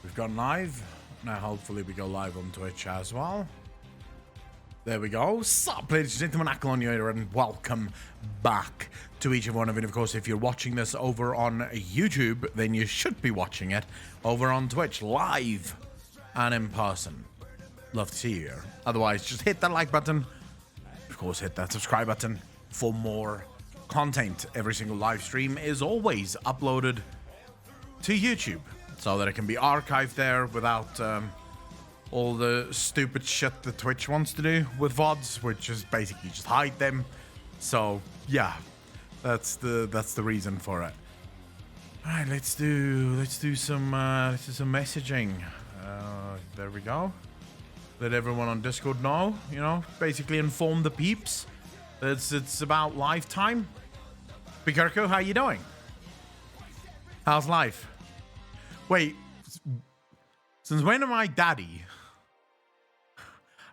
We've gone live. Now hopefully we go live on Twitch as well. There we go. Sup, ladies and gentlemen, Akalon and welcome back to each and one of you. And of course, if you're watching this over on YouTube, then you should be watching it over on Twitch, live and in person. Love to see you here. Otherwise, just hit that like button. Of course, hit that subscribe button for more content. Every single live stream is always uploaded to YouTube so that it can be archived there without all the stupid shit that Twitch wants to do with VODs, which is basically just hide them. So yeah, that's the reason for it. All right, let's do some messaging. There we go. Let everyone on Discord know, you know, basically inform the peeps. It's about live time. Bikurko, how you doing? How's life? Wait, since when am I daddy?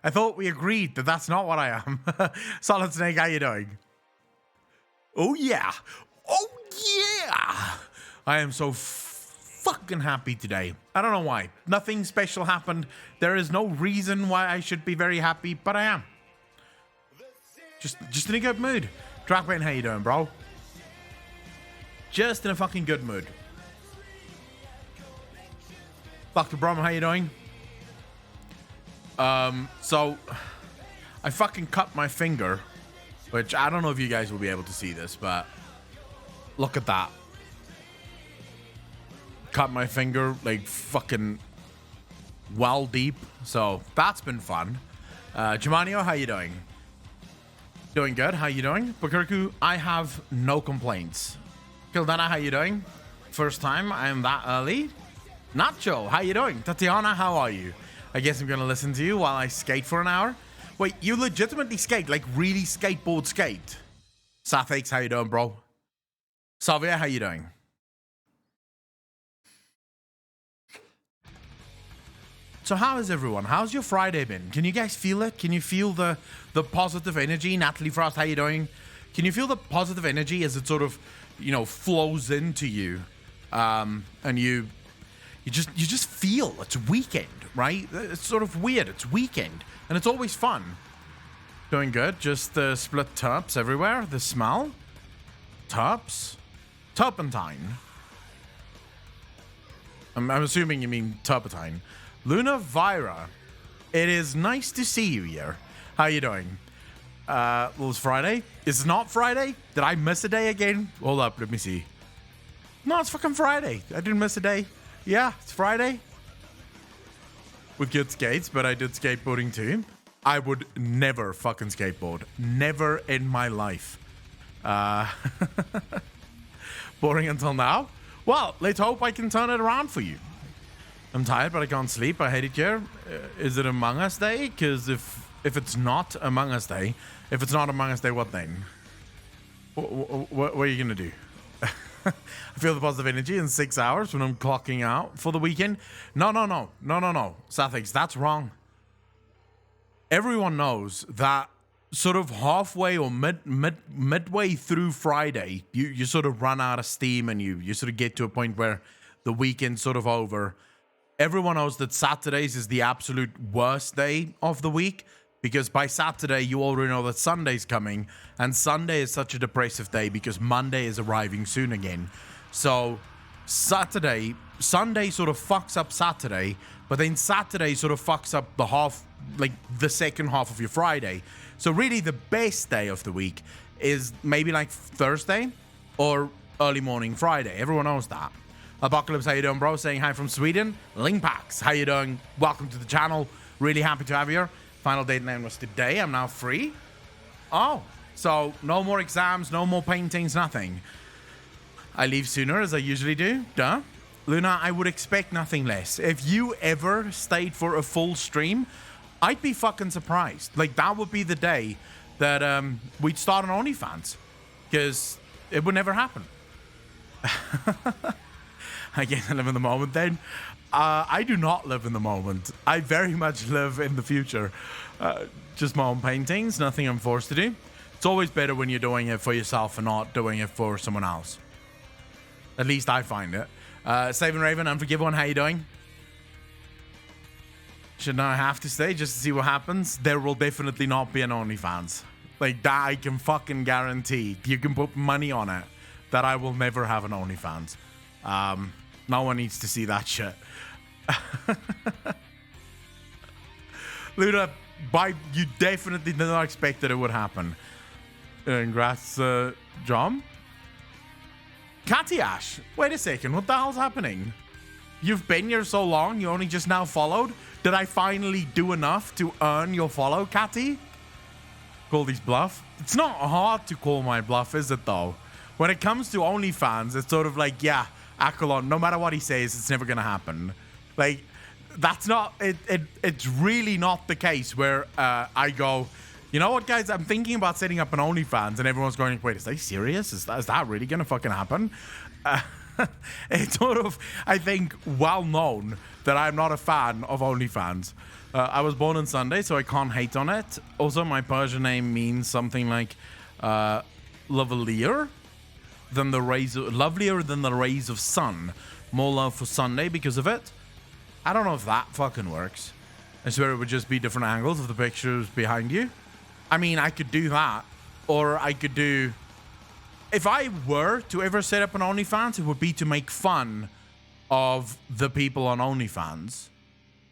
I thought we agreed that that's not what I am. Solid Snake, how you doing? Oh yeah. Oh yeah. I am so fucking happy today. I don't know why. Nothing special happened. There is no reason why I should be very happy, but I am. Just in a good mood. Dragman, how you doing, bro? Just in a fucking good mood. Dr. Brom, how you doing? So I fucking cut my finger, which I don't know if you guys will be able to see this, but look at that. Cut my finger like fucking well deep. So that's been fun. Jamanio, how you doing? Doing good. How you doing? Bakurku, I have no complaints. Kildana, how you doing? First time I'm that early. Nacho, how you doing? Tatiana, how are you? I guess I'm gonna listen to you while I skate for an hour. Wait, you legitimately skate? Like really skateboard skate? Sathix, how you doing, bro? Salvia, how you doing? So how is everyone? How's your Friday been? Can you guys feel it? Can you feel the positive energy? Natalie Frost, how you doing? Can you feel the positive energy as it sort of, you know, flows into you? And you just feel it's weekend, right? It's sort of weird. It's weekend, and it's always fun. Doing good. Just split terps everywhere. The smell. Terps. Turpentine. I'm assuming you mean turpentine. Luna Vira. It is nice to see you here. How you doing? Well, it's Friday. It's not Friday? Did I miss a day again? Hold up. Let me see. No, it's fucking Friday. I didn't miss a day. Yeah, it's Friday. With good skates, but I did skateboarding too. I would never fucking skateboard. Never in my life. Boring until now? Well, let's hope I can turn it around for you. I'm tired, but I can't sleep. I hate it here. Is it Among Us Day? Because if it's not Among Us Day, if it's not Among Us Day, what then? What are you going to do? I feel the positive energy in 6 hours when I'm clocking out for the weekend. No. Sathix, that's wrong. Everyone knows that sort of halfway or midway through Friday, you sort of run out of steam and you sort of get to a point where the weekend's sort of over. Everyone knows that Saturdays is the absolute worst day of the week because by Saturday, you already know that Sunday's coming, and Sunday is such a depressive day because Monday is arriving soon again. So Sunday sort of fucks up Saturday, but then Saturday sort of fucks up the second half of your Friday. So really the best day of the week is maybe like Thursday or early morning Friday. Everyone knows that. Apocalypse, how you doing, bro? Saying hi from Sweden. Linkpax, how you doing? Welcome to the channel. Really happy to have you here. Final date name was today. I'm now free. Oh, so no more exams, no more paintings, nothing. I leave sooner as I usually do. Duh. Luna, I would expect nothing less. If you ever stayed for a full stream, I'd be fucking surprised. Like, that would be the day that we'd start an OnlyFans. Because it would never happen. I guess I live in the moment then. I do not live in the moment. I very much live in the future. Just my own paintings, nothing I'm forced to do. It's always better when you're doing it for yourself and not doing it for someone else. At least I find it. Saving Raven, Unforgiven, how you doing? Should I have to stay just to see what happens? There will definitely not be an OnlyFans. Like, that I can fucking guarantee. You can put money on it that I will never have an OnlyFans. No one needs to see that shit. Luna, you definitely did not expect that it would happen. Congrats, John. Catty Ash, wait a second, what the hell's happening? You've been here so long, you only just now followed? Did I finally do enough to earn your follow, Catty? Call these bluff? It's not hard to call my bluff, is it though? When it comes to OnlyFans, it's sort of like, yeah, Akalon, no matter what he says, it's never gonna happen. Like, that's not, it's really not the case where I go, you know what, guys, I'm thinking about setting up an OnlyFans, and everyone's going, wait, is that serious? Is that really gonna fucking happen? It's sort of, I think, well known that I'm not a fan of OnlyFans. I was born on Sunday, so I can't hate on it. Also, my Persian name means something like lovelier than the lovelier than the rays of sun. More love for Sunday because of it. I don't know if that fucking works. I swear it would just be different angles of the pictures behind you. I mean, I could do that, or I could do... If I were to ever set up an OnlyFans, it would be to make fun of the people on OnlyFans.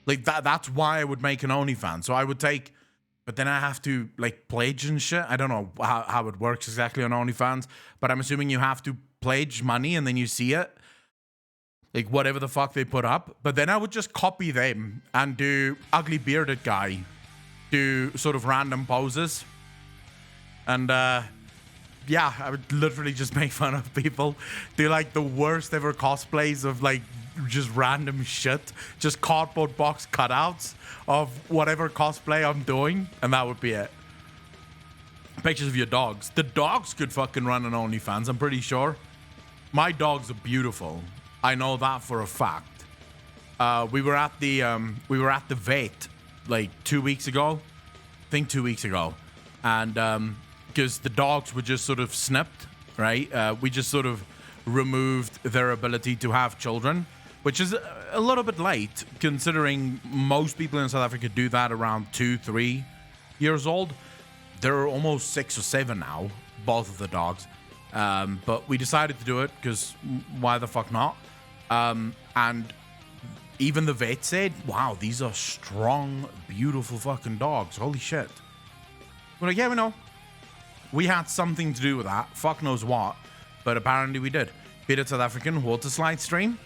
Like, that's why I would make an OnlyFans. So I would take... But then I have to, like, pledge and shit. I don't know how it works exactly on OnlyFans, but I'm assuming you have to pledge money and then you see it. Like, whatever the fuck they put up. But then I would just copy them and do ugly bearded guy. Do sort of random poses. And, yeah, I would literally just make fun of people. Do, like, the worst ever cosplays of, like, just random shit. Just cardboard box cutouts of whatever cosplay I'm doing. And that would be it. Pictures of your dogs. The dogs could fucking run an OnlyFans, I'm pretty sure. My dogs are beautiful. I know that for a fact. We were at the vet like 2 weeks ago. I think 2 weeks ago. And because the dogs were just sort of snipped, right? We just sort of removed their ability to have children, which is a little bit late considering most people in South Africa do that around 2-3 years old. They're almost 6 or 7 now, both of the dogs. But we decided to do it because why the fuck not? And even the vet said, wow, these are strong, beautiful fucking dogs. Holy shit. We're like, yeah, we know. We had something to do with that. Fuck knows what. But apparently we did. Bearded South African water slide stream.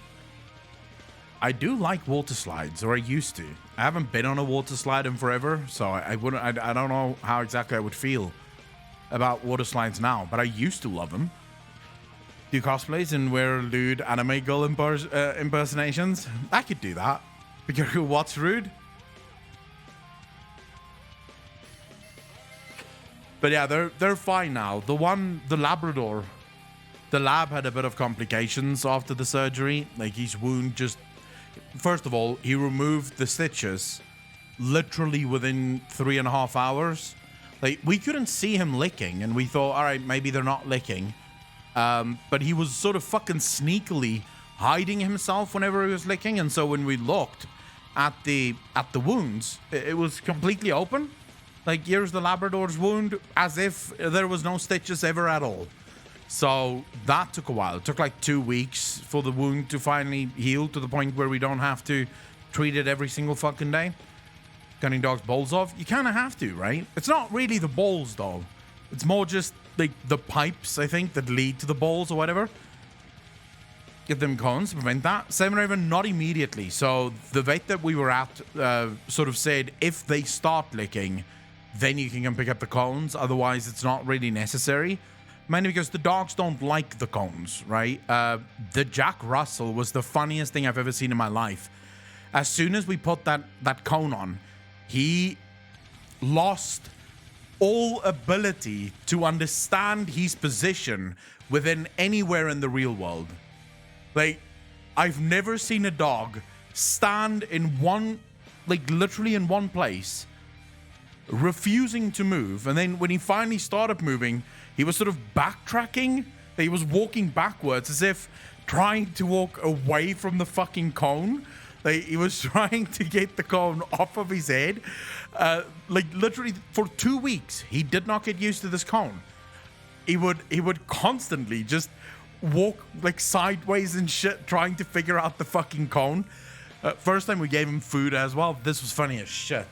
I do like water slides, or I used to. I haven't been on a water slide in forever, so I don't know how exactly I would feel about water slides now, but I used to love them. Do cosplays and wear lewd anime girl impersonations? I could do that. Because what's rude? But yeah, they're fine now. The Labrador, the lab had a bit of complications after the surgery. Like his wound just, first of all, he removed the stitches literally within 3.5 hours. Like, we couldn't see him licking, and we thought, all right, maybe they're not licking. But he was sort of fucking sneakily hiding himself whenever he was licking, and so when we looked at the wounds, it was completely open. Like, here's the Labrador's wound, as if there was no stitches ever at all. So that took a while. It took like 2 weeks for the wound to finally heal to the point where we don't have to treat it every single fucking day. Cutting dogs' balls off. You kind of have to, right? It's not really the balls, though. It's more just like the pipes, I think, that lead to the balls or whatever. Get them cones to prevent that. 7-Raven, not immediately. So the vet that we were at sort of said if they start licking, then you can come pick up the cones. Otherwise, it's not really necessary. Mainly because the dogs don't like the cones, right? The Jack Russell was the funniest thing I've ever seen in my life. As soon as we put that cone on, he lost all ability to understand his position within anywhere in the real world. Like, I've never seen a dog stand in one, like literally in one place, refusing to move. And then when he finally started moving, he was sort of backtracking. He was walking backwards as if trying to walk away from the fucking cone. Like, he was trying to get the cone off of his head. Like, literally for 2 weeks, he did not get used to this cone. He would constantly just walk like sideways and shit, trying to figure out the fucking cone. First time we gave him food as well. This was funny as shit.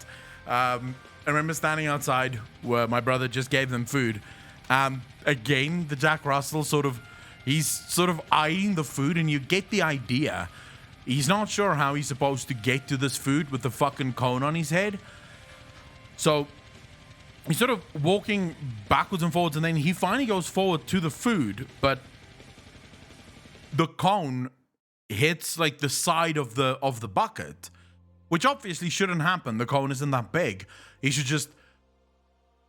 I remember standing outside where my brother just gave them food. Again, the Jack Russell he's sort of eyeing the food, and you get the idea. He's not sure how he's supposed to get to this food with the fucking cone on his head. So he's sort of walking backwards and forwards, and then he finally goes forward to the food, but the cone hits like the side of the bucket, which obviously shouldn't happen. The cone isn't that big. He should just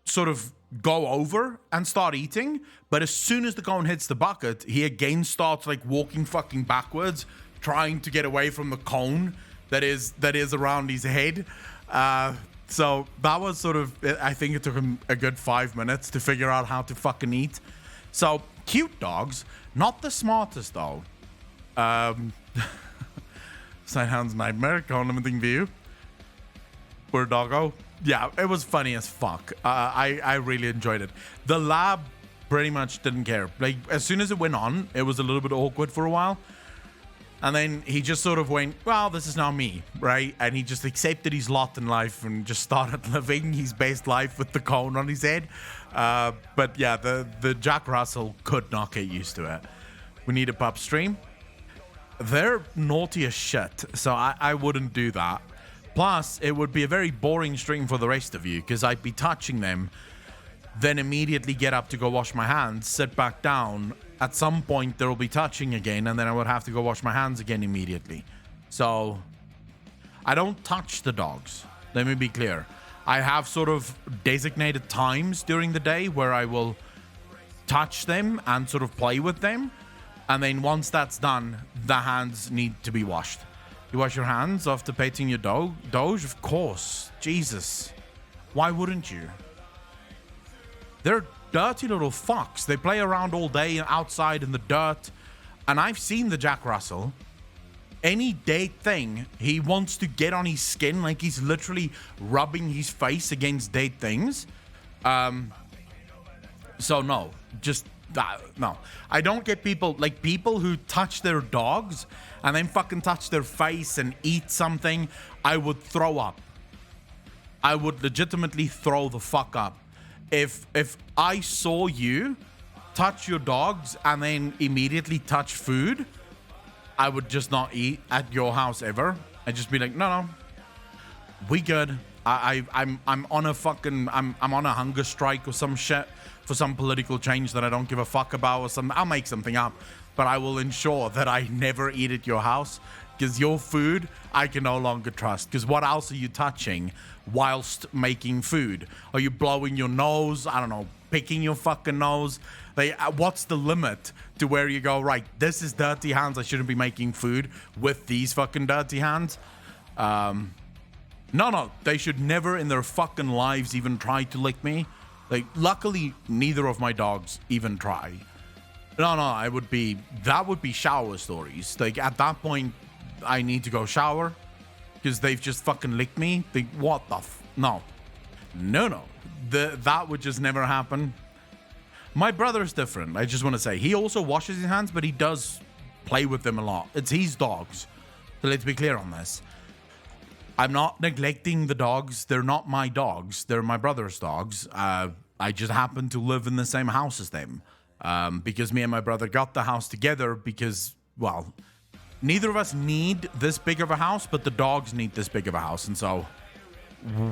sort of go over and start eating. But as soon as the cone hits the bucket, he again starts like walking fucking backwards, trying to get away from the cone that is around his head. So that was sort of, I think it took him a good 5 minutes to figure out how to fucking eat. So cute dogs, not the smartest though. Sighthound's Nightmare, cone limiting view. Poor doggo. Yeah, it was funny as fuck. I really enjoyed it. The lab pretty much didn't care. Like, as soon as it went on, it was a little bit awkward for a while. And then he just sort of went, well, this is now me, right? And he just accepted his lot in life and just started living his best life with the cone on his head. But yeah, the Jack Russell could not get used to it. We need a pup stream. They're naughty as shit, so I wouldn't do that. Plus, it would be a very boring stream for the rest of you, because I'd be touching them, then immediately get up to go wash my hands, sit back down. At some point, there will be touching again, and then I would have to go wash my hands again immediately. So, I don't touch the dogs. Let me be clear. I have sort of designated times during the day where I will touch them and sort of play with them. And then once that's done, the hands need to be washed. You wash your hands after petting your Doge? Of course. Jesus. Why wouldn't you? They're dirty little fucks. They play around all day outside in the dirt. And I've seen the Jack Russell. Any dead thing, he wants to get on his skin, like he's literally rubbing his face against dead things. So no, just no. I don't get people who touch their dogs and then fucking touch their face and eat something. I would throw up. I would legitimately throw the fuck up. If I saw you touch your dogs and then immediately touch food, I would just not eat at your house ever. I'd just be like, no, we good. I'm on a fucking I'm on a hunger strike or some shit for some political change that I don't give a fuck about or something. I'll make something up, but I will ensure that I never eat at your house, because your food I can no longer trust. Because what else are you touching whilst making food? Are you blowing your nose? I don't know, picking your fucking nose? Like, what's the limit to where you go, right, this is dirty hands, I shouldn't be making food with these fucking dirty hands? No, they should never in their fucking lives even try to lick me. Like, luckily, neither of my dogs even try. No, that would be shower stories. Like, at that point, I need to go shower, because they've just fucking licked me. What the no. That would just never happen. My brother's different, I just want to say. He also washes his hands, but he does play with them a lot. It's his dogs. So let's be clear on this. I'm not neglecting the dogs. They're not my dogs. They're my brother's dogs. I just happen to live in the same house as them. Because me and my brother got the house together because, well, neither of us need this big of a house, but the dogs need this big of a house. And so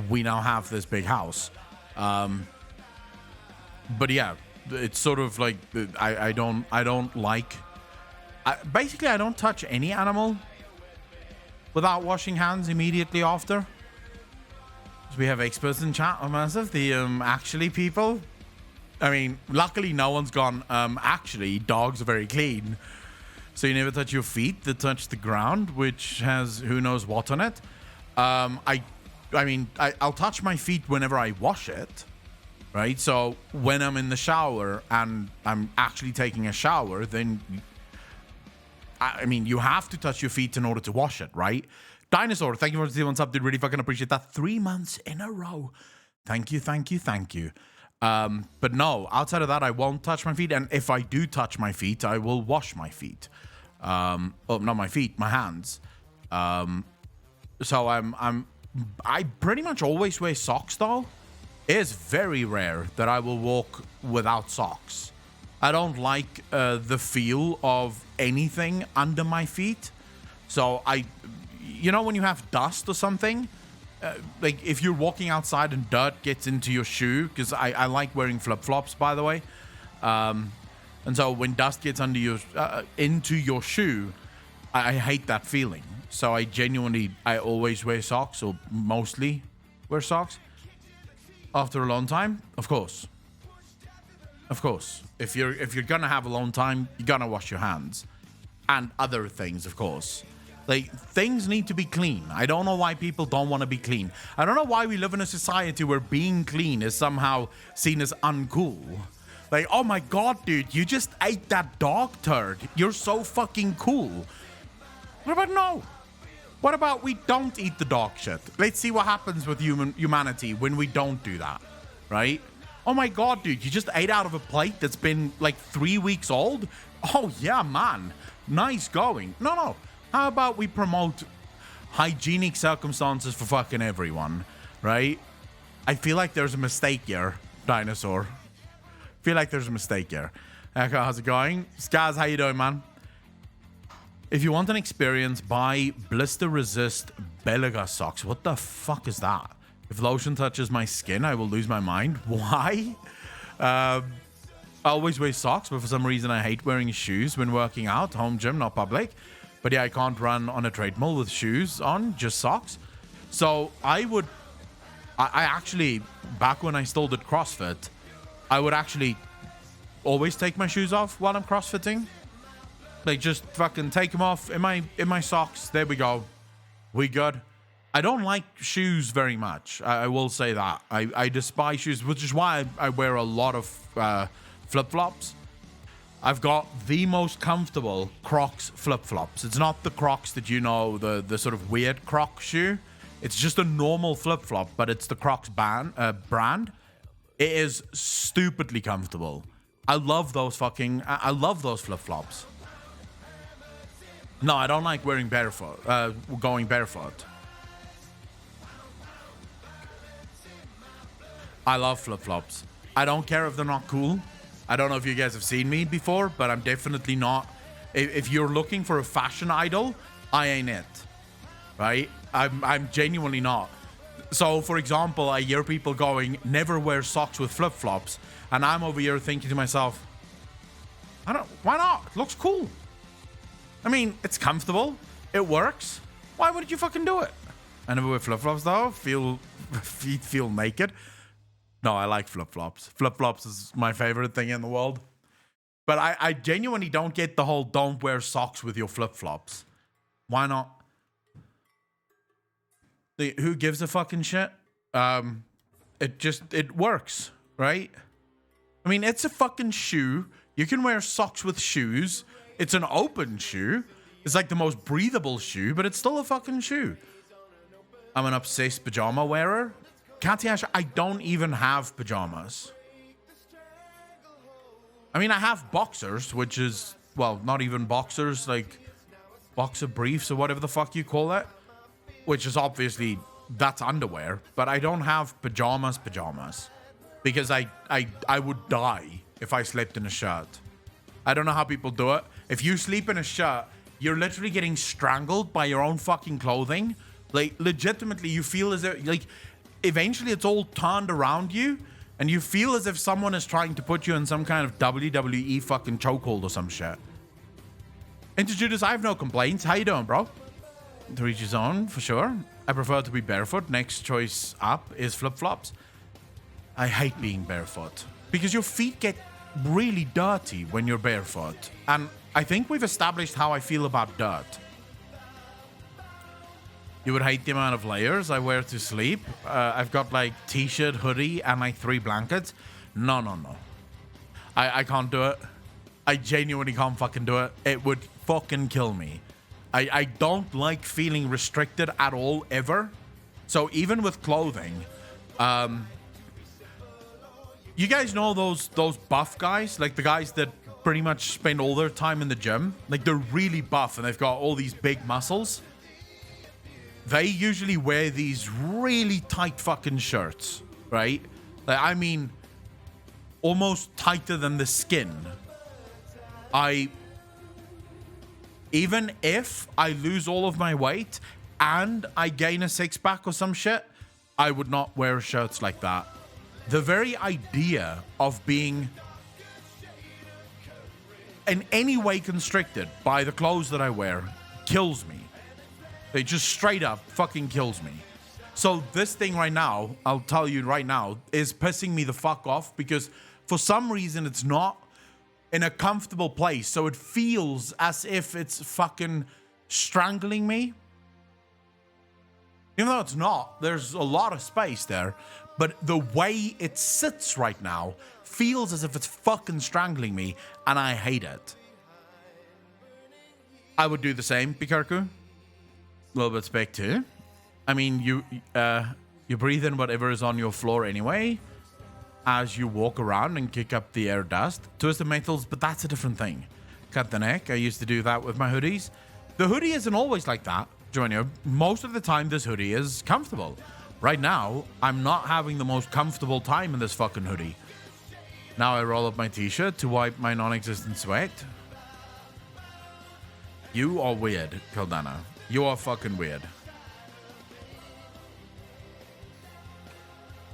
we now have this big house. But yeah, it's sort of like, I don't like, basically I don't touch any animal without washing hands immediately after. So we have experts in chat on Massive, the actually people. I mean, luckily no one's gone, actually, dogs are very clean. So you never touch your feet, they touch the ground, which has who knows what on it. I'll touch my feet whenever I wash it, right? So when I'm in the shower and I'm actually taking a shower, then I mean, you have to touch your feet in order to wash it, right? Dinosaur, thank you for the 1 sub, dude. Really fucking appreciate that. 3 months in a row. Thank you, thank you, thank you. But no, outside of that, I won't touch my feet. And if I do touch my feet, I will wash my feet. Oh, not my feet, my hands. So I pretty much always wear socks though. It is very rare that I will walk without socks. I don't like the feel of anything under my feet. So you know when you have dust or something? Like if you're walking outside and dirt gets into your shoe, because I like wearing flip-flops, by the way. And so when dust gets under into your shoe, I hate that feeling. So I always wear socks, or mostly wear socks. After a long time, of course. Of course. If you're gonna have a long time, you're gonna wash your hands. And other things, of course. Like, things need to be clean. I don't know why people don't want to be clean. I don't know why we live in a society where being clean is somehow seen as uncool. Like, oh my god, dude, you just ate that dog turd. You're so fucking cool. What about no? What about we don't eat the dog shit? Let's see what happens with humanity when we don't do that, right? Oh my god, dude, you just ate out of a plate that's been like 3 weeks old? Oh yeah, man. Nice going. No. How about we promote hygienic circumstances for fucking everyone, right? I feel like there's a mistake here, Dinosaur. I feel like there's a mistake here. Echo, how's it going? Skaz, how you doing, man? If you want an experience, buy Blister Resist Beluga socks. What the fuck is that? If lotion touches my skin, I will lose my mind. Why? I always wear socks, but for some reason I hate wearing shoes when working out. Home gym, not public. But yeah, I can't run on a treadmill with shoes on, just socks. So I actually, back when I still did CrossFit, I would actually always take my shoes off while I'm CrossFitting. Like, just fucking take them off in my socks. There we go. We good. I don't like shoes very much. I will say that. I despise shoes, which is why I wear a lot of flip-flops. I've got the most comfortable Crocs flip-flops. It's not the Crocs that you know, the sort of weird Croc shoe. It's just a normal flip-flop, but it's the Crocs brand. It is stupidly comfortable. I love those flip-flops. No, I don't like wearing going barefoot. I love flip-flops. I don't care if they're not cool. I don't know if you guys have seen me before, but I'm definitely not. If you're looking for a fashion idol, I ain't it. Right? I'm genuinely not. So, for example, I hear people going, never wear socks with flip-flops. And I'm over here thinking to myself, why not? It looks cool. I mean, it's comfortable. It works. Why wouldn't you fucking do it? I never wear flip-flops though. Feet feel naked. No, I like flip-flops. Flip-flops is my favorite thing in the world. But I genuinely don't get the whole don't wear socks with your flip-flops. Why not? Who gives a fucking shit? It works, right? I mean, it's a fucking shoe. You can wear socks with shoes. It's an open shoe. It's like the most breathable shoe, but it's still a fucking shoe. I'm an obsessed pajama wearer. Katyash, I don't even have pajamas. I mean, I have boxers, which is, well, not even boxers, like boxer briefs or whatever the fuck you call it, which is obviously, that's underwear, but I don't have pajamas because I would die if I slept in a shirt. I don't know how people do it. If you sleep in a shirt, you're literally getting strangled by your own fucking clothing. Like, legitimately, you feel as if, like, eventually it's all turned around you, and you feel as if someone is trying to put you in some kind of WWE fucking chokehold or some shit. Into Judas, I have no complaints. How you doing, bro? To reach his own, for sure. I prefer to be barefoot. Next choice up is flip-flops. I hate being barefoot because your feet get really dirty when you're barefoot. And I think we've established how I feel about dirt. You would hate the amount of layers I wear to sleep. I've got like t-shirt, hoodie, and like 3 blankets. No. I can't do it. I genuinely can't fucking do it. It would fucking kill me. I don't like feeling restricted at all, ever. So even with clothing, you guys know those buff guys, like the guys that pretty much spend all their time in the gym, like they're really buff and they've got all these big muscles. They usually wear these really tight fucking shirts, right? Like, I mean, almost tighter than the skin. Even if I lose all of my weight and I gain a six-pack or some shit, I would not wear shirts like that. The very idea of being in any way constricted by the clothes that I wear kills me. It just straight up fucking kills me. So this thing right now, I'll tell you right now, is pissing me the fuck off because for some reason it's not in a comfortable place. So it feels as if it's fucking strangling me. Even though it's not, there's a lot of space there. But the way it sits right now feels as if it's fucking strangling me, and I hate it. I would do the same, Pikarku. A little bit spec too. I mean, you breathe in whatever is on your floor anyway as you walk around and kick up the air dust. Twisted metals, but that's a different thing. Cut the neck. I used to do that with my hoodies. The hoodie isn't always like that, Junior. Most of the time, this hoodie is comfortable. Right now, I'm not having the most comfortable time in this fucking hoodie. Now I roll up my t-shirt to wipe my non-existent sweat. You are weird, Kildana. You are fucking weird.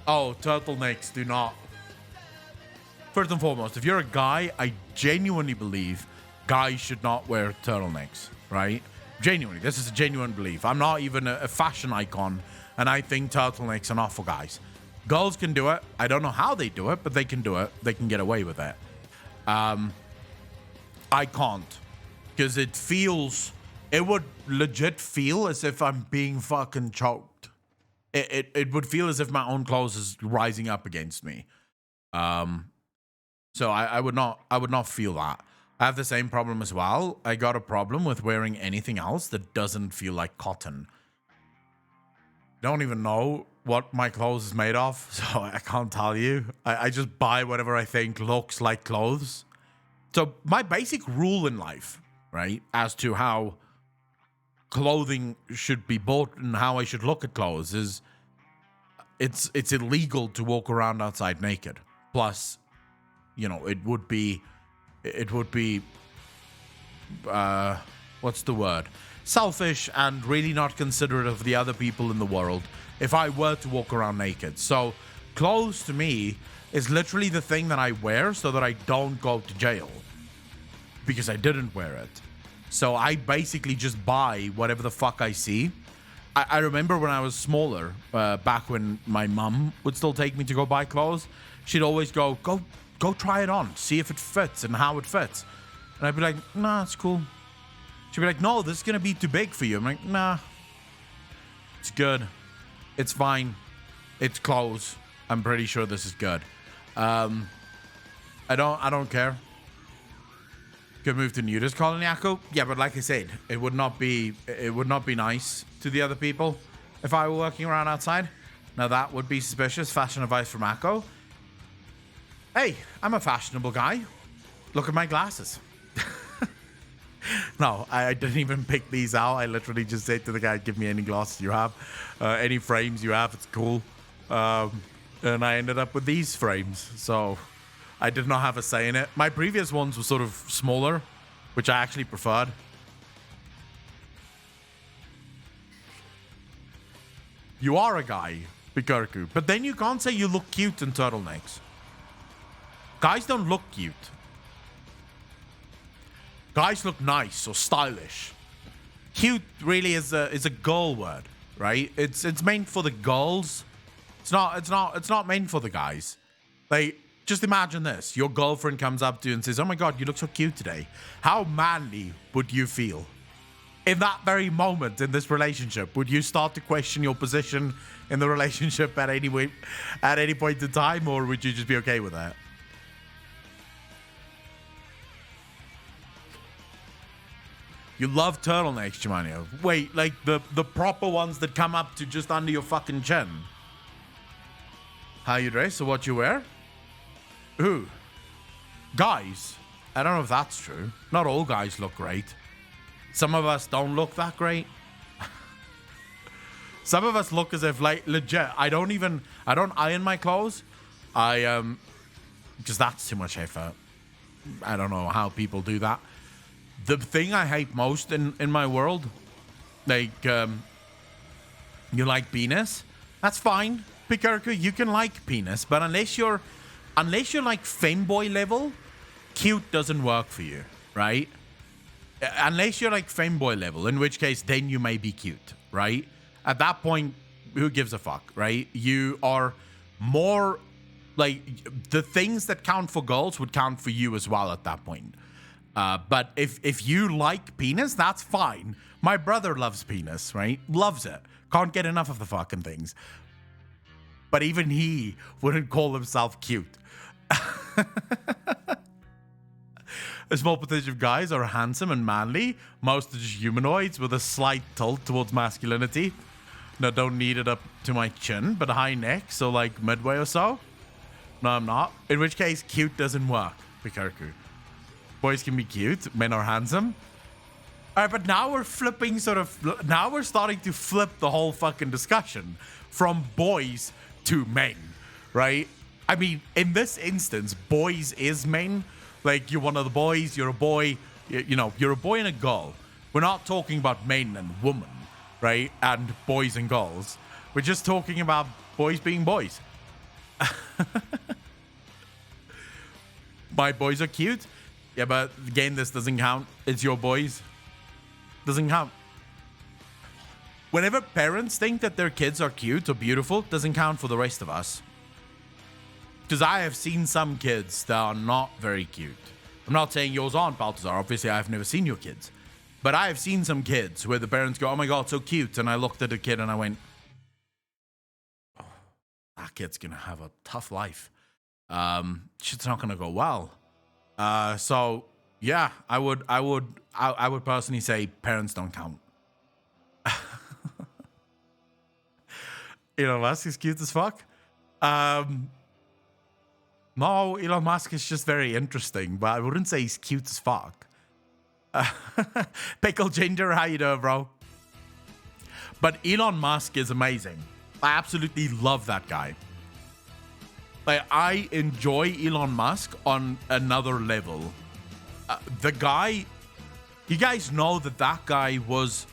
Oh, turtlenecks do not. First and foremost, if you're a guy, I genuinely believe guys should not wear turtlenecks, right? Genuinely, this is a genuine belief. I'm not even a fashion icon, and I think turtlenecks are not for guys. Girls can do it. I don't know how they do it, but they can do it. They can get away with it. I can't. Because it would legit feel as if I'm being fucking choked. It would feel as if my own clothes is rising up against me. So I would not feel that. I have the same problem as well. I got a problem with wearing anything else that doesn't feel like cotton. Don't even know what my clothes is made of, so I can't tell you. I just buy whatever I think looks like clothes. So my basic rule in life, right, as to how clothing should be bought and how I should look at clothes is it's illegal to walk around outside naked. Plus, you know, it would be what's the word? Selfish and really not considerate of the other people in the world if I were to walk around naked. So clothes to me is literally the thing that I wear so that I don't go to jail because I didn't wear it. So I basically just buy whatever the fuck I see. I remember when I was smaller, back when my mum would still take me to go buy clothes, she'd always go try it on, see if it fits and how it fits. And I'd be like, nah, it's cool. She'd be like, no, this is going to be too big for you. I'm like, nah, it's good. It's fine. It's clothes. I'm pretty sure this is good. I don't care. Could move to nudist colony, Akko. Yeah, but like I said, it would not be nice to the other people if I were working around outside. Now that would be suspicious. Fashion advice from Akko. Hey, I'm a fashionable guy. Look at my glasses. No, I didn't even pick these out. I literally just said to the guy, give me any glasses you have. Any frames you have, it's cool. And I ended up with these frames. So I did not have a say in it. My previous ones were sort of smaller, which I actually preferred. You are a guy, Pikarku. But then you can't say you look cute in turtlenecks. Guys don't look cute. Guys look nice or stylish. Cute really is a girl word, right? It's meant for the girls. It's not meant for the guys. Like, just imagine this. Your girlfriend comes up to you and says, "Oh my god, you look so cute today." How manly would you feel? In that very moment in this relationship, would you start to question your position in the relationship at any point in time, or would you just be okay with that? You love turtlenecks, Chimanio. Wait, like the proper ones that come up to just under your fucking chin. How you dress or what you wear? Who? Guys. I don't know if that's true. Not all guys look great. Some of us don't look that great. Some of us look as if, like, legit. I don't iron my clothes. Because that's too much effort. I don't know how people do that. The thing I hate most in my world, like, you like penis? That's fine. Pikarku, you can like penis, but unless you're like femboy level, cute doesn't work for you, right? Unless you're like femboy level, in which case then you may be cute, right? At that point, who gives a fuck, right? You are more like the things that count for girls would count for you as well at that point. But if you like penis, that's fine. My brother loves penis, right? Loves it. Can't get enough of the fucking things. But even he wouldn't call himself cute. A small percentage of guys are handsome and manly. Most are just humanoids with a slight tilt towards masculinity. No, don't need it up to my chin, but a high neck, so like midway or so. No, I'm not. In which case, cute doesn't work. Pikarku. Boys can be cute. Men are handsome. All right, but now we're flipping now we're starting to flip the whole fucking discussion from boys to men, right? I mean, in this instance, boys is men. Like, you're one of the boys, you're a boy, you're a boy and a girl. We're not talking about men and women, right? And boys and girls. We're just talking about boys being boys. My boys are cute. Yeah, but again, this doesn't count. It's your boys. Doesn't count. Whenever parents think that their kids are cute or beautiful, doesn't count for the rest of us. Because I have seen some kids that are not very cute. I'm not saying yours aren't, Baltazar. Obviously, I've never seen your kids. But I have seen some kids where the parents go, oh my God, so cute. And I looked at the kid and I went, oh, that kid's going to have a tough life. Shit's not going to go well. So, yeah, I would personally say parents don't count. Elon Musk is cute as fuck. No, Elon Musk is just very interesting, but I wouldn't say he's cute as fuck. Pickle Ginger, how you doing, bro? But Elon Musk is amazing. I absolutely love that guy. Like, I enjoy Elon Musk on another level. The guy, you guys know that guy was,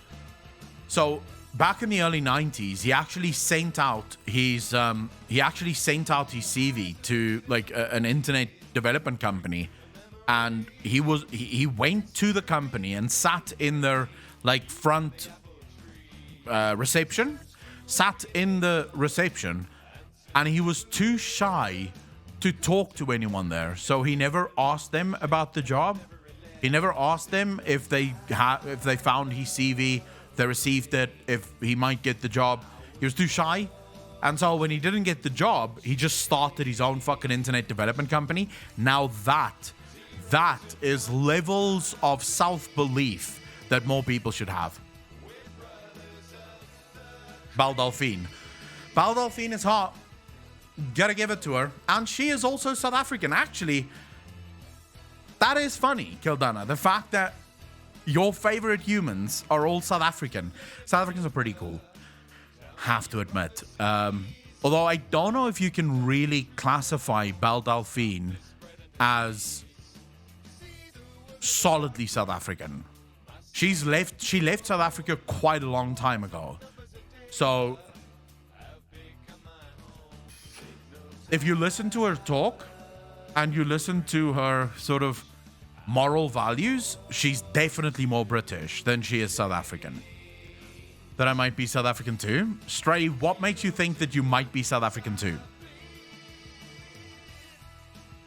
so back in the early 90s, he actually sent out his CV to like an internet development company, and he went to the company and sat in their like front reception, and he was too shy to talk to anyone there, so he never asked them about the job. He never asked them if they found his CV, they received it, if he might get the job. He was too shy. And so when he didn't get the job, he just started his own fucking internet development company. Now that is levels of self-belief that more people should have. Baldolphine is hot. Gotta give it to her. And she is also South African. Actually, that is funny, Kildana. The fact that your favorite humans are all South African. South Africans are pretty cool, have to admit. Although I don't know if you can really classify Baldolphine as solidly South African. She left South Africa quite a long time ago. So if you listen to her talk and you listen to her sort of moral values, she's definitely more British than she is South African. That I might be South African too? Stray, what makes you think that you might be South African too?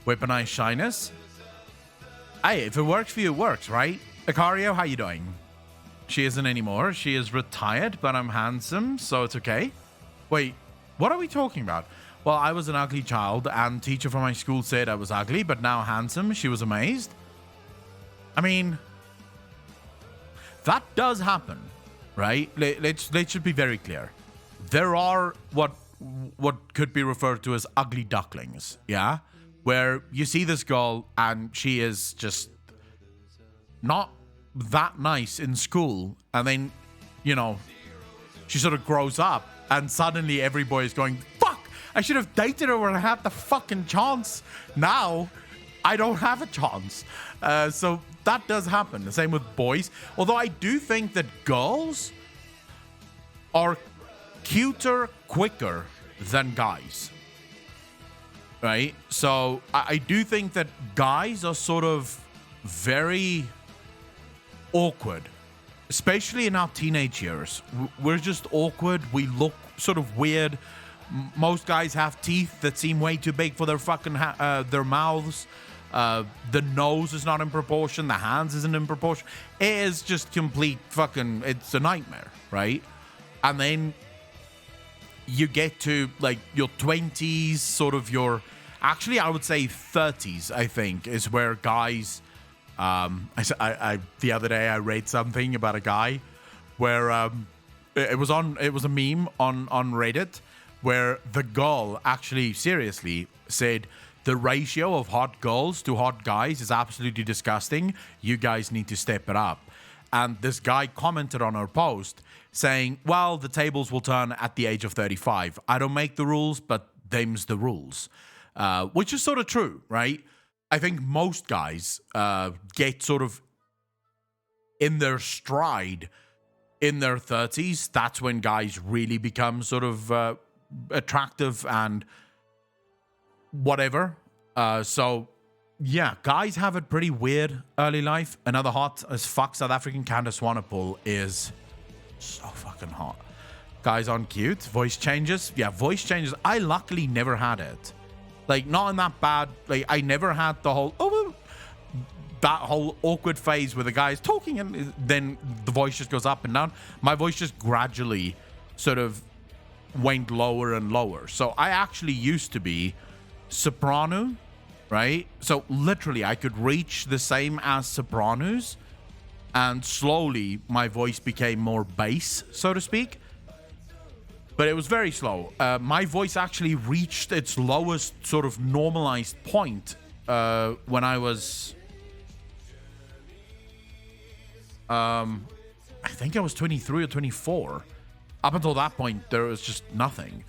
Weaponized shyness? Hey, if it works for you, it works, right? Icario, how you doing? She isn't anymore. She is retired, but I'm handsome, so it's okay. Wait, what are we talking about? Well, I was an ugly child, and teacher from my school said I was ugly, but now handsome. She was amazed. I mean, that does happen, right? Let's just be very clear. There are what could be referred to as ugly ducklings, yeah? Where you see this girl and she is just not that nice in school, and then, you know, she sort of grows up and suddenly every boy is going, fuck, I should have dated her when I had the fucking chance. Now I don't have a chance. So that does happen. The same with boys. Although I do think that girls are cuter quicker than guys. Right? So I do think that guys are sort of very awkward, especially in our teenage years. We're just awkward. We look sort of weird. Most guys have teeth that seem way too big for their fucking their mouths. The nose is not in proportion. The hands isn't in proportion. It is just complete fucking, it's a nightmare, right? And then you get to like your 20s, sort of your, actually I would say 30s, I think, is where guys, I the other day I read something about a guy where it was a meme on Reddit where the girl actually seriously said, the ratio of hot girls to hot guys is absolutely disgusting. You guys need to step it up. And this guy commented on her post saying, well, the tables will turn at the age of 35. I don't make the rules, but them's the rules. Which is sort of true, right? I think most guys get sort of in their stride in their 30s. That's when guys really become sort of attractive and whatever. So yeah, guys have it pretty weird early life. Another hot as fuck South African Candace Swanepoel is so fucking hot. Guys on cute. Voice changes. Yeah, voice changes. I luckily never had it. Like, not in that bad. Like, I never had the whole that whole awkward phase where the guy is talking and then the voice just goes up and down. My voice just gradually sort of went lower and lower. So I actually used to be soprano, right? So literally I could reach the same as sopranos, and slowly my voice became more bass, so to speak. But it was very slow. My voice actually reached its lowest sort of normalized point when I was I think I was 23 or 24. Up until that point, there was just nothing.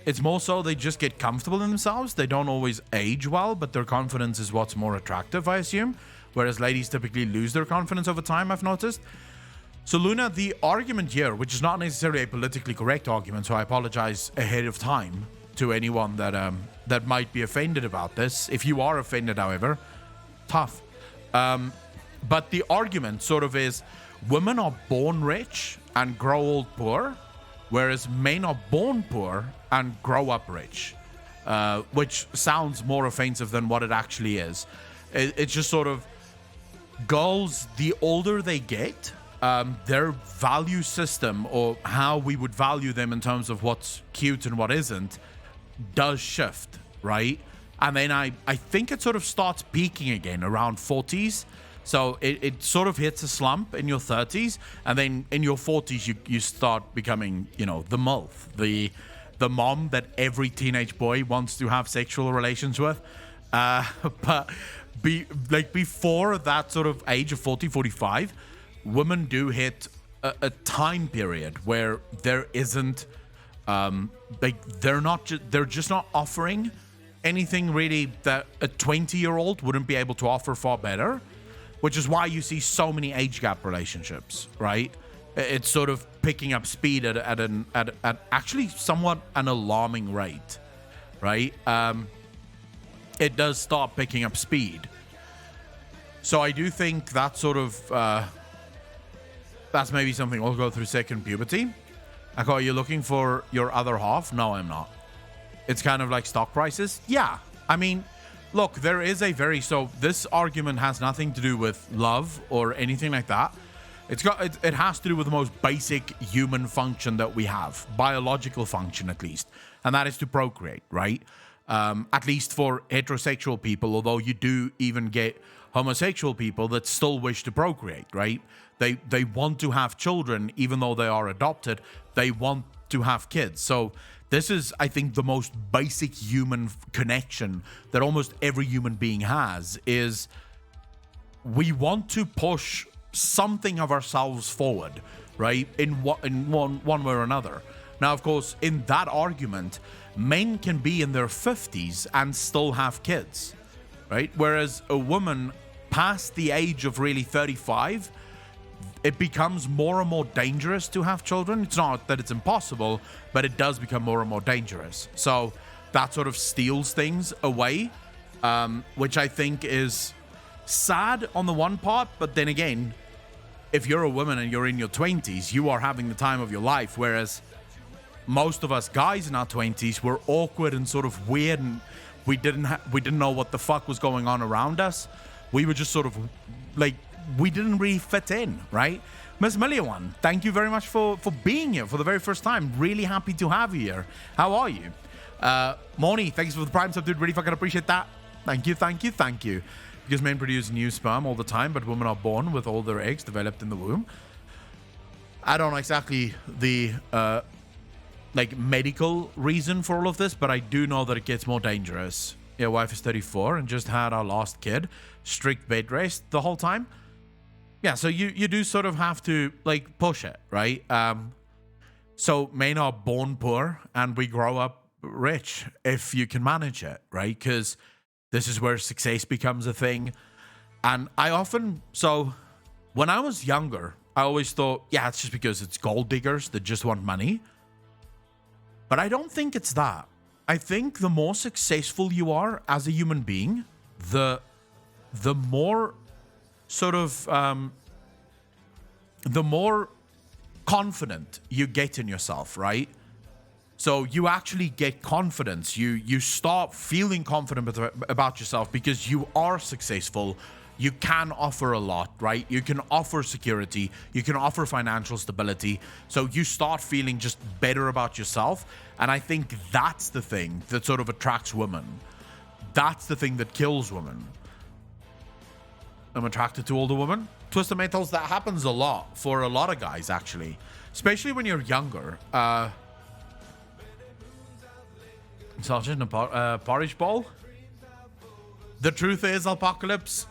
It's more so they just get comfortable in themselves. They don't always age well, but their confidence is what's more attractive, I assume. Whereas ladies typically lose their confidence over time, I've noticed. So Luna, the argument here, which is not necessarily a politically correct argument, so I apologize ahead of time to anyone that might be offended about this. If you are offended, however, tough. But the argument sort of is, women are born rich and grow old poor, whereas men are born poor and grow up rich, which sounds more offensive than what it actually is. It's just sort of, girls, the older they get, their value system, or how we would value them in terms of what's cute and what isn't, does shift, right? And then I think it sort of starts peaking again around 40s. So it sort of hits a slump in your 30s, and then in your 40s you start becoming, you know, the MILF, the mom that every teenage boy wants to have sexual relations with. But before that sort of age of 40, 45, women do hit a time period where there isn't they're just not offering anything really that a 20-year-old wouldn't be able to offer far better. Which is why you see so many age gap relationships, right? It's sort of picking up speed at actually somewhat an alarming rate, right? It does start picking up speed. So I do think that sort of, that's maybe something we'll go through second puberty. Like, are you looking for your other half? No, I'm not. It's kind of like stock prices. Yeah, I mean, look, there is so this argument has nothing to do with love or anything like that. It has to do with the most basic human function that we have, biological function at least, and that is to procreate, right? At least for heterosexual people, although you do even get homosexual people that still wish to procreate, right? They want to have children, even though they are adopted. They want to have kids. So this is, I think, the most basic human connection that almost every human being has, is we want to push something of ourselves forward, right? In one way or another. Now, of course, in that argument, men can be in their 50s and still have kids, right? Whereas a woman past the age of really 35, it becomes more and more dangerous to have children. It's not that it's impossible, but it does become more and more dangerous. So that sort of steals things away, which I think is sad on the one part, but then again, if you're a woman and you're in your 20s, you are having the time of your life, whereas most of us guys in our 20s were awkward and sort of weird, and we didn't know what the fuck was going on around us. We were just sort of like, we didn't really fit in, right? Miss Million, thank you very much for being here for the very first time. Really happy to have you here. How are you? Moni, thanks for the prime sub, dude. Really fucking appreciate that. Thank you. Because men produce new sperm all the time, but women are born with all their eggs developed in the womb. I don't know exactly the medical reason for all of this, but I do know that it gets more dangerous. Your wife is 34 and just had our last kid. Strict bed rest the whole time. Yeah, so you do sort of have to push it, right? So men are born poor and we grow up rich if you can manage it, right? Because this is where success becomes a thing. And when I was younger, I always thought, yeah, it's just because it's gold diggers that just want money. But I don't think it's that. I think the more successful you are as a human being, the more sort of, the more confident you get in yourself, right? So you actually get confidence. You start feeling confident about yourself because you are successful. You can offer a lot, right? You can offer security. You can offer financial stability. So you start feeling just better about yourself. And I think that's the thing that sort of attracts women. That's the thing that kills women. I'm attracted to older women. Twisted Metals, that happens a lot for a lot of guys, actually. Especially when you're younger. Sausage and a porridge bowl. The truth is, Apocalypse,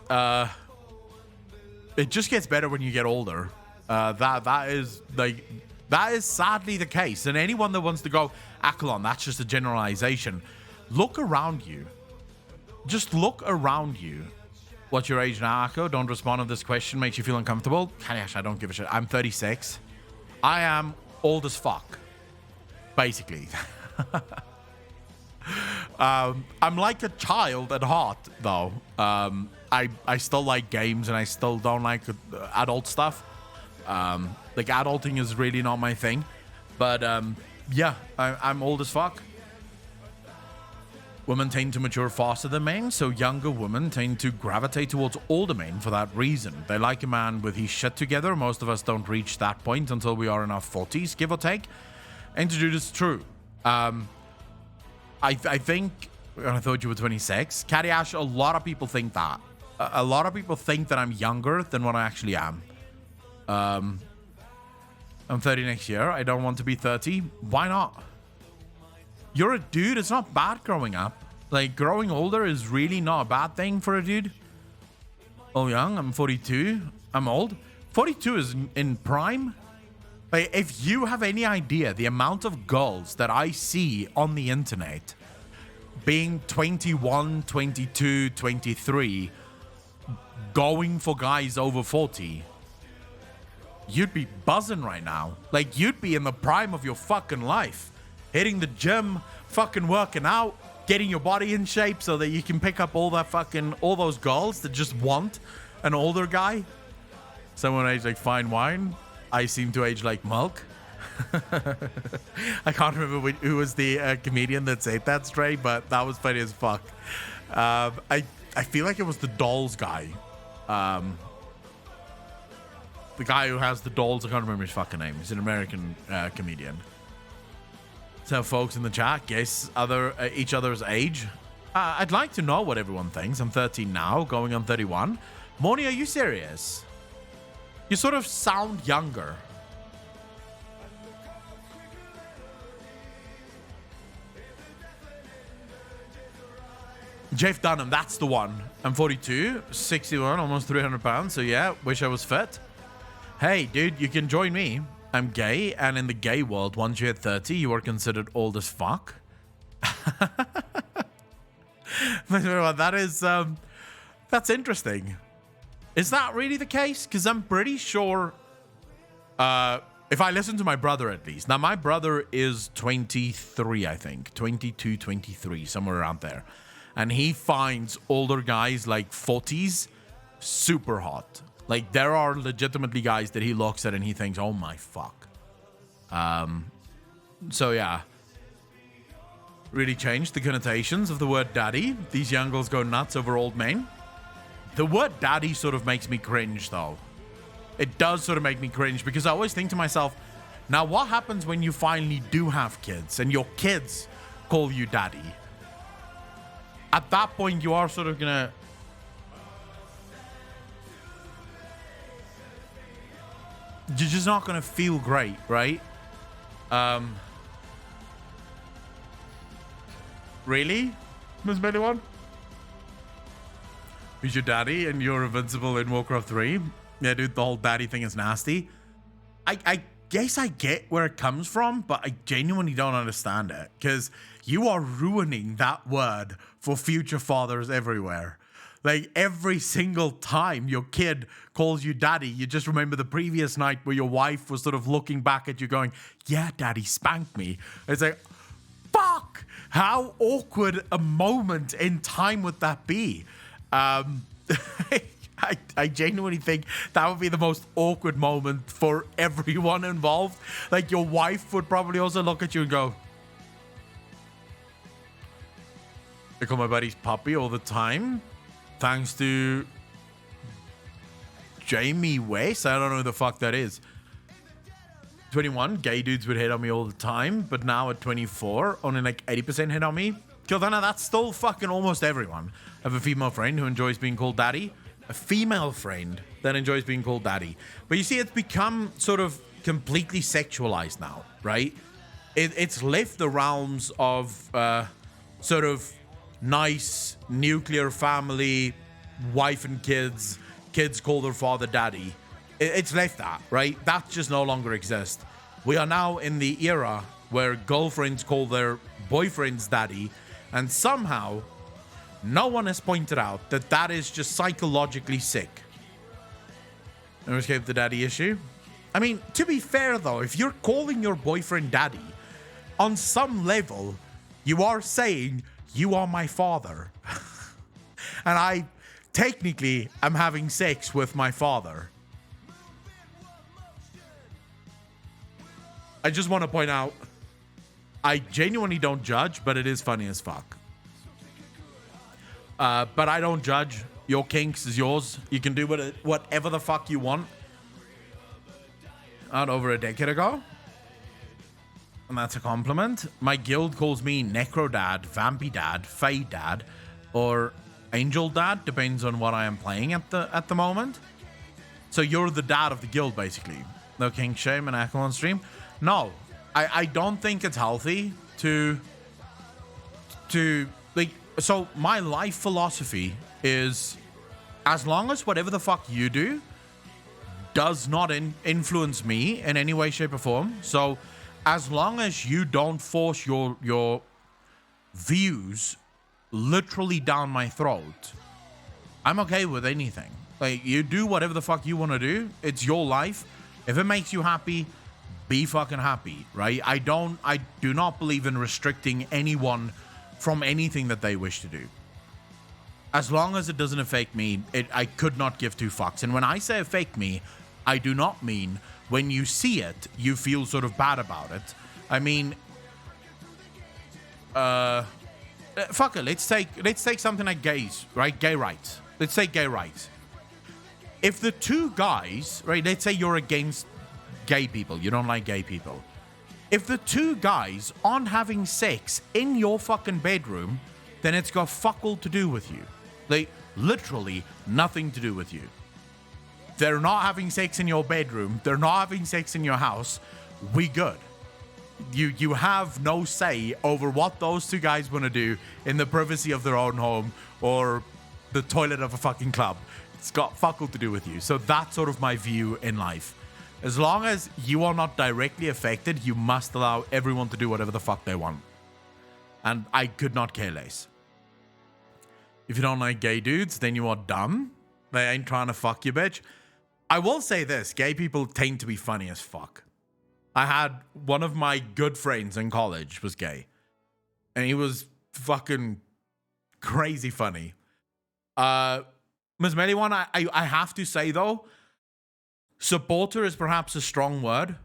it just gets better when you get older. That is sadly the case. And anyone that wants to go, Akalon, that's just a generalization. Look around you. Just look around you. What's your age now, Akko? Don't respond to this question. Makes you feel uncomfortable. Kaniash, I don't give a shit. I'm 36. I am old as fuck. Basically. I'm like a child at heart, though. I still like games and I still don't like adult stuff. Adulting is really not my thing. But yeah, I'm old as fuck. Women tend to mature faster than men, so younger women tend to gravitate towards older men for that reason. They like a man with his shit together. Most of us don't reach that point until we are in our 40s, give or take. And to do this, true. I think, I thought you were 26. Catty Ash, a lot of people think that. A lot of people think that I'm younger than what I actually am. I'm 30 next year. I don't want to be 30. Why not? You're a dude. It's not bad growing up. Growing older is really not a bad thing for a dude. Oh, young. I'm 42. I'm old. 42 is in prime. If you have any idea the amount of girls that I see on the internet being 21, 22, 23, going for guys over 40, you'd be buzzing right now. You'd be in the prime of your fucking life. Hitting the gym, fucking working out, getting your body in shape so that you can pick up all those girls that just want an older guy. Someone aged like fine wine. I seem to age like milk. I can't remember who was the comedian that said that straight, but that was funny as fuck. I feel like it was the dolls guy. The guy who has the dolls, I can't remember his fucking name. He's an American comedian. So folks in the chat, guess each other's age. I'd like to know what everyone thinks. I'm 13 now, going on 31. Moni, are you serious? You sort of sound younger. Jeff Dunham, that's the one. I'm 42, 61, almost 300 pounds. So yeah, wish I was fit. Hey, dude, you can join me. I'm gay, and in the gay world, once you hit 30, you are considered old as fuck. That is, that's interesting. Is that really the case? Because I'm pretty sure, if I listen to my brother at least. Now, my brother is 23, I think. 22, 23, somewhere around there. And he finds older guys like 40s super hot. Like, there are legitimately guys that he looks at and he thinks, oh my fuck. So yeah. Really changed the connotations of the word daddy. These young girls go nuts over old men. The word daddy sort of makes me cringe, though. It does sort of make me cringe because I always think to myself, now what happens when you finally do have kids and your kids call you daddy? At that point, you are sort of gonna... You're just not gonna feel great, right? Really? Miss One? Who's your daddy and you're invincible in Warcraft 3? Yeah, dude, the whole daddy thing is nasty. I guess I get where it comes from, but I genuinely don't understand it. Because you are ruining that word for future fathers everywhere. Like, every single time your kid calls you daddy, you just remember the previous night where your wife was sort of looking back at you going, yeah, daddy spanked me. It's like, fuck! How awkward a moment in time would that be? I genuinely think that would be the most awkward moment for everyone involved. Like, your wife would probably also look at you and go, I call my buddy's puppy all the time. Thanks to Jamie West. I don't know who the fuck that is. 21, gay dudes would hit on me all the time, but now at 24, only like 80% hit on me. Kildana, that's still fucking almost everyone. I have a female friend who enjoys being called daddy. A female friend that enjoys being called daddy. But you see, it's become sort of completely sexualized now, right? It's left the realms of sort of nice nuclear family, wife and kids call their father daddy. It's left that, right? That just no longer exists. We are now in the era where girlfriends call their boyfriends daddy, and somehow no one has pointed out that that is just psychologically sick. Never escape the daddy issue. I mean, to be fair though, if you're calling your boyfriend daddy, on some level, you are saying, you are my father. And I technically am having sex with my father. I just want to point out, I genuinely don't judge, but it is funny as fuck. But I don't judge. Your kinks is yours. You can do whatever the fuck you want. Not over a decade ago. And that's a compliment. My guild calls me Necro Dad, Vampy Dad, Fae Dad, or Angel Dad, depends on what I am playing at the moment. So you're the dad of the guild, basically. No kink shame and Echo on stream. No, I don't think it's healthy to like. So my life philosophy is, as long as whatever the fuck you do does not influence me in any way, shape, or form. So as long as you don't force your views literally down my throat, I'm okay with anything. Like, you do whatever the fuck you want to do. It's your life. If it makes you happy, be fucking happy, right? I do not believe in restricting anyone from anything that they wish to do. As long as it doesn't affect me, I could not give two fucks. And when I say affect me, I do not mean when you see it, you feel sort of bad about it. I mean, fuck it. Let's take something like gays, right? Gay rights. Let's say gay rights. If the two guys, right? Let's say you're against gay people. You don't like gay people. If the two guys aren't having sex in your fucking bedroom, then it's got fuck all to do with you. Like, literally nothing to do with you. They're not having sex in your bedroom. They're not having sex in your house. We good. You have no say over what those two guys want to do in the privacy of their own home or the toilet of a fucking club. It's got fuck all to do with you. So that's sort of my view in life. As long as you are not directly affected, you must allow everyone to do whatever the fuck they want. And I could not care less. If you don't like gay dudes, then you are dumb. They ain't trying to fuck you, bitch. I will say this, gay people tend to be funny as fuck. I had one of my good friends in college was gay. And he was fucking crazy funny. Ms. Mellyone, I have to say though, supporter is perhaps a strong word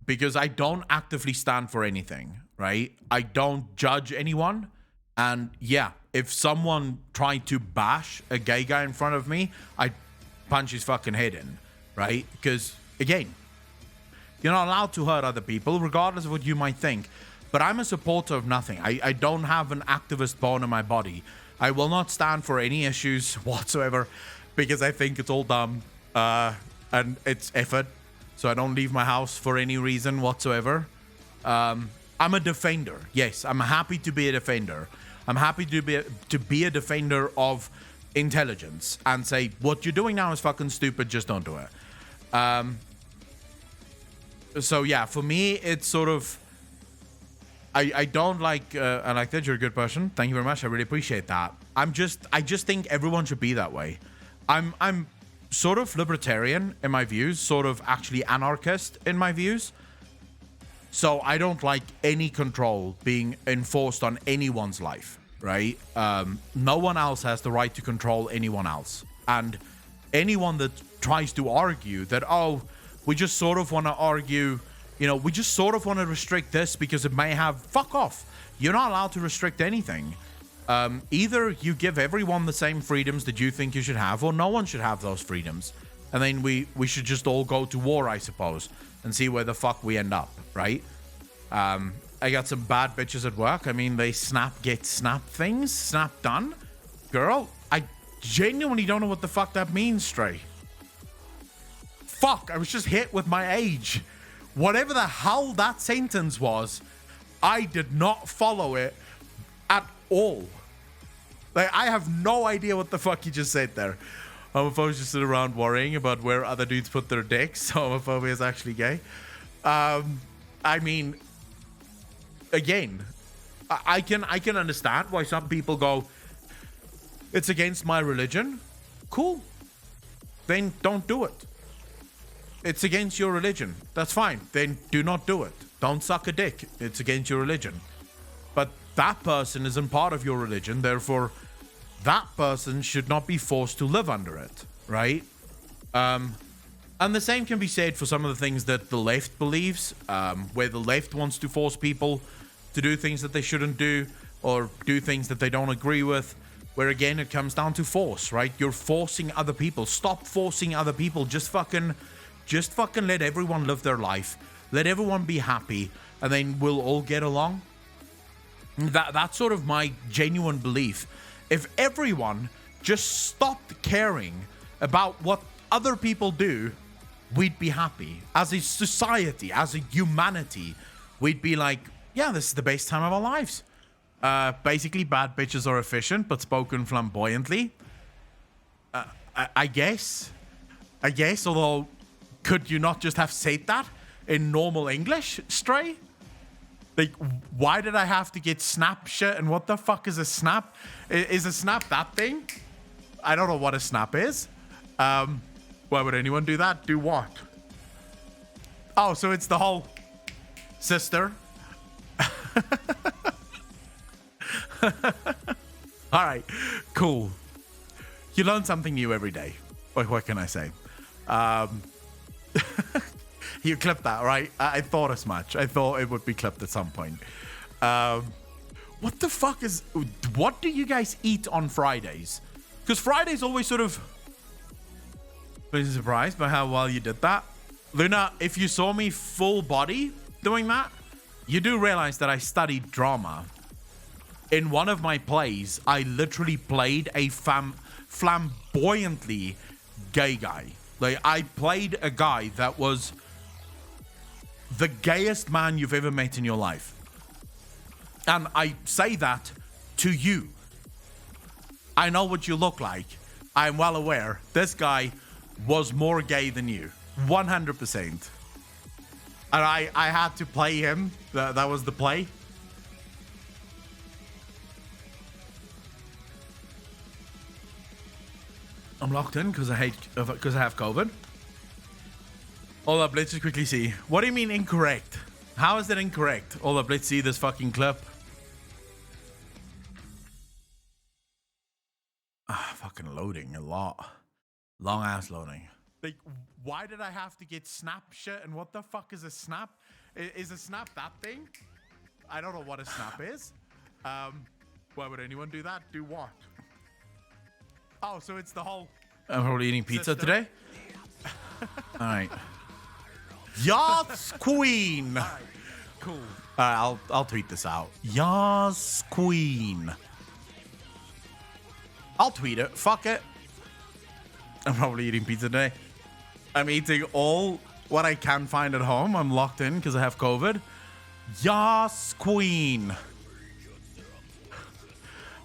because I don't actively stand for anything, right? I don't judge anyone. And yeah, if someone tried to bash a gay guy in front of me, I'd punch his fucking head in, right? Because again, you're not allowed to hurt other people, regardless of what you might think. But I'm a supporter of nothing. I don't have an activist bone in my body. I will not stand for any issues whatsoever because I think it's all dumb and it's effort. So I don't leave my house for any reason whatsoever. I'm a defender. Yes, I'm happy to be a defender. I'm happy to be a defender of intelligence and say, what you're doing now is fucking stupid, just don't do it. So yeah, for me, it's sort of, I don't like, I like that you're a good person. Thank you very much. I really appreciate that. I just think everyone should be that way. I'm sort of libertarian in my views, sort of actually anarchist in my views. So I don't like any control being enforced on anyone's life, right? No one else has the right to control anyone else. And anyone that tries to argue that, oh, we just sort of want to argue, you know, we just sort of want to restrict this because it may have, fuck off. You're not allowed to restrict anything. Either you give everyone the same freedoms that you think you should have, or no one should have those freedoms. And then we should just all go to war, I suppose, and see where the fuck we end up, right? I got some bad bitches at work. I mean, they get snap things, snap done. Girl, I genuinely don't know what the fuck that means, Stray. Fuck, I was just hit with my age. Whatever the hell that sentence was, I did not follow it at all. Like, I have no idea what the fuck you just said there. Homophobes just sit around worrying about where other dudes put their dicks. Homophobia is actually gay. I mean, again, I can understand why some people go, it's against my religion. Cool. Then don't do it. It's against your religion. That's fine. Then do not do it. Don't suck a dick. It's against your religion. But that person isn't part of your religion. Therefore, that person should not be forced to live under it, right? And the same can be said for some of the things that the left believes, where the left wants to force people to do things that they shouldn't do or do things that they don't agree with, where again, it comes down to force, right? You're forcing other people. Stop forcing other people. Just fucking let everyone live their life. Let everyone be happy, and then we'll all get along. That's sort of my genuine belief. If everyone just stopped caring about what other people do, we'd be happy. As a society, as a humanity, we'd be like, yeah, this is the best time of our lives. Basically, bad bitches are efficient, but spoken flamboyantly. I guess, although, could you not just have said that in normal English, Stray? Like, why did I have to get snap shit? And what the fuck is a snap? Is a snap that thing? I don't know what a snap is. Why would anyone do that? Do what? Oh, so it's the whole sister. All right, cool. You learn something new every day. What can I say? You clipped that, right? I thought as much. I thought it would be clipped at some point. What the fuck is... What do you guys eat on Fridays? Because Friday's always sort of... Please surprised by how well you did that. Luna, if you saw me full body doing that, you do realize that I studied drama. in one of my plays, I literally played a flamboyantly gay guy. Like, I played a guy that was the gayest man you've ever met in your life. And I say that to you. I know what you look like. I'm well aware. This guy was more gay than you. 100%. And I had to play him. That was the play. I'm locked in because I have COVID. Hold up, let's just quickly see. What do you mean incorrect? How is that incorrect? Hold up, let's see this fucking clip. Fucking loading a lot. Long ass loading. Like, why did I have to get snap shit? And what the fuck is a snap? Is a snap that thing? I don't know what a snap is. Why would anyone do that? Do what? Oh, so it's the whole... I'm probably eating pizza today. All right. Yas Queen. All right, cool. I'll tweet this out. Yas Queen. I'll tweet it. Fuck it. I'm probably eating pizza today. I'm eating all what I can find at home. I'm locked in because I have COVID. Yas Queen.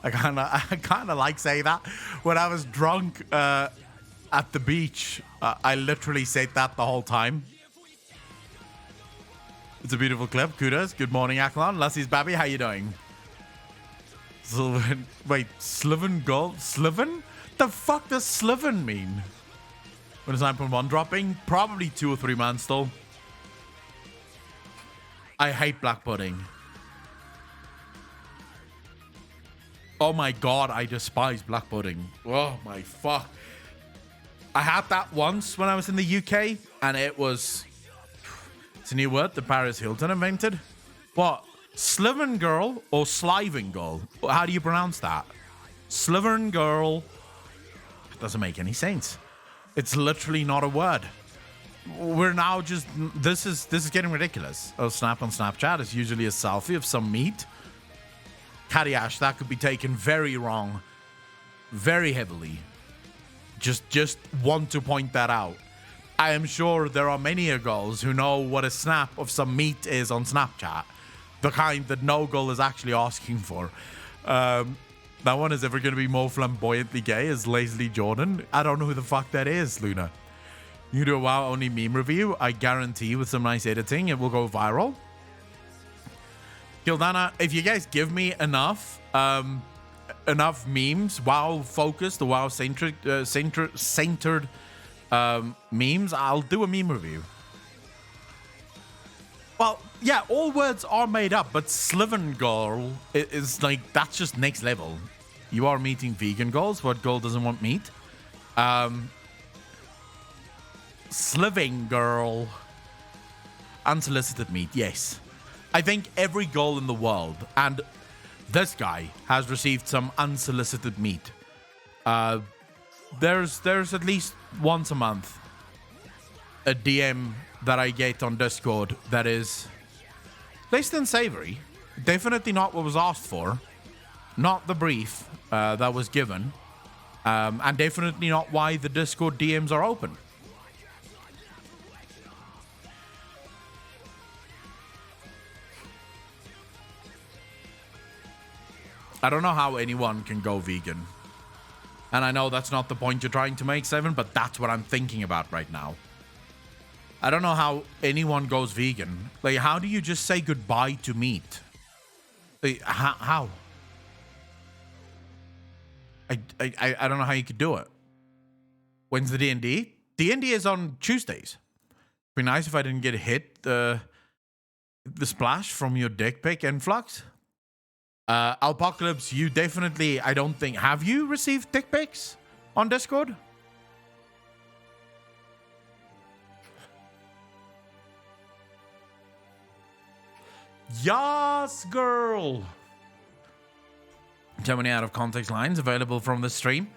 I kind of like saying that. When I was drunk at the beach, I literally said that the whole time. It's a beautiful clip. Kudos. Good morning, Aklon. Lassie's Babby, how you doing? Sliven. Wait, Sliven Gold? Sliven? The fuck does Sliven mean? When is 9.1 dropping? Probably 2 or 3 months still. I hate black pudding. Oh my god, I despise black pudding. Oh my fuck. I had that once when I was in the UK, and it was... It's a new word that Paris Hilton invented. What? Sliven girl or sliving girl? How do you pronounce that? Sliven girl. It doesn't make any sense. It's literally not a word. We're now just... This is getting ridiculous. Oh, Snap on Snapchat is usually a selfie of some meat. Caddy Ash, that could be taken very wrong. Very heavily. Just want to point that out. I am sure there are many girls who know what a snap of some meat is on Snapchat. The kind that no girl is actually asking for. No one is ever going to be more flamboyantly gay as Leslie Jordan. I don't know who the fuck that is, Luna. You do a WoW only meme review. I guarantee with some nice editing, it will go viral. Gildana, if you guys give me enough memes, WoW focused, the WoW centered memes, I'll do a meme review. Well, yeah, all words are made up, but Sliven girl is like, that's just next level. You are meeting vegan girls. What girl doesn't want meat? Sliving girl. Unsolicited meat, yes. I think every girl in the world, and this guy has received some unsolicited meat. There's at least once a month a DM that I get on Discord that is less than savory. Definitely not what was asked for. Not the brief that was given. And definitely not why the Discord DMs are open. I don't know how anyone can go vegan. And I know that's not the point you're trying to make, Seven, but that's what I'm thinking about right now. I don't know how anyone goes vegan. Like, how do you just say goodbye to meat? Like, how? I don't know how you could do it. When's the D&D? D&D is on Tuesdays. It'd be nice if I didn't get hit the splash from your dick pic influx. Alpocalypse, you definitely, I don't think... Have you received dick pics on Discord? Yas, girl. So many out of context lines available from the stream.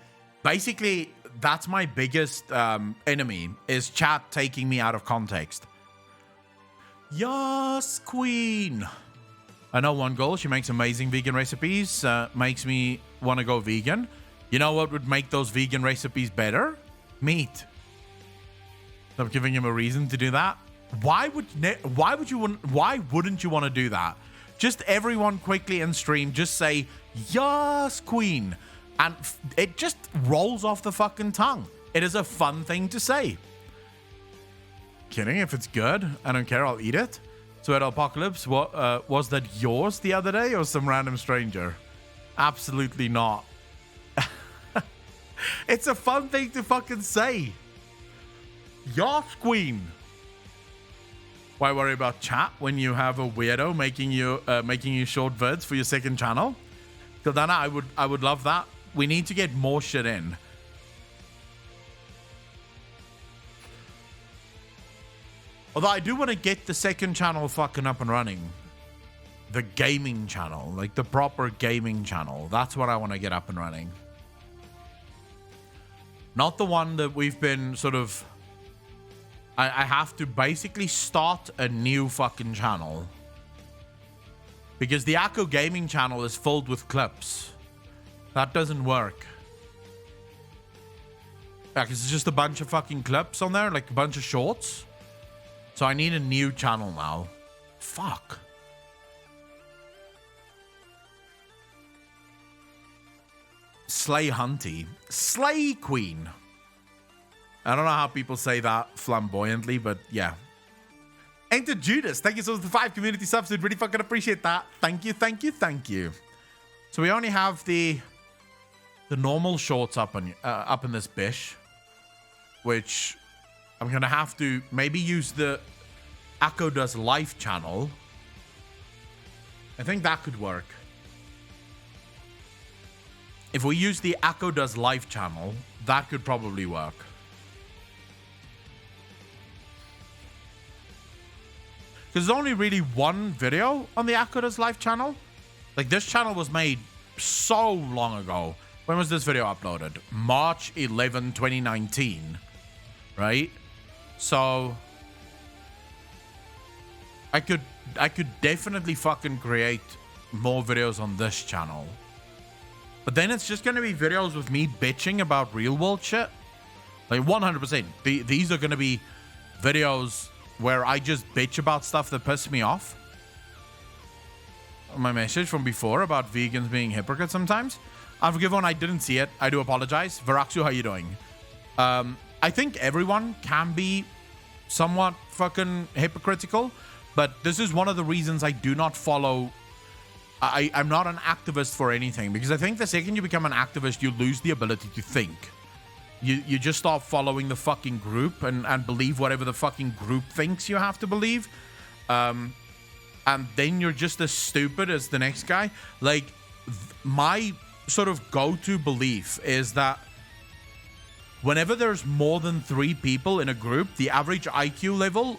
Basically, that's my biggest enemy, is chat taking me out of context. Yas, queen. I know one girl, she makes amazing vegan recipes, makes me want to go vegan. You know what would make those vegan recipes better? Meat. I'm giving him a reason to do that. Why wouldn't you want to do that? Just everyone quickly in stream, just say, yes, queen. And it just rolls off the fucking tongue. It is a fun thing to say. Kidding, if it's good, I don't care, I'll eat it. So at Apocalypse, what was that yours the other day or some random stranger? Absolutely not. It's a fun thing to fucking say. Yes, queen. Why worry about chat when you have a weirdo making you short vids for your second channel? Kildana, I would love that. We need to get more shit in. Although I do want to get the second channel fucking up and running. The gaming channel, like the proper gaming channel. That's what I want to get up and running. Not the one that we've been sort of... I have to basically start a new fucking channel. Because the Akko gaming channel is filled with clips. That doesn't work. Yeah, because it's just a bunch of fucking clips on there, like a bunch of shorts. So I need a new channel now. Fuck. Slay Hunty. Slay Queen. I don't know how people say that flamboyantly, but yeah. Enter Judas. Thank you so much for the 5 community subs. Dude, really fucking appreciate that. Thank you, thank you, thank you. So we only have the normal shorts up in this bish, which I'm gonna have to maybe use the Akko Does Life channel. I think that could work. If we use the Akko Does Life channel, that could probably work. Because there's only really one video on the Akko Does Life channel. Like, this channel was made so long ago. When was this video uploaded? March 11, 2019. Right? So I could definitely fucking create more videos on this channel. But then it's just going to be videos with me bitching about real world shit. Like 100%. These are going to be videos where I just bitch about stuff that pisses me off. My message from before about vegans being hypocrites sometimes. Unforgiven, I didn't see it. I do apologize. Varaxu, how you doing? I think everyone can be somewhat fucking hypocritical, but this is one of the reasons I do not follow. I'm not an activist for anything, because I think the second you become an activist, you lose the ability to think. You just start following the fucking group and believe whatever the fucking group thinks you have to believe. And then you're just as stupid as the next guy. Like, my sort of go-to belief is that whenever there's more than 3 people in a group, the average IQ level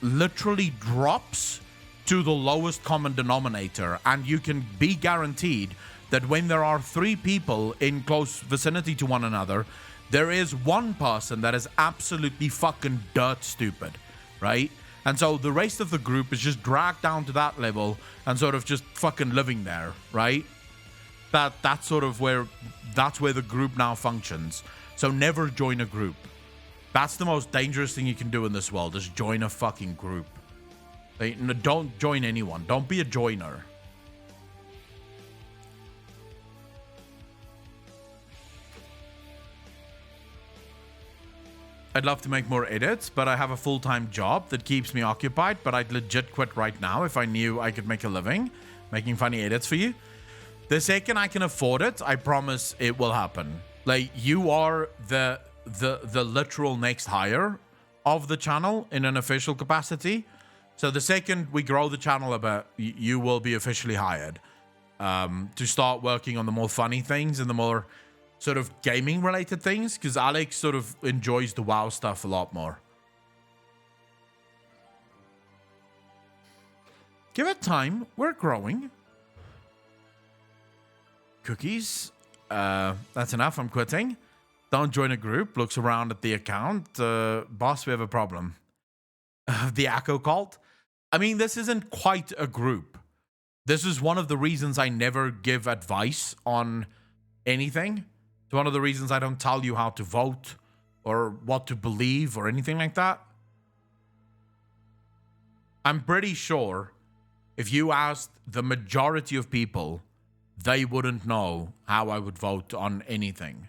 literally drops to the lowest common denominator. And you can be guaranteed that when there are 3 people in close vicinity to one another, there is one person that is absolutely fucking dirt stupid, right? And so the rest of the group is just dragged down to that level and sort of just fucking living there, right? That's sort of where the group now functions. So never join a group. That's the most dangerous thing you can do in this world, is join a fucking group. Don't join anyone. Don't be a joiner. I'd love to make more edits, but I have a full-time job that keeps me occupied, but I'd legit quit right now if I knew I could make a living making funny edits for you. The second I can afford it, I promise it will happen. Like, you are the literal next hire of the channel in an official capacity. So the second we grow the channel a bit, you will be officially hired to start working on the more funny things and the more sort of gaming related things, because Alex sort of enjoys the WoW stuff a lot more. Give it time. We're growing. Cookies. That's enough. I'm quitting. Don't join a group. Looks around at the account. Boss, we have a problem. The Akko cult. I mean, this isn't quite a group. This is one of the reasons I never give advice on anything. It's one of the reasons I don't tell you how to vote or what to believe or anything like that. I'm pretty sure if you asked the majority of people, they wouldn't know how I would vote on anything.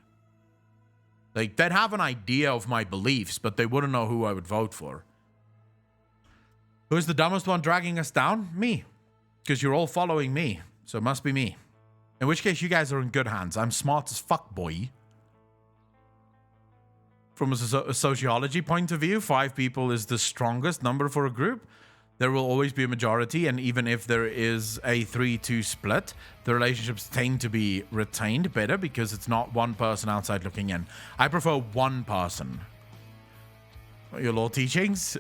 Like, they'd have an idea of my beliefs, but they wouldn't know who I would vote for. Who's the dumbest one dragging us down? Me. Because you're all following me, so it must be me. In which case, you guys are in good hands. I'm smart as fuck, boy. From a sociology point of view, 5 people is the strongest number for a group. There will always be a majority, and even if there is a 3-2 split, the relationships tend to be retained better because it's not one person outside looking in. I prefer one person. Your law teachings?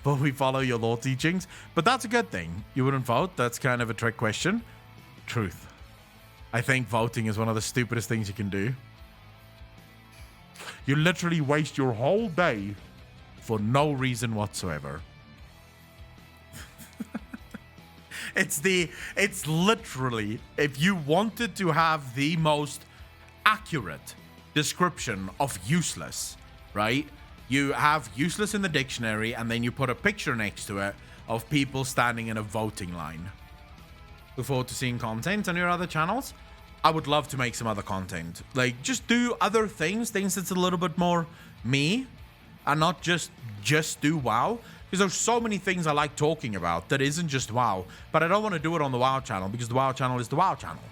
But we follow your law teachings. But that's a good thing. You wouldn't vote? That's kind of a trick question. Truth. I think voting is one of the stupidest things you can do. You literally waste your whole day for no reason whatsoever. It's literally, if you wanted to have the most accurate description of useless, right? You have useless in the dictionary and then you put a picture next to it of people standing in a voting line. Look forward to seeing content on your other channels. I would love to make some other content. Like, just do other things that's a little bit more me. And not just do WoW. Because there's so many things I like talking about that isn't just WoW. But I don't want to do it on the WoW channel because the WoW channel is the WoW channel.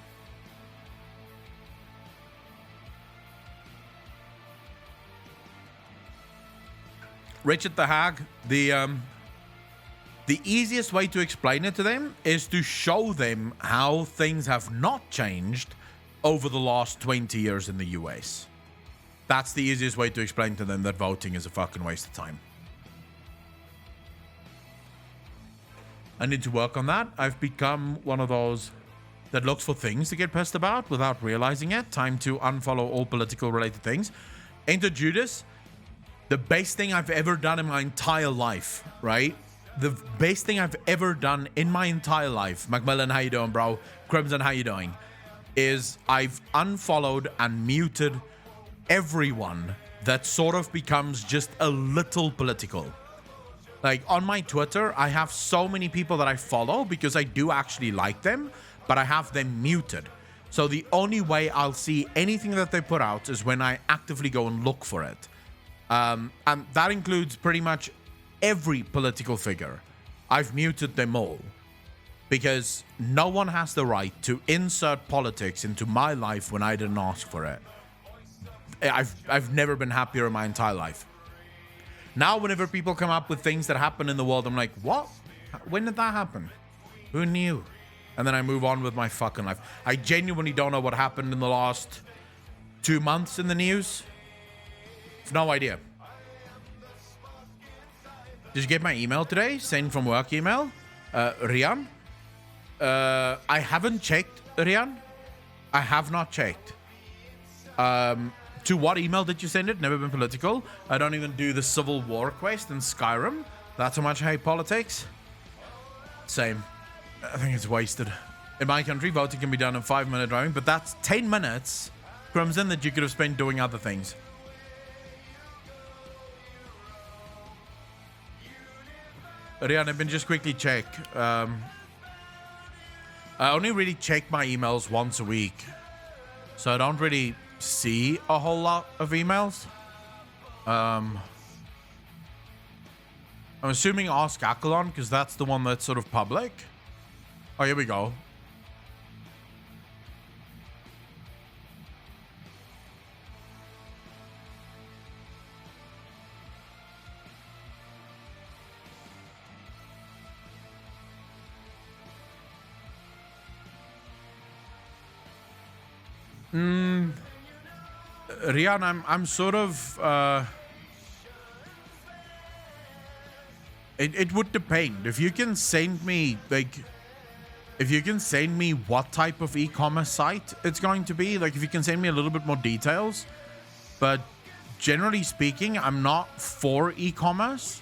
Richard the Hag, the easiest way to explain it to them is to show them how things have not changed over the last 20 years in the US. That's the easiest way to explain to them that voting is a fucking waste of time. I need to work on that. I've become one of those that looks for things to get pissed about without realizing it. Time to unfollow all political related things. Enter Judas. The best thing I've ever done in my entire life, right? The best thing I've ever done in my entire life. Macmillan, how you doing, bro? Crimson, how you doing? Is I've unfollowed and muted everyone that sort of becomes just a little political. Like, on my Twitter, I have so many people that I follow because I do actually like them, but I have them muted. So the only way I'll see anything that they put out is when I actively go and look for it. And that includes pretty much every political figure. I've muted them all because no one has the right to insert politics into my life when I didn't ask for it. I've never been happier in my entire life. Now, whenever people come up with things that happen in the world, I'm like, what? When did that happen? Who knew? And then I move on with my fucking life. I genuinely don't know what happened in the last 2 months in the news. No idea. Did you get my email today? Sent from work email? Rian? I haven't checked, Rian. I have not checked. To what email did you send it? Never been political. I don't even do the Civil War quest in Skyrim. That's how much I hate politics. Same. I think it's wasted. In my country, voting can be done in 5-minute driving, but that's 10 minutes, Crimson, that you could have spent doing other things. Rian, I've been just quickly check. I only really check my emails once a week, so I don't really see a whole lot of emails. I'm assuming Ask Akalon, because that's the one that's sort of public. Oh, here we go. Rian, I'm sort of it would depend. If you can send me what type of e-commerce site it's going to be, like if you can send me a little bit more details. But generally speaking, I'm not for e-commerce.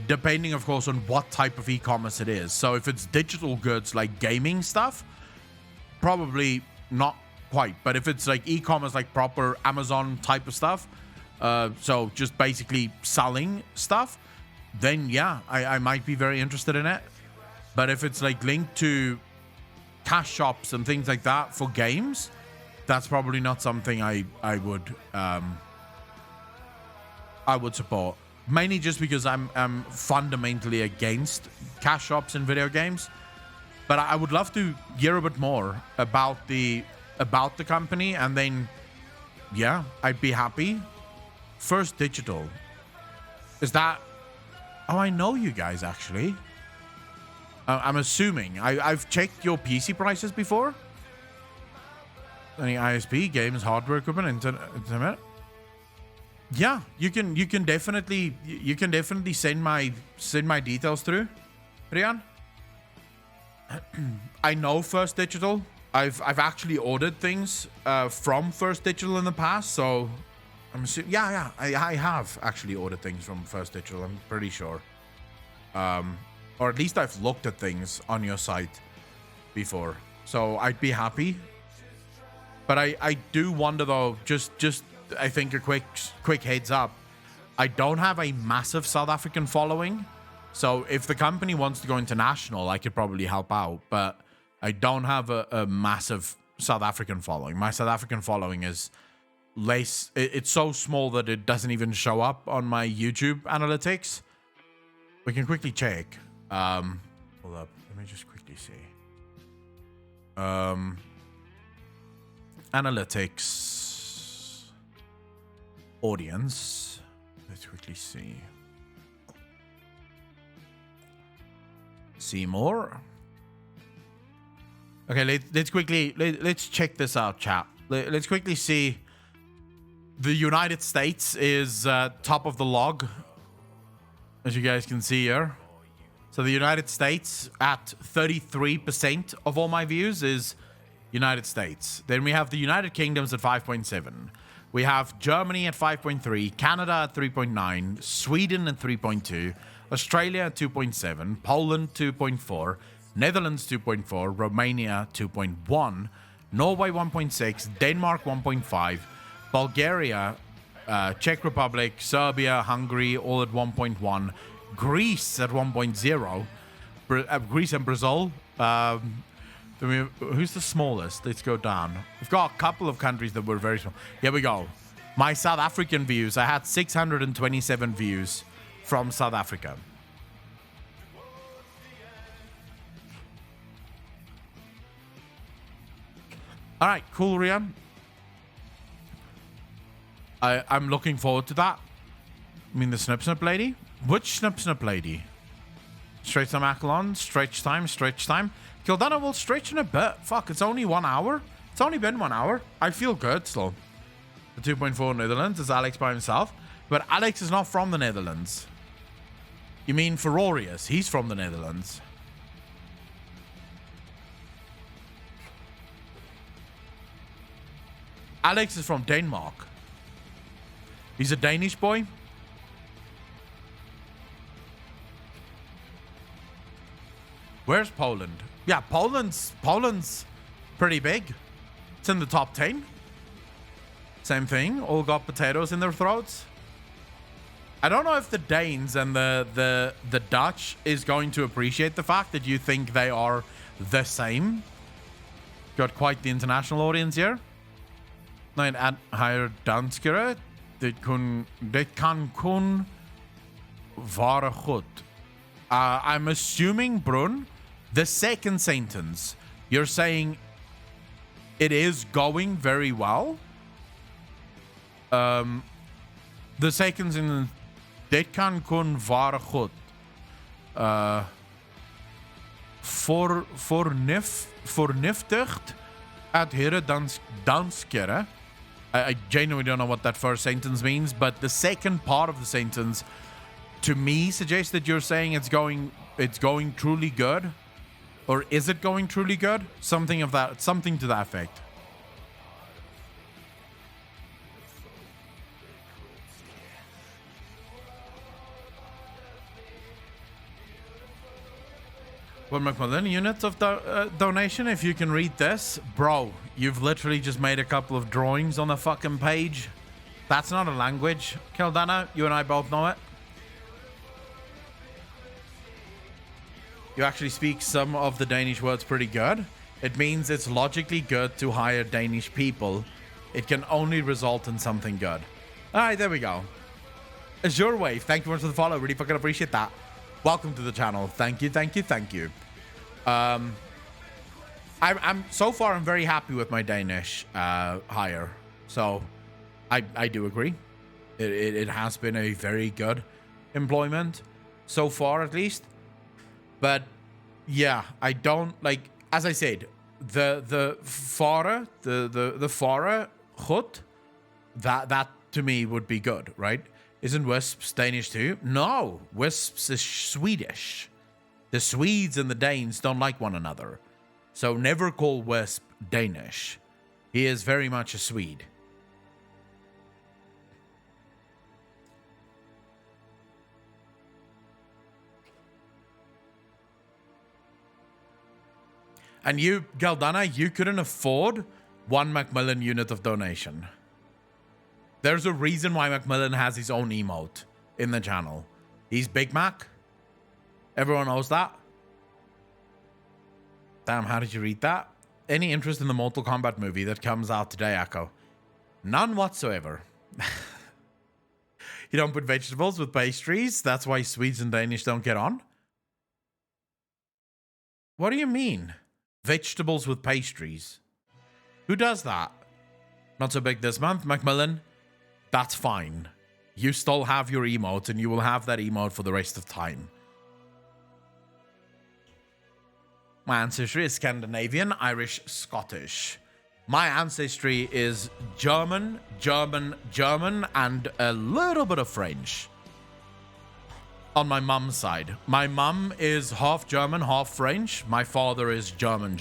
depending, of course, on what type of e-commerce it is. So if it's digital goods like gaming stuff, probably not quite. But if it's like e-commerce, like proper Amazon type of stuff, so just basically selling stuff, then yeah, I might be very interested in it. But if it's like linked to cash shops and things like that for games, that's probably not something I would support. Mainly just because I'm fundamentally against cash shops in video games. But I would love to hear a bit more about the company, and then yeah, I'd be happy. First Digital. Is that... Oh, I know you guys, actually. I'm assuming. I've checked your PC prices before. Any ISP, games, hardware, equipment, internet. Yeah, you can definitely send my details through, Rian. I know First Digital. I've actually ordered things from First Digital in the past, so I'm assuming. Yeah, I have actually ordered things from First Digital. I'm pretty sure. Or at least I've looked at things on your site before, so I'd be happy. But I do wonder though, just I think a quick heads up, I don't have a massive South African following, so if the company wants to go international, I could probably help out, but I don't have a massive South African following. My South African following is less, it's so small that it doesn't even show up on my YouTube analytics. We can quickly check. Hold up, let me just quickly see. Analytics, audience. Let's quickly see. See more. Okay, let's check this out, chat. Let's quickly see. The United States is top of the log, as you guys can see here. So the United States at 33% of all my views is United States. Then we have the United Kingdoms at 5.7. We have Germany at 5.3, Canada at 3.9, Sweden at 3.2, Australia at 2.7, Poland 2.4, Netherlands 2.4, Romania 2.1, Norway 1.6, Denmark 1.5, Bulgaria, Czech Republic, Serbia, Hungary all at 1.1, Greece at 1.0, Greece and Brazil. Who's the smallest? Let's go down. We've got a couple of countries that were very small. Here we go. My South African views. I had 627 views from South Africa. All right, cool, Rian. I'm looking forward to that. I mean, the Snip lady? Which Snip lady? Stretch time, Akalon. Stretch time. Kildana will stretch in a bit. Fuck, it's only 1 hour. It's only been 1 hour. I feel good still. The 2.4 Netherlands is Alex by himself. But Alex is not from the Netherlands. You mean Ferorius? He's from the Netherlands. Alex is from Denmark. He's a Danish boy. Where's Poland? Yeah, Poland's pretty big. It's in the top 10. Same thing. All got potatoes in their throats. I don't know if the Danes and the Dutch is going to appreciate the fact that you think they are the same. Got quite the international audience here. Nej, at higher danskere. Dit kan kun vara goed. I'm assuming, Brun, the second sentence, you're saying it is going very well. The second sentence, dit kan kun vara goed. Fornuftigt at heren danskere. I genuinely don't know what that first sentence means, but the second part of the sentence, to me, suggests that you're saying it's going truly good, or is it going truly good? Something to that effect. 1 Macmillan units of donation. If you can read this, bro, you've literally just made a couple of drawings on the fucking page. That's not a language. Keldana, you and I both know it. You actually speak some of the Danish words pretty good. It means it's logically good to hire Danish people. It can only result in something good. All right, there we go. Azure Wave, thank you very much for the follow. Really fucking appreciate that. Welcome to the channel. Thank you, thank you, thank you. I'm so far I'm very happy with my Danish hire. So I do agree. It has been a very good employment so far, at least. But yeah, I don't like, as I said, the Fara, the Fara Hut, that to me would be good, right? Isn't Wisps Danish too? No, Wisps is Swedish. The Swedes and the Danes don't like one another. So never call Wisp Danish. He is very much a Swede. And you, Galdana, you couldn't afford 1 Macmillan unit of donation. There's a reason why Macmillan has his own emote in the channel. He's Big Mac. Everyone knows that. Damn, how did you read that? Any interest in the Mortal Kombat movie that comes out today, Echo? None whatsoever. You don't put vegetables with pastries? That's why Swedes and Danish don't get on? What do you mean? Vegetables with pastries? Who does that? Not so big this month, Macmillan. That's fine. You still have your emote, and you will have that emote for the rest of time. My ancestry is Scandinavian, Irish, Scottish. My ancestry is German, and a little bit of French. On my mum's side. My mum is half German, half French. My father is German.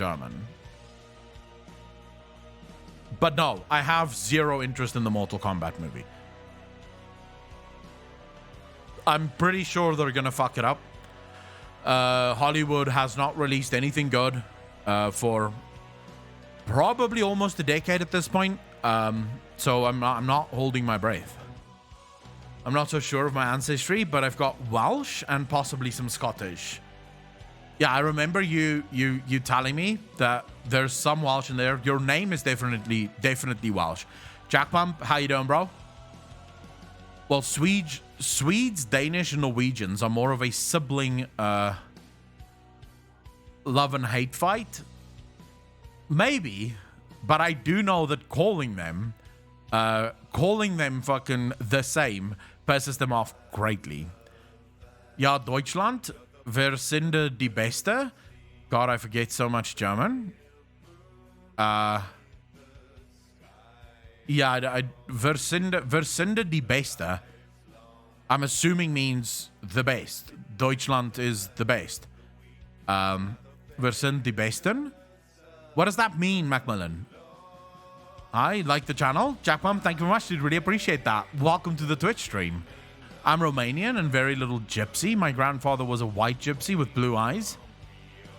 But no, I have zero interest in the Mortal Kombat movie. I'm pretty sure they're gonna fuck it up. Hollywood has not released anything good for probably almost a decade at this point. So I'm not holding my breath. I'm not so sure of my ancestry, but I've got Welsh and possibly some Scottish. Yeah, I remember you telling me that there's some Welsh in there. Your name is definitely Welsh. Jack Pump, how you doing, bro? Well, Swedes, Danish, and Norwegians are more of a sibling love and hate fight. Maybe, but I do know that calling them fucking the same pisses them off greatly. Ja, Deutschland, wir sind die Beste. God, I forget so much German. Yeah, wir sind die Beste. I'm assuming means the best. Deutschland is the best. Wir sind die Besten. What does that mean, Macmillan? I like the channel. Jack Pump, thank you very much. Dude, really appreciate that. Welcome to the Twitch stream. I'm Romanian and very little gypsy. My grandfather was a white gypsy with blue eyes.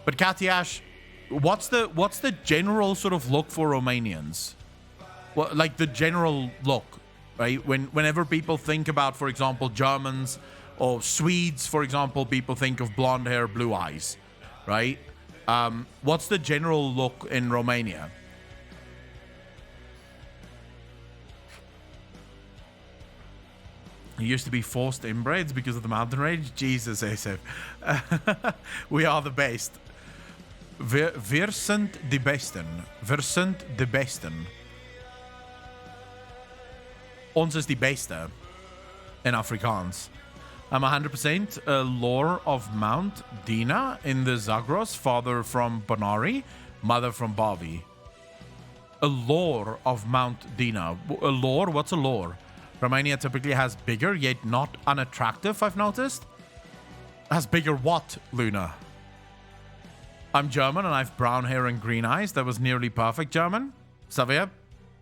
But Katiash, what's the general sort of look for Romanians? Well, like the general look, right? Whenever people think about, for example, Germans or Swedes, for example, people think of blonde hair, blue eyes, right? What's the general look in Romania? It used to be forced inbreds because of the mountain range. Jesus, Asif. We are the best. Wir sind die Besten. Wir sind die Besten. Ons is die Beste in Afrikaans. I'm 100% a lore of Mount Dina in the Zagros, father from Bonari, mother from Bavi. A lore of Mount Dina. A lore? What's a lore? Romania typically has bigger, yet not unattractive, I've noticed. Has bigger what, Luna? I'm German and I've brown hair and green eyes. That was nearly perfect German. Xavier,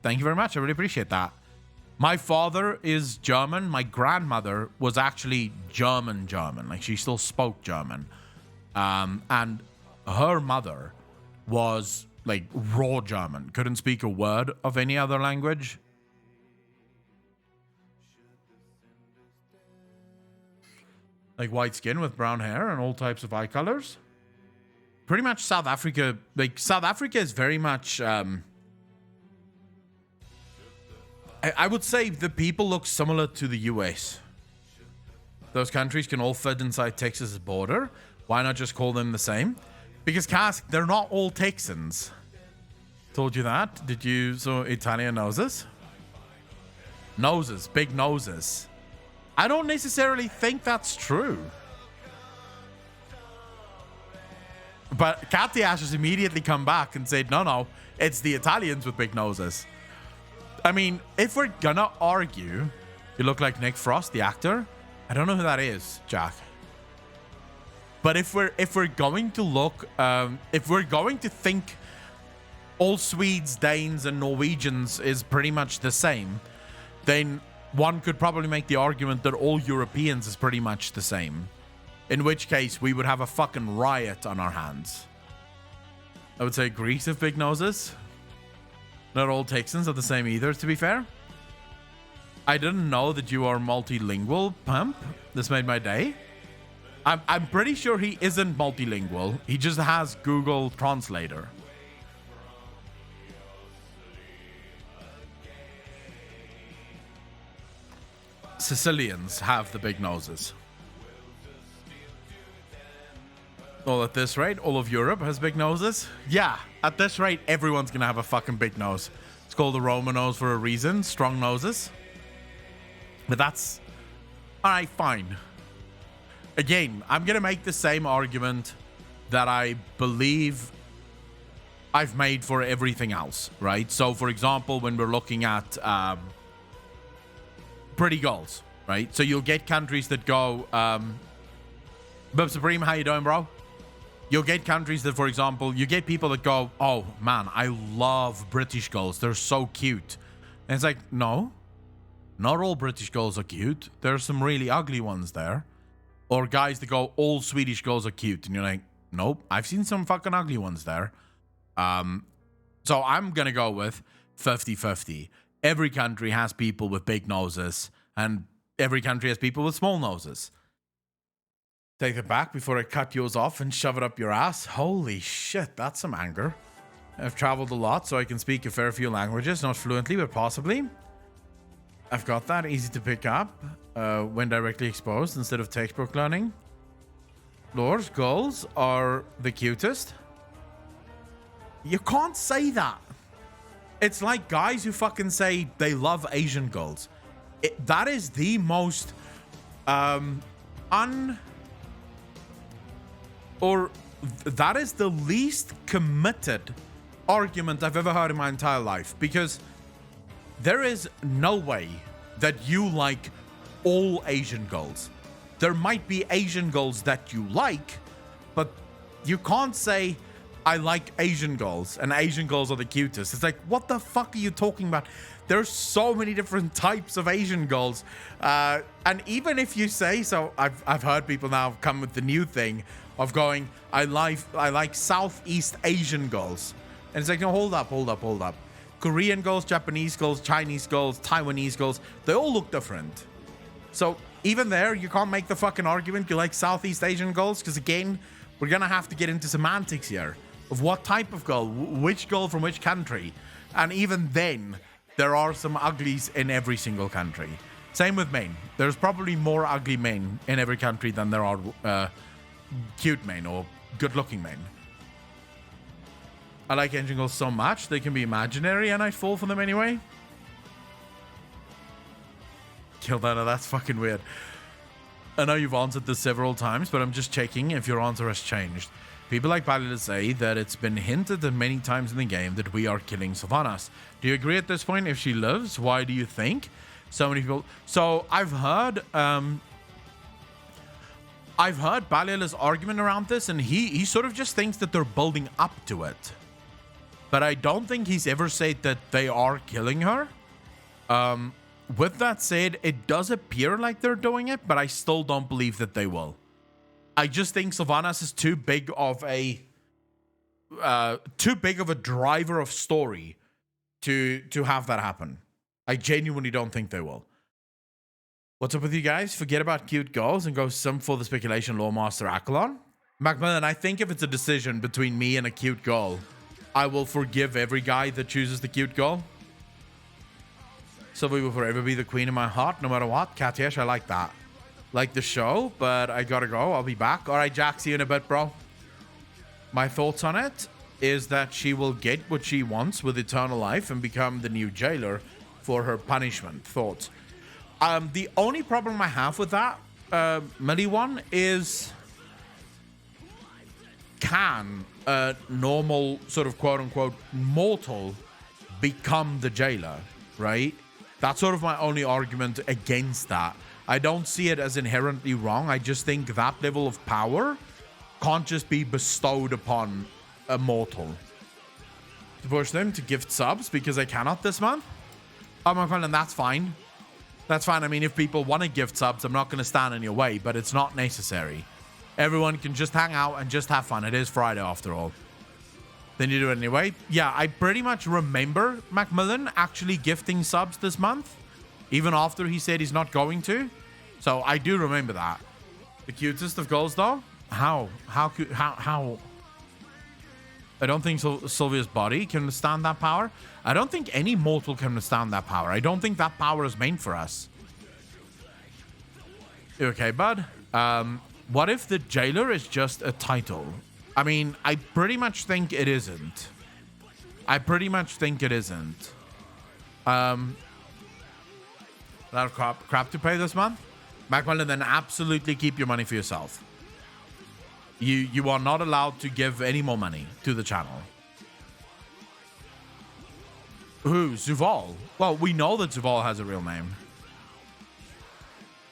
thank you very much. I really appreciate that. My father is German. My grandmother was actually German. Like, she still spoke German. And her mother was like raw German, couldn't speak a word of any other language. Like white skin with brown hair and all types of eye colors. Pretty much South Africa, like South Africa is very much, I would say the people look similar to the US. Those countries can all fit inside Texas's border. Why not just call them the same? Because Cask, they're not all Texans. Told you that? Did you? So Italian noses? Noses, big noses. I don't necessarily think that's true. But Katia has immediately come back and said, no, it's the Italians with big noses. I mean, if we're gonna argue, you look like Nick Frost, the actor. I don't know who that is, Jack. But if we're going to look, if we're going to think all Swedes, Danes, and Norwegians is pretty much the same, then one could probably make the argument that all Europeans is pretty much the same. In which case, we would have a fucking riot on our hands. I would say Greeks have big noses. Not all Texans are the same either, to be fair. I didn't know that you are multilingual, Pump. This made my day. I'm pretty sure he isn't multilingual. He just has Google Translator. Sicilians have the big noses. Well, at this rate, all of Europe has big noses. Yeah, at this rate, everyone's gonna have a fucking big nose. It's called the Roman nose for a reason. Strong noses. But that's... Alright, fine. Again, I'm gonna make the same argument that I believe I've made for everything else, right? So, for example, when we're looking at pretty goals, right? So you'll get countries that go... Bub Supreme, how you doing, bro? You'll get countries that, for example, you get people that go, oh, man, I love British girls. They're so cute. And it's like, no. Not all British girls are cute. There's some really ugly ones there. Or guys that go, all Swedish girls are cute. And you're like, nope, I've seen some fucking ugly ones there. So I'm going to go with 50-50. Every country has people with big noses. And every country has people with small noses. Take it back before I cut yours off and shove it up your ass. Holy shit, that's some anger. I've traveled a lot, so I can speak a fair few languages. Not fluently, but possibly. I've got that. Easy to pick up when directly exposed instead of textbook learning. Lord, girls are the cutest. You can't say that. It's like guys who fucking say they love Asian girls. That is the most that is the least committed argument I've ever heard in my entire life, because there is no way that you like all Asian girls. There might be Asian girls that you like, but you can't say I like Asian girls and Asian girls are the cutest. It's like, what the fuck are you talking about? There's so many different types of Asian girls. And even if you say, so I've heard people now come with the new thing of going, I like Southeast Asian girls. And it's like, no, hold up. Korean girls, Japanese girls, Chinese girls, Taiwanese girls, they all look different. So even there, you can't make the fucking argument you like Southeast Asian girls, because again, we're gonna have to get into semantics here of what type of girl, which girl from which country. And even then, there are some uglies in every single country. Same with men. There's probably more ugly men in every country than there are cute men or good-looking men. I like Asian girls so much, they can be imaginary and I fall for them anyway. Kill that, that's fucking weird. I know you've answered this several times, but I'm just checking if your answer has changed. People like Balila say that it's been hinted at many times in the game that we are killing Sylvanas. Do you agree at this point? If she lives, why do you think so many people... So I've heard Balila's argument around this, and he sort of just thinks that they're building up to it. But I don't think he's ever said that they are killing her. With that said, it does appear like they're doing it, but I still don't believe that they will. I just think Sylvanas is too big of a too big of a driver of story to have that happen. I genuinely don't think they will. What's up with you guys? Forget about cute girls and go some for the speculation Lawmaster Accolon. Macmillan, I think if it's a decision between me and a cute girl, I will forgive every guy that chooses the cute girl. Sylvie will forever be the queen in my heart, no matter what. Katiesh, I like that. Like the show, but I gotta go. I'll be back. All right, Jack, see you in a bit, bro. My thoughts on it is that she will get what she wants with eternal life and become the new jailer for her punishment. Thoughts? The only problem I have with that, Millie one, is can a normal sort of quote-unquote mortal become the jailer, right? That's sort of my only argument against that. I don't see it as inherently wrong. I just think that level of power can't just be bestowed upon a mortal. To push them to gift subs because I cannot this month? Oh my god, and that's fine. That's fine. I mean, if people want to gift subs, I'm not going to stand in your way, but it's not necessary. Everyone can just hang out and just have fun. It is Friday after all. Then you do it anyway. Yeah, I pretty much remember Macmillan actually gifting subs this month, even after he said he's not going to. So I do remember that. The cutest of girls, though? How? How? I don't think Sylvia's body can withstand that power. I don't think any mortal can withstand that power. I don't think that power is meant for us. You okay, bud? What if the jailer is just a title? I mean, I pretty much think it isn't. A lot of crap to pay this month. Macmillan, then absolutely keep your money for yourself. You are not allowed to give any more money to the channel. Who? Zuval? Well, we know that Zuval has a real name.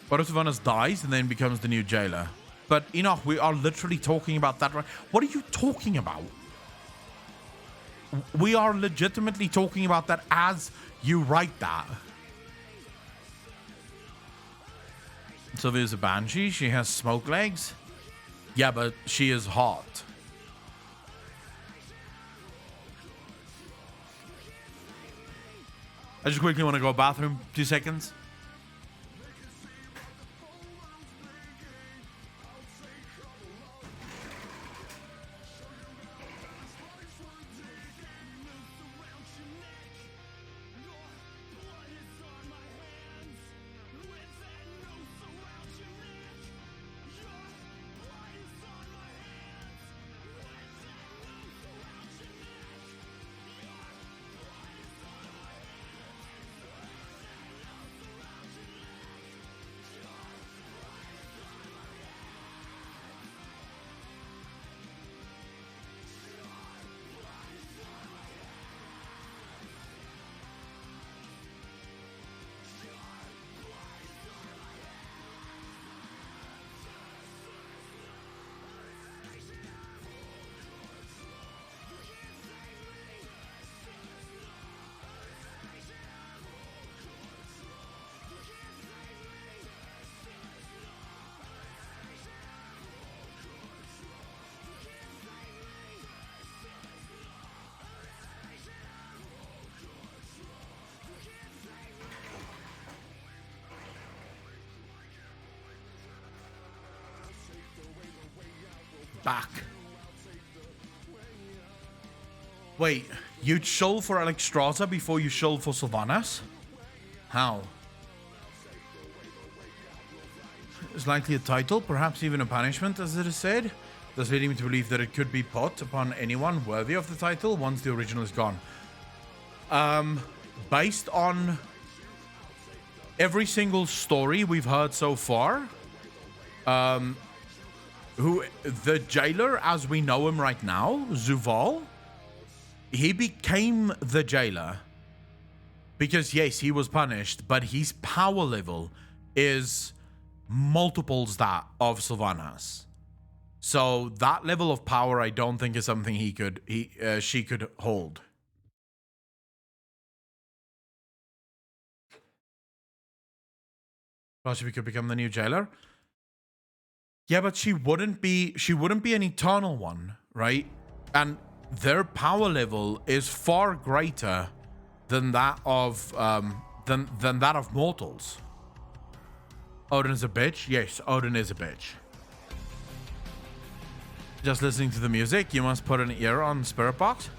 What if Sylvanas dies and then becomes the new jailer? But, Enoch, we are literally talking about that. What are you talking about? We are legitimately talking about that as you write that. Sylvia's a banshee. She has smoke legs. Yeah, but she is hot. I just quickly want to go bathroom. 2 seconds. Back. Wait, you'd shill for Alexstrasza before you shill for Sylvanas? How? It's likely a title, perhaps even a punishment, as it is said. Thus leading me to believe that it could be put upon anyone worthy of the title once the original is gone. Based on every single story we've heard so far, who the jailer as we know him right now, Zuval, he became the jailer because yes, he was punished, but his power level is multiples that of Sylvanas. So that level of power, I don't think is something she could hold. Possibly could become the new jailer. Yeah, but she wouldn't be an eternal one, right? And their power level is far greater than that of than that of mortals. Odin is a bitch. Yes, Odin is a bitch. Just listening to the music, you must put an ear on Spirit Box.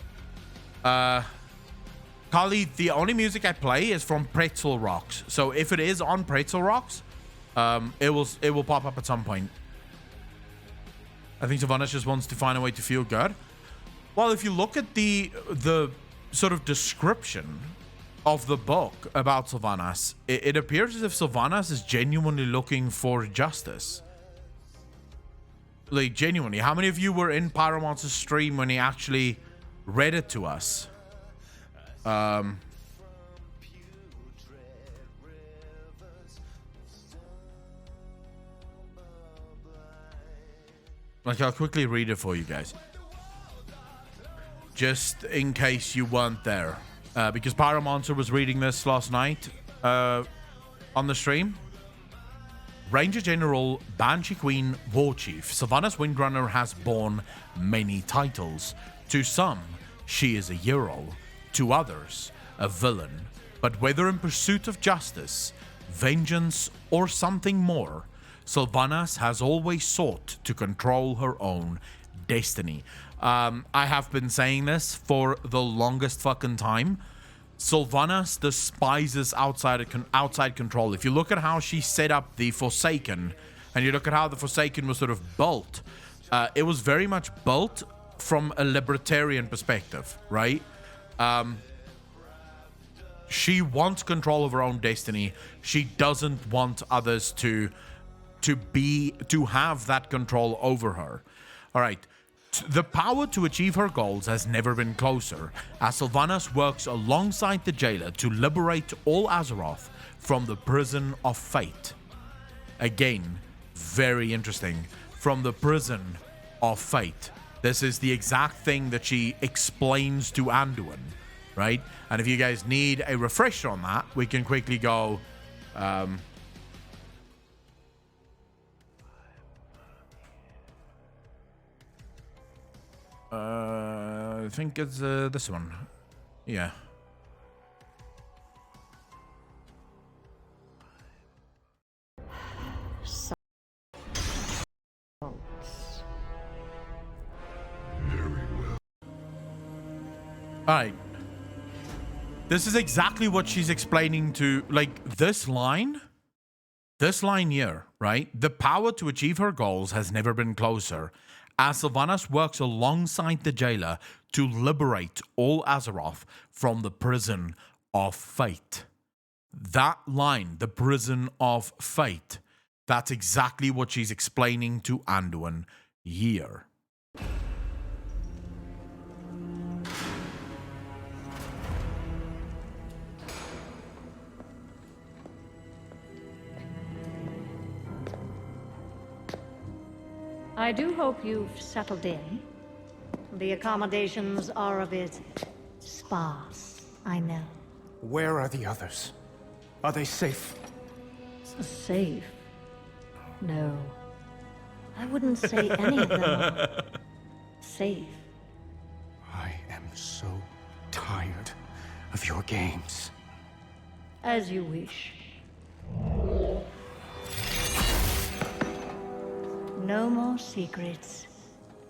Kali, the only music I play is from Pretzel Rocks. So if it is on Pretzel Rocks, it will pop up at some point. I think Sylvanas just wants to find a way to feel good. Well, if you look at the sort of description of the book about Sylvanas, it appears as if Sylvanas is genuinely looking for justice. Like, genuinely. How many of you were in Pyromancer's stream when he actually read it to us? Like, I'll quickly read it for you guys. Just in case you weren't there. Because Pyromancer was reading this last night on the stream. Ranger General, Banshee Queen, War Chief, Sylvanas Windrunner has borne many titles. To some, she is a hero. To others, a villain. But whether in pursuit of justice, vengeance, or something more, Sylvanas has always sought to control her own destiny. I have been saying this for the longest fucking time. Sylvanas despises outside control. If you look at how she set up the Forsaken, and you look at how the Forsaken was sort of built, it was very much built from a libertarian perspective, right? She wants control of her own destiny. She doesn't want others to have that control over her. All right. The power to achieve her goals has never been closer, as Sylvanas works alongside the jailer to liberate all Azeroth from the prison of fate. Again, very interesting. From the prison of fate. This is the exact thing that she explains to Anduin, right? And if you guys need a refresher on that, we can quickly go... I think it's this one. Yeah. Alright. This is exactly what she's explaining to, like, this line here, right? The power to achieve her goals has never been closer, as Sylvanas works alongside the jailer to liberate all Azeroth from the prison of fate. That line, the prison of fate, that's exactly what she's explaining to Anduin here. I do hope you've settled in. The accommodations are a bit sparse, I know. Where are the others? Are they safe? Safe? No. I wouldn't say any of them are safe. I am so tired of your games. As you wish. No more secrets.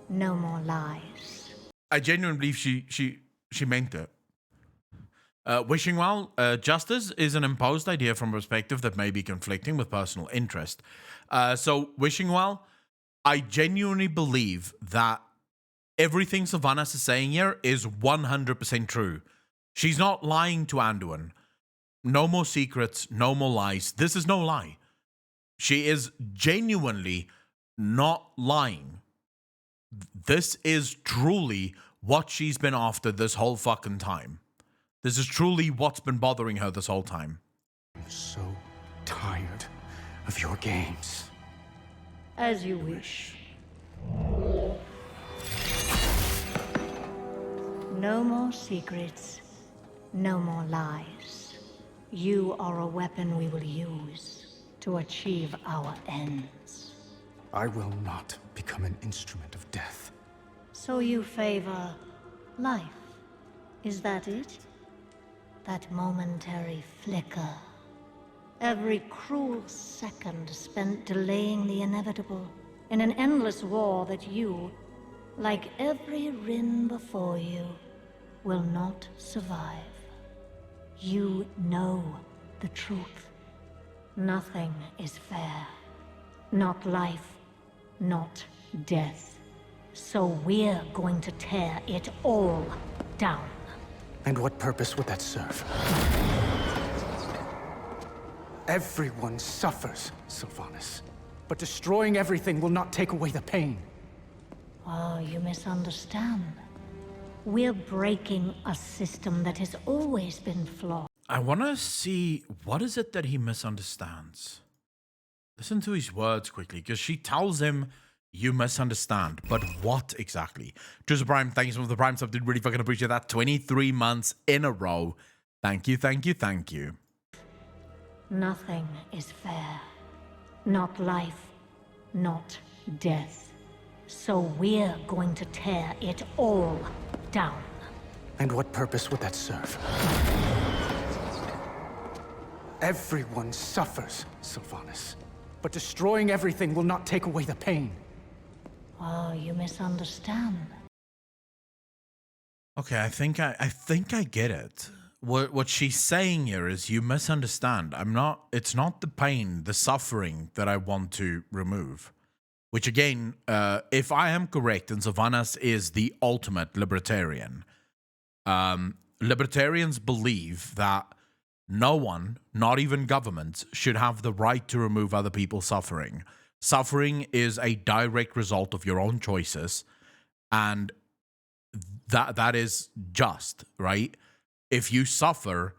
No more lies. I genuinely believe she meant it. Wishing well, justice is an imposed idea from a perspective that may be conflicting with personal interest. So, wishing well, I genuinely believe that everything Sylvanas is saying here is 100% true. She's not lying to Anduin. No more secrets, no more lies. This is no lie. She is genuinely not lying. This is truly what she's been after this whole fucking time. This is truly what's been bothering her this whole time. I'm so tired of your games. As you wish. No more secrets. No more lies. You are a weapon we will use to achieve our ends. I will not become an instrument of death. So you favor Life. Is that it? That momentary flicker. Every cruel second spent delaying the inevitable in an endless war that you, like every Rin before you, will not survive. You know the truth. Nothing is fair. Not life, not death. So we're going to tear it all down. And what purpose would that serve? Everyone suffers, Sylvanas. But destroying everything will not take away the pain. Oh, you misunderstand. We're breaking a system that has always been flawed. I want to see what is it that he misunderstands. Listen to his words quickly, because she tells him, you misunderstand. But what exactly? Joseph Prime, thank you so much for the Prime sub. Did really fucking appreciate that. 23 months in a row. Thank you, thank you, thank you. Nothing is fair. Not life, not death. So we're going to tear it all down. And what purpose would that serve? Everyone suffers, Sylvanas. But destroying everything will not take away the pain. Oh, you misunderstand. Okay, I think I get it. What she's saying here is you misunderstand. It's not the pain, the suffering that I want to remove. Which again, if I am correct, and Sylvanas is the ultimate libertarian, libertarians believe that no one, not even governments, should have the right to remove other people's suffering. Suffering is a direct result of your own choices, and that is just, right? If you suffer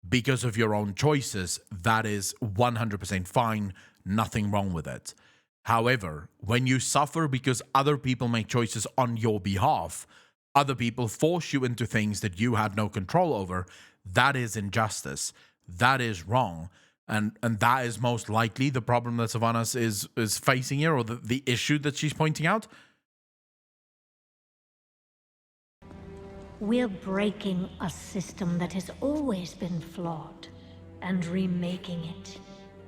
because of your own choices, that is 100% fine, nothing wrong with it. However, when you suffer because other people make choices on your behalf, other people force you into things that you had no control over, that is injustice. That is wrong. And that is most likely the problem that Sylvanas is facing here, or the issue that she's pointing out. We're breaking a system that has always been flawed and remaking it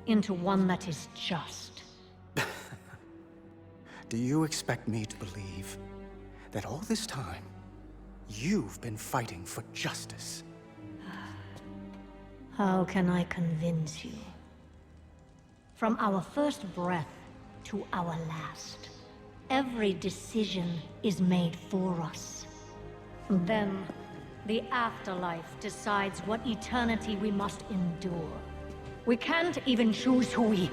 into one that is just. Do you expect me to believe that all this time, you've been fighting for justice? How can I convince you? From our first breath to our last, every decision is made for us. Then, the afterlife decides what eternity we must endure. We can't even choose who we...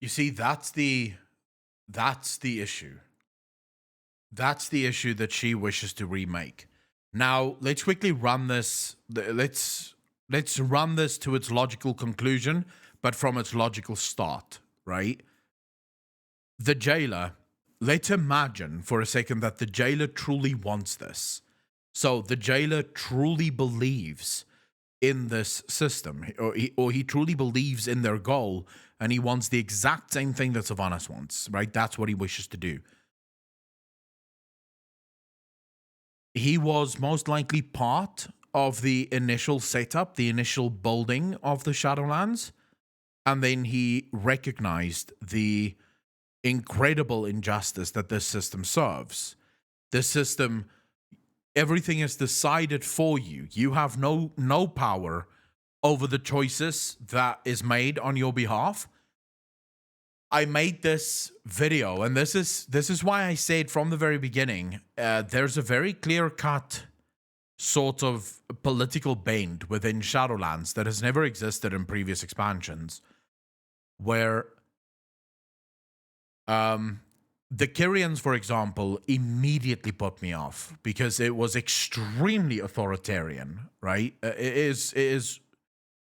You see, that's the issue. That's the issue that she wishes to remake. Now, let's quickly run this. Let's run this to its logical conclusion, but from its logical start, right? The jailer, let's imagine for a second that the jailer truly wants this. So the jailer truly believes in this system, or he truly believes in their goal, and he wants the exact same thing that Sylvanas wants, right? That's what he wishes to do. He was most likely part of the initial setup, the initial building of the Shadowlands, and then he recognized the incredible injustice that this system serves. This system, everything is decided for you. You have no power over the choices that is made on your behalf. I made this video, and this is why I said from the very beginning, there's a very clear-cut sort of political bend within Shadowlands that has never existed in previous expansions, where the Kyrians, for example, immediately put me off because it was extremely authoritarian, right? It is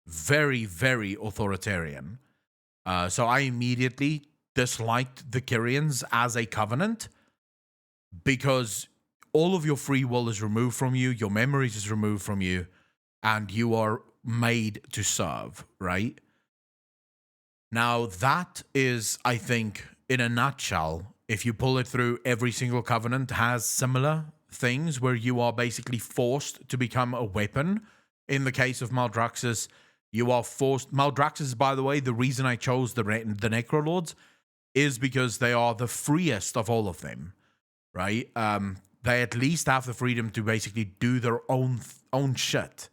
very, very authoritarian. So I immediately disliked the Kyrians as a covenant because all of your free will is removed from you, your memories is removed from you, and you are made to serve, right? Now, that is, I think, in a nutshell, if you pull it through, every single covenant has similar things where you are basically forced to become a weapon. In the case of Maldraxxus, you are forced. Maldraxxus, by the way, the reason I chose the Necrolords is because they are the freest of all of them, right? They at least have the freedom to basically do their own shit,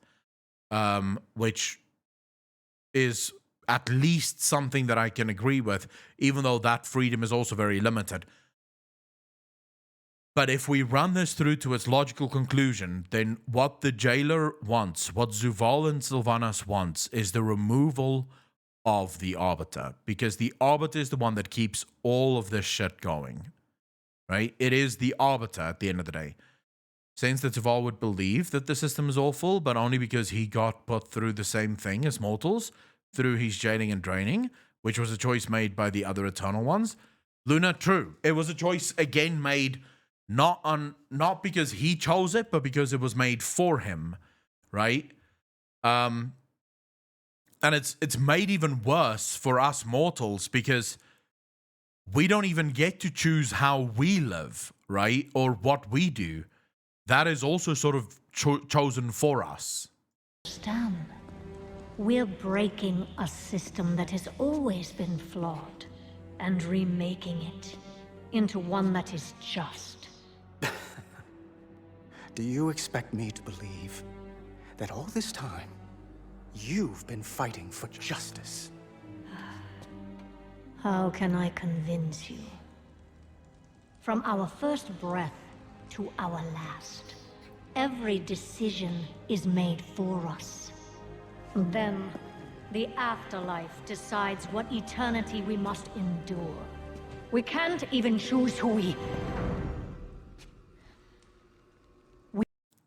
which is at least something that I can agree with, even though that freedom is also very limited. But if we run this through to its logical conclusion, then what the jailer wants, what Zuvul and Sylvanas wants, is the removal of the Arbiter. Because the Arbiter is the one that keeps all of this shit going. Right? It is the Arbiter at the end of the day. Since that Zuvul would believe that the system is awful, but only because he got put through the same thing as mortals, through his jailing and draining, which was a choice made by the other Eternal Ones. Luna, true. It was a choice, again, made not because he chose it, but because it was made for him, right? And it's made even worse for us mortals because we don't even get to choose how we live, right? Or what we do. That is also sort of chosen for us. Stan, we're breaking a system that has always been flawed and remaking it into one that is just. Do you expect me to believe that all this time, you've been fighting for justice? How can I convince you? From our first breath to our last, every decision is made for us. Then, the afterlife decides what eternity we must endure. We can't even choose who we...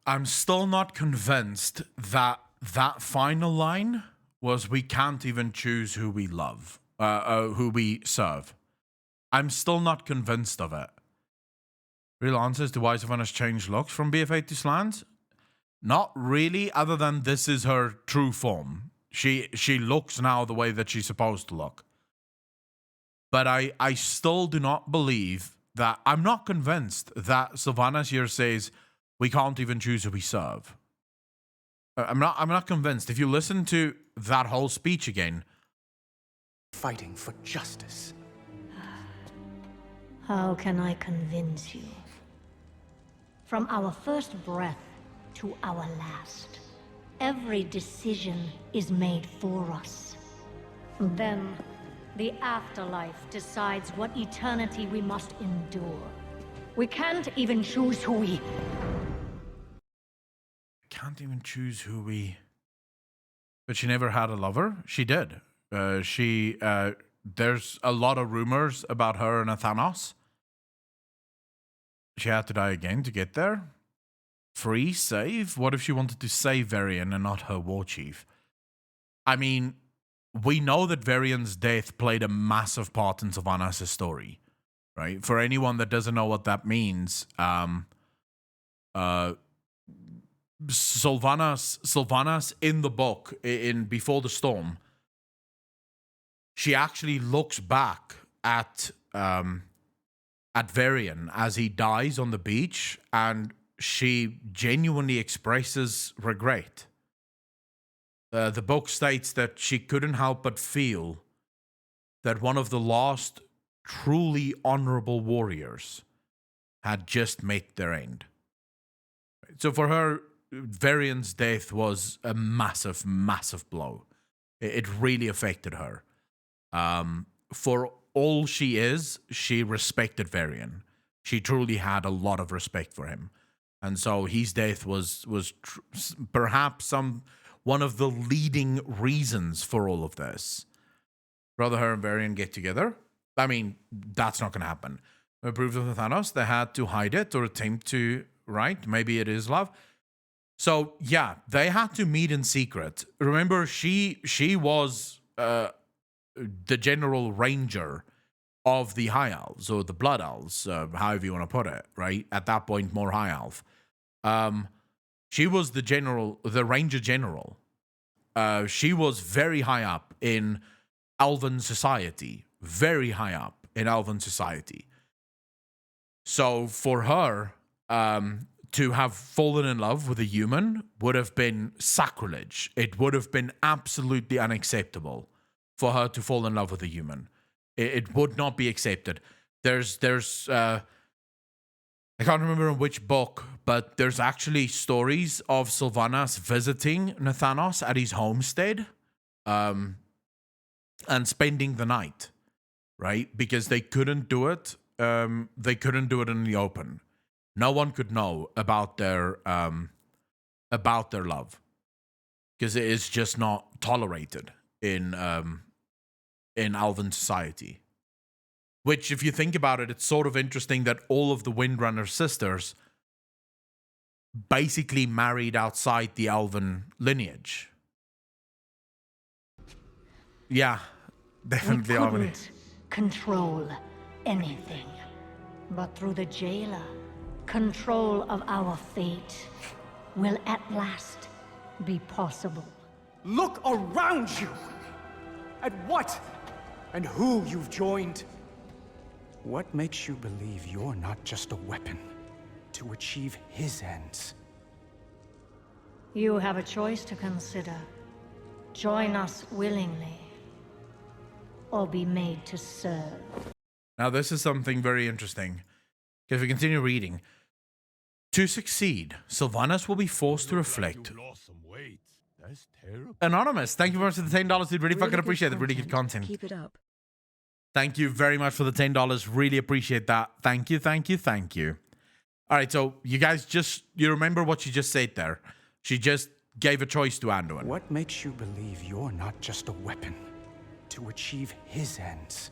I'm still not convinced that that final line was we can't even choose who we love, who we serve. I'm still not convinced of it. Real answers to why Sylvanas changed looks from BF8 to Slans? Not really, other than this is her true form. She looks now the way that she's supposed to look. But I still do not believe that... I'm not convinced that Sylvanas here says... we can't even choose who we serve. I'm not convinced. If you listen to that whole speech again. Fighting for justice. How can I convince you? From our first breath to our last, every decision is made for us. Then, the afterlife decides what eternity we must endure. We can't even choose who we... Can't even choose who we... But she never had a lover? She did. There's a lot of rumors about her and Athanos. She had to die again to get there. Free save? What if she wanted to save Varian and not her war chief? I mean, we know that Varian's death played a massive part in Sylvanas' story. Right? For anyone that doesn't know what that means, Sylvanas in the book, in Before the Storm, she actually looks back at Varian as he dies on the beach, and she genuinely expresses regret. The book states that she couldn't help but feel that one of the last truly honorable warriors had just met their end. So for her, Varian's death was a massive, massive blow. It really affected her. For all she is, she respected Varian. She truly had a lot of respect for him. And so his death was perhaps one of the leading reasons for all of this. Rather her and Varian get together. I mean, that's not going to happen. Approved of Thanos, they had to hide it or attempt to, right? Maybe it is love. So, yeah, they had to meet in secret. Remember, she was the general ranger of the High Elves, or the Blood Elves, however you want to put it, right? At that point, more High Elf. She was the ranger general. She was very high up in Elven society. Very high up in Elven society. So for her to have fallen in love with a human would have been sacrilege. It would have been absolutely unacceptable for her to fall in love with a human. It would not be accepted. There's I can't remember in which book, but there's actually stories of Sylvanas visiting Nathanos at his homestead, and spending the night, right? Because they couldn't do it. They couldn't do it in the open. No one could know about their love, because it is just not tolerated in Elven society. Which, if you think about it, it's sort of interesting that all of the Windrunner sisters basically married outside the Elven lineage. Yeah, definitely. We couldn't control anything, but through the jailer, control of our fate will at last be possible. Look around you! At what and who you've joined. What makes you believe you're not just a weapon to achieve his ends? You have a choice to consider. Join us willingly, or be made to serve. Now, this is something very interesting. If we continue reading, to succeed, Sylvanas will be forced to reflect. You lost some weight. That's terrible. Anonymous, thank you very much for the $10, dude. Really fucking appreciate it. Really good content. Keep it up. Thank you very much for the $10. Really appreciate that. Thank you, thank you, thank you. All right, so you guys you remember what she just said there. She just gave a choice to Anduin. What makes you believe you're not just a weapon to achieve his ends?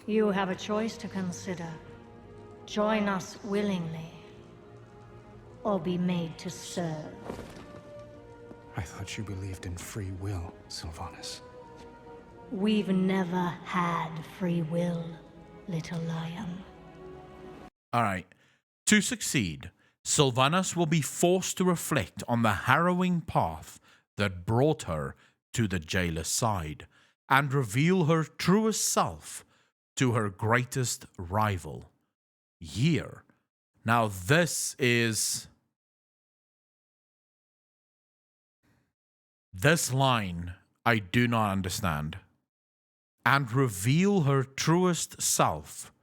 You have a choice to consider. Join us willingly, or be made to serve. I thought you believed in free will, Sylvanas. We've never had free will, little lion. All right. To succeed, Sylvanas will be forced to reflect on the harrowing path that brought her to the jailer's side and reveal her truest self to her greatest rival, Ymir. Now, this line I do not understand. And reveal her truest self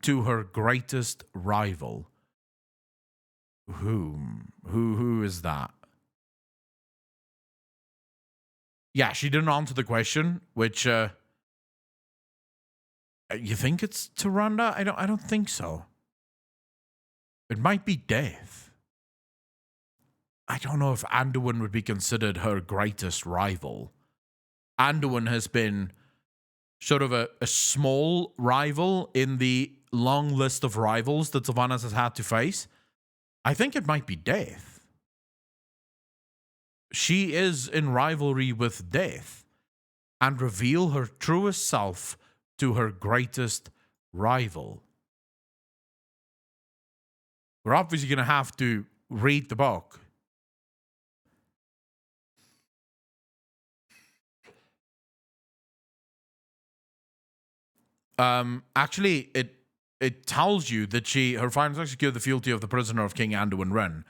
to her greatest rival. Who is that? Yeah, she didn't answer the question, which you think it's Tyrande? I don't think so. It might be Death. I don't know if Anduin would be considered her greatest rival. Anduin has been sort of a small rival in the long list of rivals that Sylvanas has had to face. I think it might be Death. She is in rivalry with Death and reveal her truest self to her greatest rival. We're obviously going to have to read the book. Actually, it tells you that her findings execute the fealty of the prisoner of King Anduin Wrynn.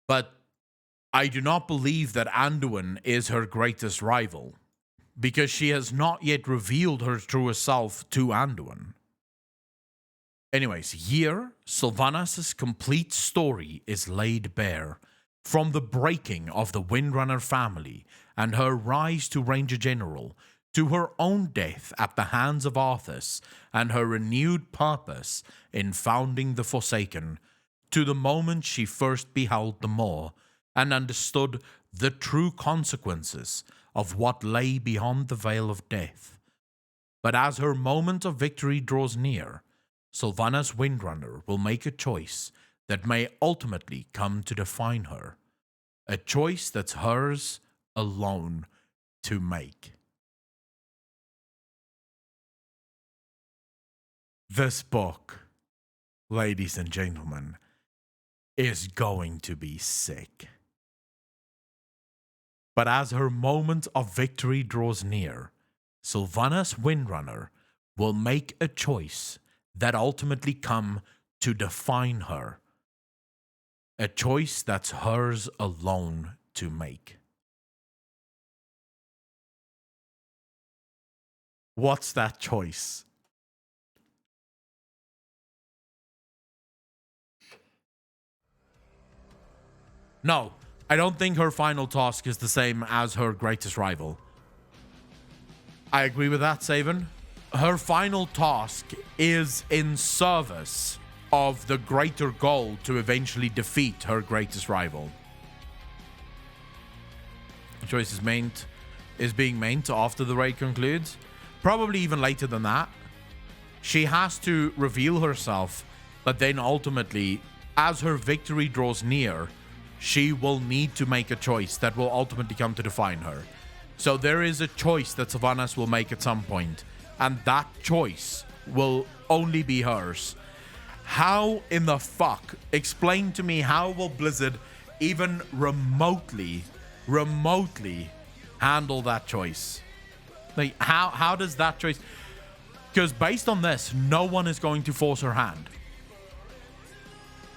But I do not believe that Anduin is her greatest rival, because she has not yet revealed her truest self to Anduin. Anyways, here, Sylvanas' complete story is laid bare, from the breaking of the Windrunner family and her rise to Ranger General, to her own death at the hands of Arthas and her renewed purpose in founding the Forsaken, to the moment she first beheld the Maw and understood the true consequences of what lay beyond the veil of death. But as her moment of victory draws near, Sylvanas Windrunner will make a choice that may ultimately come to define her, a choice that's hers alone to make. This book, ladies and gentlemen, is going to be sick. But as her moment of victory draws near, Sylvanas Windrunner will make a choice that ultimately come to define her. A choice that's hers alone to make. What's that choice? No, I don't think her final task is the same as her greatest rival. I agree with that, Saban. Her final task is in service of the greater goal to eventually defeat her greatest rival. The choice is being made after the raid concludes. Probably even later than that. She has to reveal herself, but then ultimately, as her victory draws near, she will need to make a choice that will ultimately come to define her. So there is a choice that Sylvanas will make at some point, and that choice will only be hers. How in the fuck? Explain to me, how will Blizzard even remotely handle that choice? Like, how does that choice... Because based on this, no one is going to force her hand.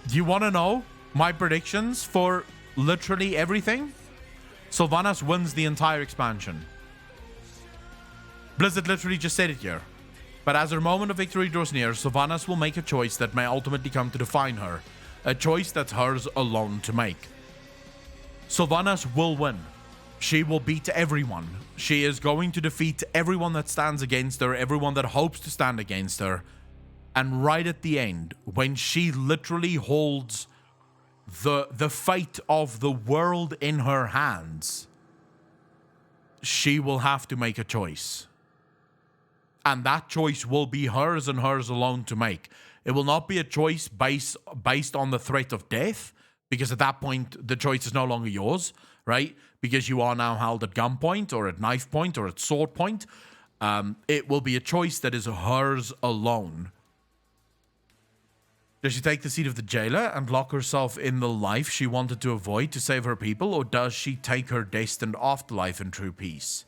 Do you want to know my predictions for literally everything? Sylvanas wins the entire expansion. Blizzard literally just said it here. But as her moment of victory draws near, Sylvanas will make a choice that may ultimately come to define her. A choice that's hers alone to make. Sylvanas will win. She will beat everyone. She is going to defeat everyone that stands against her, everyone that hopes to stand against her. And right at the end, when she literally holds the fate of the world in her hands, she will have to make a choice. And that choice will be hers and hers alone to make. It will not be a choice based on the threat of death, because at that point, the choice is no longer yours, right? Because you are now held at gunpoint or at knife point or at sword point. It will be a choice that is hers alone. Does she take the seat of the jailer and lock herself in the life she wanted to avoid to save her people, or does she take her destined afterlife in true peace?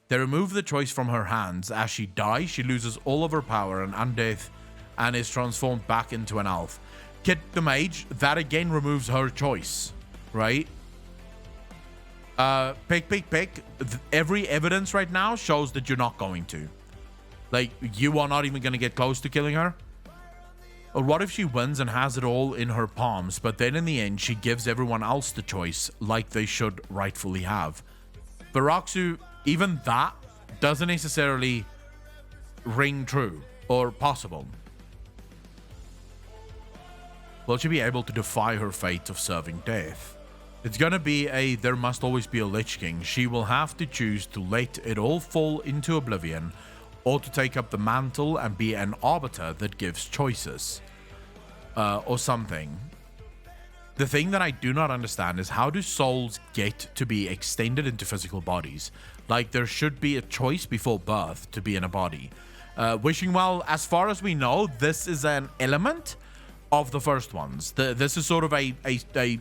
They remove the choice from her hands. As she dies, she loses all of her power and undeath and is transformed back into an elf. Kit the Mage, that again removes her choice, right? Pick. Every evidence right now shows that you're not going to. Like, you are not even going to get close to killing her. Or what if she wins and has it all in her palms, but then in the end she gives everyone else the choice like they should rightfully have? Baraxu, even that doesn't necessarily ring true or possible. Will she be able to defy her fate of serving death? It's gonna be there must always be a Lich King. She will have to choose to let it all fall into oblivion, or to take up the mantle and be an arbiter that gives choices. Or something. The thing that I do not understand is, how do souls get to be extended into physical bodies? Like, there should be a choice before birth to be in a body. Wishing Well, as far as we know, this is an element of the first ones. This is sort of a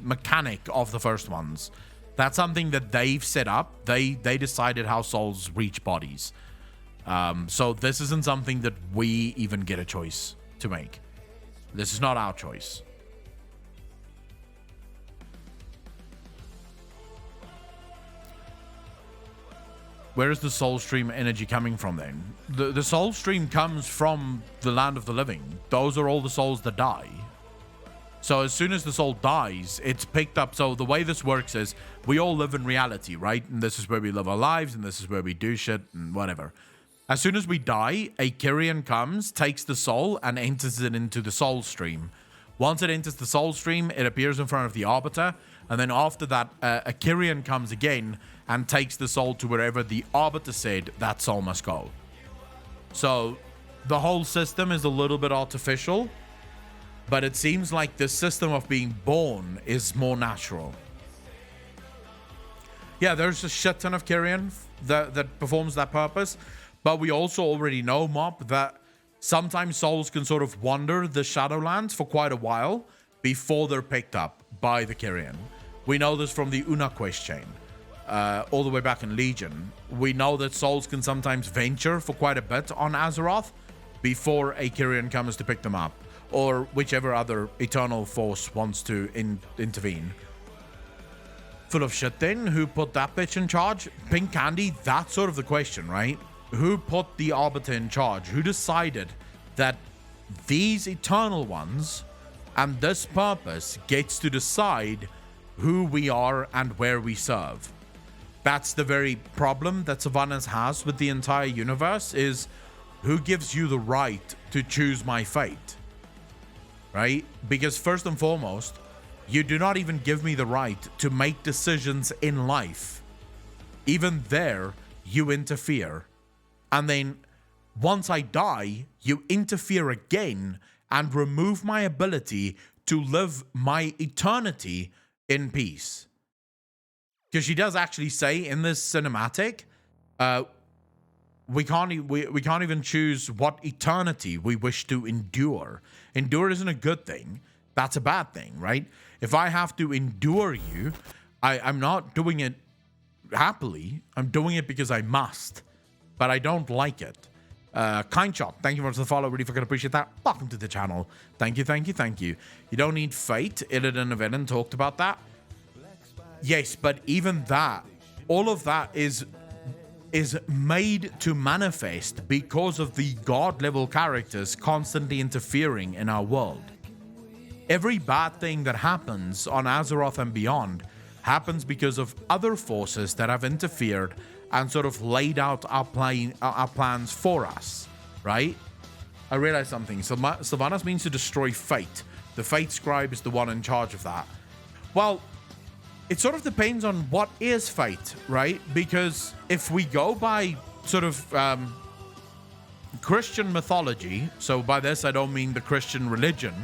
mechanic of the first ones. That's something that they've set up. They decided how souls reach bodies. So this isn't something that we even get a choice to make. This is not our choice. Where is the soul stream energy coming from then? The soul stream comes from the land of the living. Those are all the souls that die. So as soon as the soul dies, it's picked up. So the way this works is, we all live in reality, right? And this is where we live our lives, and this is where we do shit and whatever. As soon as we die, a Kyrian comes, takes the soul, and enters it into the soul stream. Once it enters the soul stream, it appears in front of the Arbiter, and then after that, a Kyrian comes again and takes the soul to wherever the Arbiter said that soul must go. So the whole system is a little bit artificial, but it seems like the system of being born is more natural. Yeah, there's a shit ton of Kyrian that performs that purpose. But we also already know, Mop, that sometimes souls can sort of wander the Shadowlands for quite a while before they're picked up by the Kyrian. We know this from the Una quest chain, all the way back in Legion. We know that souls can sometimes venture for quite a bit on Azeroth before a Kyrian comes to pick them up, or whichever other eternal force wants to intervene. Full of shit then. Who put that bitch in charge? Pink Candy? That's sort of the question, right? Who put the Arbiter in charge? Who decided that these Eternal Ones and this purpose gets to decide who we are and where we serve? That's the very problem that Sylvanas has with the entire universe, is who gives you the right to choose my fate? Right? Because first and foremost, you do not even give me the right to make decisions in life. Even there, you interfere. And then once I die, you interfere again and remove my ability to live my eternity in peace. Because she does actually say in this cinematic, we can't even choose what eternity we wish to endure. Endure isn't a good thing. That's a bad thing, right? If I have to endure you, I'm not doing it happily. I'm doing it because I must, but I don't like it. Kind Shot, thank you for the follow. Really fucking appreciate that. Welcome to the channel. Thank you, thank you, thank you. You don't need fate. Illidan of Eden talked about that. Yes, but even that, all of that is made to manifest because of the god-level characters constantly interfering in our world. Every bad thing that happens on Azeroth and beyond happens because of other forces that have interfered and sort of laid out our plans for us, right? I realized something. Sylvanas means to destroy Fate. The Fate Scribe is the one in charge of that. Well, it sort of depends on what is Fate, right? Because if we go by sort of Christian mythology, so by this I don't mean the Christian religion,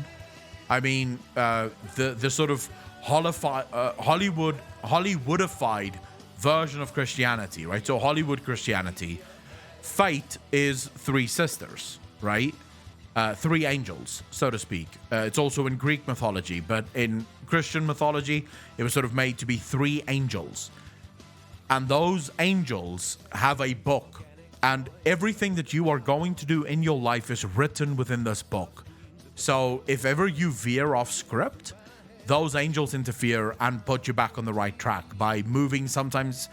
I mean the sort of Hollywoodified version of Christianity, right? So Hollywood Christianity, Fate is three sisters, right? Three angels, so to speak. It's also in Greek mythology, but in Christian mythology, it was sort of made to be three angels. And those angels have a book, and everything that you are going to do in your life is written within this book. So if ever you veer off script, those angels interfere and put you back on the right track by moving, sometimes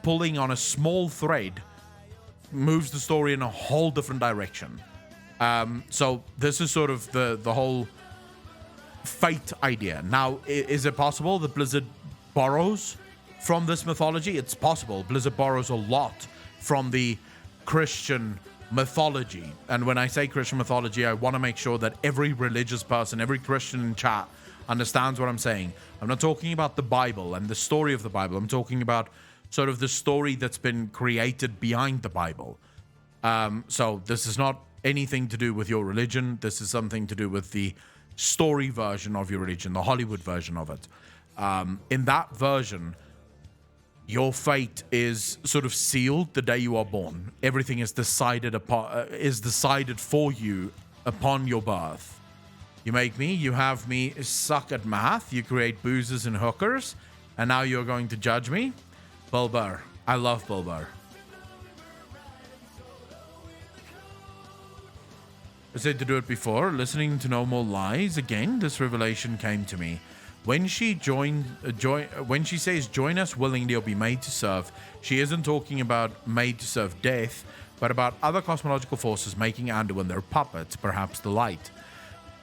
pulling on a small thread, moves the story in a whole different direction. So this is sort of the whole fate idea. Now, is it possible that Blizzard borrows from this mythology? It's possible. Blizzard borrows a lot from the Christian mythology. And when I say Christian mythology, I want to make sure that every religious person, every Christian in chat understands what I'm saying. I'm not talking about the Bible and the story of the Bible. I'm talking about sort of the story that's been created behind the Bible. So this is not anything to do with your religion. This is something to do with the story version of your religion, the Hollywood version of it. In that version, your fate is sort of sealed the day you are born. Everything is decided for you upon your birth. You make me, you have me suck at math, you create boozers and hookers, and now you're going to judge me? Bill Burr. I love Bill Burr. I said to do it before, listening to No More Lies. Again, this revelation came to me. When she when she says, join us willingly or be made to serve, she isn't talking about made to serve death, but about other cosmological forces making Anduin their puppet, perhaps the light.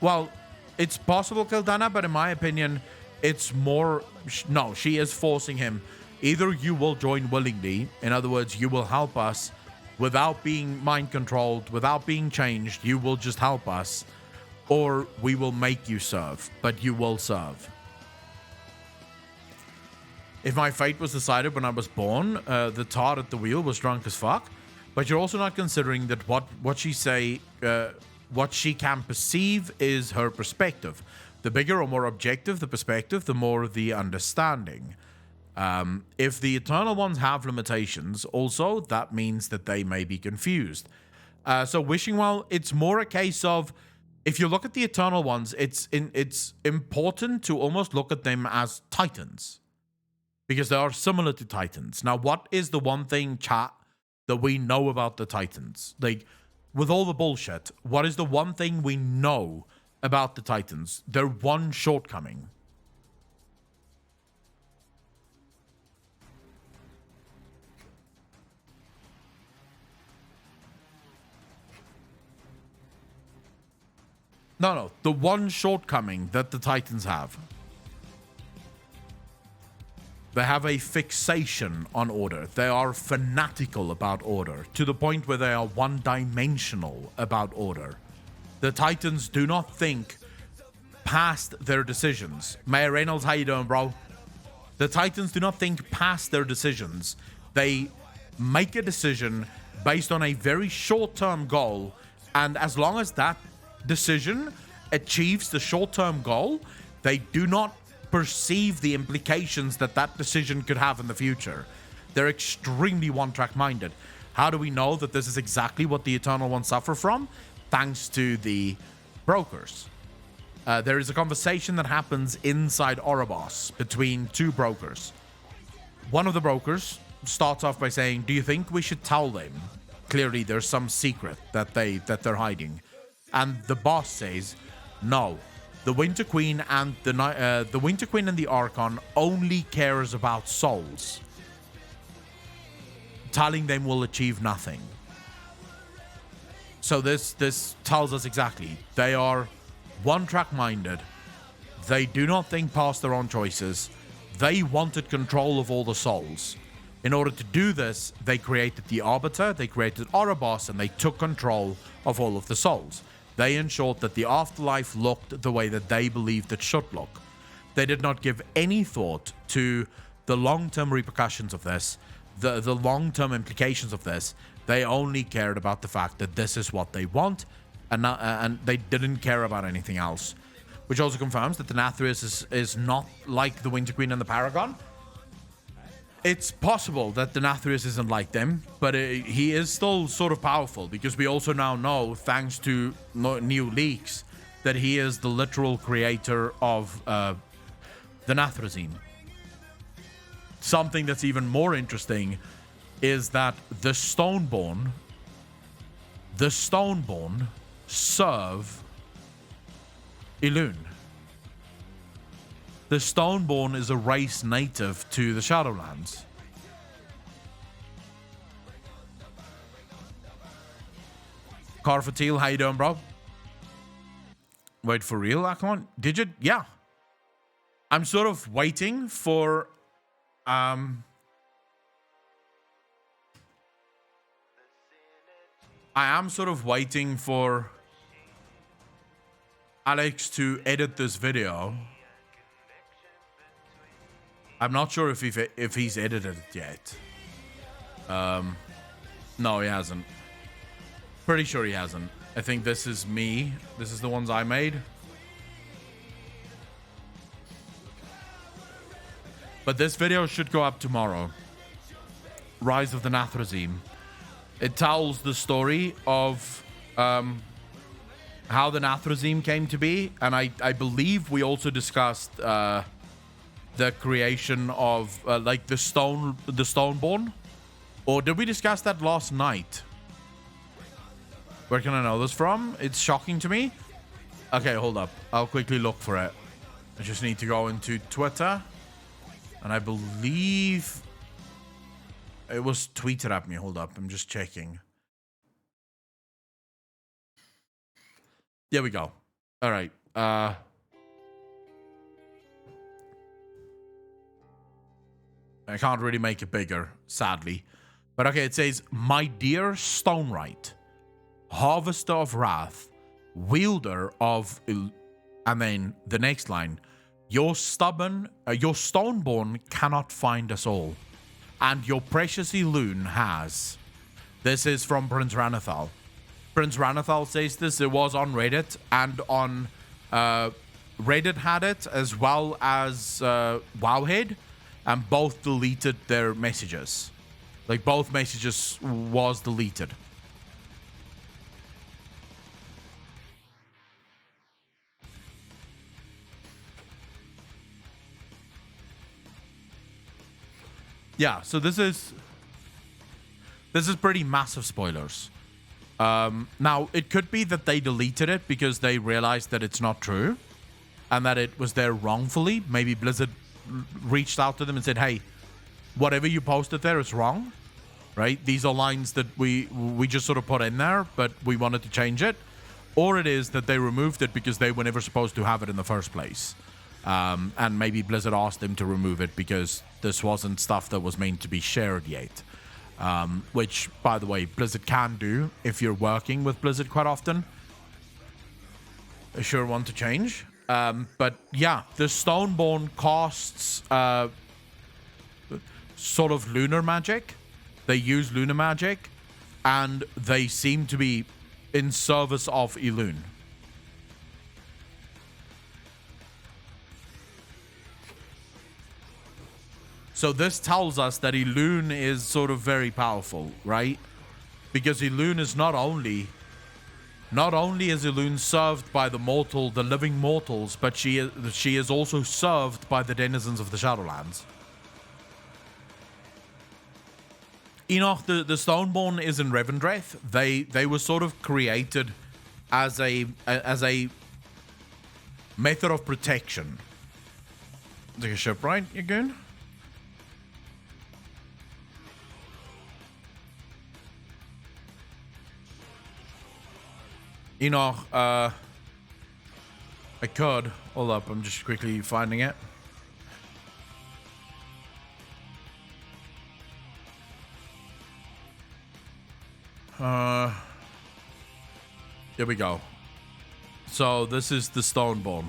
Well, it's possible, Kildana, but in my opinion, it's more... No, she is forcing him. Either you will join willingly, in other words, you will help us without being mind-controlled, without being changed, you will just help us, or we will make you serve, but you will serve. If my fate was decided when I was born, the tart at the wheel was drunk as fuck, but you're also not considering that what she can perceive is her perspective. The bigger or more objective the perspective, the more the understanding. If the Eternal Ones have limitations, also, that means that they may be confused. So Wishing Well, it's more a case of, if you look at the Eternal Ones, it's important to almost look at them as Titans, because they are similar to Titans. Now, what is the one thing, chat, that we know about the Titans? Like, with all the bullshit, what is the one thing we know about the Titans? Their one shortcoming. No, the one shortcoming that the Titans have. They have a fixation on order. They are fanatical about order, to the point where they are one-dimensional about order. The Titans do not think past their decisions. Mayor Reynolds, how you doing, bro? The Titans do not think past their decisions. They make a decision based on a very short-term goal, and as long as that decision achieves the short-term goal, they do not perceive the implications that that decision could have in the future. They're extremely one-track minded. How do we know that this is exactly what the Eternal Ones suffer from? Thanks to the brokers. There is a conversation that happens inside Oribos between two brokers. One of the brokers starts off by saying, do you think we should tell them? Clearly there's some secret that they're hiding. And the boss says, no. The Winter Queen and the Archon only cares about souls. Telling them will achieve nothing. So this tells us exactly. They are one-track minded. They do not think past their own choices. They wanted control of all the souls. In order to do this, they created the Arbiter, they created Oribos, and they took control of all of the souls. They ensured that the afterlife looked the way that they believed it should look. They did not give any thought to the long-term repercussions of this, the long-term implications of this. They only cared about the fact that this is what they want, and they didn't care about anything else. Which also confirms that the Nathrius is not like the Winter Queen and the Paragon. It's possible that the Nathrius isn't like them, but he is still sort of powerful, because we also now know, thanks to new leaks, that he is the literal creator of the Nathrezim. Something that's even more interesting is that the Stoneborn serve Elune. The Stoneborn is a race native to the Shadowlands. Carfatil, how you doing, bro? Wait, for real, Akon? Did you? Yeah. I'm sort of waiting for... I am sort of waiting for Alex to edit this video. I'm not sure if he's edited it yet. No, he hasn't. Pretty sure he hasn't. I think this is me. This is the ones I made. But this video should go up tomorrow. Rise of the Nathrezim. It tells the story of how the Nathrezim came to be, and I believe we also discussed the creation of like the Stoneborn, or did we discuss that last night? Where can I know this from? It's shocking to me. Okay, hold up. I'll quickly look for it. I just need to go into Twitter, and I believe it was tweeted at me. Hold up, I'm just checking. There we go. All right. I can't really make it bigger, sadly. But okay, it says, my dear Stonewright, harvester of wrath, wielder of... And then the next line, your Stoneborn cannot find us all. And your precious Elune has. This is from Prince Ranithal. Prince Ranithal says this. It was on Reddit, and on Reddit had it, as well as Wowhead. And both deleted their messages. Like, both messages was deleted. Yeah, so this is pretty massive spoilers. Now, it could be that they deleted it because they realized that it's not true and that it was there wrongfully. Maybe Blizzard reached out to them and said, hey, whatever you posted there is wrong, right? These are lines that we just sort of put in there, but we wanted to change it. Or it is that they removed it because they were never supposed to have it in the first place. And maybe Blizzard asked them to remove it because this wasn't stuff that was meant to be shared yet. Which, by the way, Blizzard can do if you're working with Blizzard quite often. A sure one to change. But yeah, the Stoneborn costs sort of lunar magic. They use lunar magic, and they seem to be in service of Elune. So this tells us that Elune is sort of very powerful, right? Because Elune is not only is Elune served by the living mortals, but she is also served by the denizens of the Shadowlands. Enoch, the Stoneborn is in Revendreth. They were sort of created as a method of protection. Take a ship, right, you goon? Enoch, I could. Hold up, I'm just quickly finding it. Here we go. So this is the Stoneborn.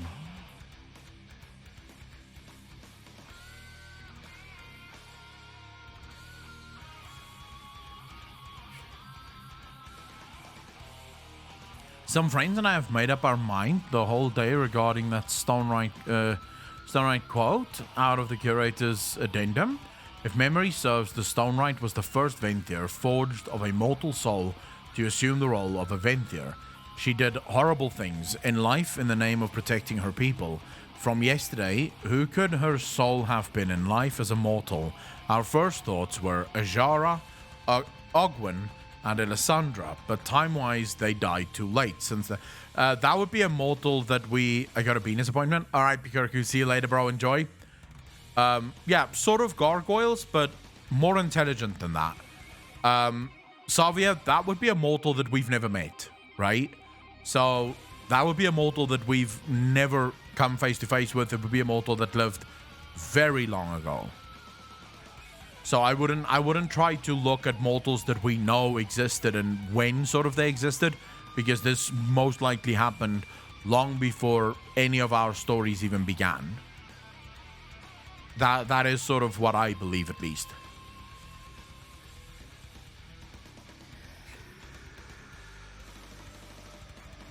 Some friends and I have made up our mind the whole day regarding that Stonewright quote out of the curator's addendum. If memory serves, the Stonewright was the first Venthyr forged of a mortal soul to assume the role of a Venthyr. She did horrible things in life in the name of protecting her people. From yesterday, who could her soul have been in life as a mortal? Our first thoughts were Ajara, Ogwyn, and Elisandra, but time-wise, they died too late. Since that would be a mortal that I got a Venus appointment. All right, Pikirku, see you later, bro. Enjoy. Yeah, sort of gargoyles, but more intelligent than that. Savia, that would be a mortal that we've never met, right? So that would be a mortal that we've never come face to face with. It would be a mortal that lived very long ago. So I wouldn't try to look at mortals that we know existed and when sort of they existed, because this most likely happened long before any of our stories even began. That is sort of what I believe, at least.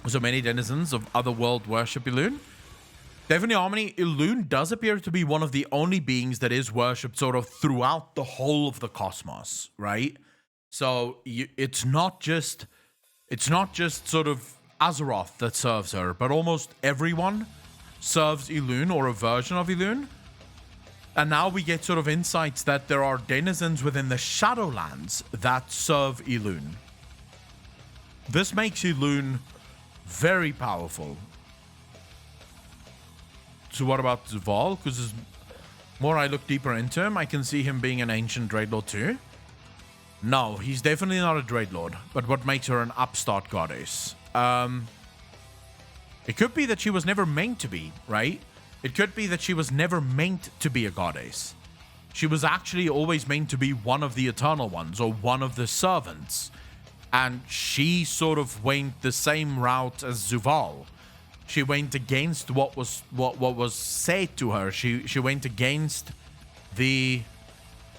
So many denizens of otherworld worship Elune. Definitely, Harmony, Elune does appear to be one of the only beings that is worshipped sort of throughout the whole of the cosmos, right? So it's not just sort of Azeroth that serves her, but almost everyone serves Elune or a version of Elune. And now we get sort of insights that there are denizens within the Shadowlands that serve Elune. This makes Elune very powerful. So what about Zval? Because the more I look deeper into him, I can see him being an ancient Dreadlord too. No, he's definitely not a Dreadlord. But what makes her an upstart goddess? It could be that she was never meant to be, right? It could be that she was never meant to be a goddess. She was actually always meant to be one of the Eternal Ones or one of the servants. And she sort of went the same route as Zval. She went against what was said to her. She went against the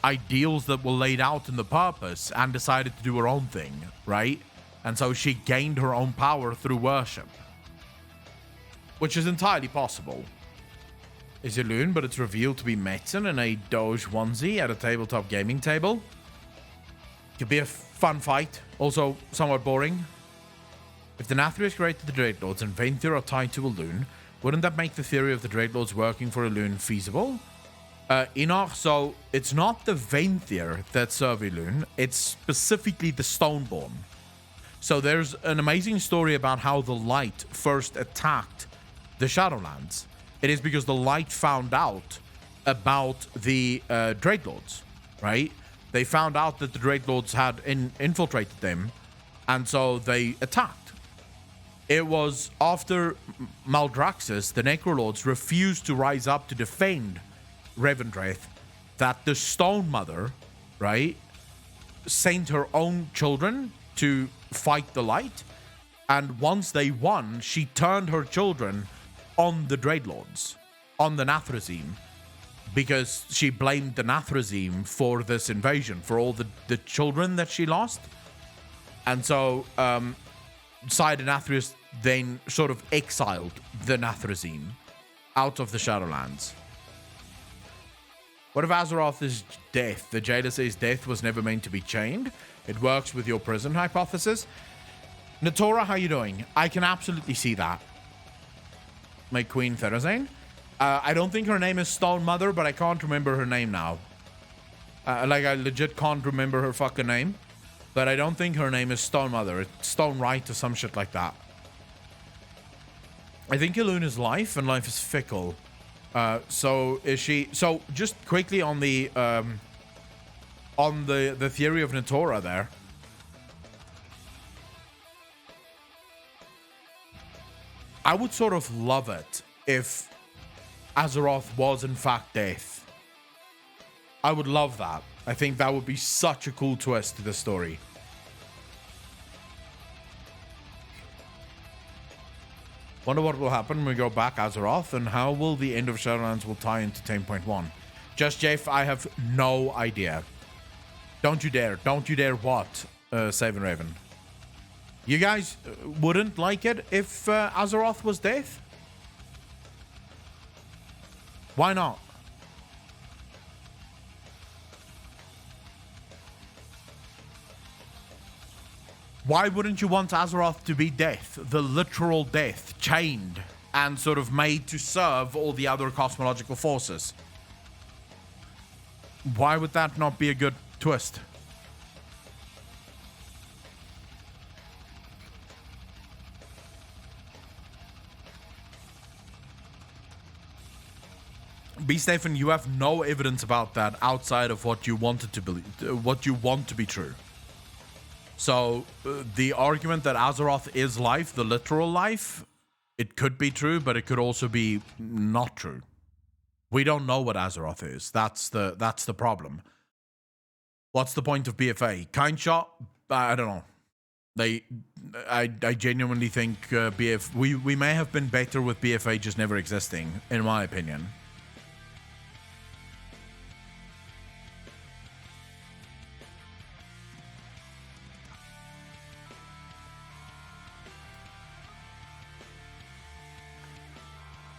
ideals that were laid out in the purpose and decided to do her own thing, right? And so she gained her own power through worship, which is entirely possible. Is Elune, but it's revealed to be Metzen in a Doge onesie at a tabletop gaming table. Could be a fun fight, also somewhat boring. If the Nathrius created the Dreadlords and Venthyr are tied to Elune, wouldn't that make the theory of the Dreadlords working for Elune feasible? Enoch, so it's not the Venthyr that serve Elune, it's specifically the Stoneborn. So there's an amazing story about how the light first attacked the Shadowlands. It is because the light found out about the Dreadlords, right? They found out that the Dreadlords had infiltrated them, and so they attacked. It was after Maldraxxus, the Necrolords, refused to rise up to defend Revendreth, that the Stone Mother, right, sent her own children to fight the light, and once they won, she turned her children on the Dreadlords, on the Nathrezim, because she blamed the Nathrezim for this invasion, for all the children that she lost. And so Side Nathrez then sort of exiled the Nathrezim out of the Shadowlands. What if Azeroth is death? The jailer says death was never meant to be chained. It works with your prison hypothesis. Natora, how you doing? I can absolutely see that. My Queen Therazane. I don't think her name is Stone Mother, but I can't remember her name now. I legit can't remember her fucking name. But I don't think her name is Stone Mother. It's Stone Right or some shit like that. I think Elune is life, and life is fickle. So is she... So just quickly on the theory of Natora there. I would sort of love it if Azeroth was in fact death. I would love that. I think that would be such a cool twist to the story. Wonder what will happen when we go back Azeroth, and how will the end of Shadowlands will tie into 10.1. Just Jeff, I have no idea. Don't you dare. Don't you dare what, Savin Raven? You guys wouldn't like it if Azeroth was death? Why not? Why wouldn't you want Azeroth to be death? The literal death, chained and sort of made to serve all the other cosmological forces. Why would that not be a good twist? B. Stefan, you have no evidence about that outside of what you wanted to believe, what you want to be true. So the argument that Azeroth is life, the literal life, it could be true, but it could also be not true. We don't know what Azeroth is. That's the problem. What's the point of BFA? Kindshot? I don't know. I genuinely think we may have been better with BFA just never existing, in my opinion.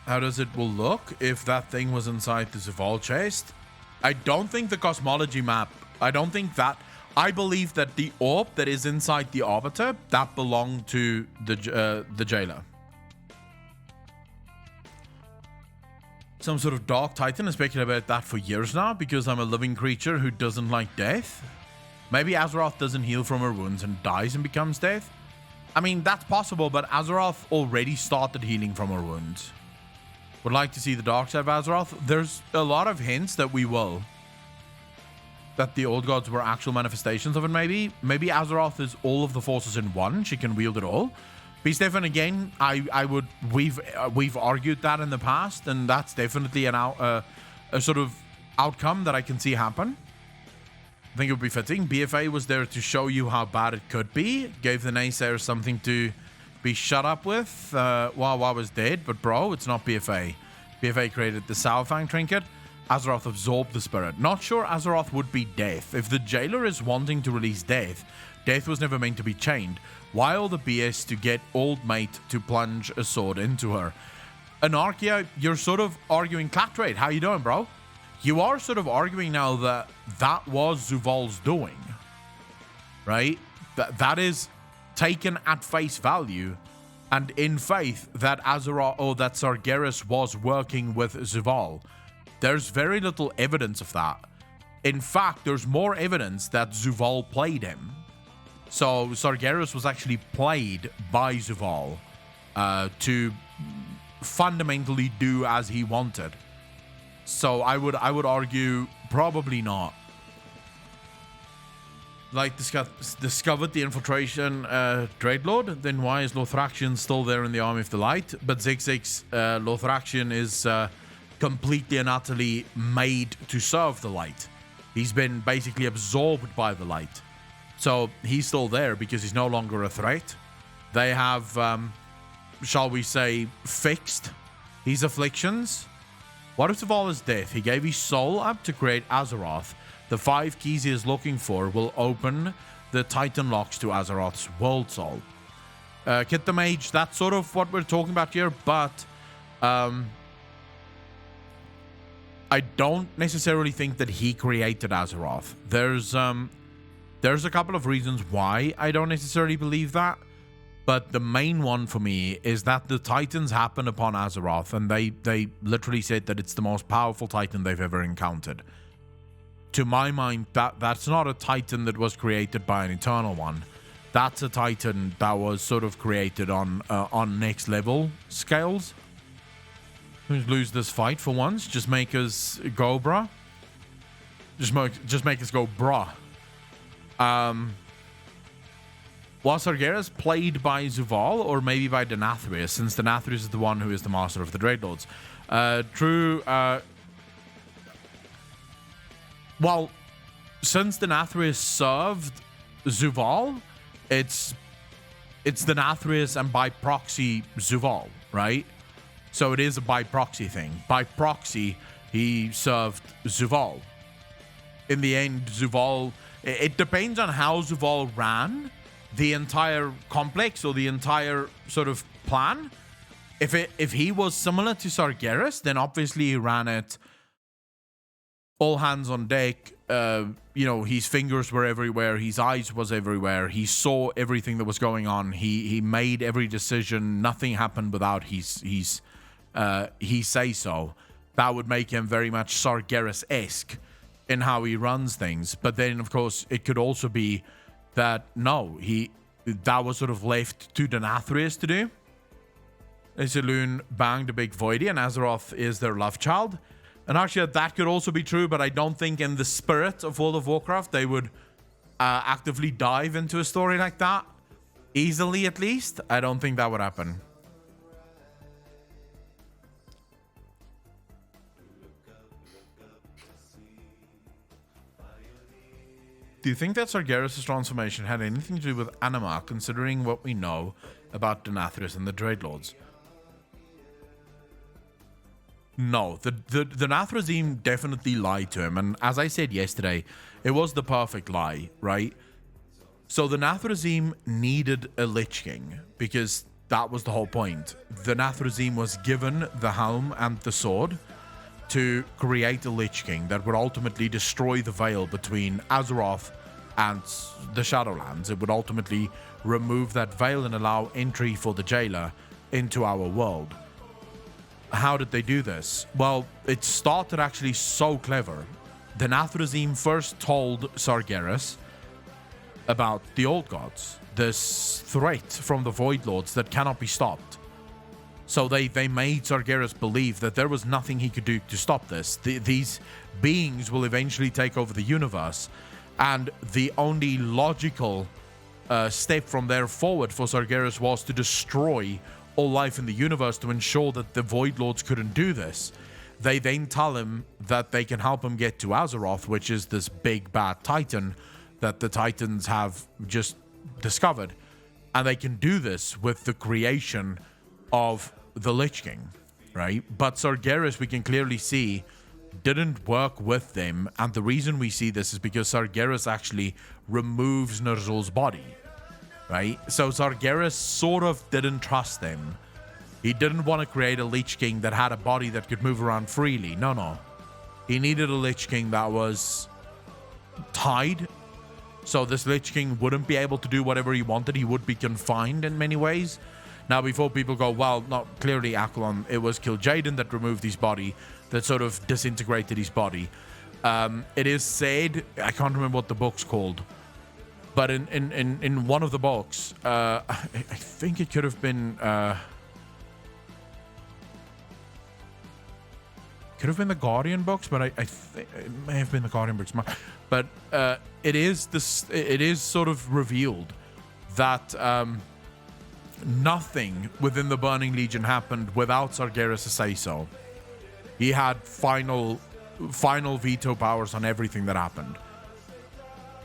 How does it will look if that thing was inside the Zuvul chest? I don't think the cosmology map, I believe that the orb that is inside the Arbiter, that belonged to the jailer. Some sort of dark titan has speculated about that for years now because I'm a living creature who doesn't like death. Maybe Azeroth doesn't heal from her wounds and dies and becomes death. I mean, that's possible, but Azeroth already started healing from her wounds. Would like to see the dark side of Azeroth. There's a lot of hints that we will. That the old gods were actual manifestations of it, maybe. Maybe Azeroth is all of the forces in one. She can wield it all. B. Stefan, again, we've argued that in the past, and that's definitely a sort of outcome that I can see happen. I think it would be fitting. BFA was there to show you how bad it could be. Gave the naysayers something to be shut up with while I was dead, but bro, it's not BFA. BFA created the Saurfang trinket. Azeroth absorbed the spirit. Not sure Azeroth would be death. If the jailer is wanting to release death, death was never meant to be chained. Why all the BS to get old mate to plunge a sword into her? Anarchia, you're sort of arguing Claptrade. How you doing, bro? You are sort of arguing now that that was Zuvul's doing, right? That is taken at face value and in faith that Azeroth or that Sargeras was working with Zuvul. There's very little evidence of that. In fact, there's more evidence that Zuvul played him. So Sargeras was actually played by Zuval to fundamentally do as he wanted. So I would argue probably not. Like discovered the infiltration Dreadlord, then why is Lothraxion still there in the Army of the Light? But Zigzag's Lothraxion is completely and utterly made to serve the light. He's been basically absorbed by the light. So he's still there because he's no longer a threat. They have, shall we say, fixed his afflictions. What if Zuval is death? He gave his soul up to create Azeroth. The 5 keys he is looking for will open the Titan locks to Azeroth's world soul. Kit the Mage, that's sort of what we're talking about here, but I don't necessarily think that he created Azeroth. There's a couple of reasons why I don't necessarily believe that, but the main one for me is that the Titans happened upon Azeroth, and they literally said that it's the most powerful Titan they've ever encountered. To my mind, that's not a Titan that was created by an Eternal One. That's a Titan that was sort of created on next level scales. Lose this fight for once. Just make us go, bruh. Just make us go, bruh. Was Sargeras played by Zuval or maybe by Denathrius, since Denathrius is the one who is the master of the Dreadlords? True. Well, since Denathrius served Zuval, it's Denathrius and by proxy Zuval, right? So it is a by proxy thing. By proxy, he served Zuval. In the end, Zuval... It depends on how Zuval ran the entire complex or the entire sort of plan. If he was similar to Sargeras, then obviously he ran it all hands on deck. His fingers were everywhere. His eyes was everywhere. He saw everything that was going on. He made every decision. Nothing happened without he say so. That would make him very much Sargeras-esque in how he runs things. But then, of course, it could also be that no, that was sort of left to Denathrius to do. Isilune banged a big voidy, and Azeroth is their love child. And actually, that could also be true, but I don't think in the spirit of World of Warcraft they would actively dive into a story like that. Easily, at least. I don't think that would happen. Do you think that Sargeras' transformation had anything to do with Anima, considering what we know about Denathrius and the Dreadlords? No, the Nathrezim definitely lied to him, and as I said yesterday, it was the perfect lie, right? So the Nathrezim needed a Lich King, because that was the whole point. The Nathrezim was given the helm and the sword to create a Lich King that would ultimately destroy the veil between Azeroth and the Shadowlands. It would ultimately remove that veil and allow entry for the Jailer into our world. How did they do this? Well, it started actually so clever. The Nathrezim first told Sargeras about the Old Gods, this threat from the Void Lords that cannot be stopped. So they made Sargeras believe that there was nothing he could do to stop this. These beings will eventually take over the universe, and the only logical step from there forward for Sargeras was to destroy all life in the universe to ensure that the Void Lords couldn't do this. They then tell him that they can help him get to Azeroth, which is this big bad Titan that the Titans have just discovered. And they can do this with the creation of the Lich King, right? But Sargeras, we can clearly see, didn't work with them. And the reason we see this is because Sargeras actually removes Ner'zhul's body. Right? So Sargeras sort of didn't trust them. He didn't want to create a Lich King that had a body that could move around freely. No. He needed a Lich King that was tied. So this Lich King wouldn't be able to do whatever he wanted. He would be confined in many ways. Now, before people go, well, not clearly Akalon, it was Kil'jaeden that removed his body, that sort of disintegrated his body. It is said, I can't remember what the book's called, But in one of the books, I think it could have been the Guardian books, but I think it may have been the Guardian books. But it is sort of revealed that nothing within the Burning Legion happened without Sargeras' say-so. He had final veto powers on everything that happened.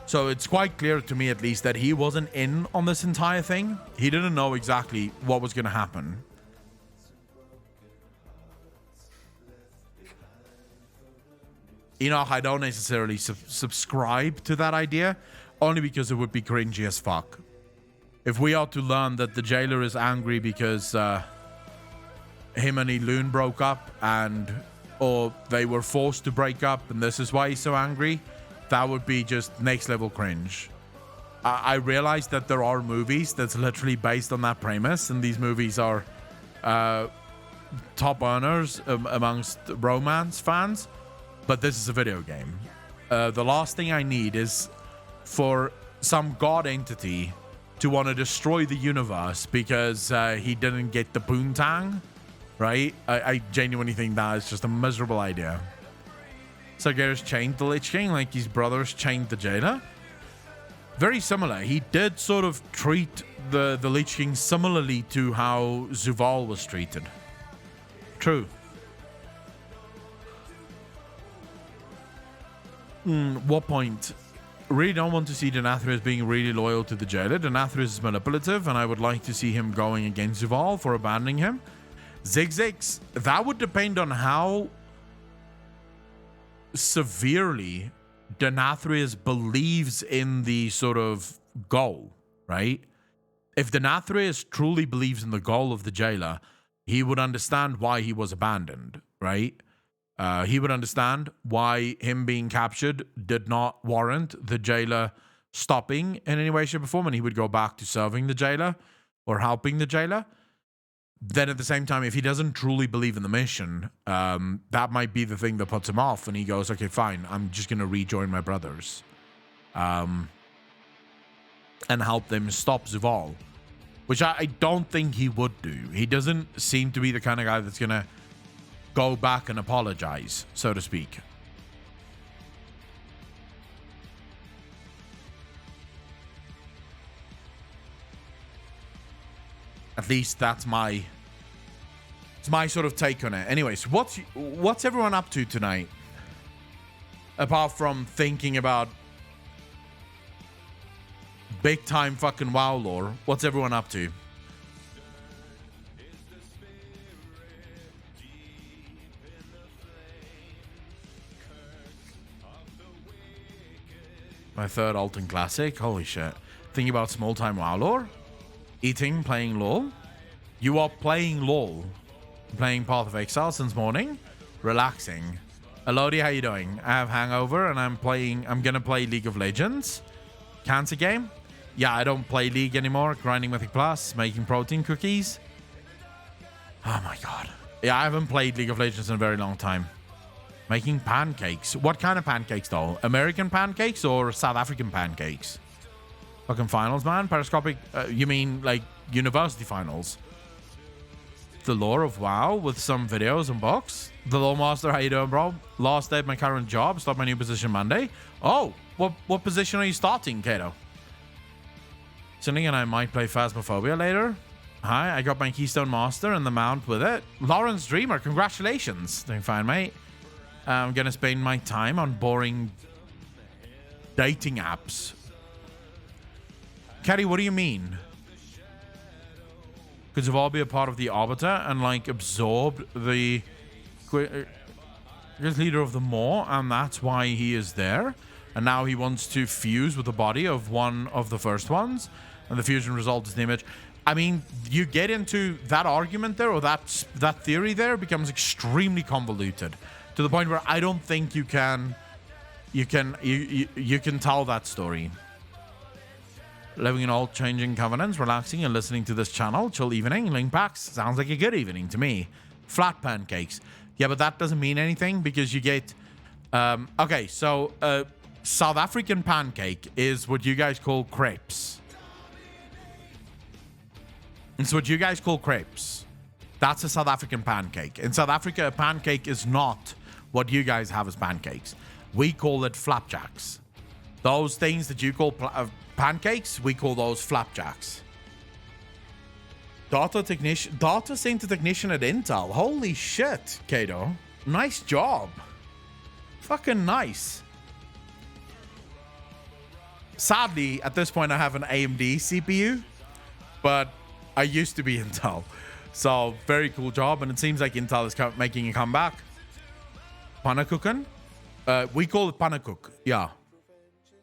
So it's quite clear to me, at least, that he wasn't in on this entire thing. He didn't know exactly what was going to happen. Enoch, I don't necessarily subscribe to that idea, only because it would be cringy as fuck. If we are to learn that the jailer is angry because him and Elune broke up, or they were forced to break up, and this is why he's so angry, that would be just next level cringe. I realize that there are movies that's literally based on that premise, and these movies are top earners amongst romance fans, but this is a video game. The last thing I need is for some god entity to want to destroy the universe because he didn't get the Poontang, right? I genuinely think that is just a miserable idea. Sargeras chained the Lich King like his brothers chained the jailer. Very similar. He did sort of treat the Lich King similarly to how Zuval was treated. True. What point? Really don't want to see Denathrius being really loyal to the jailer. Denathrius is manipulative, and I would like to see him going against Zuval for abandoning him. Zigzags, that would depend on how severely Denathrius believes in the sort of goal, right? If Denathrius truly believes in the goal of the jailer, he would understand why he was abandoned, right? He would understand why him being captured did not warrant the jailer stopping in any way, shape, or form, and he would go back to serving the jailer or helping the jailer. Then at the same time, if he doesn't truly believe in the mission, that might be the thing that puts him off, and he goes, okay, fine, I'm just going to rejoin my brothers and help them stop Zuval, which I don't think he would do. He doesn't seem to be the kind of guy that's going to go back and apologize, so to speak. At least that's my sort of take on it. Anyways, what's everyone up to tonight? Apart from thinking about big time fucking WoW lore, what's everyone up to? My third Alton Classic? Holy shit. Thinking about small time WoW lore? Eating, playing LOL. You are playing LOL. Playing Path of Exile since morning. Relaxing. Elodie, how you doing? I have hangover and I'm gonna play League of Legends. Cancer game? Yeah, I don't play League anymore. Grinding Mythic Plus, making protein cookies. Oh my god. Yeah, I haven't played League of Legends in a very long time. Making pancakes. What kind of pancakes though? American pancakes or South African pancakes? Fucking finals, man. Periscopic, you mean like university finals? The lore of WoW with some videos and books. The Lore Master, how you doing, bro? Last day of my current job. Start my new position Monday. Oh, what position are you starting, Kato? Cindy and I might play Phasmophobia later. Hi, I got my Keystone Master and the mount with it. Lawrence Dreamer, congratulations. Doing fine, mate. I'm gonna spend my time on boring dating apps. Caddy, what do you mean? Could Zuval be a part of the Arbiter and like absorb the leader of the Maw, and that's why he is there? And now he wants to fuse with the body of one of the first ones, and the fusion result is the image. I mean, you get into that argument there, or that theory there becomes extremely convoluted to the point where I don't think you can tell that story. Living in all changing covenants, relaxing and listening to this channel. Chill evening, link packs. Sounds like a good evening to me. Flat pancakes. Yeah, but that doesn't mean anything because you get... okay, so South African pancake is what you guys call crepes. It's what you guys call crepes. That's a South African pancake. In South Africa, a pancake is not what you guys have as pancakes. We call it flapjacks. Those things that you call pancakes, we call those flapjacks. Data center technician at Intel. Holy shit, Kato. Nice job. Fucking nice. Sadly, at this point, I have an AMD CPU, but I used to be Intel. So, very cool job, and it seems like Intel is making a comeback. Pannenkoeken? We call it pannenkoek, yeah.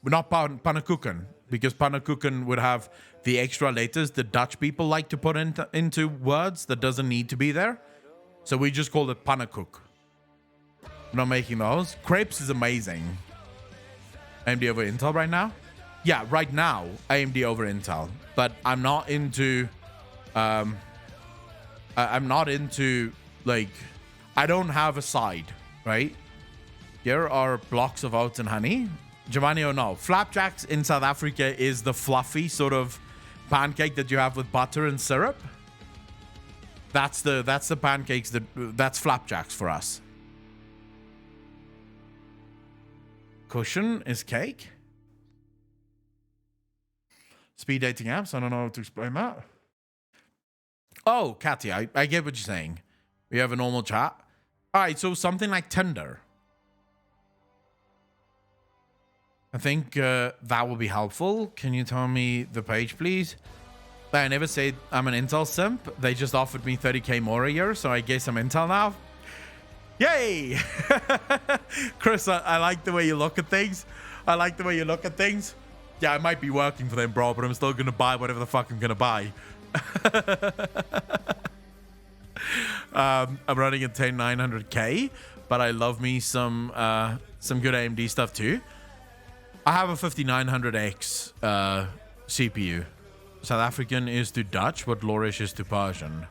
Not pannenkoeken, because pannenkoeken would have the extra letters that Dutch people like to put into words that doesn't need to be there. So we just call it pannenkoek. We're not making those. Crepes is amazing. AMD over Intel right now? Yeah, right now, AMD over Intel. But I'm not into... I'm not into, like... I don't have a side, right? Here are blocks of oats and honey. Giovanni, oh no. Flapjacks in South Africa is the fluffy sort of pancake that you have with butter and syrup. That's the pancakes that's flapjacks for us. Cushion is cake. Speed dating apps. I don't know how to explain that. Oh, Katya, I get what you're saying. We have a normal chat. All right, so something like Tinder. I think that will be helpful. Can you tell me the page, please? I never said I'm an Intel simp. They just offered me 30k more a year, so I guess I'm Intel now. Yay! Chris, I like the way you look at things. I like the way you look at things. Yeah, I might be working for them, bro, but I'm still going to buy whatever the fuck I'm going to buy. I'm running a 10900K, but I love me some good AMD stuff too. I have a 5900X CPU. South African is to Dutch what Lorish is to Persian.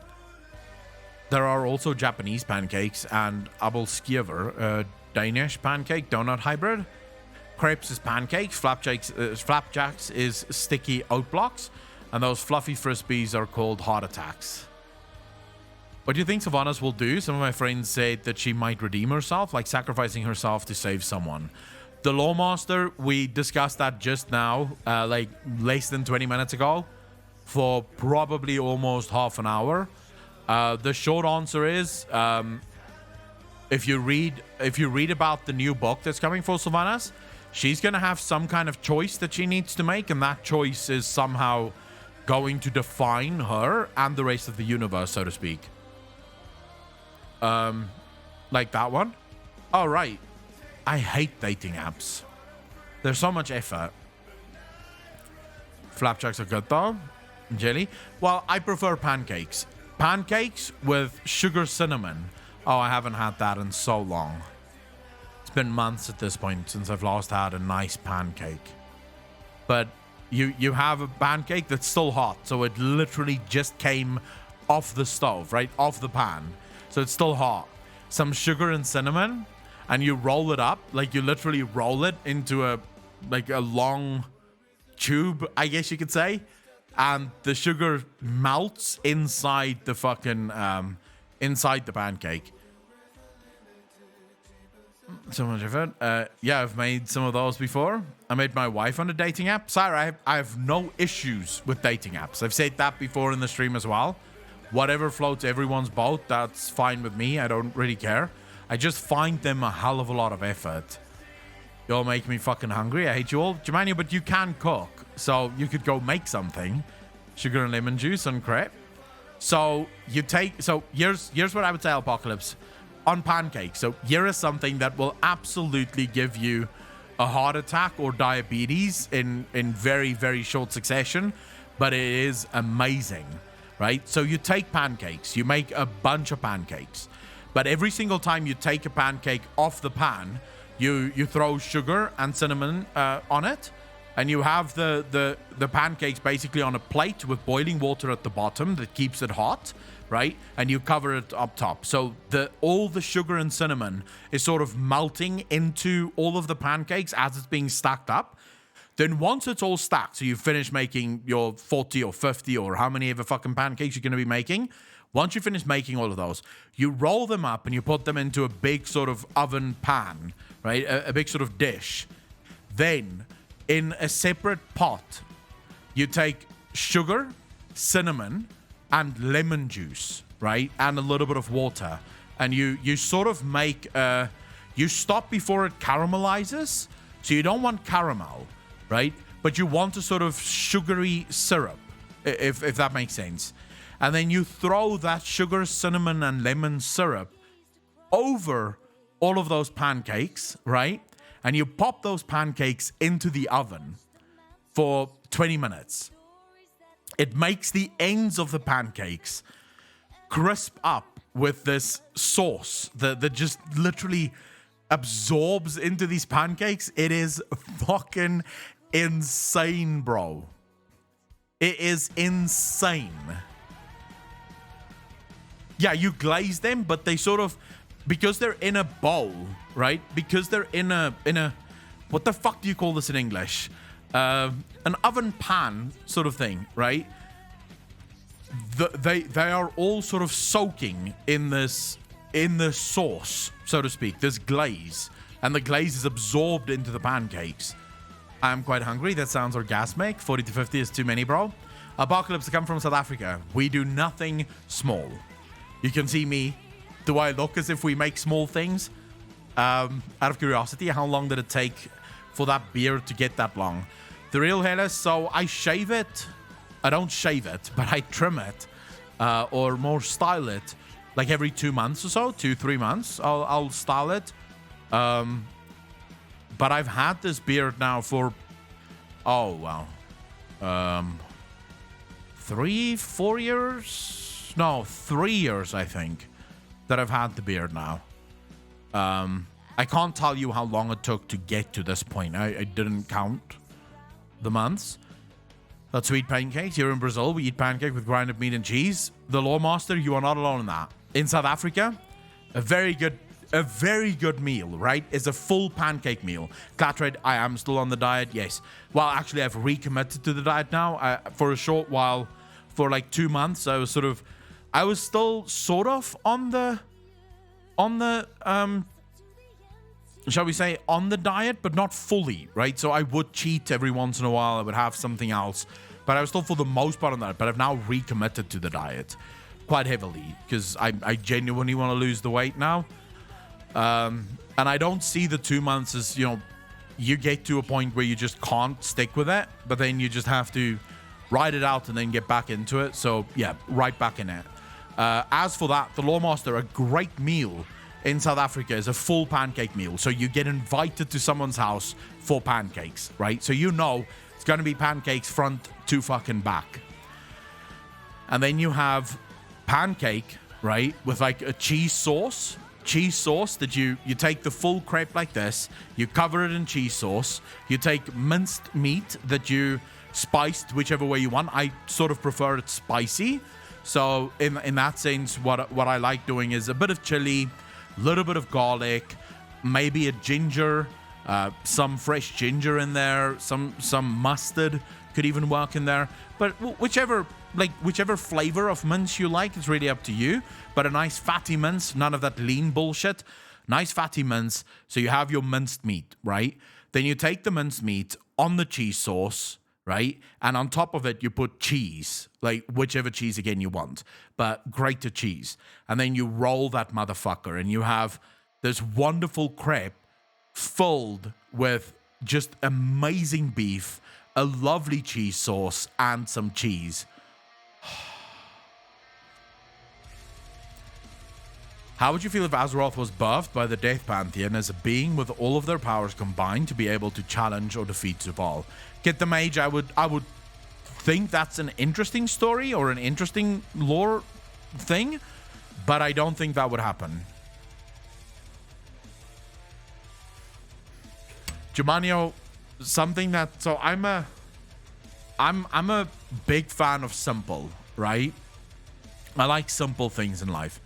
There are also Japanese pancakes and appelskiever, Danish pancake donut hybrid. Crepes is pancakes, flapjacks is sticky oat blocks, and those fluffy frisbees are called heart attacks. What do you think Sylvanas will do? Some of my friends said that she might redeem herself, like sacrificing herself to save someone. The Lawmaster, we discussed that just now, like less than 20 minutes ago, for probably almost half an hour. The short answer is, if you read about the new book that's coming for Sylvanas, she's gonna have some kind of choice that she needs to make, and that choice is somehow going to define her and the rest of the universe, so to speak. Like that one. All right. I hate dating apps. There's so much effort. Flapjacks are good though. Jelly. Well, I prefer pancakes. Pancakes with sugar cinnamon. Oh, I haven't had that in so long. It's been months at this point since I've last had a nice pancake. But you have a pancake that's still hot, so it literally just came off the stove, right? Off the pan. So it's still hot. Some sugar and cinnamon, and you roll it up, like you literally roll it into a long tube, I guess you could say. And the sugar melts inside the fucking inside the pancake. So much of it. Yeah, I've made some of those before. I made my wife on a dating app. Sorry, I have no issues with dating apps. I've said that before in the stream as well. Whatever floats everyone's boat, that's fine with me. I don't really care. I just find them a hell of a lot of effort. You all make me fucking hungry. I hate you all. Jemania, but you can cook. So you could go make something. Sugar and lemon juice on crepe. So you take... So here's what I would say, Apocalypse. On pancakes. So here is something that will absolutely give you a heart attack or diabetes in very, very short succession. But it is amazing. Right? So you take pancakes. You make a bunch of pancakes. But every single time you take a pancake off the pan, you throw sugar and cinnamon on it. And you have the pancakes basically on a plate with boiling water at the bottom that keeps it hot. right? And you cover it up top. So all the sugar and cinnamon is sort of melting into all of the pancakes as it's being stacked up. Then once it's all stacked, so you finish making your 40 or 50 or how many ever fucking pancakes you're going to be making, once you finish making all of those, you roll them up and you put them into a big sort of oven pan, right? A big sort of dish. Then, in a separate pot, you take sugar, cinnamon, and lemon juice, right? And a little bit of water. And you sort of make, you stop before it caramelizes. So you don't want caramel, right? But you want a sort of sugary syrup, if that makes sense. And then you throw that sugar, cinnamon, and lemon syrup over all of those pancakes, right? And you pop those pancakes into the oven for 20 minutes. It makes the ends of the pancakes crisp up with this sauce that just literally absorbs into these pancakes. It is fucking insane, bro. It is insane. Yeah, you glaze them, but they sort of, because they're in a bowl, right? Because they're in a what the fuck do you call this in English? An oven pan sort of thing, right? They are all sort of soaking in this sauce, so to speak, this glaze, and the glaze is absorbed into the pancakes. I'm quite hungry. That sounds orgasmic. 40 to 50 is too many, bro. Apocalypse, I come from South Africa. We do nothing small. You can see me. Do I look as if we make small things? Out of curiosity, how long did it take for that beard to get that long? The real hair, so I shave it. I don't shave it, but I trim it, or more style it, like every 2 months or so, 2-3 months. I'll style it. But I've had this beard now for 3-4 years. No, 3 years, I think, that I've had the beard now. I can't tell you how long it took to get to this point. I didn't count the months. That's sweet pancakes. Here in Brazil, we eat pancake with grinded meat and cheese. The Lawmaster, you are not alone in that. In South Africa, a very good meal, right, is a full pancake meal. Clatred, I am still on the diet, yes. Well, actually, I've recommitted to the diet now. For a short while, for like 2 months, I was still sort of on the shall we say, on the diet, but not fully, right? So I would cheat every once in a while. I would have something else, but I was still for the most part on that. But I've now recommitted to the diet quite heavily because I genuinely want to lose the weight now. And I don't see the 2 months as, you get to a point where you just can't stick with it, but then you just have to ride it out and then get back into it. So yeah, right back in it. As for that, the Lawmaster, a great meal in South Africa is a full pancake meal. So you get invited to someone's house for pancakes, right? So it's going to be pancakes front to fucking back. And then you have pancake, right, with like a cheese sauce that you take the full crepe like this, you cover it in cheese sauce, you take minced meat that you spiced whichever way you want. I sort of prefer it spicy. So in that sense, what I like doing is a bit of chili, little bit of garlic, maybe a ginger, some fresh ginger in there, some mustard could even work in there. But whichever flavor of mince you like, it's really up to you. But a nice fatty mince, none of that lean bullshit. Nice fatty mince. So you have your minced meat, right? Then you take the minced meat on the cheese sauce, right? And on top of it, you put cheese, like whichever cheese again you want, but grated cheese. And then you roll that motherfucker and you have this wonderful crepe filled with just amazing beef, a lovely cheese sauce, and some cheese. How would you feel if Azeroth was buffed by the Death Pantheon as a being with all of their powers combined to be able to challenge or defeat Zubal? Get the Mage, I would think that's an interesting story or an interesting lore thing, but I don't think that would happen. Germanio, something that, so I'm a big fan of simple, right? I like simple things in life.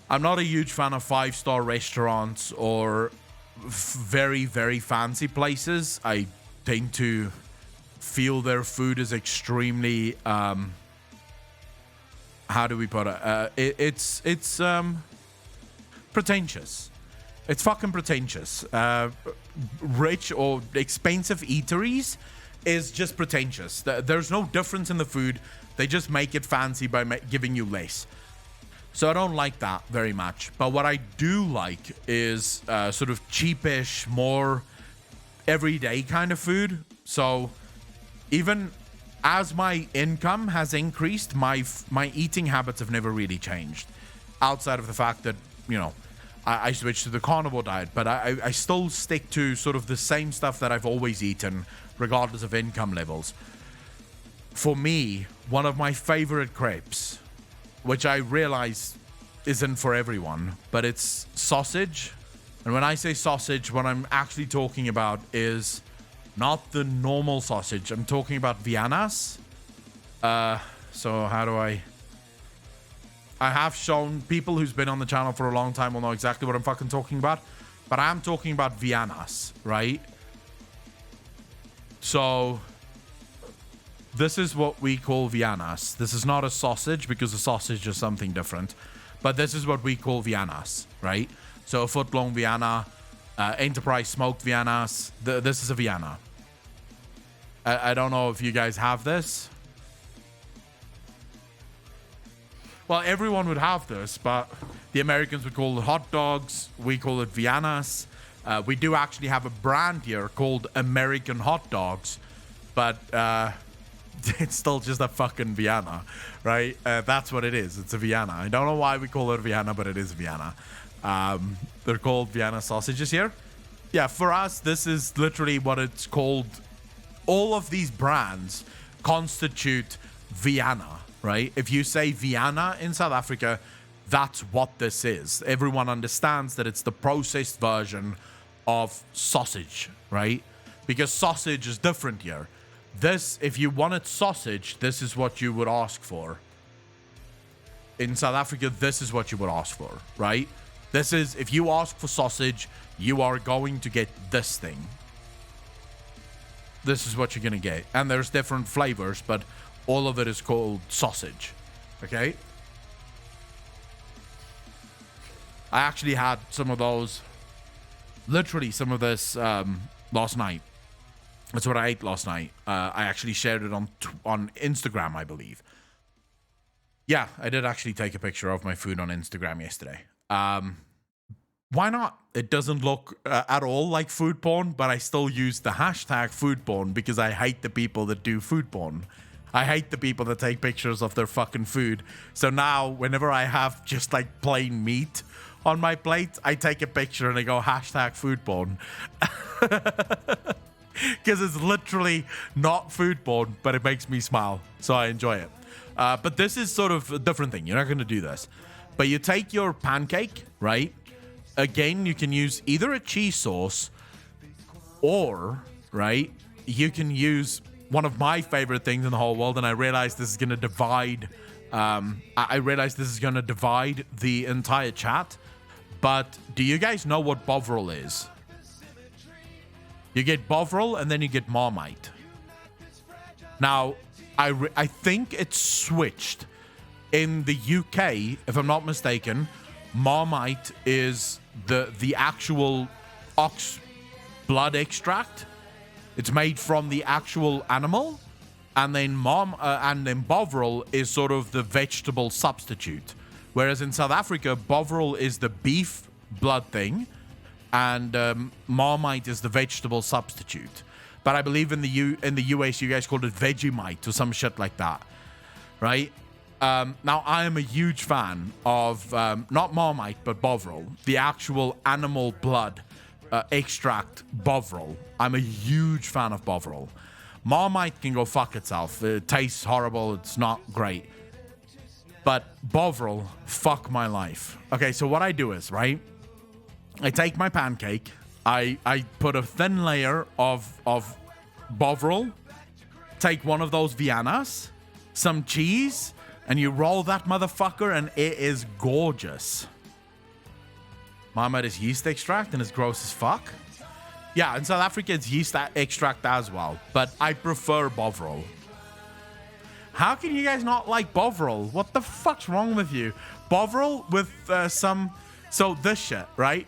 I'm not a huge fan of 5-star restaurants or very, very fancy places. I tend to feel their food is extremely, how do we put it? It's pretentious. It's fucking pretentious. Rich or expensive eateries is just pretentious. There's no difference in the food. They just make it fancy by giving you less. So I don't like that very much. But what I do like is sort of cheapish, more everyday kind of food. So even as my income has increased, my eating habits have never really changed. Outside of the fact that, you know, I switched to the carnivore diet, but I still stick to sort of the same stuff that I've always eaten, regardless of income levels. For me, one of my favorite crepes, which I realize isn't for everyone, but it's sausage. And when I say sausage, what I'm actually talking about is not the normal sausage. I'm talking about Viennas. So how do I have shown people who's been on the channel for a long time will know exactly what I'm fucking talking about. But I'm talking about Viennas, right? So this is what we call Viennas. This is not a sausage because a sausage is something different. But this is what we call Viennas, right? So a foot-long Vienna, Enterprise smoked Viennas. This is a Vienna. I don't know if you guys have this. Well, everyone would have this, but the Americans would call it hot dogs. We call it Viennas. We do actually have a brand here called American Hot Dogs, but it's still just a fucking Vienna, right? That's what it is. It's a Vienna. I don't know why we call it a Vienna, but it is Vienna. They're called Vienna sausages here. Yeah, for us, this is literally what it's called. All of these brands constitute Vienna, right? If you say Vienna in South Africa, that's what this is. Everyone understands that it's the processed version of sausage, right? Because sausage is different here. This, if you wanted sausage, this is what you would ask for. In South Africa, this is what you would ask for, right? This is, if you ask for sausage, you are going to get this thing. This is what you're going to get. And there's different flavors, but all of it is called sausage. Okay? I actually had some of those, literally some of this last night. That's what I ate last night. I actually shared it on Instagram, I believe. Yeah, I did actually take a picture of my food on Instagram yesterday. Why not? It doesn't look at all like food porn, but I still use the hashtag food porn because I hate the people that do food porn. I hate the people that take pictures of their fucking food. So now, whenever I have just like plain meat on my plate, I take a picture and I go hashtag food porn. Because it's literally not food porn, but it makes me smile. So I enjoy it. But this is sort of a different thing. You're not going to do this. But you take your pancake, right? Again, you can use either a cheese sauce or, right, you can use one of my favorite things in the whole world. And I realize this is going to divide. I realize this is going to divide the entire chat. But do you guys know what Bovril is? You get Bovril and then you get Marmite. Now, I think it's switched. In the UK, if I'm not mistaken, Marmite is the actual ox blood extract. It's made from the actual animal. And then Bovril is sort of the vegetable substitute. Whereas in South Africa, Bovril is the beef blood thing. And Marmite is the vegetable substitute. But I believe in the US, you guys called it Vegemite or some shit like that, right? Now, I am a huge fan of not Marmite, but Bovril, the actual animal blood extract Bovril. I'm a huge fan of Bovril. Marmite can go fuck itself. It tastes horrible. It's not great. But Bovril, fuck my life. Okay, so what I do is, right? I take my pancake, I put a thin layer of Bovril, take one of those Viennas, some cheese, And you roll that motherfucker and it is gorgeous. Marmite is yeast extract and it's gross as fuck. Yeah, in South Africa it's yeast extract as well, but I prefer Bovril. How can you guys not like Bovril? What the fuck's wrong with you? Bovril with so this shit, right?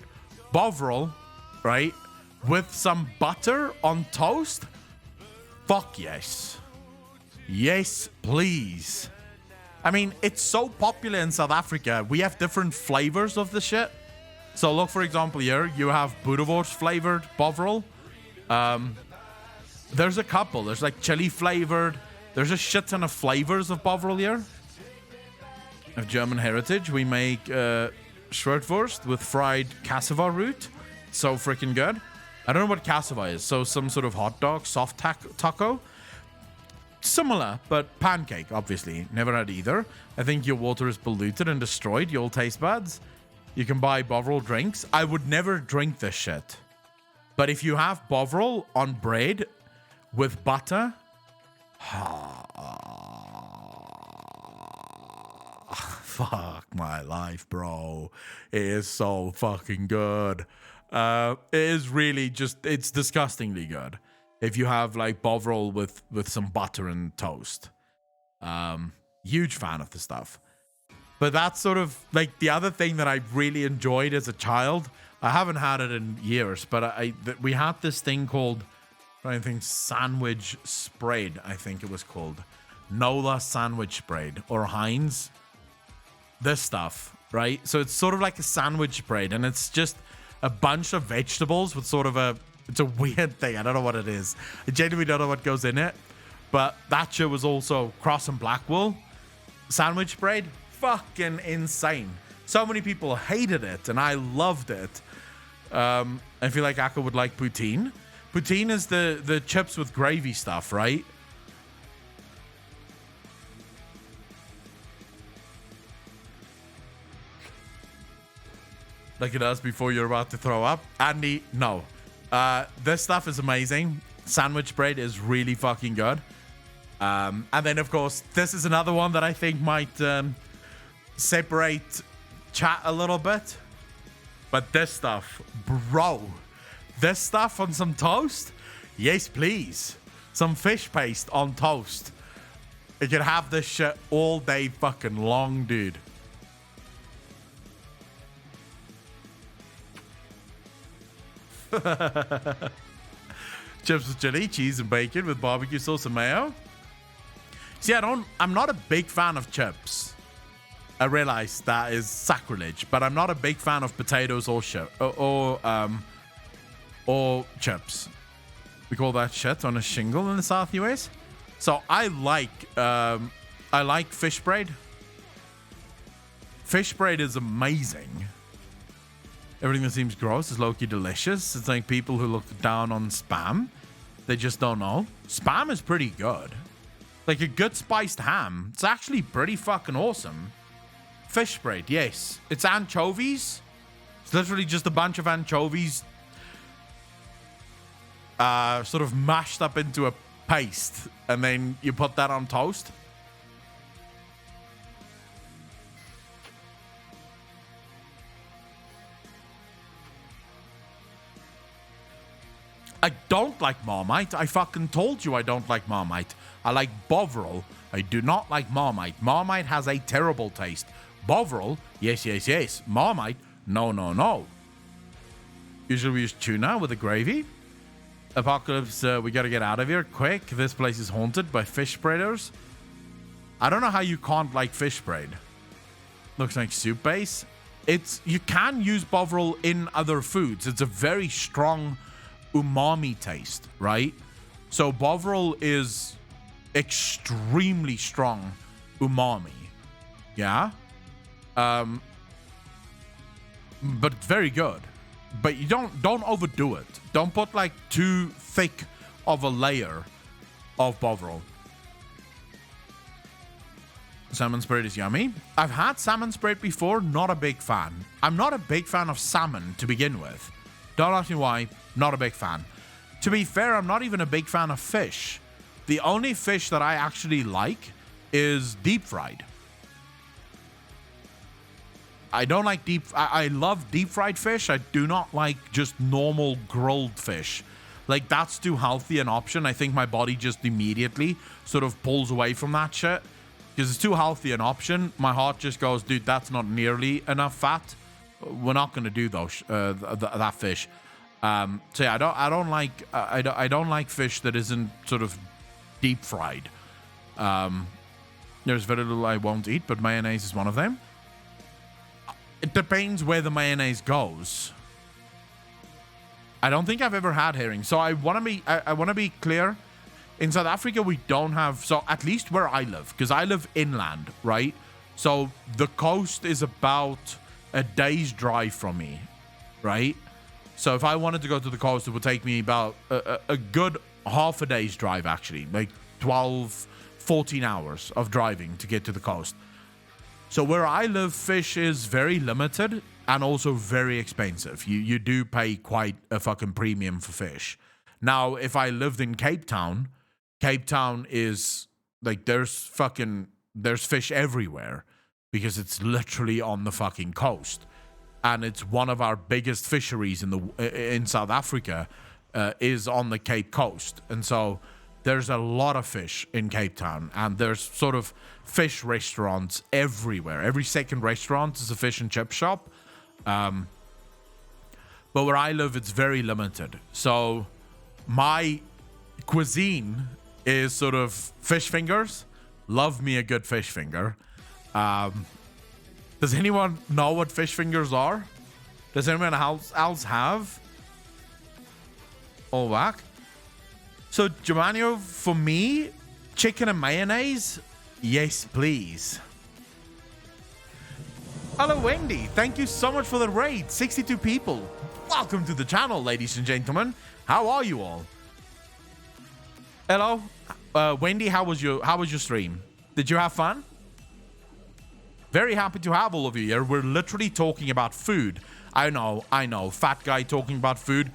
Bovril, right? With some butter on toast? Fuck yes. Yes, please. I mean, it's so popular in South Africa. We have different flavors of the shit. So look, for example, here, you have Boerewors flavored Bovril. There's a couple. There's like chili flavored. There's a shit ton of flavors of Bovril here. Of German heritage, we make Schwertwurst with fried cassava root. So freaking good. I don't know what cassava is. So some sort of hot dog, soft taco. Similar, but pancake, obviously. Never had either. I think your water is polluted and destroyed, your taste buds. You can buy Bovril drinks. I would never drink this shit. But if you have Bovril on bread with butter... Fuck my life, bro. It is so fucking good. It is really just... It's disgustingly good. If you have like Bovril with some butter and toast. Huge fan of the stuff. But that's sort of like the other thing that I really enjoyed as a child. I haven't had it in years, but we had this thing called, I think, sandwich spread, I think it was called. Nola sandwich spread or Heinz. This stuff, right? So it's sort of like a sandwich spread and it's just a bunch of vegetables with sort of it's a weird thing. I don't know what it is. I genuinely don't know what goes in it. But that shit was also Cross and Blackwell. Sandwich spread. Fucking insane. So many people hated it and I loved it. I feel like Akko would like poutine. Poutine is the chips with gravy stuff, right? Like it does before you're about to throw up. Andy, no. This stuff is amazing. Sandwich bread is really fucking good. And then, of course, this is another one that I think might separate chat a little bit. But this stuff, bro. This stuff on some toast? Yes, please. Some fish paste on toast. You can have this shit all day fucking long, dude. Chips with chili, cheese, and bacon with barbecue sauce and mayo. See, I'm not a big fan of chips. I realize that is sacrilege, but I'm not a big fan of potatoes or chips. We call that shit on a shingle in the South US. So I like fish braid. Fish braid is amazing. Everything that seems gross is low-key delicious. It's like people who look down on Spam. They just don't know. Spam is pretty good. Like a good spiced ham. It's actually pretty fucking awesome. Fish braid, yes. It's anchovies. It's literally just a bunch of anchovies sort of mashed up into a paste. And then you put that on toast. I don't like Marmite. I fucking told you I don't like Marmite. I like Bovril. I do not like Marmite. Marmite has a terrible taste. Bovril, yes, yes, yes. Marmite, no, no, no. Usually we use tuna with a gravy. Apocalypse, we gotta get out of here quick. This place is haunted by fish spreaders. I don't know how you can't like fish braid. Looks like soup base. You can use Bovril in other foods. It's a very strong umami taste, right? So Bovril is extremely strong umami. Yeah? But very good. But you don't overdo it. Don't put like too thick of a layer of Bovril. Salmon spread is yummy. I've had salmon spread before, not a big fan. I'm not a big fan of salmon to begin with. Don't ask me why, not a big fan. To be fair, I'm not even a big fan of fish. The only fish that I actually like is deep fried. I don't like I love deep fried fish. I do not like just normal grilled fish. Like, that's too healthy an option. I think my body just immediately sort of pulls away from that shit. Because it's too healthy an option. My heart just goes, dude, that's not nearly enough fat. We're not going to do those that fish. So yeah, I don't like fish that isn't sort of deep fried. There's very little I won't eat, but mayonnaise is one of them. It depends where the mayonnaise goes. I don't think I've ever had herring. So I want to be clear. In South Africa, we don't have, so at least where I live, because I live inland, right? So the coast is about a day's drive from me, right? So if I wanted to go to the coast, it would take me about a good half a day's drive, actually, like 12, 14 hours of driving to get to the coast. So where I live, fish is very limited and also very expensive. You do pay quite a fucking premium for fish. Now, if I lived in Cape Town is like, there's fish everywhere because it's literally on the fucking coast. And it's one of our biggest fisheries in South Africa is on the Cape Coast. And so there's a lot of fish in Cape Town, and there's sort of fish restaurants everywhere. Every second restaurant is a fish and chip shop. But where I live, it's very limited. So my cuisine is sort of fish fingers. Love me a good fish finger. Does anyone know what fish fingers are? Does anyone else have? All back. So, Germano, for me, chicken and mayonnaise? Yes, please. Hello, Wendy. Thank you so much for the raid. 62 people. Welcome to the channel, ladies and gentlemen. How are you all? Hello. Wendy, how was your stream? Did you have fun? Very happy to have all of you here. We're literally talking about food. I know. Fat guy talking about food.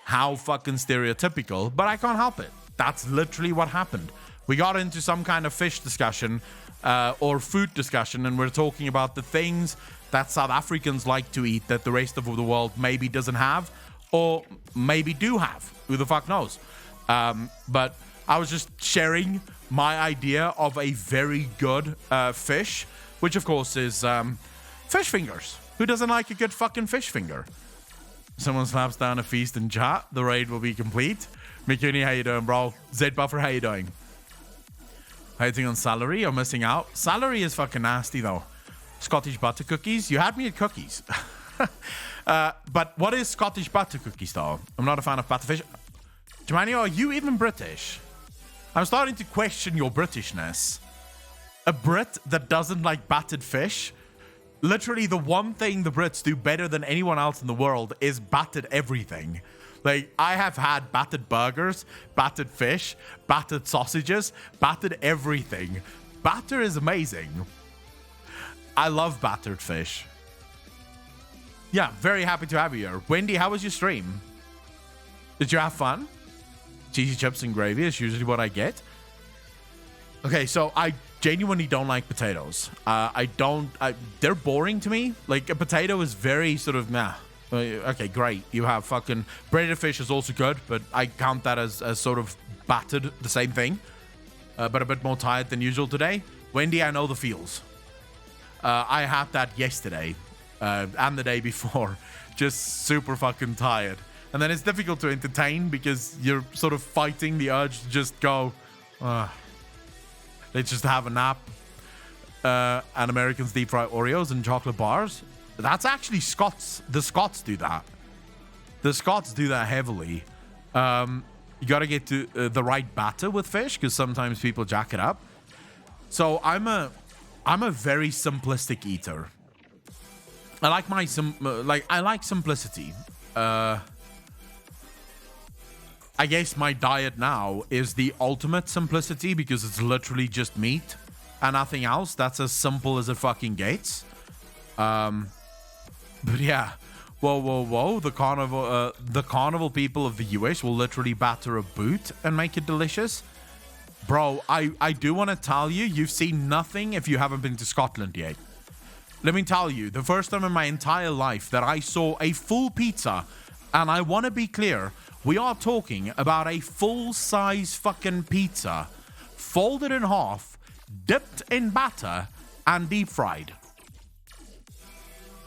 How fucking stereotypical, but I can't help it. That's literally what happened. We got into some kind of fish discussion or food discussion, and we're talking about the things that South Africans like to eat that the rest of the world maybe doesn't have or maybe do have. Who the fuck knows? But I was just sharing my idea of a very good fish, which of course is fish fingers. Who doesn't like a good fucking fish finger? Someone slaps down a feast in chat. The raid will be complete. McCuney, how you doing, bro? Zed Buffer, how you doing? Hating on salary or missing out? Salary is fucking nasty, though. Scottish butter cookies? You had me at cookies. But what is Scottish butter cookies, though? I'm not a fan of butterfish. Jemani, are you even British? I'm starting to question your Britishness. A Brit that doesn't like battered fish? Literally, the one thing the Brits do better than anyone else in the world is battered everything. Like, I have had battered burgers, battered fish, battered sausages, battered everything. Batter is amazing. I love battered fish. Yeah, very happy to have you here. Wendy, how was your stream? Did you have fun? Cheesy chips and gravy is usually what I get. Okay, so I genuinely don't like potatoes. They're boring to me. Like, a potato is very sort of meh. Okay, great. You have fucking breaded fish is also good, but I count that as sort of battered, the same thing, but a bit more tired than usual today. Wendy, I know the feels. I had that yesterday and the day before. Just super fucking tired. And then it's difficult to entertain because you're sort of fighting the urge to just go, let's just have a nap. And Americans deep fry Oreos and chocolate bars. That's actually Scots. The Scots do that. The Scots do that heavily. You got to get to the right batter with fish because sometimes people jack it up. So I'm a very simplistic eater. I like I like simplicity. I guess my diet now is the ultimate simplicity because it's literally just meat and nothing else. That's as simple as it fucking gets. But yeah, whoa. The carnival people of the US will literally batter a boot and make it delicious. Bro, I do want to tell you, you've seen nothing if you haven't been to Scotland yet. let me tell you, the first time in my entire life that I saw a full pizza, and I want to be clear, we are talking about a full-size fucking pizza, folded in half, dipped in batter, and deep fried.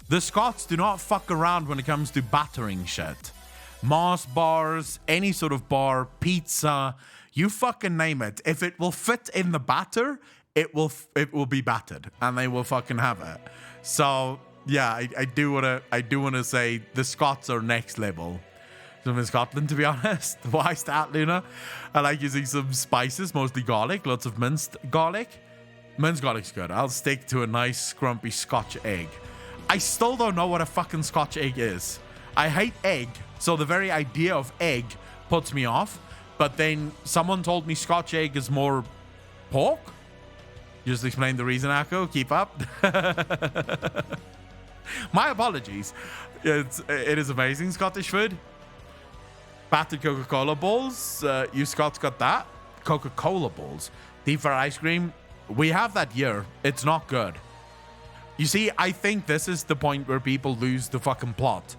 The Scots do not fuck around when it comes to battering shit. Mars bars, any sort of bar, pizza, you fucking name it. If it will fit in the batter, it will be battered, and they will fucking have it. So yeah, I do wanna say the Scots are next level. I'm in Scotland, to be honest. Why start, Luna? I like using some spices, mostly garlic, lots of minced garlic. Minced garlic's good. I'll stick to a nice scrumpy Scotch egg. I still don't know what a fucking Scotch egg is. I hate egg, so the very idea of egg puts me off. But then someone told me Scotch egg is more pork. Just explain the reason, Akko. Keep up. My apologies. It is amazing Scottish food. Battered Coca-Cola balls. You Scots got that. Coca-Cola balls. Deep fried ice cream. We have that here. It's not good. You see, I think this is the point where people lose the fucking plot.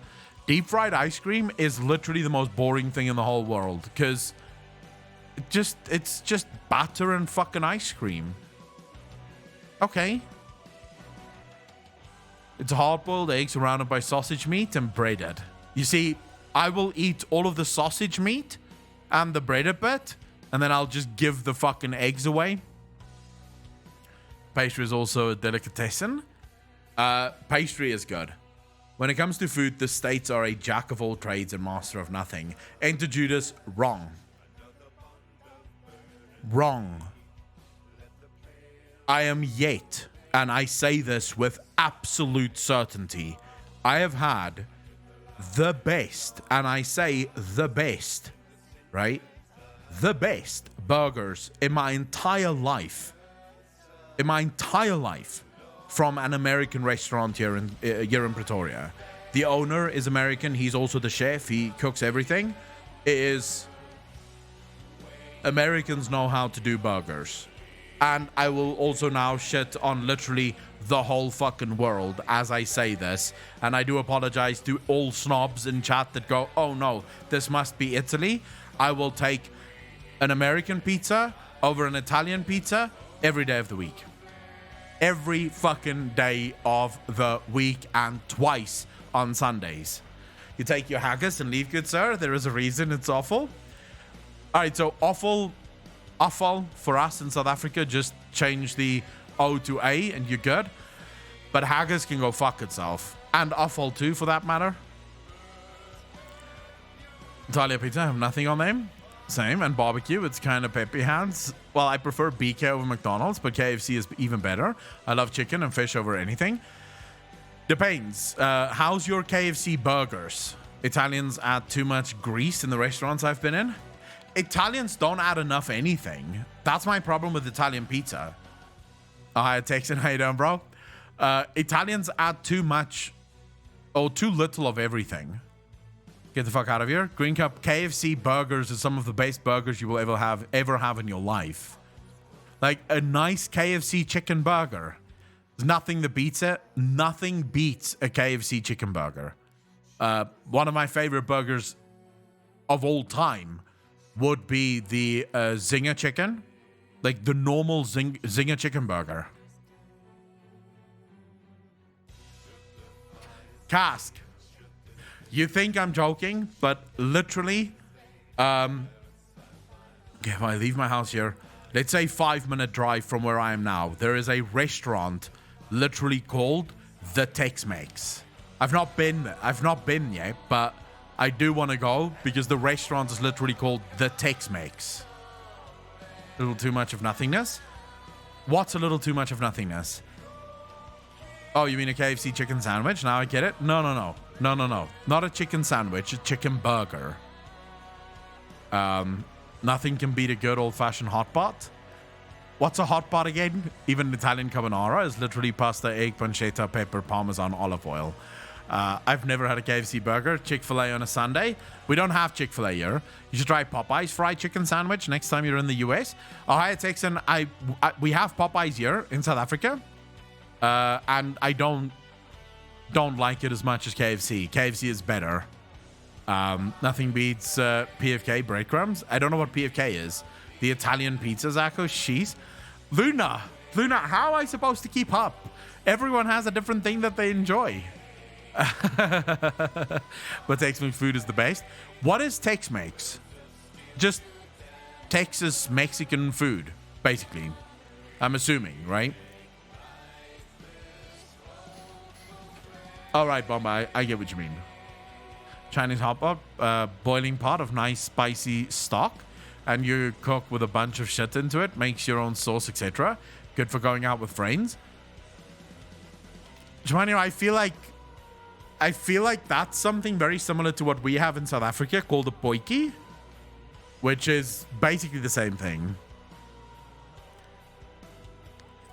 Deep fried ice cream is literally the most boring thing in the whole world. Because it's just batter and fucking ice cream. Okay. It's hard-boiled eggs surrounded by sausage meat and breaded. You see, I will eat all of the sausage meat and the breaded bit, and then I'll just give the fucking eggs away. Pastry is also a delicatessen. Pastry is good. When it comes to food, the States are a jack of all trades and master of nothing. Enter Judas, wrong. Wrong. I am yet, and I say this with absolute certainty, I have had the best, and I say the best, right? The best burgers in my entire life. In my entire life. From an American restaurant here in Pretoria. The owner is American. He's also the chef. He cooks everything. It is... Americans know how to do burgers. And I will also now shit on literally the whole fucking world as I say this. And I do apologize to all snobs in chat that go, oh no, this must be Italy. I will take an American pizza over an Italian pizza every day of the week. Every fucking day of the week and twice on Sundays. You take your haggis and leave, good sir. There is a reason it's awful. Alright, so awful for us in South Africa, just change the O to A and you're good. But haggis can go fuck itself. And awful too, for that matter. Italia pizza, I have nothing on them. Same. And barbecue, it's kind of peppy hands. Well, I prefer BK over McDonald's, but KFC is even better. I love chicken and fish over anything. Depends. How's your KFC burgers? Italians add too much grease in the restaurants I've been in. Italians don't add enough anything. That's my problem with Italian pizza. Hi, Texan. How you doing, bro? Italians add too much or too little of everything. Get the fuck out of here. Green Cup KFC burgers is some of the best burgers you will ever have in your life. Like a nice KFC chicken burger. There's nothing that beats it. Nothing beats a KFC chicken burger. One of my favorite burgers of all time would be the Zinger chicken. Like the normal Zinger chicken burger. Cask. You think I'm joking, but literally, if I leave my house here, let's say 5-minute drive from where I am now, there is a restaurant literally called The Tex-Mex. I've not been yet, but I do want to go because the restaurant is literally called The Tex-Mex. A little too much of nothingness? What's a little too much of nothingness? Oh, you mean a KFC chicken sandwich? Now I get it. No. Not a chicken sandwich, a chicken burger. Nothing can beat a good old-fashioned hot pot. What's a hot pot again? Even Italian carbonara is literally pasta, egg, pancetta, pepper, parmesan, olive oil. I've never had a KFC burger. Chick-fil-A on a Sunday. We don't have Chick-fil-A here. You should try Popeye's fried chicken sandwich next time you're in the US. Hi, Texan. We have Popeye's here in South Africa. And I don't like it as much as KFC. KFC is better. Nothing beats PFK breadcrumbs. I don't know what PFK is. The Italian pizza, Zacho. Sheesh. Luna, how am I supposed to keep up? Everyone has a different thing that they enjoy. But Tex-Mex food is the best. What is Tex-Mex? Just Texas Mexican food, basically. I'm assuming, right? All right, Bomba, I get what you mean. Chinese hot pot, boiling pot of nice spicy stock, and you cook with a bunch of shit into it, makes your own sauce, etc. Good for going out with friends. Giovanni, I feel like that's something very similar to what we have in South Africa called a potjie, which is basically the same thing.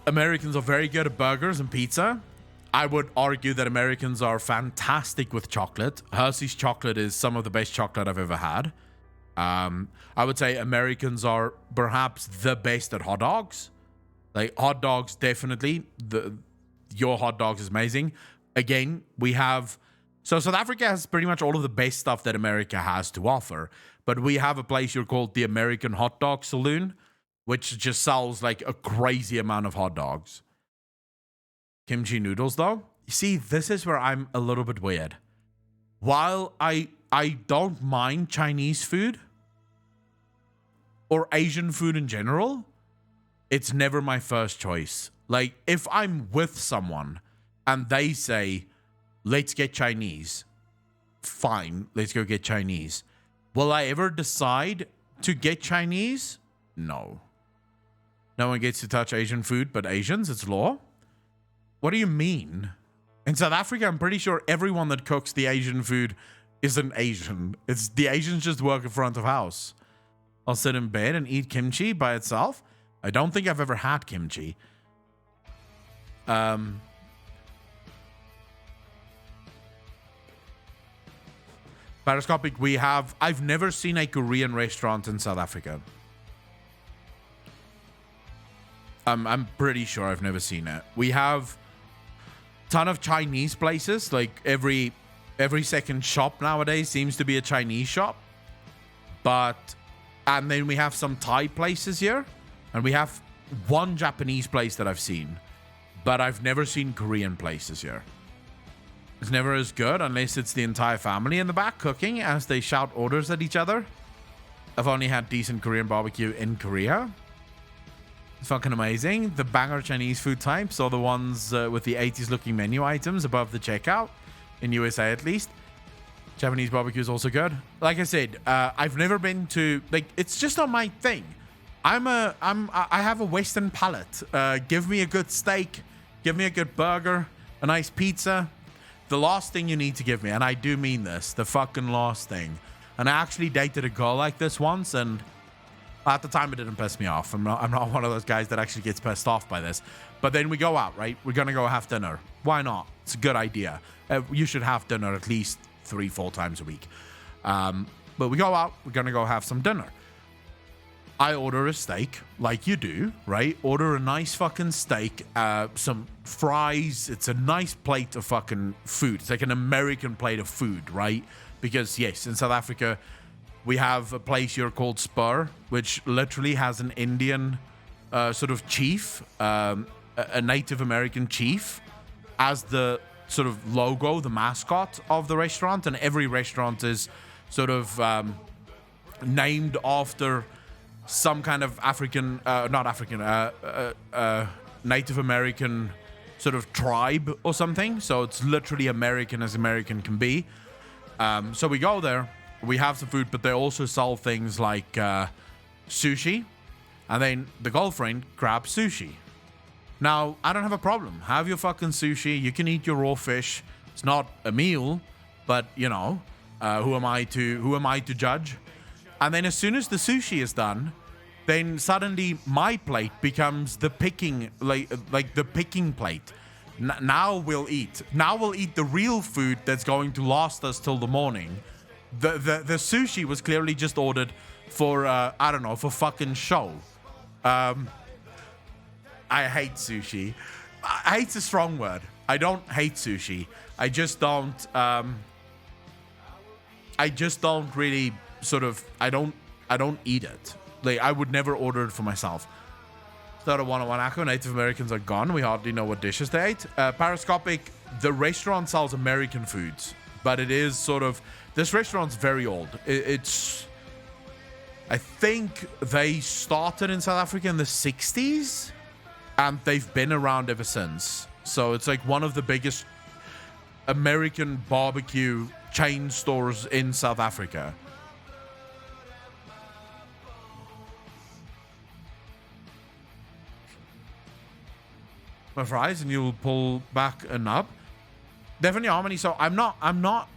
Americans are very good at burgers and pizza. I would argue that Americans are fantastic with chocolate. Hershey's chocolate is some of the best chocolate I've ever had. I would say Americans are perhaps the best at hot dogs. Like hot dogs, definitely. Your hot dogs is amazing. Again, we have... So South Africa has pretty much all of the best stuff that America has to offer. But we have a place here called the American Hot Dog Saloon, which just sells like a crazy amount of hot dogs. Kimchi noodles, though. You see, this is where I'm a little bit weird. While I don't mind Chinese food or Asian food in general, it's never my first choice. Like, if I'm with someone and they say, let's get Chinese, fine, let's go get Chinese. Will I ever decide to get Chinese? No. No one gets to touch Asian food but Asians. It's law. What do you mean? In South Africa, I'm pretty sure everyone that cooks the Asian food isn't Asian. It's the Asians just work in front of house. I'll sit in bed and eat kimchi by itself. I don't think I've ever had kimchi. Parascopic, I've never seen a Korean restaurant in South Africa. I'm pretty sure I've never seen it. We have ton of Chinese places. Like every second shop nowadays seems to be a Chinese shop. And then we have some Thai places here, and we have one Japanese place that I've seen, but I've never seen Korean places here. It's never as good unless it's the entire family in the back cooking as they shout orders at each other. I've only had decent Korean barbecue in Korea. It's fucking amazing. The banger Chinese food types are the ones with the 80s looking menu items above the checkout, in USA at least. Japanese barbecue is also good. Like I said, I've never been to, like, it's just not my thing. I have a Western palate. Give me a good steak, give me a good burger, a nice pizza. The last thing you need to give me, and I do mean this, the fucking last thing. And I actually dated a girl like this once, and at the time, it didn't piss me off. I'm not one of those guys that actually gets pissed off by this. But then we go out, right? We're going to go have dinner. Why not? It's a good idea. You should have dinner at least 3-4 times a week. But we go out. We're going to go have some dinner. I order a steak, like you do, right? Order a nice fucking steak, some fries. It's a nice plate of fucking food. It's like an American plate of food, right? Because, yes, in South Africa, we have a place here called Spur, which literally has an Indian sort of chief, a Native American chief, as the sort of logo, the mascot of the restaurant. And every restaurant is sort of named after some kind of Native American sort of tribe or something. So it's literally American as American can be. So we go there. We have some food, but they also sell things like sushi. And then the girlfriend grabs sushi. Now, I don't have a problem. Have your fucking sushi. You can eat your raw fish. It's not a meal, but, you know, who am I to judge? And then as soon as the sushi is done, then suddenly my plate becomes the picking, like the picking plate. Now we'll eat. Now we'll eat the real food that's going to last us till the morning. The sushi was clearly just ordered for, I don't know, for fucking show. I hate sushi. hate's a strong word. I don't hate sushi. I just don't really sort of, I don't eat it. Like, I would never order it for myself. Start a one-on-one Akko. Native Americans are gone. We hardly know what dishes they ate. Parascopic, the restaurant sells American foods, but it is sort of, this restaurant's very old. It's, I think they started in South Africa in the 60s, and they've been around ever since. So it's like one of the biggest American barbecue chain stores in South Africa. My fries, and you'll pull back a nub. Definitely harmony. So I'm not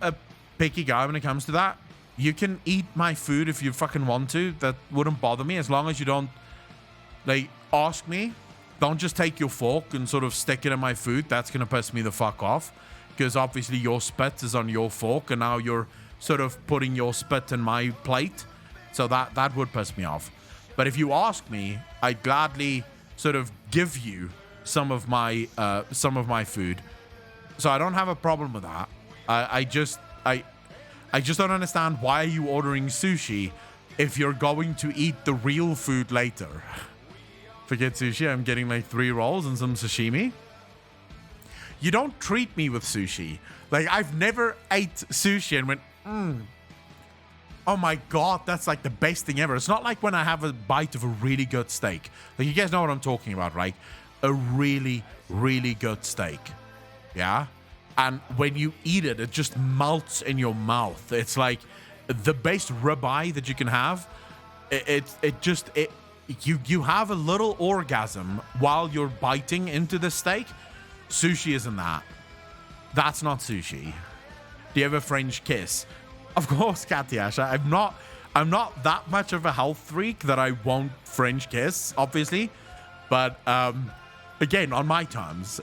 a picky guy when it comes to that. You can eat my food if you fucking want to. That wouldn't bother me, as long as you don't, like, ask me. Don't just take your fork and sort of stick it in my food. That's gonna piss me the fuck off, because obviously your spit is on your fork, and now you're sort of putting your spit in my plate. So that would piss me off. But if you ask me, I'd gladly sort of give you some of my food. So I don't have a problem with that. I just don't understand, why are you ordering sushi if you're going to eat the real food later? Forget sushi, I'm getting like 3 rolls and some sashimi. You don't treat me with sushi. Like, I've never ate sushi and went, oh my god, that's like the best thing ever. It's not like when I have a bite of a really good steak. Like, you guys know what I'm talking about, right? A really, really good steak. Yeah? And when you eat it, it just melts in your mouth. It's like the best ribeye that you can have. You have a little orgasm while you're biting into the steak. Sushi isn't that. That's not sushi. Do you have a French kiss? Of course, Katyasha. I'm not that much of a health freak that I won't French kiss, obviously. But again, on my terms,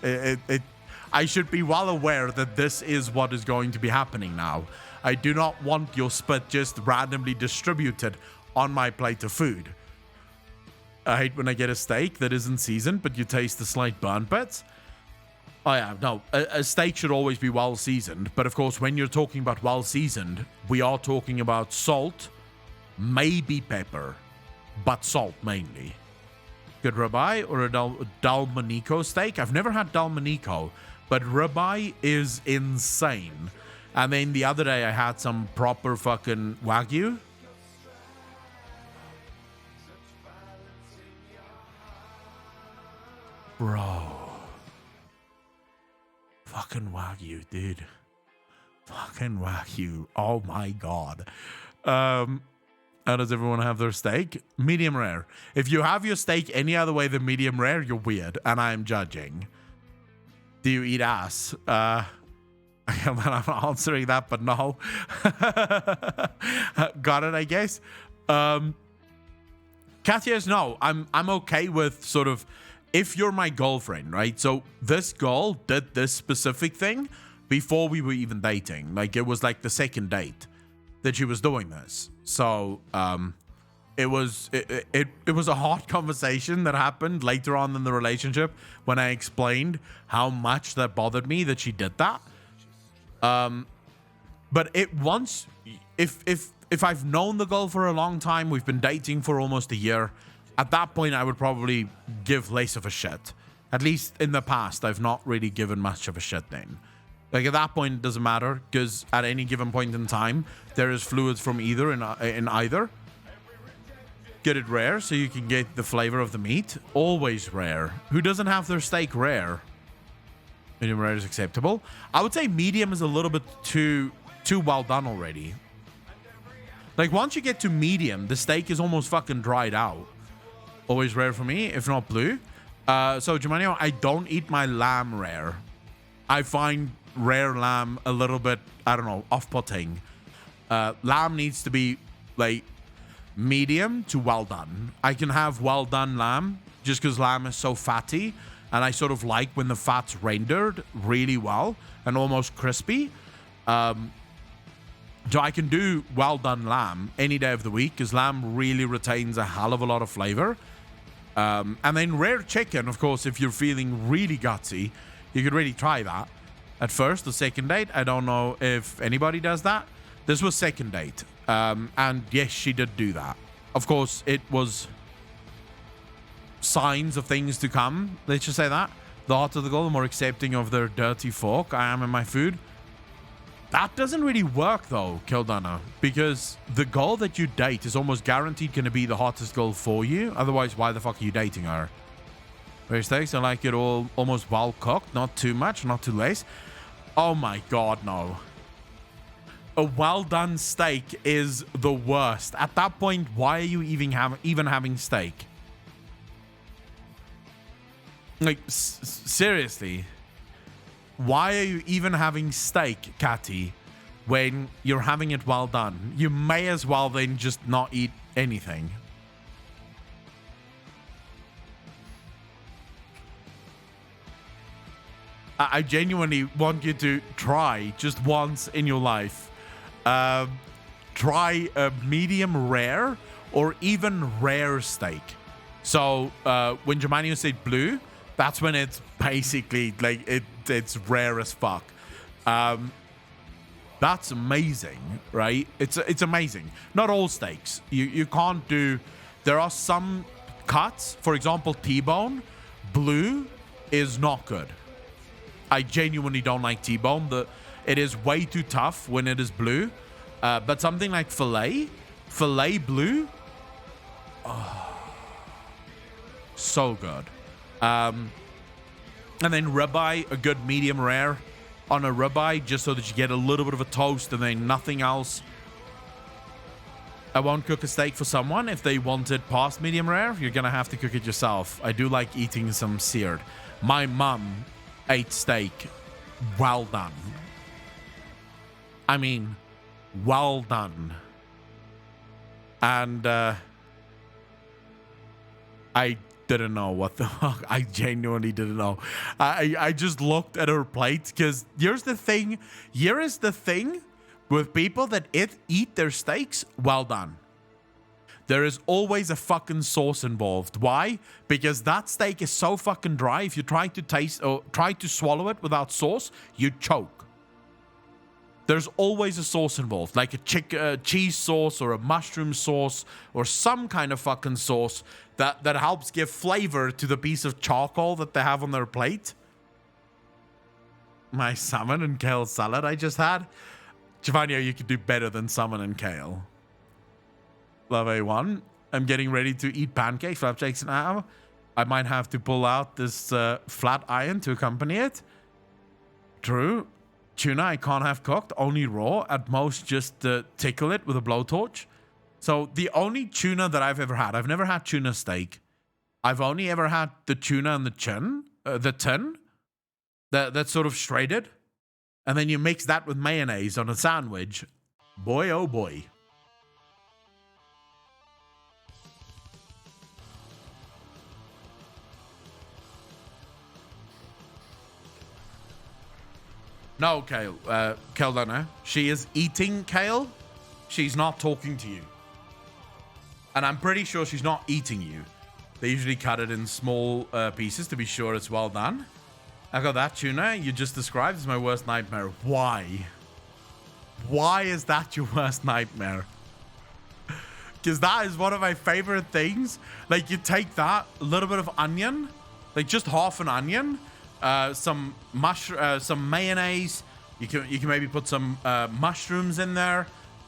I should be well aware that this is what is going to be happening now. I do not want your spit just randomly distributed on my plate of food. I hate when I get a steak that isn't seasoned, but you taste the slight burn bits. Oh yeah, no, a steak should always be well seasoned. But of course, when you're talking about well seasoned, we are talking about salt, maybe pepper, but salt mainly. Good ribeye or a Dalmanico steak? I've never had Dalmanico, but ribeye is insane. And then the other day I had some proper fucking Wagyu. Bro. Fucking Wagyu, dude. Fucking Wagyu. Oh my god. How does everyone have their steak? Medium rare. If you have your steak any other way than medium rare, you're weird, and I'm judging. Do you eat ass? I'm answering that, but no. Got it, I guess. Katya's no. I'm okay with sort of, if you're my girlfriend, right? So this girl did this specific thing before we were even dating. Like, it was like the second date that she was doing this. So it was a hard conversation that happened later on in the relationship when I explained how much that bothered me that she did that. But if I've known the girl for a long time, we've been dating for almost a year, at that point I would probably give less of a shit. At least in the past, I've not really given much of a shit then. Like, at that point, it doesn't matter, because at any given point in time, there is fluids from either in either. Get it rare so you can get the flavor of the meat. Always rare. Who doesn't have their steak rare? Medium rare is acceptable. I would say medium is a little bit too well done already. Like, once you get to medium, the steak is almost fucking dried out. Always rare for me, if not blue. So, Germanio, I don't eat my lamb rare. I find rare lamb a little bit, I don't know, off-putting. Lamb needs to be, like, medium to well done. I can have well done lamb just because lamb is so fatty, and I sort of like when the fat's rendered really well and almost crispy. So I can do well done lamb any day of the week because lamb really retains a hell of a lot of flavor. And then rare chicken, of course, if you're feeling really gutsy, you could really try that. At first, the second date, I don't know if anybody does that. This was second date. And yes, she did do that. Of course, it was signs of things to come. Let's just say that. The hotter the girl, the more accepting of their dirty fork I am in my food. That doesn't really work though, Kildana, because the girl that you date is almost guaranteed going to be the hottest girl for you. Otherwise, why the fuck are you dating her? Rare steaks, I like it all almost well cooked, not too much, not too less. Oh my god, no. A well done steak is the worst. At that point, why are you even having steak? Like, seriously. Why are you even having steak, Catty, when you're having it well done? You may as well then just not eat anything. I genuinely want you to try just once in your life. Try a medium rare or even rare steak. So when Germania said blue, that's when it's basically like it's rare as fuck. That's amazing, right? It's amazing. Not all steaks. You can't do. There are some cuts. For example, T-bone blue is not good. I genuinely don't like T-bone. It is way too tough when it is blue. But something like filet blue, so good. And then ribeye, a good medium rare on a ribeye, just so that you get a little bit of a toast and then nothing else. I won't cook a steak for someone if they want it past medium rare. You're gonna have to cook it yourself. I do like eating some seared. My mum ate steak well done. I mean, well done. And I didn't know what the fuck. I genuinely didn't know. I just looked at her plate because here's the thing. Here is the thing with people that eat their steaks well done. There is always a fucking sauce involved. Why? Because that steak is so fucking dry. If you try to taste or try to swallow it without sauce, you choke. There's always a sauce involved, like a cheese sauce or a mushroom sauce or some kind of fucking sauce that helps give flavor to the piece of charcoal that they have on their plate. My salmon and kale salad I just had. Giovanni, you could do better than salmon and kale. Love A1. I'm getting ready to eat pancakes, flapjacks now. I might have to pull out this flat iron to accompany it. True. Tuna I can't have cooked, only raw. At most, just tickle it with a blowtorch. So the only tuna that I've ever had, I've never had tuna steak. I've only ever had the tuna and the tin, that's sort of shredded. And then you mix that with mayonnaise on a sandwich. Boy, oh boy. No, Kale. Kale, she is eating kale. She's not talking to you. And I'm pretty sure she's not eating you. They usually cut it in small pieces to be sure it's well done. I got that tuna you just described as my worst nightmare. Why? Why is that your worst nightmare? Because that is one of my favorite things. Like, you take that, a little bit of onion, like just half an onion, some mayonnaise. You can maybe put some mushrooms in there.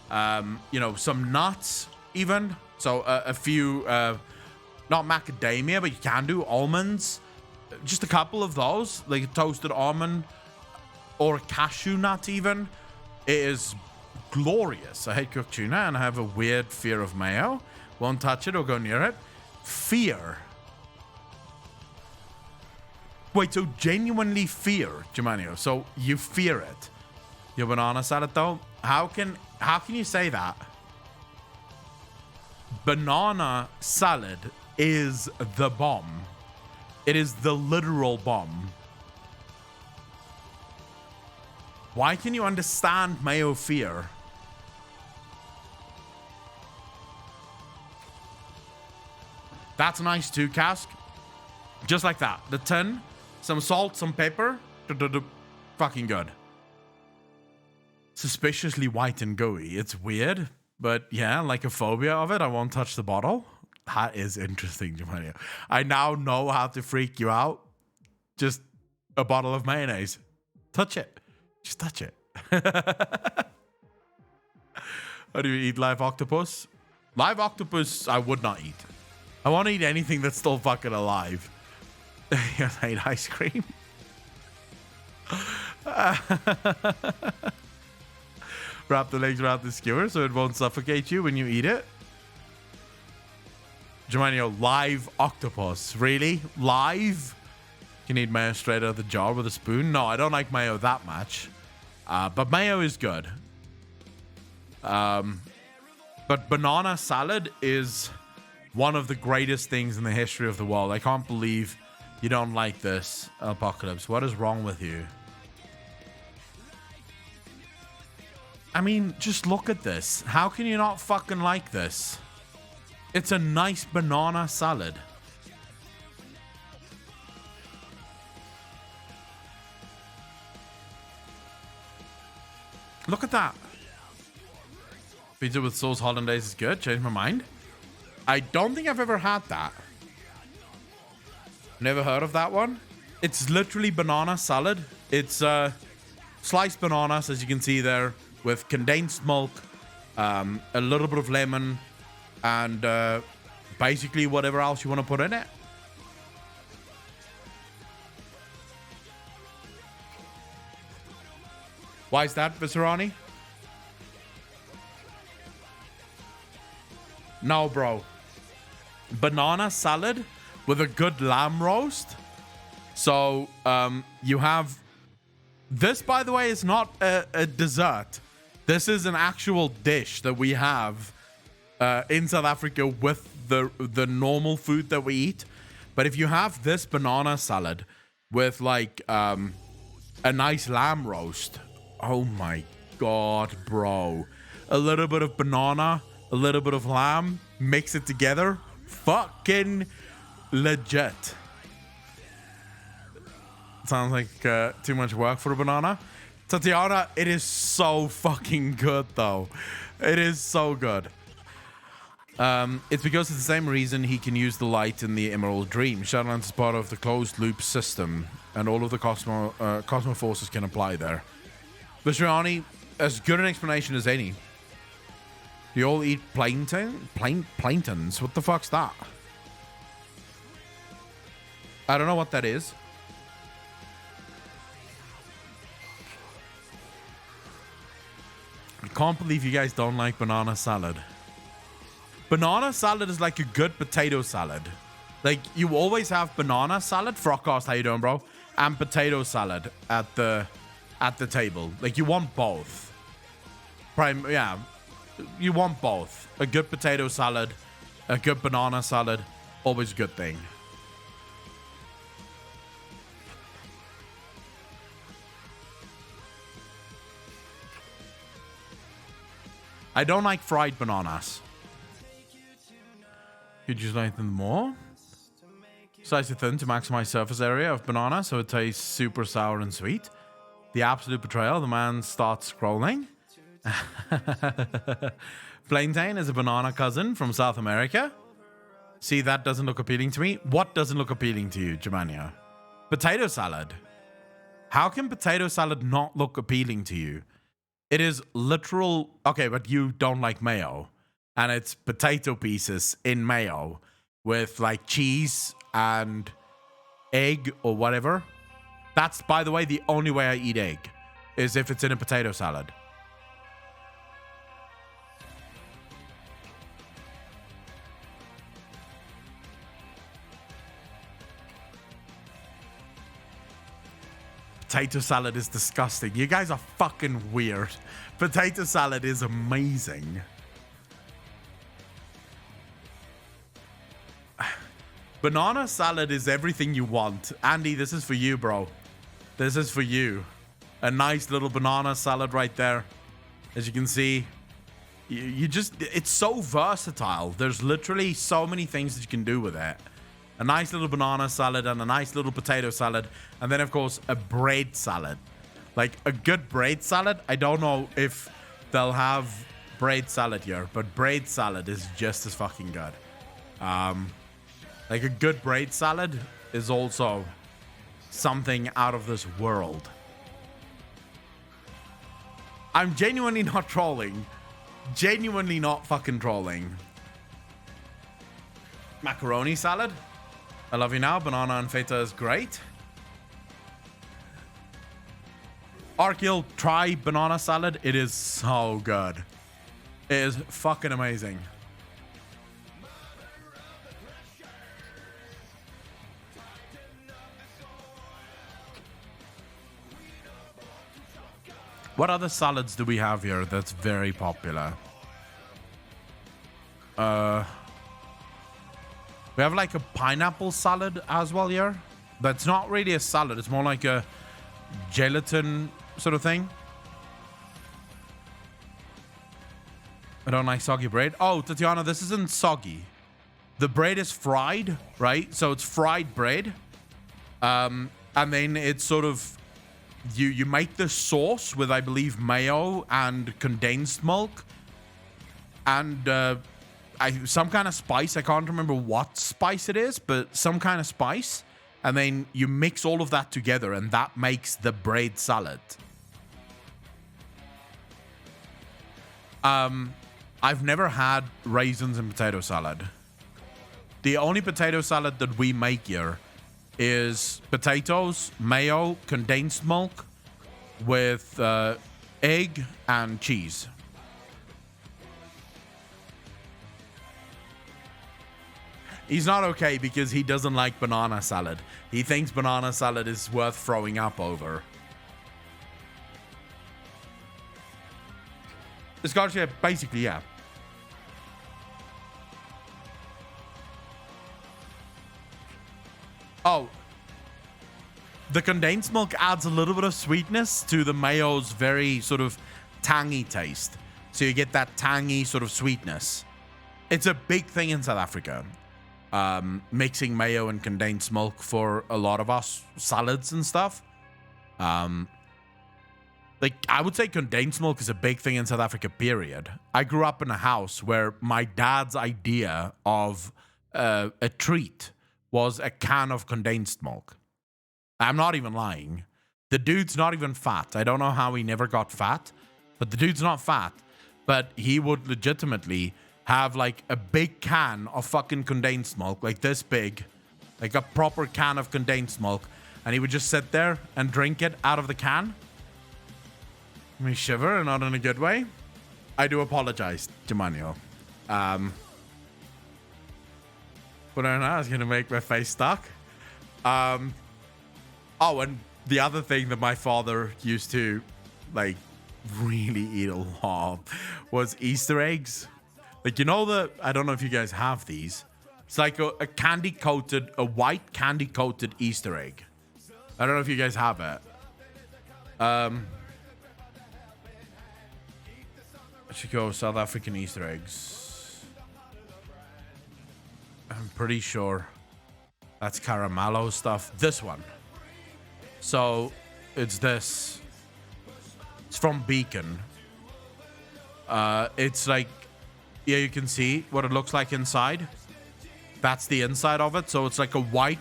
Some nuts even. So a few, not macadamia, but you can do almonds. Just a couple of those, like a toasted almond or a cashew nut even. It is glorious. I hate cooked tuna and I have a weird fear of mayo. Won't touch it or go near it. Fear. Wait, so genuinely fear, Germanio. So you fear it. Your banana salad though? How can you say that? Banana salad is the bomb. It is the literal bomb. Why can you understand mayo fear? That's nice too, Cask. Just like that. The tin, some salt, some pepper. Fucking good. Suspiciously white and gooey. It's weird, but yeah, like a phobia of it. I won't touch the bottle. That is interesting, Germania. I now know how to freak you out. Just a bottle of mayonnaise. Touch it. Just touch it. How do you eat live octopus? Live octopus, I would not eat. I want to eat anything that's still fucking alive. You hate ice cream? Wrap the legs around the skewer so it won't suffocate you when you eat it. Germania, live octopus. Really? Live? You can eat mayo straight out of the jar with a spoon? No, I don't like mayo that much. But mayo is good. But banana salad is one of the greatest things in the history of the world. I can't believe you don't like this, Apocalypse. What is wrong with you? I mean, just look at this. How can you not fucking like this? It's a nice banana salad. Look at that. Pizza with sauce hollandaise is good. Changed my mind. I don't think I've ever had that. Never heard of that one. It's literally banana salad. It's sliced bananas, as you can see there, with condensed milk, a little bit of lemon, and basically whatever else you want to put in it. Why is that, Viserani? No, bro. Banana salad with a good lamb roast. So, you have... This, by the way, is not a dessert. This is an actual dish that we have in South Africa with the normal food that we eat. But if you have this banana salad with, like, a nice lamb roast... Oh my god, bro. A little bit of banana, a little bit of lamb, mix it together. Fucking legit. Sounds like too much work for a banana. Tatiana, it is so fucking good though. It is so good. It's because it's the same reason he can use the light in the Emerald Dream. Shadowlands is part of the closed loop system, and all of the Cosmo forces can apply there. Vishwani, as good an explanation as any. You all eat plantains? What the fuck's that? I don't know what that is. I can't believe you guys don't like banana salad. Banana salad is like a good potato salad. Like, you always have banana salad. Frogcast, how you doing, bro? And potato salad at the table. Like, you want both. Yeah. You want both. A good potato salad, a good banana salad. Always a good thing. I don't like fried bananas. Could you like them more? Slice it thin to maximize surface area of banana so it tastes super sour and sweet. The absolute betrayal. The man starts scrolling. Plantain is a banana cousin from South America. See, that doesn't look appealing to me. What doesn't look appealing to you, Germania? Potato salad. How can potato salad not look appealing to you? It is literal... Okay, but you don't like mayo. And it's potato pieces in mayo with like cheese and egg or whatever. That's, by the way, the only way I eat egg is if it's in a potato salad. Potato salad is disgusting. You guys are fucking weird. Potato salad is amazing. Banana salad is everything you want. Andy, this is for you, bro. This is for you. A nice little banana salad right there. As you can see, You just, it's so versatile. There's literally so many things that you can do with it. A nice little banana salad and a nice little potato salad. And then, of course, a bread salad. Like, a good bread salad. I don't know if they'll have bread salad here, but bread salad is just as fucking good. Like, a good bread salad is also something out of this world. I'm genuinely not trolling. Genuinely not fucking trolling. Macaroni salad. I love you now. Banana and feta is great. Arkil, try banana salad. It is so good. It is fucking amazing. What other salads do we have here that's very popular? We have like a pineapple salad as well here. That's not really a salad. It's more like a gelatin sort of thing. I don't like soggy bread. Oh, Tatiana, this isn't soggy. The bread is fried, right? So it's fried bread. And then it's sort of... You make the sauce with, I believe, mayo and condensed milk. And some kind of spice. I can't remember what spice it is, but some kind of spice. And then you mix all of that together, and that makes the bread salad. I've never had raisins in potato salad. The only potato salad that we make here is potatoes, mayo, condensed milk with egg and cheese. He's not okay because he doesn't like banana salad. He thinks banana salad is worth throwing up over. The Scottish, yeah, basically, yeah. Oh. The condensed milk adds a little bit of sweetness to the mayo's very sort of tangy taste. So you get that tangy sort of sweetness. It's a big thing in South Africa. Mixing mayo and condensed milk for a lot of us salads and stuff. Like, I would say condensed milk is a big thing in South Africa, period. I grew up in a house where my dad's idea of a treat was a can of condensed milk. I'm not even lying. The dude's not even fat. I don't know how he never got fat, but the dude's not fat. But he would legitimately have like a big can of fucking condensed milk, like this big, like a proper can of condensed milk, and he would just sit there and drink it out of the can. Me shiver, and not in a good way. I do apologize to Manuel. But I was gonna make my face stuck. Oh, and the other thing that my father used to like really eat a lot was Easter eggs. Like, you know, I don't know if you guys have these. It's like a white candy coated Easter egg. I don't know if you guys have it. I should go South African Easter eggs. I'm pretty sure that's Caramello stuff. This one. So it's this. It's from Beacon. It's like, yeah, you can see what it looks like inside. That's the inside of it. So it's like a white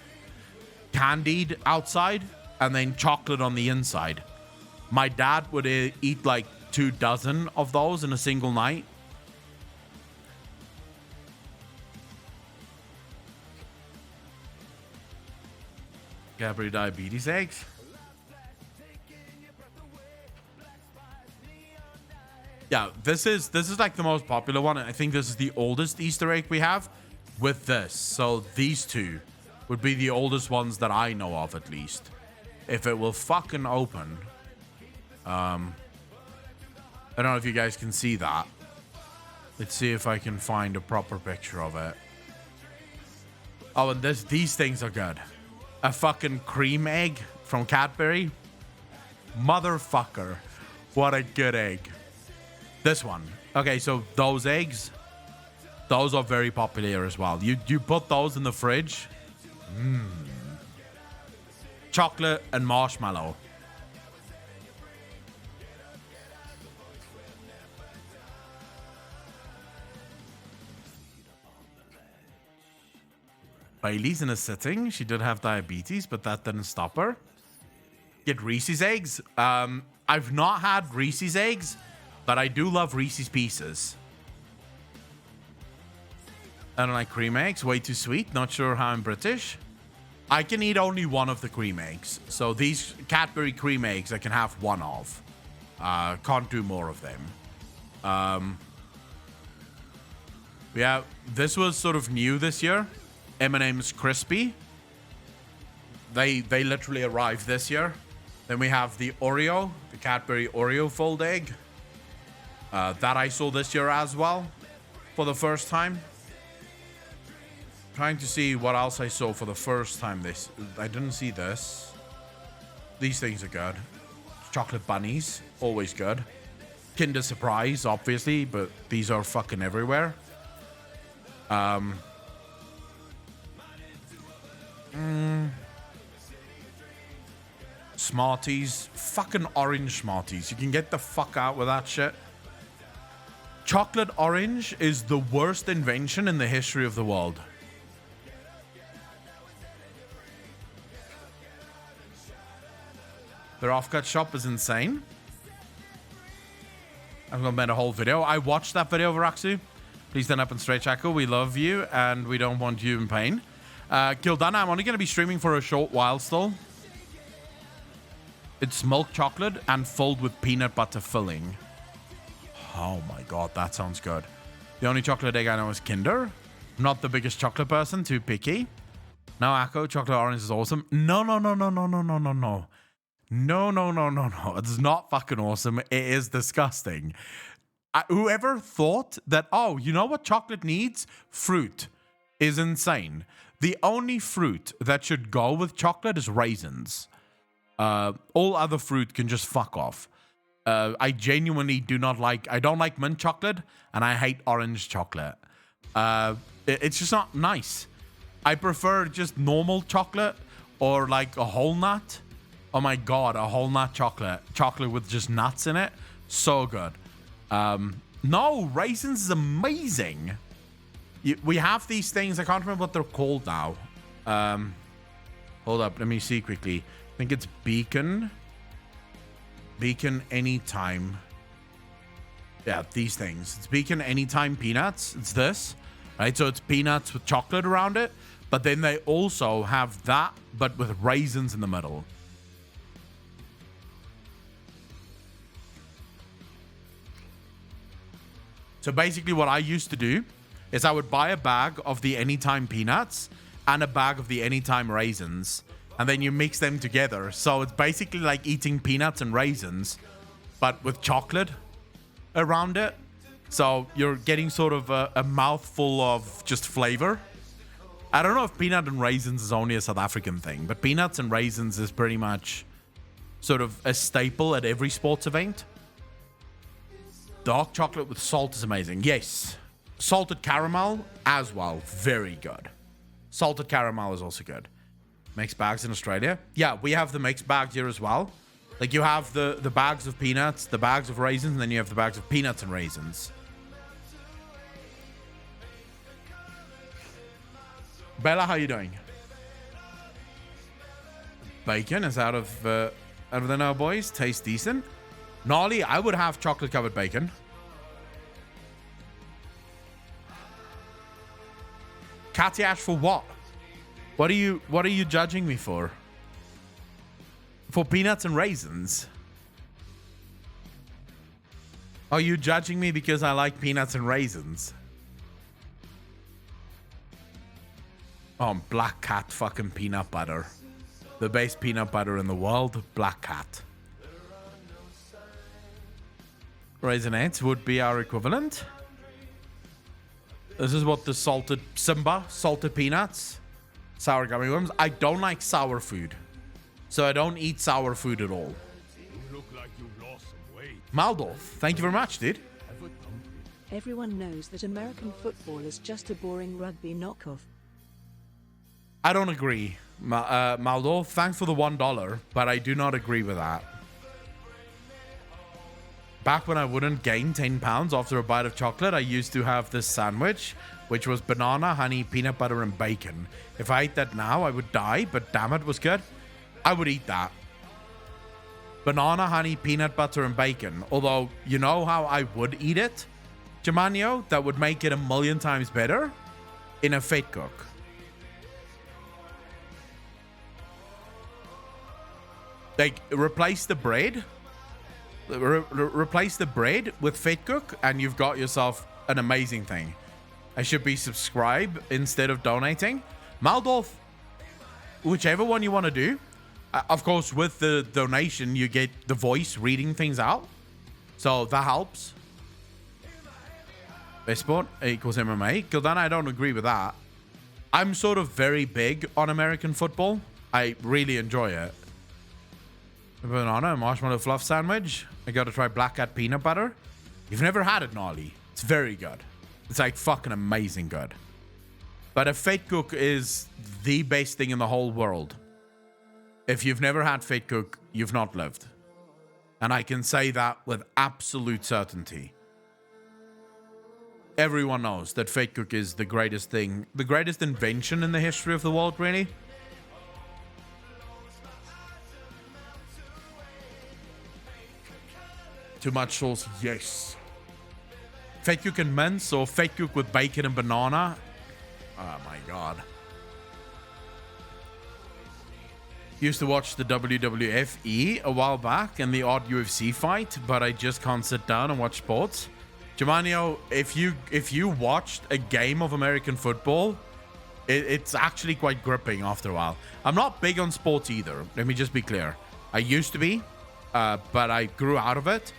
candied outside and then chocolate on the inside. My dad would eat like 2 dozen of those in a single night. Cadbury diabetes eggs. Yeah, this is like the most popular one. I think this is the oldest Easter egg we have with this. So these two would be the oldest ones that I know of, at least. If it will fucking open. I don't know if you guys can see that. Let's see if I can find a proper picture of it. Oh, and these things are good. A fucking cream egg from Cadbury. Motherfucker. What a good egg. This one. Okay, so those eggs, those are very popular as well. You put those in the fridge. Chocolate and marshmallow. Bailey's in a sitting. She did have diabetes, but that didn't stop her. Get Reese's eggs. I've not had Reese's eggs, but I do love Reese's Pieces. I don't like cream eggs. Way too sweet. Not sure how I'm British. I can eat only one of the cream eggs. So these Cadbury cream eggs, I can have one of. Can't do more of them. Yeah, this was sort of new this year. M&M's Crispy. They literally arrived this year. Then we have the Oreo, the Cadbury Oreo fold egg. That I saw this year as well for the first time. Trying to see what else I saw for the first time. I didn't see this. These things are good. Chocolate bunnies, always good. Kinder Surprise, obviously, but these are fucking everywhere. Smarties, fucking orange Smarties. You can get the fuck out with that shit. Chocolate orange is the worst invention in the history of the world. Their offcut shop is insane. I'm gonna make a whole video. I watched that video, Varaxu. Please stand up and stretch, Echo. We love you and we don't want you in pain. Gildana, I'm only gonna be streaming for a short while still. It's milk chocolate and filled with peanut butter filling. Oh my god, that sounds good. The only chocolate egg I know is Kinder. I'm not the biggest chocolate person, too picky. No, Echo, chocolate orange is awesome. No. No. It's not fucking awesome. It is disgusting. Whoever thought that, oh, you know what chocolate needs? Fruit is insane. The only fruit that should go with chocolate is raisins. All other fruit can just fuck off. I genuinely I don't like mint chocolate and I hate orange chocolate. It's just not nice. I prefer just normal chocolate or like a whole nut. Oh my god, a whole nut chocolate. Chocolate with just nuts in it. So good. No, raisins is amazing. We have these things. I can't remember what they're called now. Hold up. Let me see quickly. I think it's Beacon. Beacon Anytime. Yeah, these things. It's Beacon Anytime Peanuts. It's this. Right? So it's peanuts with chocolate around it. But then they also have that, but with raisins in the middle. So basically what I used to do is I would buy a bag of the Anytime peanuts and a bag of the Anytime raisins. And then you mix them together. So it's basically like eating peanuts and raisins, but with chocolate around it. So you're getting sort of a mouthful of just flavor. I don't know if peanut and raisins is only a South African thing, but peanuts and raisins is pretty much sort of a staple at every sports event. Dark chocolate with salt is amazing. Yes. Salted caramel as well. Very good. Salted caramel is also good. Mixed bags in Australia. Yeah, we have the mixed bags here as well. Like you have the bags of peanuts, the bags of raisins, and then you have the bags of peanuts and raisins. Bella, how you doing? Bacon is out of the now, boys. Tastes decent. Gnarly, I would have chocolate covered bacon. Catty Ash for what? What are you judging me for? For peanuts and raisins? Are you judging me because I like peanuts and raisins? Oh, Black Cat fucking peanut butter. The best peanut butter in the world, Black Cat. Raisinets would be our equivalent. This is what the salted peanuts, sour gummy worms. I don't like sour food, so I don't eat sour food at all. You look like you've lost some weight. Maldorf, thank you very much, dude. Have a tumbler. Everyone knows that American football is just a boring rugby knockoff. I don't agree. Maldo, thanks for the $1, but I do not agree with that. Back when I wouldn't gain 10 pounds after a bite of chocolate, I used to have this sandwich, which was banana, honey, peanut butter, and bacon. If I ate that now, I would die, but damn it, was good. I would eat that. Banana, honey, peanut butter, and bacon. Although, you know how I would eat it, Jamanio? That would make it a million times better? In a fate cook. Like, replace the bread. Replace the bread with fate cook, and you've got yourself an amazing thing. I should be subscribe instead of donating. Maldorf, whichever one you want to do. Of course, with the donation, you get the voice reading things out. So that helps. Best sport equals MMA. Gildan, I don't agree with that. I'm sort of very big on American football. I really enjoy it. A banana and marshmallow fluff sandwich. I gotta try Black Cat peanut butter. You've never had it, Gnarly. It's very good. It's like fucking amazing good. But a fate cook is the best thing in the whole world. If you've never had fate cook, you've not lived. And I can say that with absolute certainty. Everyone knows that fate cook is the greatest thing, the greatest invention in the history of the world, really. Too much sauce, yes. Fate cook and mince or fate cook with bacon and banana. Oh my god. Used to watch the WWFE a while back and the odd UFC fight, but I just can't sit down and watch sports. Jamanio, if you watched a game of American football, it's actually quite gripping after a while. I'm not big on sports either. Let me just be clear. I used to be, but I grew out of it.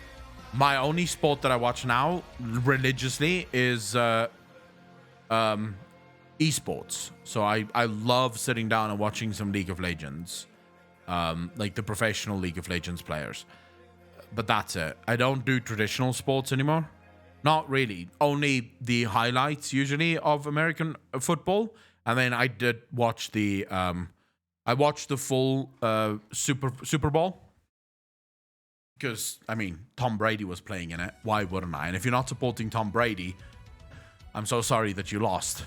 My only sport that I watch now religiously is esports. So I love sitting down and watching some League of Legends, like the professional League of Legends players. But that's it. I don't do traditional sports anymore. Not really. Only the highlights usually of American football, and then I did watch the I watched the full Super Bowl. Because, I mean, Tom Brady was playing in it. Why wouldn't I? And if you're not supporting Tom Brady, I'm so sorry that you lost.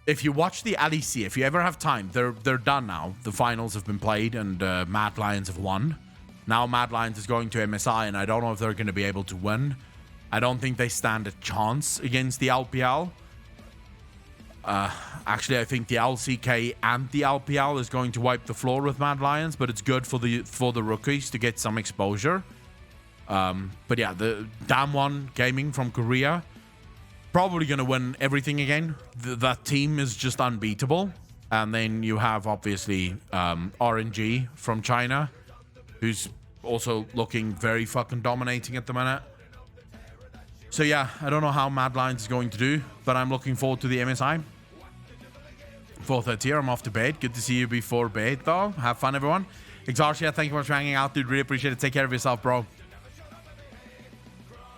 If you watch the LEC, if you ever have time, they're done now. The finals have been played and Mad Lions have won. Now Mad Lions is going to MSI, and I don't know if they're going to be able to win. I don't think they stand a chance against the LPL. Actually, I think the LCK and the LPL is going to wipe the floor with Mad Lions, but it's good for the rookies to get some exposure. But yeah, the Damwon Gaming from Korea probably going to win everything again. That team is just unbeatable. And then you have obviously RNG from China, who's also looking very fucking dominating at the minute. So yeah, I don't know how Mad Lions is going to do, but I'm looking forward to the MSI. 4:30 here, I'm off to bed. Good to see you before bed, though. Have fun, everyone. Exarchia, thank you much for hanging out, dude. Really appreciate it. Take care of yourself, bro.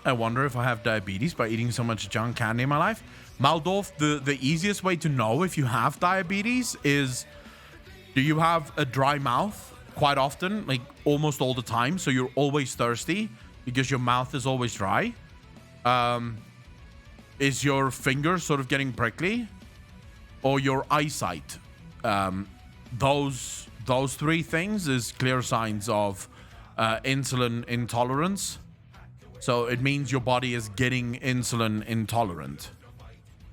I wonder if I have diabetes by eating so much junk candy in my life. Maldorf, the easiest way to know if you have diabetes is, do you have a dry mouth quite often, like almost all the time, so you're always thirsty because your mouth is always dry? Is your finger sort of getting prickly? Or your eyesight? Those three things is clear signs of insulin intolerance. So it means your body is getting insulin intolerant.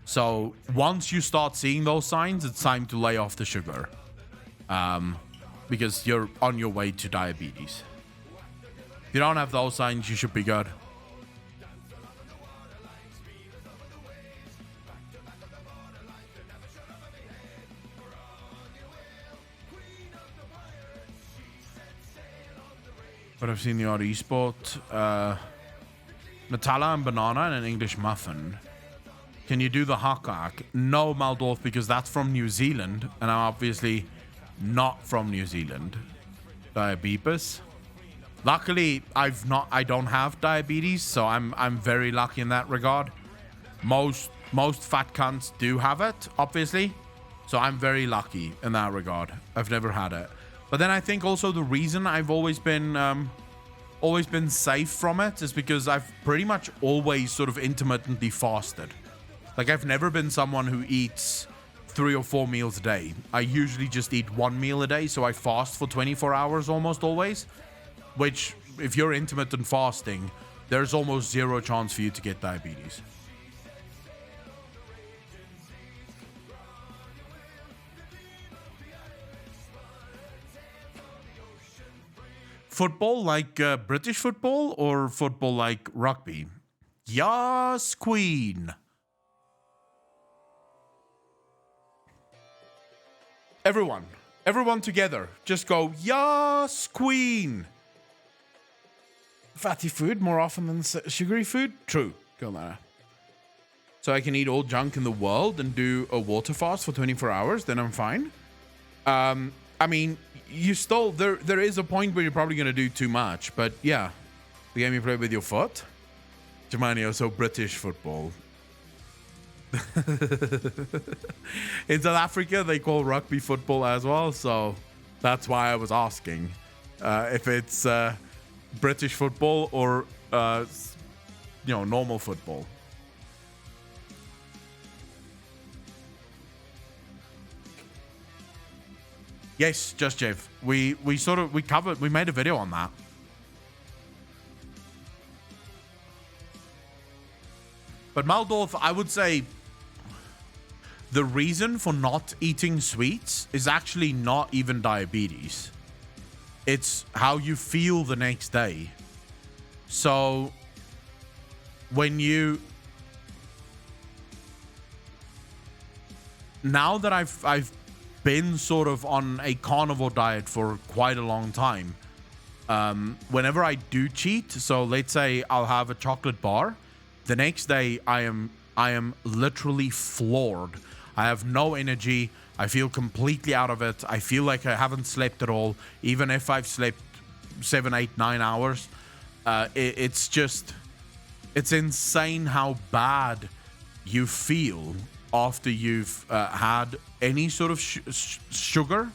So once you start seeing those signs, it's time to lay off the sugar, because you're on your way to diabetes. If you don't have those signs, you should be good. But I've seen the odd esport. Nutella and banana and an English muffin. Can you do the hakak? No, Maldorf, because that's from New Zealand, and I'm obviously not from New Zealand. Diabetes. Luckily, I don't have diabetes, so I'm very lucky in that regard. Most fat cunts do have it, obviously. So I'm very lucky in that regard. I've never had it. But then I think also the reason I've always been safe from it is because I've pretty much always sort of intermittently fasted. Like, I've never been someone who eats 3 or 4 meals a day. I usually just eat 1 meal a day, so I fast for 24 hours almost always. Which, if you're intermittent fasting, there's almost zero chance for you to get diabetes. Football like British football or football like rugby? Yes, Queen. Everyone together. Just go, yes, Queen. Fatty food more often than sugary food? True. Go Lara. So I can eat all junk in the world and do a water fast for 24 hours, then I'm fine. I mean, you still, there is a point where you're probably going to do too much, but yeah. The game you play with your foot? Germany, also British football. In South Africa, they call rugby football as well, so that's why I was asking if it's British football or, normal football. Yes, Just Jeff. We made a video on that. But Maldorf, I would say the reason for not eating sweets is actually not even diabetes. It's how you feel the next day. So now that I've been sort of on a carnivore diet for quite a long time, whenever I do cheat, so let's say I'll have a chocolate bar, the next day I am literally floored. I have no energy. I feel completely out of it. I feel like I haven't slept at all, even if I've slept 7, 8, 9 hours. It's insane how bad you feel after you've had any sort of sugar.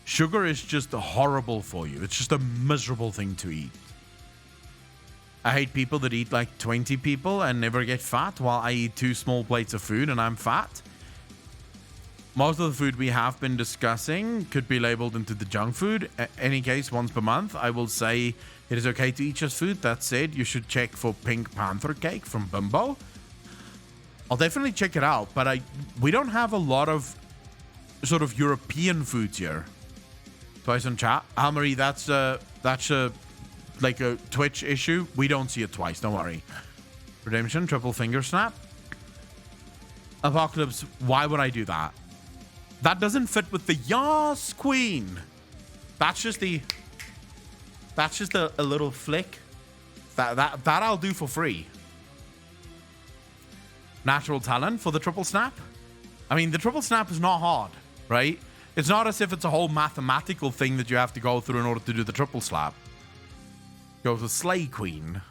Sugar is just horrible for you. It's just a miserable thing to eat. I hate people that eat like 20 people and never get fat, while I eat 2 small plates of food and I'm fat. Most of the food we have been discussing could be labeled into the junk food. Any case, once per month, I will say it is okay to eat just food. That said, you should check for Pink Panther cake from Bimbo. I'll definitely check it out, but we don't have a lot of sort of European foods here. Twice on chat. Marie, that's like a Twitch issue. We don't see it twice, don't worry. Redemption, triple finger snap. Apocalypse, why would I do that? That doesn't fit with the Yas Queen. That's just a little flick. That I'll do for free. Natural talent for the triple snap. I mean, the triple snap is not hard, right? It's not as if it's a whole mathematical thing that you have to go through in order to do the triple slap. Go to Slay Queen.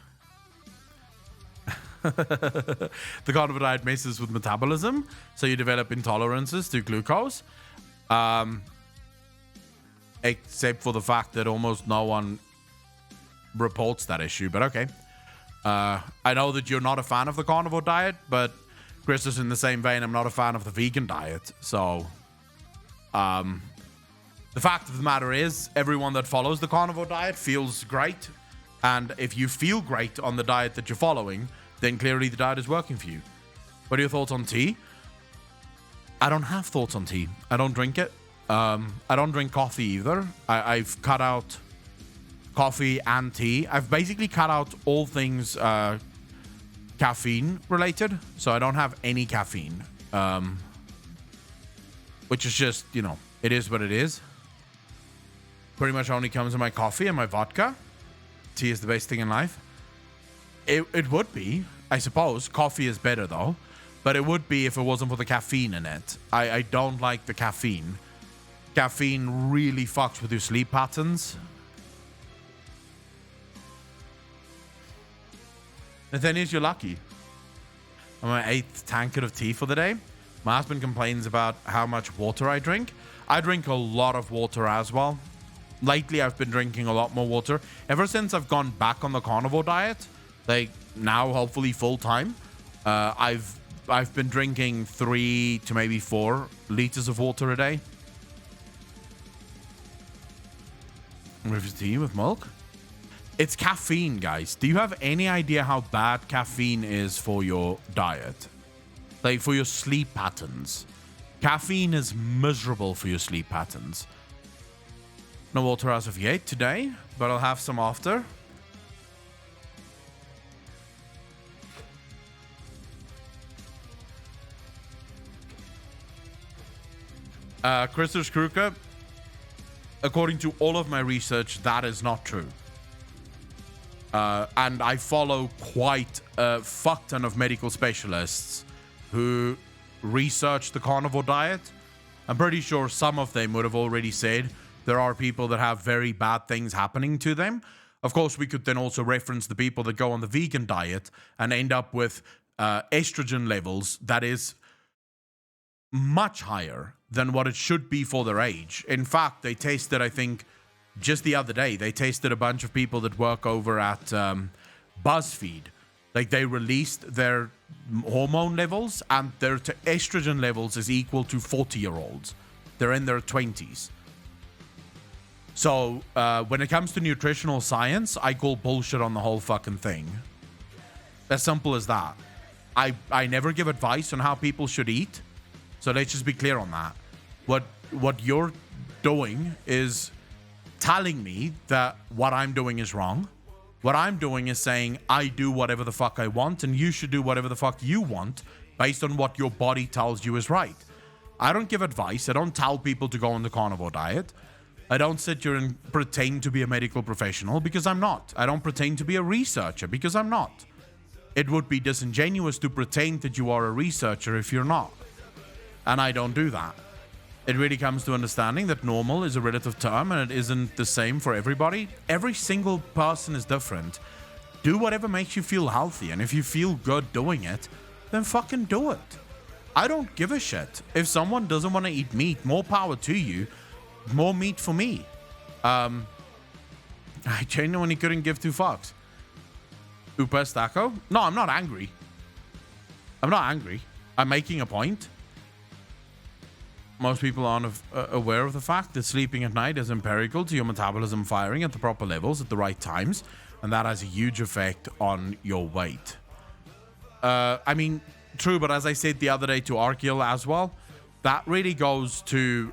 The carnivore diet messes with metabolism, so you develop intolerances to glucose. Except for the fact that almost no one reports that issue, but okay. I know that you're not a fan of the carnivore diet, but Chris is in the same vein. I'm not a fan of the vegan diet, so the fact of the matter is everyone that follows the carnivore diet feels great, and if you feel great on the diet that you're following, then clearly the diet is working for you. What are your thoughts on tea? I don't have thoughts on tea. I don't drink it. I don't drink coffee either. I've cut out coffee and tea. I've basically cut out all things caffeine related, so I don't have any caffeine. Which is just, it is what it is. Pretty much only comes in my coffee and my vodka. Tea is the best thing in life. It would be, I suppose. Coffee is better though. But it would be if it wasn't for the caffeine in it. I don't like the caffeine. Caffeine really fucks with your sleep patterns. Nathaniel, you're lucky. I'm my 8th tankard of tea for the day. My husband complains about how much water I drink. I drink a lot of water as well. Lately, I've been drinking a lot more water. Ever since I've gone back on the carnivore diet, like now hopefully full time, I've been drinking 3 to maybe 4 liters of water a day. With tea with milk. It's caffeine, guys. Do you have any idea how bad caffeine is for your diet? Like for your sleep patterns. Caffeine is miserable for your sleep patterns. No water as of yet today, but I'll have some after. Christopher Kruger, according to all of my research, that is not true. And I follow quite a fuck ton of medical specialists who research the carnivore diet. I'm pretty sure some of them would have already said there are people that have very bad things happening to them. Of course, we could then also reference the people that go on the vegan diet and end up with estrogen levels that is much higher than what it should be for their age. In fact, they tested, I think, just the other day, they tested a bunch of people that work over at BuzzFeed. Like, they released their hormone levels, and their estrogen levels is equal to 40-year-olds. They're in their 20s. So, when it comes to nutritional science, I call bullshit on the whole fucking thing. As simple as that. I never give advice on how people should eat. So let's just be clear on that. What you're doing is telling me that what I'm doing is wrong. What I'm doing is saying I do whatever the fuck I want, and you should do whatever the fuck you want based on what your body tells you is right. I don't give advice. I don't tell people to go on the carnivore diet. I don't sit here and pretend to be a medical professional because I'm not. I don't pretend to be a researcher because I'm not. It would be disingenuous to pretend that you are a researcher if you're not. And I don't do that. It really comes to understanding that normal is a relative term and it isn't the same for everybody. Every single person is different. Do whatever makes you feel healthy, and if you feel good doing it, then fucking do it. I don't give a shit. If someone doesn't want to eat meat, more power to you. More meat for me. I genuinely couldn't give 2 fucks. Upa Stacco? No, I'm not angry. I'm not angry. I'm making a point. Most people aren't aware of the fact that sleeping at night is empirical to your metabolism firing at the proper levels at the right times, and that has a huge effect on your weight. I mean, true, but as I said the other day to Arkil as well, that really goes to...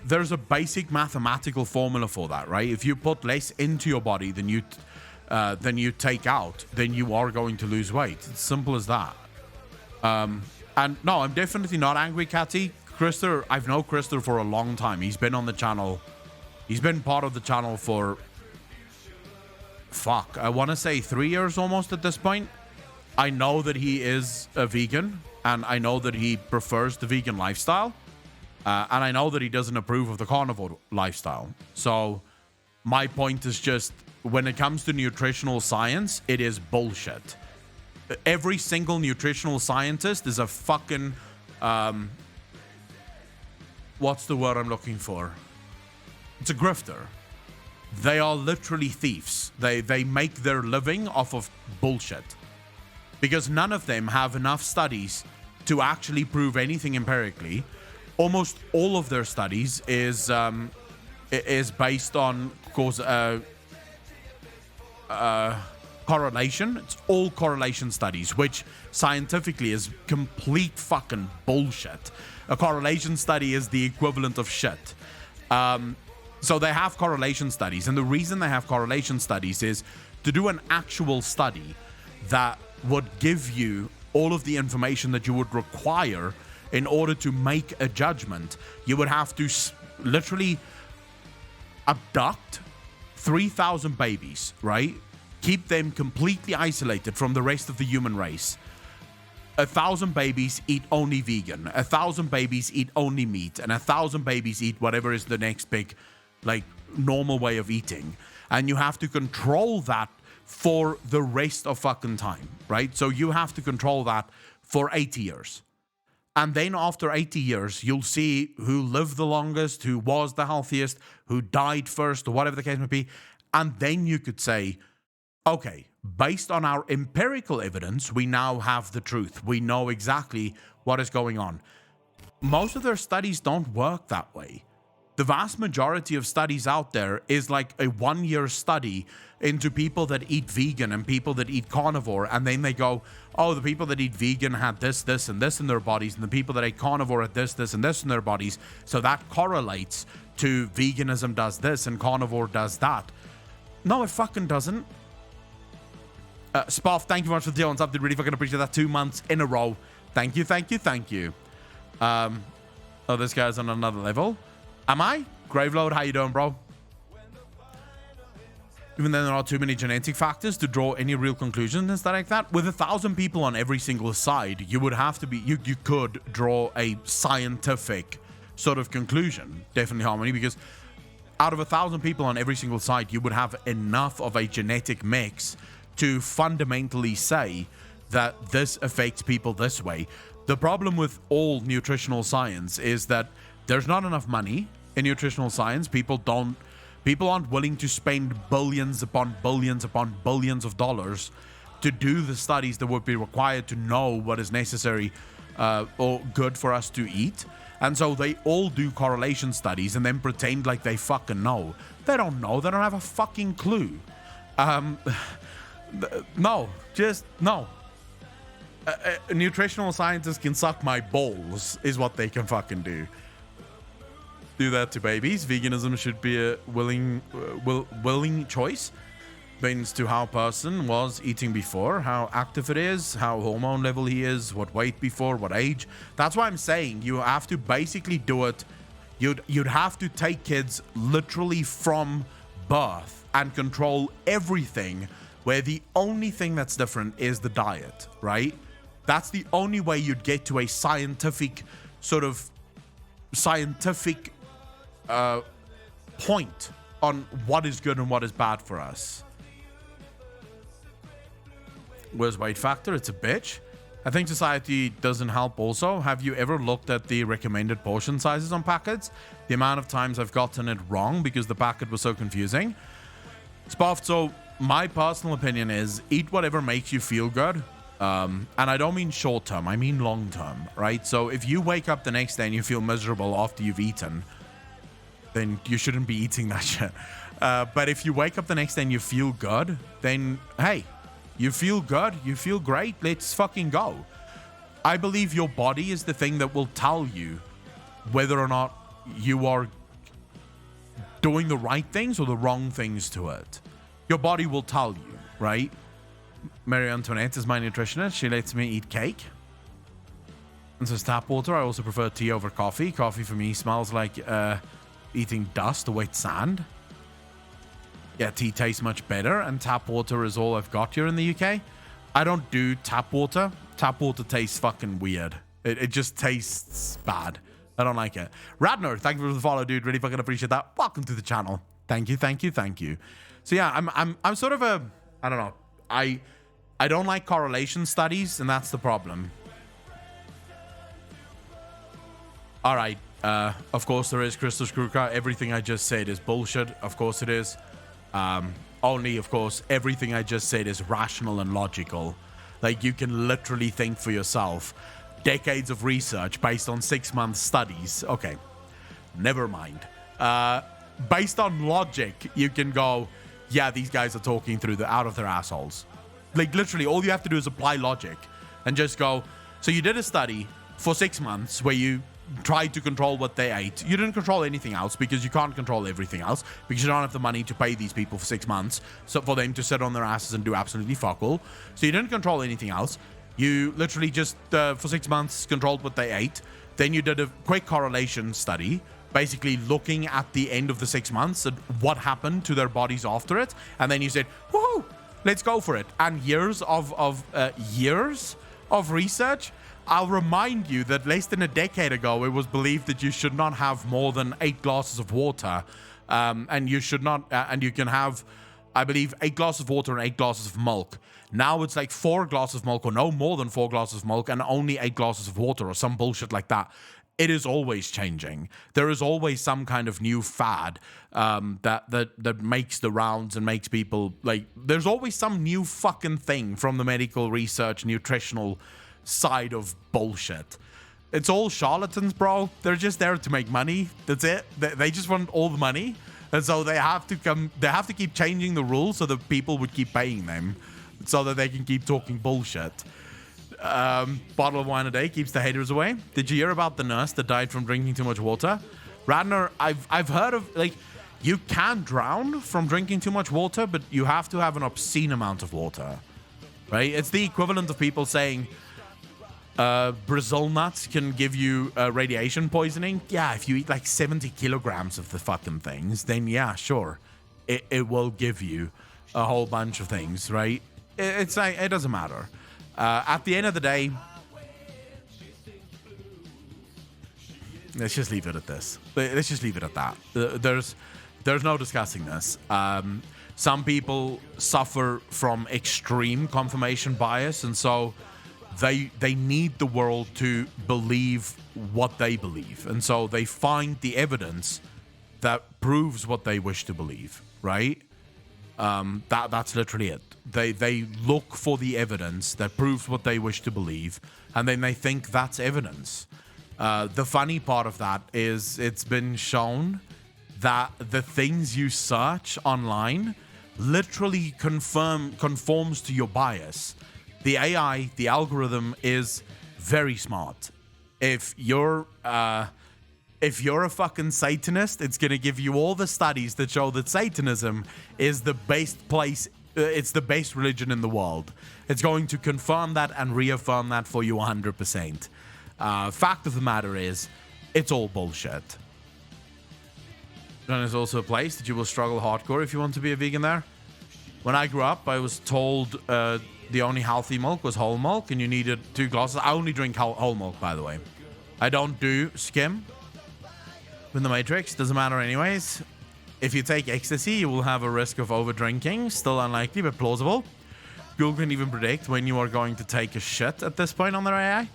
there's a basic mathematical formula for that, right? If you put less into your body than you take out, then you are going to lose weight. It's simple as that. And no, I'm definitely not angry, Catty. Krister, I've known Krister for a long time. He's been on the channel. He's been part of the channel for... Fuck, I want to say 3 years almost at this point. I know that he is a vegan, and I know that he prefers the vegan lifestyle. And I know that he doesn't approve of the carnivore lifestyle. So my point is just, when it comes to nutritional science, it is bullshit. Every single nutritional scientist is a fucking... what's the word I'm looking for? It's a grifter. They are literally thieves. They make their living off of bullshit. Because none of them have enough studies to actually prove anything empirically. Almost all of their studies is based on correlation. It's all correlation studies, which scientifically is complete fucking bullshit. A correlation study is the equivalent of shit. So they have correlation studies, and the reason they have correlation studies is to do an actual study that would give you all of the information that you would require in order to make a judgment. You would have to literally abduct 3,000 babies, right? Keep them completely isolated from the rest of the human race. 1,000 babies eat only vegan. 1,000 babies eat only meat. And 1,000 babies eat whatever is the next big, like, normal way of eating. And you have to control that for the rest of fucking time, right? So you have to control that for 80 years. And then after 80 years, you'll see who lived the longest, who was the healthiest, who died first, or whatever the case may be. And then you could say, okay, based on our empirical evidence, we now have the truth. We know exactly what is going on. Most of their studies don't work that way. The vast majority of studies out there is like a 1-year study into people that eat vegan and people that eat carnivore. And then they go, oh, the people that eat vegan had this, this, and this in their bodies. And the people that ate carnivore had this, this, and this in their bodies. So that correlates to veganism does this and carnivore does that. No, it fucking doesn't. Spoff, thank you very much for the deal on something. Really fucking appreciate that. 2 months in a row. Thank you, thank you, thank you. Oh, this guy's on another level. Am I? Graveload, how you doing, bro? Even then, there are too many genetic factors to draw any real conclusions and stuff like that. With 1,000 people on every single side, you would have to be, you could draw a scientific sort of conclusion. Definitely Harmony, because out of 1,000 people on every single side, you would have enough of a genetic mix to fundamentally say that this affects people this way. The problem with all nutritional science is that there's not enough money in nutritional science. People aren't willing to spend billions upon billions upon billions of dollars to do the studies that would be required to know what is necessary or good for us to eat. And so they all do correlation studies and then pretend like they fucking know. They don't know. They don't have a fucking clue. No. Nutritional scientists can suck my balls is what they can fucking do. Do that to babies. Veganism should be a willing choice. Depends to how a person was eating before, how active it is, how hormone level he is, what weight before, what age. That's why I'm saying you have to basically do it. You'd have to take kids literally from birth and control everything, where the only thing that's different is the diet, right? That's the only way you'd get to a scientific point on what is good and what is bad for us. Where's weight factor? It's a bitch. I think society doesn't help also. Have you ever looked at the recommended portion sizes on packets? The amount of times I've gotten it wrong because the packet was so confusing. Spoff, so my personal opinion is eat whatever makes you feel good. And I don't mean short term, I mean long term, right? So if you wake up the next day and you feel miserable after you've eaten, then you shouldn't be eating that shit. But if you wake up the next day and you feel good, then hey, you feel good, you feel great, let's fucking go. I believe your body is the thing that will tell you whether or not you are doing the right things or the wrong things to it. Your body will tell you, right? Marie Antoinette is my nutritionist. She lets me eat cake. And says tap water. I also prefer tea over coffee. Coffee for me smells like eating dust or wet sand. Yeah, tea tastes much better, and tap water is all I've got here in the UK. I don't do tap water. Tap water tastes fucking weird. It just tastes bad. I don't like it. Radner, thank you for the follow, dude. Really fucking appreciate that. Welcome to the channel. Thank you, thank you, thank you. So yeah, I'm sort of a, I don't know. I don't like correlation studies, and that's the problem. All right. Of course there is, Christos Kruka. Everything I just said is bullshit. Of course it is. Only, of course, everything I just said is rational and logical. Like, you can literally think for yourself. Decades of research based on 6-month studies. Okay. Never mind. Based on logic, you can go, yeah, these guys are talking out of their assholes. Like, literally, all you have to do is apply logic and just go, so you did a study for 6 months where you tried to control what they ate. You didn't control anything else because you can't control everything else because you don't have the money to pay these people for 6 months so for them to sit on their asses and do absolutely fuck all. So you didn't control anything else. You literally just, for 6 months, controlled what they ate. Then you did a quick correlation study, basically looking at the end of the 6 months and what happened to their bodies after it. And then you said, woohoo, let's go for it. And years of research. I'll remind you that less than a decade ago, it was believed that you should not have more than 8 glasses of water. And you should not, and you can have I believe 8 glasses of water and 8 glasses of milk. Now it's like 4 glasses of milk or no more than 4 glasses of milk and only 8 glasses of water or some bullshit like that. It is always changing. There is always some kind of new fad that makes the rounds and makes people like. There's always some new fucking thing from the medical research, nutritional side of bullshit. It's all charlatans, bro. They're just there to make money. That's it. They just want all the money, and so they have to come. They have to keep changing the rules so that people would keep paying them, so that they can keep talking bullshit. Bottle of wine a day keeps the haters away. Did you hear about the nurse that died from drinking too much water? Radner, I've heard of, like, you can drown from drinking too much water, but you have to have an obscene amount of water, right? It's the equivalent of people saying Brazil nuts can give you radiation poisoning. Yeah, if you eat like 70 kilograms of the fucking things, then yeah, sure, it will give you a whole bunch of things, right? It's like, it doesn't matter. At the end of the day, let's just leave it at this. Let's just leave it at that. There's no discussing this. Some people suffer from extreme confirmation bias, and so they need the world to believe what they believe, and so they find the evidence that proves what they wish to believe. Right? That's literally it. They look for the evidence that proves what they wish to believe, and then they think that's evidence. The funny part of that is it's been shown that the things you search online literally conforms to your bias. The AI, the algorithm, is very smart. If you're a fucking Satanist, it's going to give you all the studies that show that Satanism is the best place, it's the best religion in the world. It's going to confirm that and reaffirm that for you 100%. Fact of the matter is, it's all bullshit. And there's also a place that you will struggle hardcore if you want to be a vegan there. When I grew up, I was told the only healthy milk was whole milk, and you needed 2 glasses. I only drink whole milk, by the way. I don't do skim. With the Matrix, doesn't matter anyways. If you take ecstasy, you will have a risk of over drinking. Still unlikely, but plausible. Google can even predict when you are going to take a shit at this point on their AI.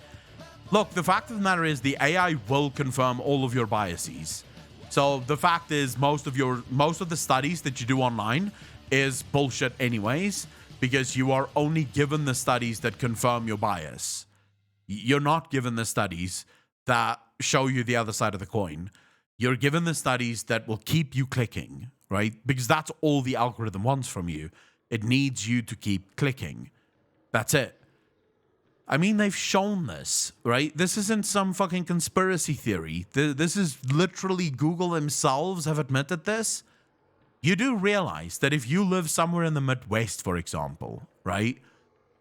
Look, the fact of the matter is the AI will confirm all of your biases. So the fact is most of the studies that you do online is bullshit anyways, because you are only given the studies that confirm your bias. You're not given the studies that show you the other side of the coin. You're given the studies that will keep you clicking, right? Because that's all the algorithm wants from you. It needs you to keep clicking. That's it. I mean, they've shown this, right? This isn't some fucking conspiracy theory. This is literally Google themselves have admitted this. You do realize that if you live somewhere in the Midwest, for example, right?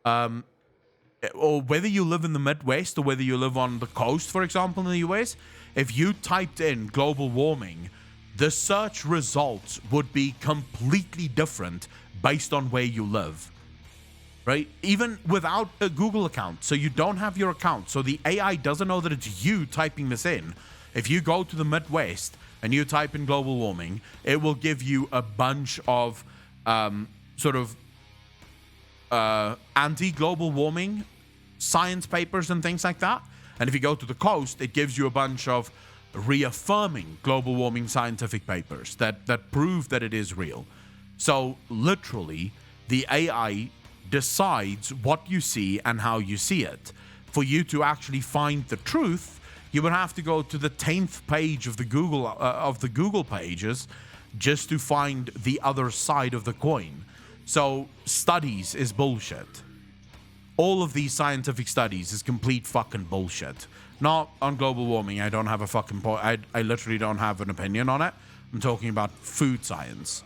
Or whether you live in the Midwest or whether you live on the coast, for example, in the US, if you typed in global warming, the search results would be completely different based on where you live, right? Even without a Google account. So you don't have your account. So the AI doesn't know that it's you typing this in. If you go to the Midwest and you type in global warming, it will give you a bunch of anti-global warming science papers and things like that. And if you go to the coast, it gives you a bunch of reaffirming global warming scientific papers that prove that it is real. So literally, the AI decides what you see and how you see it. For you to actually find the truth, you would have to go to the 10th page of the Google pages just to find the other side of the coin. So studies is bullshit. All of these scientific studies is complete fucking bullshit. Not on global warming. I don't have a fucking point. I literally don't have an opinion on it. I'm talking about food science.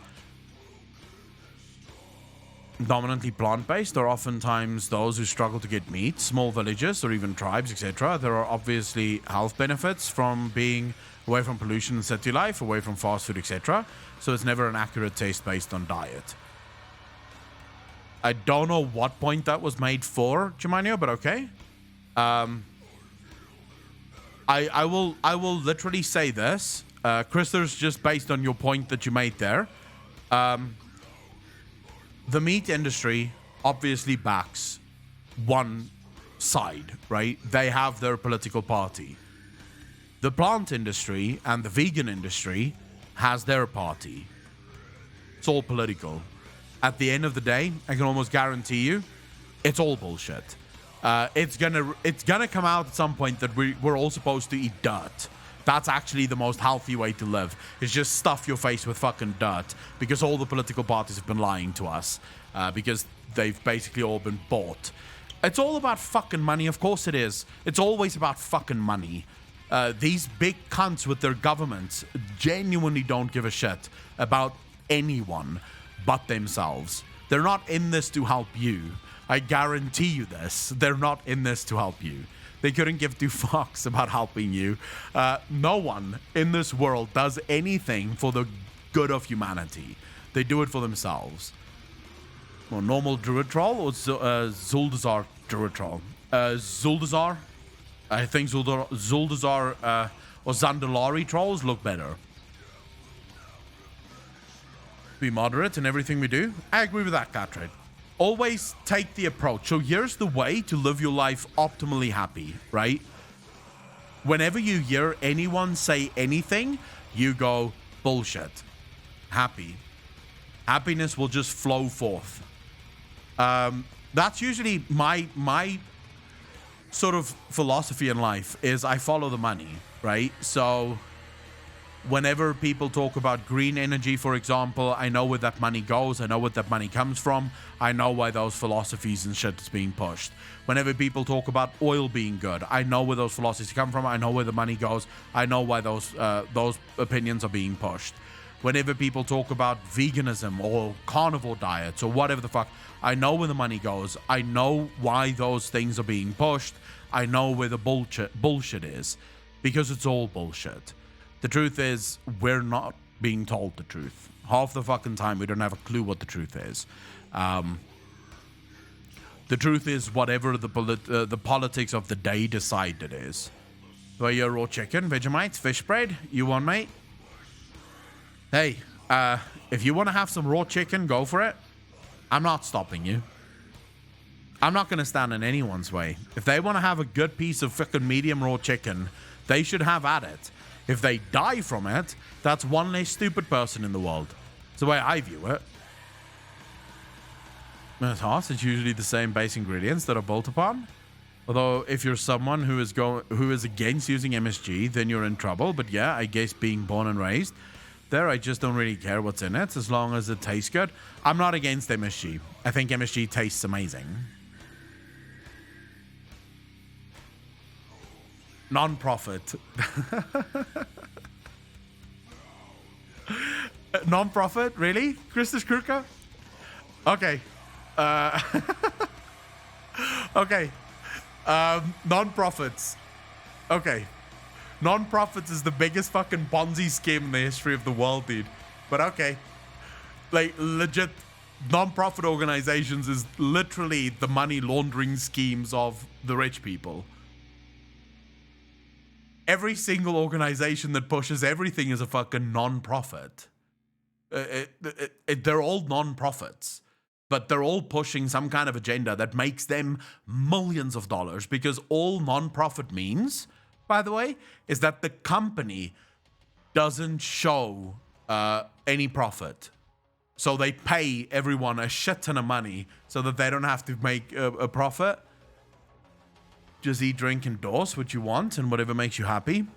Dominantly plant-based are oftentimes those who struggle to get meat, small villages or even tribes, etc. There are obviously health benefits from being away from pollution and city life, away from fast food, etc. So it's never an accurate test based on diet. I don't know what point that was made for, Germania, but okay. I will literally say this. Chris, there's just based on your point that you made there. the meat industry obviously backs one side, right? They have their political party. The plant industry and the vegan industry has their party. It's all political. At the end of the day, I can almost guarantee you, it's all bullshit. It's gonna come out at some point that we're all supposed to eat dirt. That's actually the most healthy way to live, is just stuff your face with fucking dirt, because all the political parties have been lying to us, because they've basically all been bought. It's all about fucking money, of course it is. It's always about fucking money. These big cunts with their governments genuinely don't give a shit about anyone but themselves. They're not in this to help you. I guarantee you this. They're not in this to help you. They couldn't give two fucks about helping you. No one in this world does anything for the good of humanity. They do it for themselves. Well, normal Druid Troll or Zuldazar Druid Troll? Zuldazar? I think Zuldazar or Zandalari Trolls look better. Be moderate in everything we do. I agree with that, Catred. Always take the approach. So here's the way to live your life optimally happy, right? Whenever you hear anyone say anything, you go, bullshit. Happy. Happiness will just flow forth. That's usually my sort of philosophy in life, is I follow the money, right? So whenever people talk about green energy, for example, I know where that money goes. I know where that money comes from. I know why those philosophies and shit is being pushed. Whenever people talk about oil being good, I know where those philosophies come from. I know where the money goes. I know why those opinions are being pushed. Whenever people talk about veganism or carnivore diets or whatever the fuck, I know where the money goes. I know why those things are being pushed. I know where the bullshit is, because it's all bullshit. The truth is, we're not being told the truth. Half the fucking time, we don't have a clue what the truth is. The truth is whatever the politics of the day decide it is. So your raw chicken, Vegemite, fish bread, you want, mate? Hey, if you want to have some raw chicken, go for it. I'm not stopping you. I'm not going to stand in anyone's way. If they want to have a good piece of fucking medium raw chicken, they should have at it. If they die from it, that's one less stupid person in the world. It's the way I view it. It's usually the same base ingredients that are built upon. Although, if you're someone who is against using MSG, then you're in trouble. But yeah, I guess being born and raised there, I just don't really care what's in it, as long as it tastes good. I'm not against MSG. I think MSG tastes amazing. Non-profit. Non-profit? Really? Christus Kruka? Okay. Okay. Non-profits. Okay. Non-profits is the biggest fucking Ponzi scheme in the history of the world, dude. But okay. Like, legit, non-profit organizations is literally the money laundering schemes of the rich people. Every single organization that pushes everything is a fucking non-profit. They're all non-profits. But they're all pushing some kind of agenda that makes them millions of dollars, because all non-profit means, by the way, is that the company doesn't show any profit. So they pay everyone a shit ton of money so that they don't have to make a profit. Just eat, drink, endorse what you want and whatever makes you happy.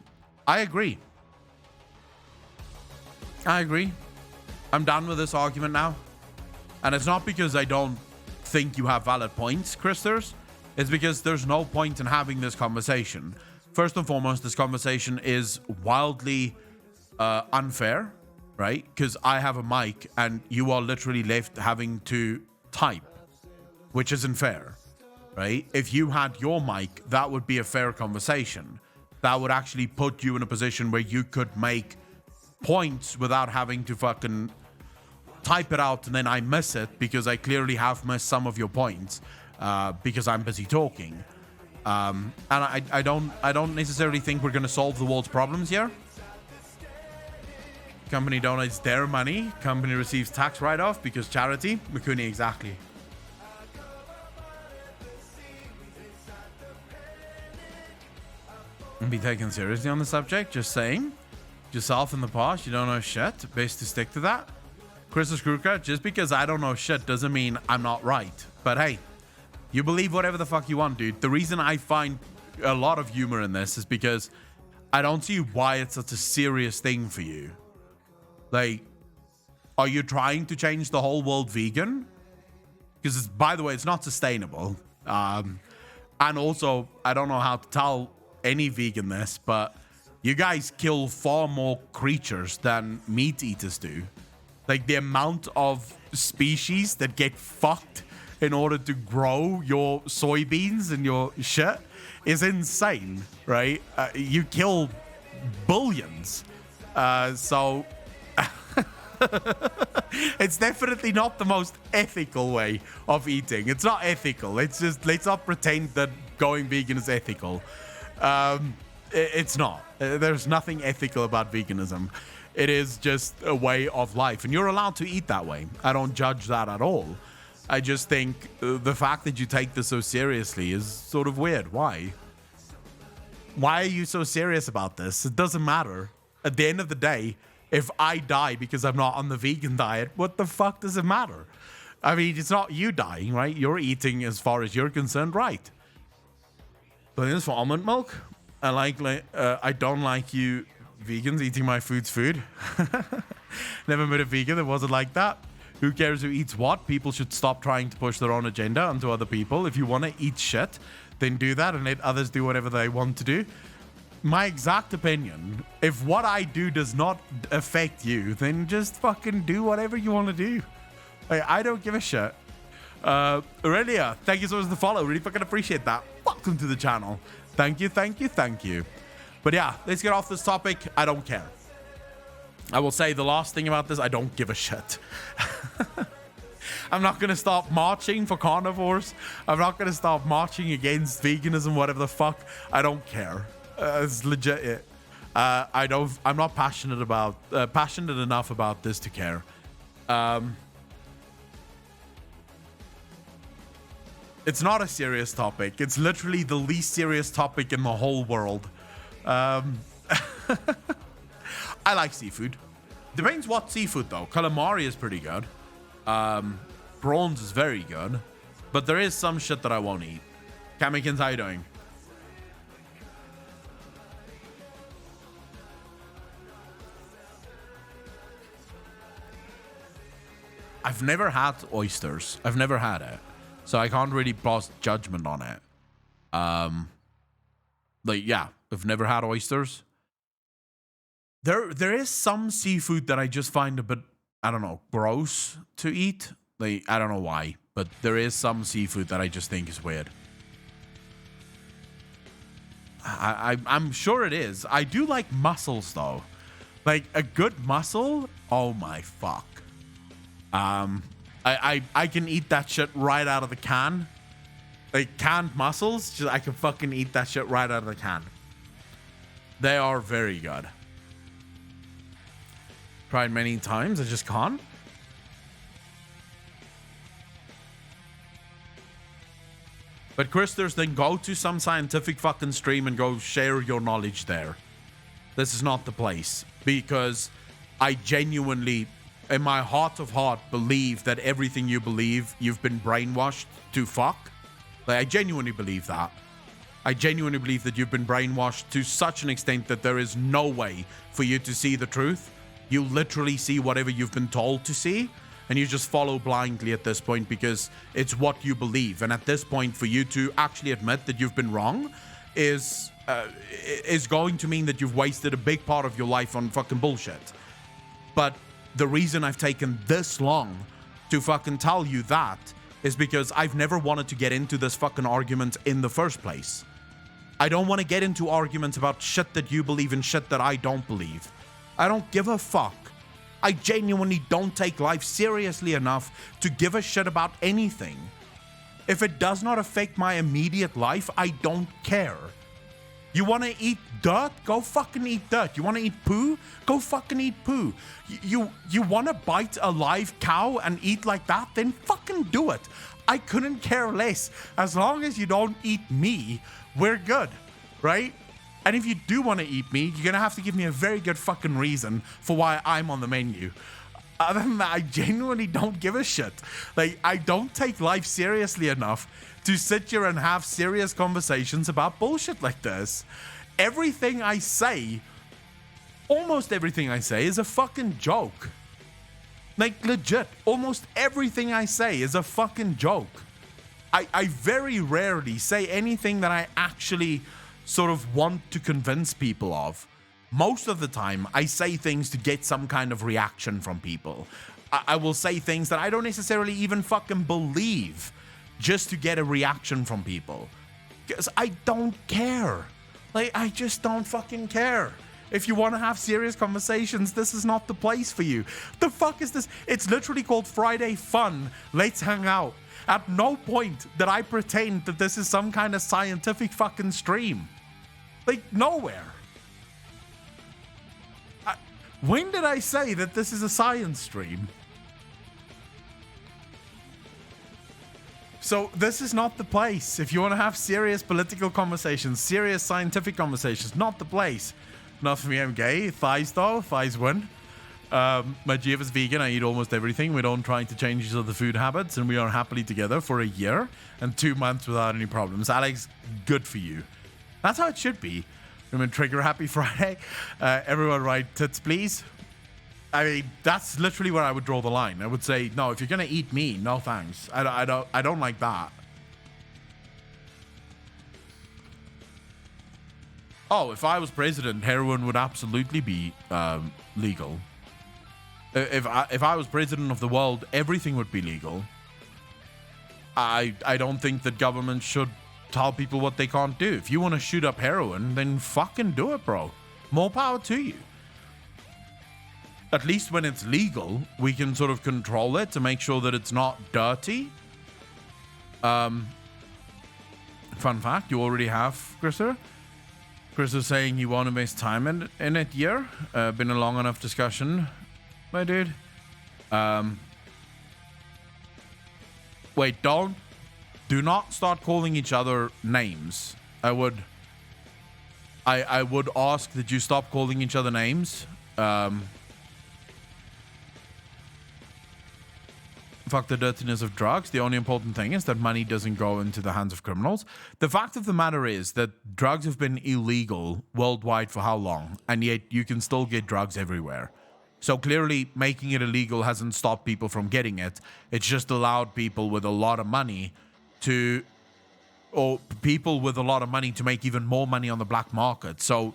I agree. I'm done with this argument now. And it's not because I don't think you have valid points, Christers. It's because there's no point in having this conversation. First and foremost, this conversation is wildly unfair, right? Because I have a mic and you are literally left having to type, which isn't fair, right? If you had your mic, that would be a fair conversation. That would actually put you in a position where you could make points without having to fucking type it out and then I miss it because I clearly have missed some of your points because I'm busy talking. And I don't necessarily think we're going to solve the world's problems here. company donates their money, company receives tax write-off because charity. Mikuni, exactly. And be taken seriously on the subject, just saying. Yourself in the past, you don't know shit. Best to stick to that. Chris Kruka, just because I don't know shit doesn't mean I'm not right. But hey, you believe whatever the fuck you want, dude. The reason I find a lot of humor in this is because I don't see why it's such a serious thing for you. Like, are you trying to change the whole world vegan? Because, by the way, it's not sustainable. And also, I don't know how to tell any vegan this, but you guys kill far more creatures than meat eaters do. Like, the amount of species that get fucked in order to grow your soybeans and your shit is insane, right? You kill billions. So it's definitely not the most ethical way of eating. It's not ethical. It's just, let's not pretend that going vegan is ethical. It's not. There's nothing ethical about veganism. It is just a way of life, and you're allowed to eat that way. I don't judge that at all. I just think the fact that you take this so seriously is sort of weird. Why? Why are you so serious about this? It doesn't matter. At the end of the day, if I die because I'm not on the vegan diet, what the fuck does it matter? I mean, it's not you dying, right? You're eating as far as you're concerned, right? But this for almond milk, I don't like you vegans eating my food's food. Never met a vegan that wasn't like that. Who cares who eats what? People should stop trying to push their own agenda onto other people. If you want to eat shit, then do that and let others do whatever they want to do. My exact opinion, if what I do does not affect you, then just fucking do whatever you want to do. I don't give a shit. Aurelia, thank you so much for the follow. Really fucking appreciate that. Welcome to the channel. Thank you, thank you, thank you. But yeah, let's get off this topic. I don't care. I will say the last thing about this, I don't give a shit. I'm not going to stop marching for carnivores. I'm not going to stop marching against veganism, whatever the fuck. I don't care. It's legit. I'm not passionate enough about this to care. It's not a serious topic. It's literally the least serious topic in the whole world. I like seafood. Depends what seafood though. Calamari is pretty good. Prawns is very good. But there is some shit that I won't eat. Kamikins, how you doing? I've never had oysters. I've never had it. So I can't really pass judgment on it. Yeah, I've never had oysters. There is some seafood that I just find a bit, I don't know, gross to eat. I don't know why, but there is some seafood that I just think is weird. I'm sure it is. I do like mussels though. Like a good mussel, oh my fuck. I can eat that shit right out of the can. Like canned mussels, I can fucking eat that shit right out of the can. They are very good. Tried many times, I just can't. But Christers, then go to some scientific fucking stream and go share your knowledge there. This is not the place. Because I genuinely, in my heart of heart, believe that everything you believe, you've been brainwashed to fuck. Like, I genuinely believe that. I genuinely believe that you've been brainwashed to such an extent that there is no way for you to see the truth. You literally see whatever you've been told to see, and you just follow blindly at this point because it's what you believe. And at this point, for you to actually admit that you've been wrong is going to mean that you've wasted a big part of your life on fucking bullshit. But the reason I've taken this long to fucking tell you that is because I've never wanted to get into this fucking argument in the first place. I don't want to get into arguments about shit that you believe and shit that I don't believe. I don't give a fuck. I genuinely don't take life seriously enough to give a shit about anything. If it does not affect my immediate life, I don't care. You want to eat dirt? Go fucking eat dirt. You want to eat poo? Go fucking eat poo. You want to bite a live cow and eat like that? Then fucking do it. I couldn't care less. As long as you don't eat me, we're good, right? And if you do want to eat me, you're going to have to give me a very good fucking reason for why I'm on the menu. Other than that, I genuinely don't give a shit. Like, I don't take life seriously enough to sit here and have serious conversations about bullshit like this. Everything I say, almost everything I say, is a fucking joke. Like, legit, almost everything I say is a fucking joke. I very rarely say anything that I actually sort of want to convince people of. Most of the time, I say things to get some kind of reaction from people. I will say things that I don't necessarily even fucking believe just to get a reaction from people. Because I don't care. Like, I just don't fucking care. If you want to have serious conversations, this is not the place for you. The fuck is this? It's literally called Friday Fun. Let's hang out. At no point did I pretend that this is some kind of scientific fucking stream. Like, nowhere. When did I say that this is a science stream? So this is not the place. If you want to have serious political conversations, serious scientific conversations, not the place. Not for me, I'm gay. Thighs though, thighs win. My GF is vegan. I eat almost everything. We don't try to change each other's food habits, and we are happily together for a year and 2 months without any problems. Alex, good for you. That's how it should be. Women trigger happy Friday. Everyone write tits, please. I mean, that's literally where I would draw the line. I would say, no, if you're gonna eat me, no thanks. I don't like that. Oh, if I was president, heroin would absolutely be legal. If I was president of the world, everything would be legal. I don't think that government should tell people what they can't do. If you want to shoot up heroin, then fucking do it, bro. More power to you. At least when it's legal, we can sort of control it to make sure that it's not dirty. Fun fact, you already have, Christopher. Chris is saying you want to waste time in it here. Been a long enough discussion, my dude. Wait, do not start calling each other names. I would ask that you stop calling each other names. Fuck the dirtiness of drugs. The only important thing is that money doesn't go into the hands of criminals. The fact of the matter is that drugs have been illegal worldwide for how long? And yet you can still get drugs everywhere. So clearly making it illegal hasn't stopped people from getting it. It's just allowed people with a lot of money to make even more money on the black market. So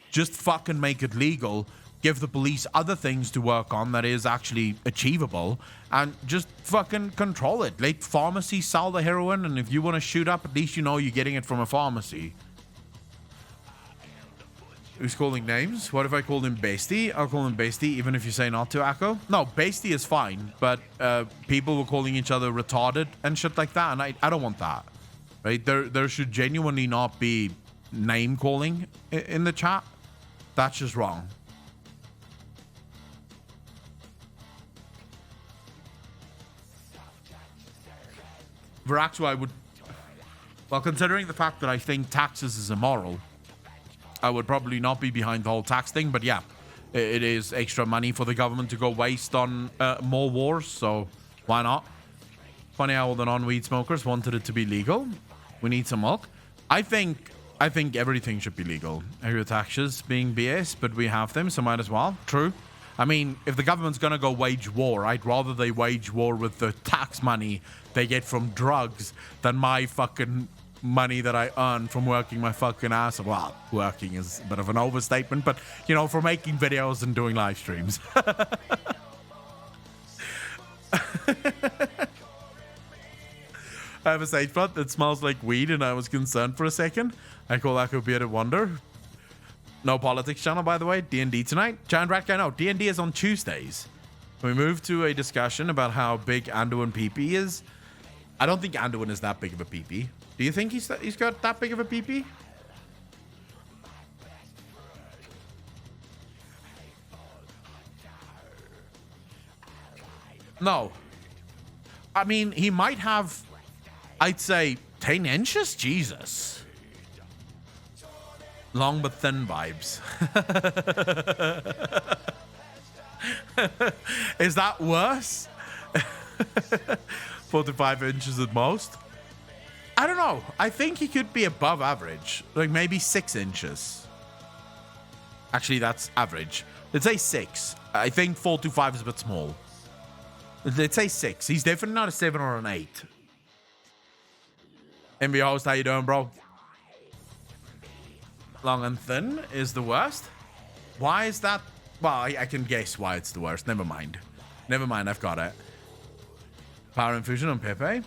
just fucking make it legal. Give the police other things to work on that is actually achievable, and just fucking control it. Let pharmacies sell the heroin, and if you want to shoot up, at least you know you're getting it from a pharmacy. Who's calling names? What if I called him Bestie? I'll call him Bestie, even if you say not to, Akko. No, Bestie is fine, but people were calling each other retarded and shit like that, and I don't want that. Right? There should genuinely not be name calling in the chat. That's just wrong. Veraxo, well, considering the fact that I think taxes is immoral, I would probably not be behind the whole tax thing, but yeah, it is extra money for the government to go waste on more wars, so why not? Funny how all the non-weed smokers wanted it to be legal. We need some milk. I think everything should be legal. I hear taxes being BS, but we have them, so might as well. True. I mean, if the government's gonna go wage war, I'd rather they wage war with the tax money they get from drugs than my fucking money that I earn from working my fucking ass. Well, working is a bit of an overstatement, but, you know, for making videos and doing live streams. I have a sage plant that smells like weed, and I was concerned for a second. I call that a bearded wonder. No politics channel, by the way. D&D tonight. Giant Rat Guy, no. D&D is on Tuesdays. We moved to a discussion about how big Anduin PP is. I don't think Anduin is that big of a PP. Do you think he's got that big of a PP? No. I mean, he might have, I'd say, 10 inches? Jesus. Long but thin vibes. Is that worse? 45 inches at most? I don't know. I think he could be above average. Like maybe 6 inches. Actually, that's average. Let's say 6. I think 425 is a bit small. Let's say 6. He's definitely not a 7 or an 8. MV host, how you doing, bro? Long and thin is the worst. Why is that? Well, I can guess why it's the worst. Never mind. Never mind, I've got it. Power infusion on Pepe.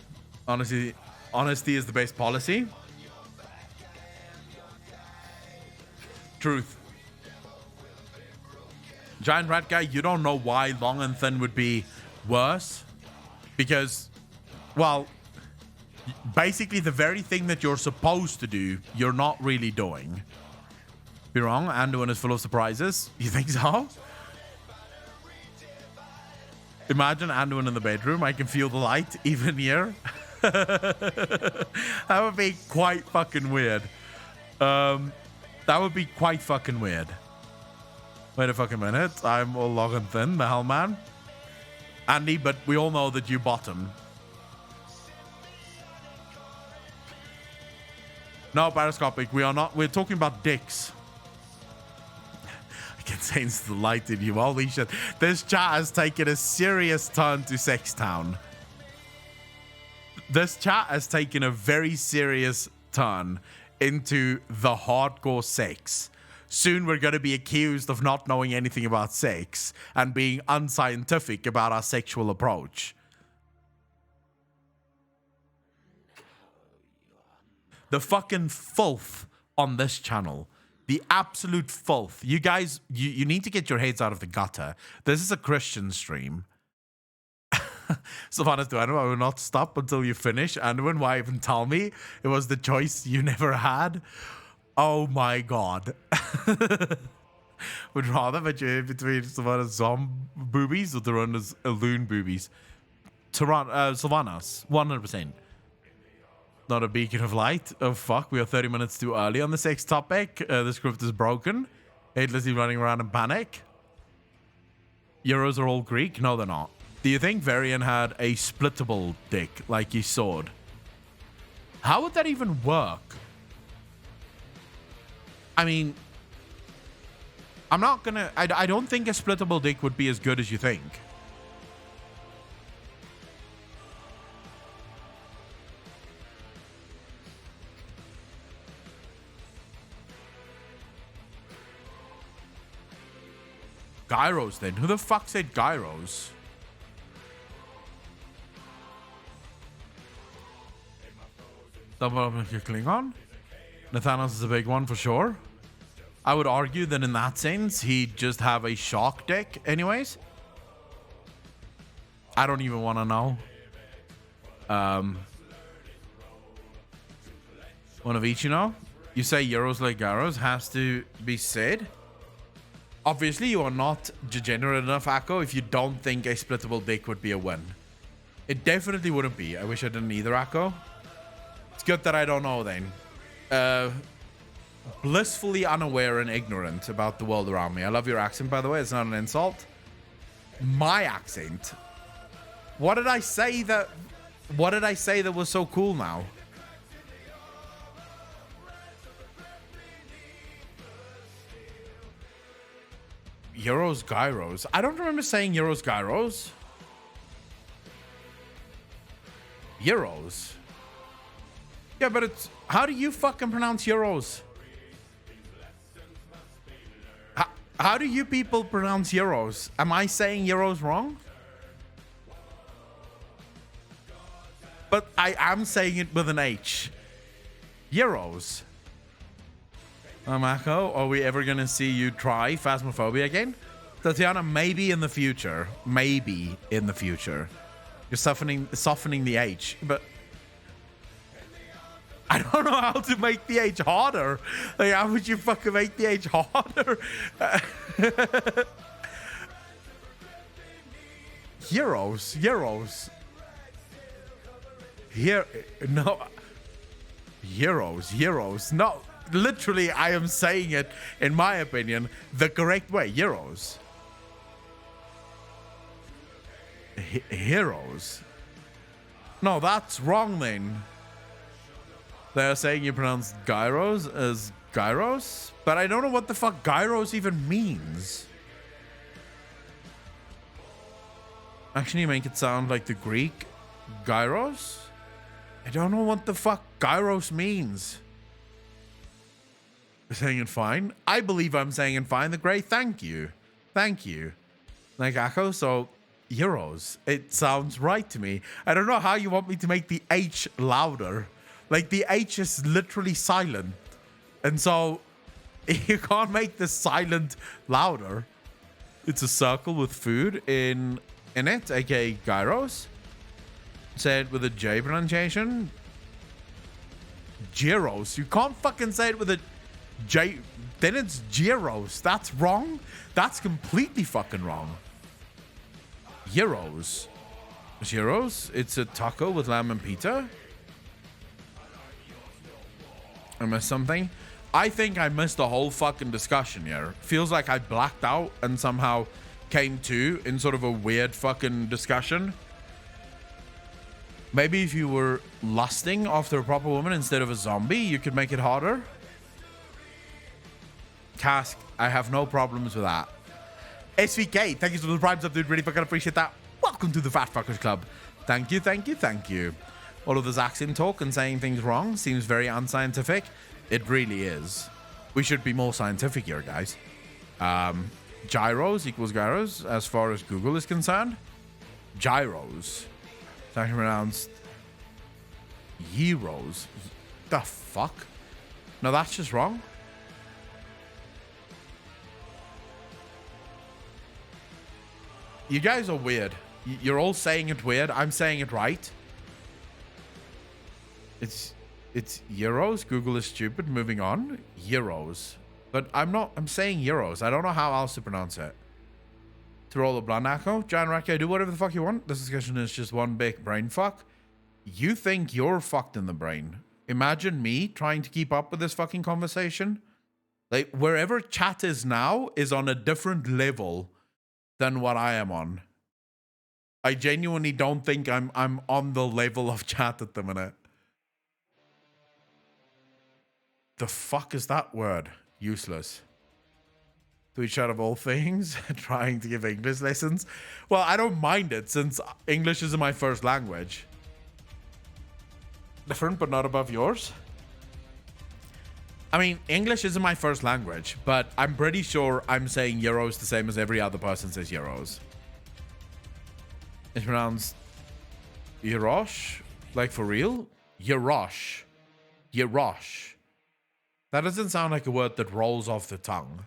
Honesty is the best policy. Truth. Giant rat guy, you don't know why long and thin would be worse. Because, well, basically the very thing that you're supposed to do, you're not really doing. Be wrong, Anduin is full of surprises. You think so? Imagine Anduin in the bedroom. I can feel the light even here. That would be quite fucking weird. That would be quite fucking weird. Wait a fucking minute. I'm all long and thin. The hell, man? Andy, but we all know that you bottom. No, parascopic. We are not. We're talking about dicks. I can sense the light in you. Holy shit. This chat has taken a serious turn to Sex Town. This chat has taken a very serious turn into the hardcore sex. Soon we're going to be accused of not knowing anything about sex and being unscientific about our sexual approach. The fucking filth on this channel. The absolute filth. You guys, you need to get your heads out of the gutter. This is a Christian stream. Sylvanas, I will not stop until you finish. And why even tell me? It was the choice you never had. Oh my god. Would rather bet you between Sylvanas' zombie boobies or Tyranna's loon boobies. Sylvanas, 100%. Not a beacon of light. Oh fuck, we are 30 minutes too early on the sex topic. The script is broken. Headlessly running around in panic. Euros are all Greek? No, they're not. Do you think Varian had a splittable dick like his sword? How would that even work? I mean, I'm not gonna... I don't think a splittable dick would be as good as you think. Gyros then? Who the fuck said gyros? Double up your Klingon? Nathanos is a big one for sure. I would argue that in that sense, he'd just have a shock dick anyways. I don't even want to know. One of each, you know? You say Euros like gyros has to be said. Obviously, you are not degenerate enough, Akko, if you don't think a splittable dick would be a win. It definitely wouldn't be. I wish I didn't either, Akko. It's good that I don't know then. Blissfully unaware and ignorant about the world around me. I love your accent, by the way. It's not an insult. My accent. What did I say that was so cool now? Euros gyros. I don't remember saying Euros gyros. Euros. Yeah, but it's... How do you fucking pronounce Euros? How do you people pronounce Euros? Am I saying Euros wrong? But I am saying it with an H. Euros. Mako, are we ever gonna see you try Phasmophobia again? Tatiana, maybe in the future. Maybe in the future. You're softening the H, but I don't know how to make the H harder. Like, how would you fucking make the H harder? Heroes. Here, no. Heroes. No, literally, I am saying it, in my opinion, the correct way. Heroes. Heroes. No, that's wrong then. They're saying you pronounce gyros as gyros, but I don't know what the fuck gyros even means. Actually, you make it sound like the Greek gyros. I don't know what the fuck gyros means. You're saying it fine? I believe I'm saying it fine. The great, thank you. Like Echo, so euros. It sounds right to me. I don't know how you want me to make the H louder. Like the H is literally silent. And so you can't make the silent louder. It's a circle with food in it, aka gyros. Say it with a J pronunciation. Gyros. You can't fucking say it with a J. Then it's gyros. That's wrong. That's completely fucking wrong. Gyros. Gyros? It's a taco with lamb and pizza? I missed something? I think I missed the whole fucking discussion here. Feels like I blacked out and somehow came to in sort of a weird fucking discussion. Maybe if you were lusting after a proper woman instead of a zombie, you could make it harder. Cask, I have no problems with that. SVK, thank you for the primes up, dude. Really fucking appreciate that. Welcome to the Fat Fuckers Club. Thank you. All of this accent talk and saying things wrong seems very unscientific. It really is. We should be more scientific here, guys. Gyros equals gyros as far as Google is concerned. Gyros. It's actually pronounced Euros. The fuck? No, that's just wrong. You guys are weird. You're all saying it weird. I'm saying it right. It's euros. Google is stupid. Moving on. Euros. But I'm saying euros. I don't know how else to pronounce it. To roll a blind echo. John Racky, do whatever the fuck you want. This discussion is just one big brain fuck. You think you're fucked in the brain. Imagine me trying to keep up with this fucking conversation. Like, wherever chat is now is on a different level than what I am on. I genuinely don't think I'm on the level of chat at the minute. The fuck is that word? Useless. Twitch out of all things, trying to give English lessons. Well, I don't mind it since English isn't my first language. Different but not above yours. I mean, English isn't my first language, but I'm pretty sure I'm saying euros the same as every other person says euros. It's pronounced Yerosh, like for real? Yerosh. That doesn't sound like a word that rolls off the tongue.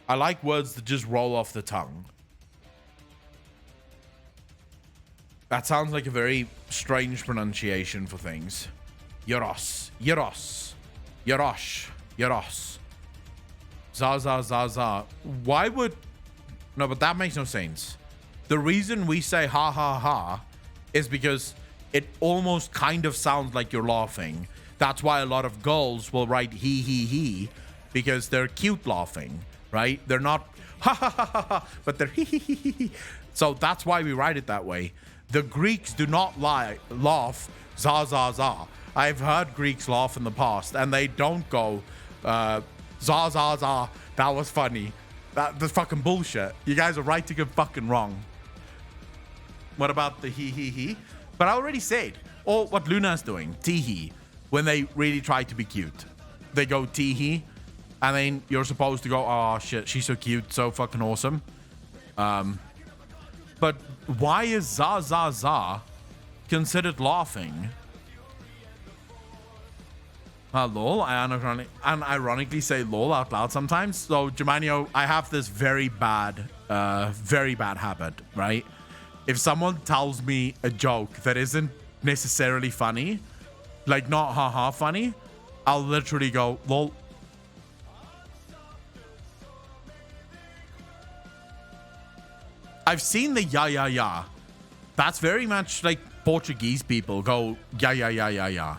I like words that just roll off the tongue. That sounds like a very strange pronunciation for things. Yerosh. Za. Why would... No, but that makes no sense. The reason we say ha ha ha is because it almost kind of sounds like you're laughing. That's why a lot of girls will write he, because they're cute laughing, right? They're not ha ha ha ha ha, but they're he. So that's why we write it that way. The Greeks do not laugh za. I've heard Greeks laugh in the past, and they don't go za. That was funny. That's fucking bullshit. You guys are right to get fucking wrong. What about the he? But I already said, or what Luna's doing, tee-hee, when they really try to be cute. They go tee-hee, and then you're supposed to go, oh shit, she's so cute, so fucking awesome. But why is za considered laughing? Lol, I unironically say lol out loud sometimes. So, Germanio, I have this very bad habit, right? If someone tells me a joke that isn't necessarily funny, like not haha funny, I'll literally go lol. I've seen the ya ya ya. That's very much like Portuguese people go ya ya ya ya ya.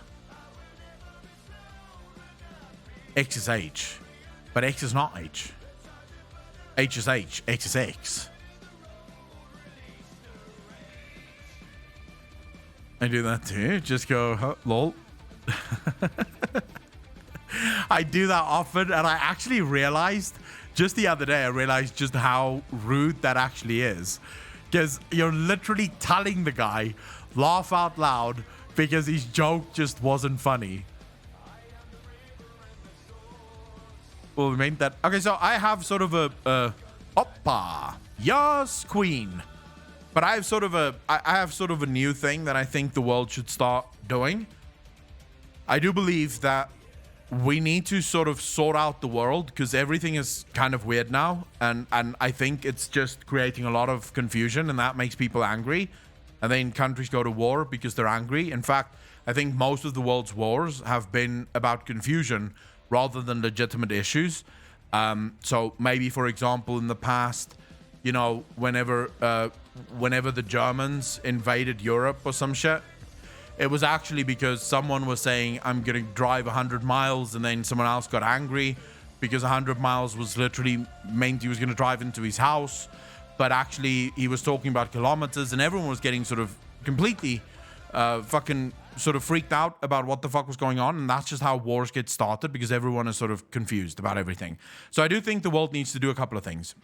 X is H, but X is not H. H is H. X is X. I do that too. Just go, huh, lol. I do that often, and I actually realized just the other day, I realized just how rude that actually is. Because you're literally telling the guy, laugh out loud, because his joke just wasn't funny. Well, we made that. Okay, so I have sort of a oppa. Yes, queen. But I have sort of a new thing that I think the world should start doing. I do believe that we need to sort of sort out the world because everything is kind of weird now. And I think it's just creating a lot of confusion, and that makes people angry. And then countries go to war because they're angry. In fact, I think most of the world's wars have been about confusion rather than legitimate issues. So maybe, for example, in the past, you know, whenever the Germans invaded Europe or some shit, it was actually because someone was saying, I'm going to drive 100 miles, and then someone else got angry because 100 miles was literally meant he was going to drive into his house. But actually, he was talking about kilometers, and everyone was getting sort of completely fucking sort of freaked out about what the fuck was going on. And that's just how wars get started, because everyone is sort of confused about everything. So I do think the world needs to do a couple of things.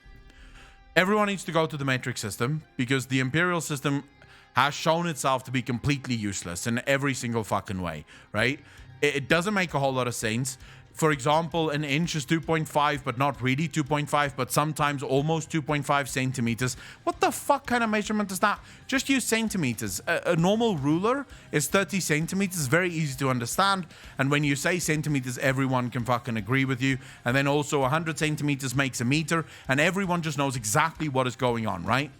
Everyone needs to go to the matrix system, because the imperial system has shown itself to be completely useless in every single fucking way, right? It doesn't make a whole lot of sense. For example, an inch is 2.5, but not really 2.5, but sometimes almost 2.5 centimeters. What the fuck kind of measurement is that? Just use centimeters. A normal ruler is 30 centimeters, very easy to understand. And when you say centimeters, everyone can fucking agree with you. And then also 100 centimeters makes a meter, and everyone just knows exactly what is going on, right?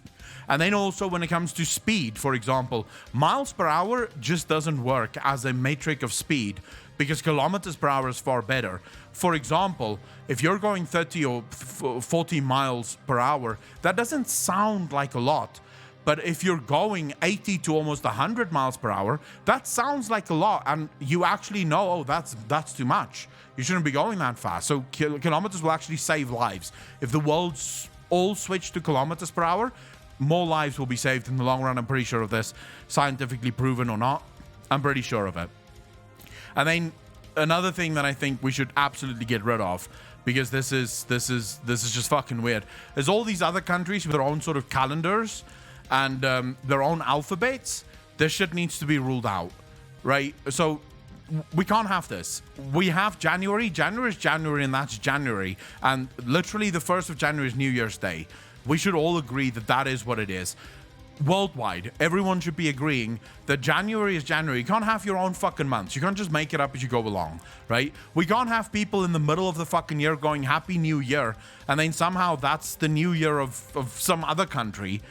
And then also when it comes to speed, for example, miles per hour just doesn't work as a metric of speed, because kilometers per hour is far better. For example, if you're going 30 or 40 miles per hour, that doesn't sound like a lot. But if you're going 80 to almost 100 miles per hour, that sounds like a lot. And you actually know, oh, that's too much. You shouldn't be going that fast. So kilometers will actually save lives. If the world's all switched to kilometers per hour, more lives will be saved in the long run. I'm pretty sure of this, scientifically proven or not. I'm pretty sure of it. And then another thing that I think we should absolutely get rid of, because this is just fucking weird, is all these other countries with their own sort of calendars and their own alphabets. This shit needs to be ruled out, right? So we can't have this. We have January. January is January, and that's January. And literally the 1st of January is New Year's Day. We should all agree that that is what it is. Worldwide, everyone should be agreeing that January is January. You can't have your own fucking months. You can't just make it up as you go along, right? We can't have people in the middle of the fucking year going Happy New Year, and then somehow that's the New Year of some other country.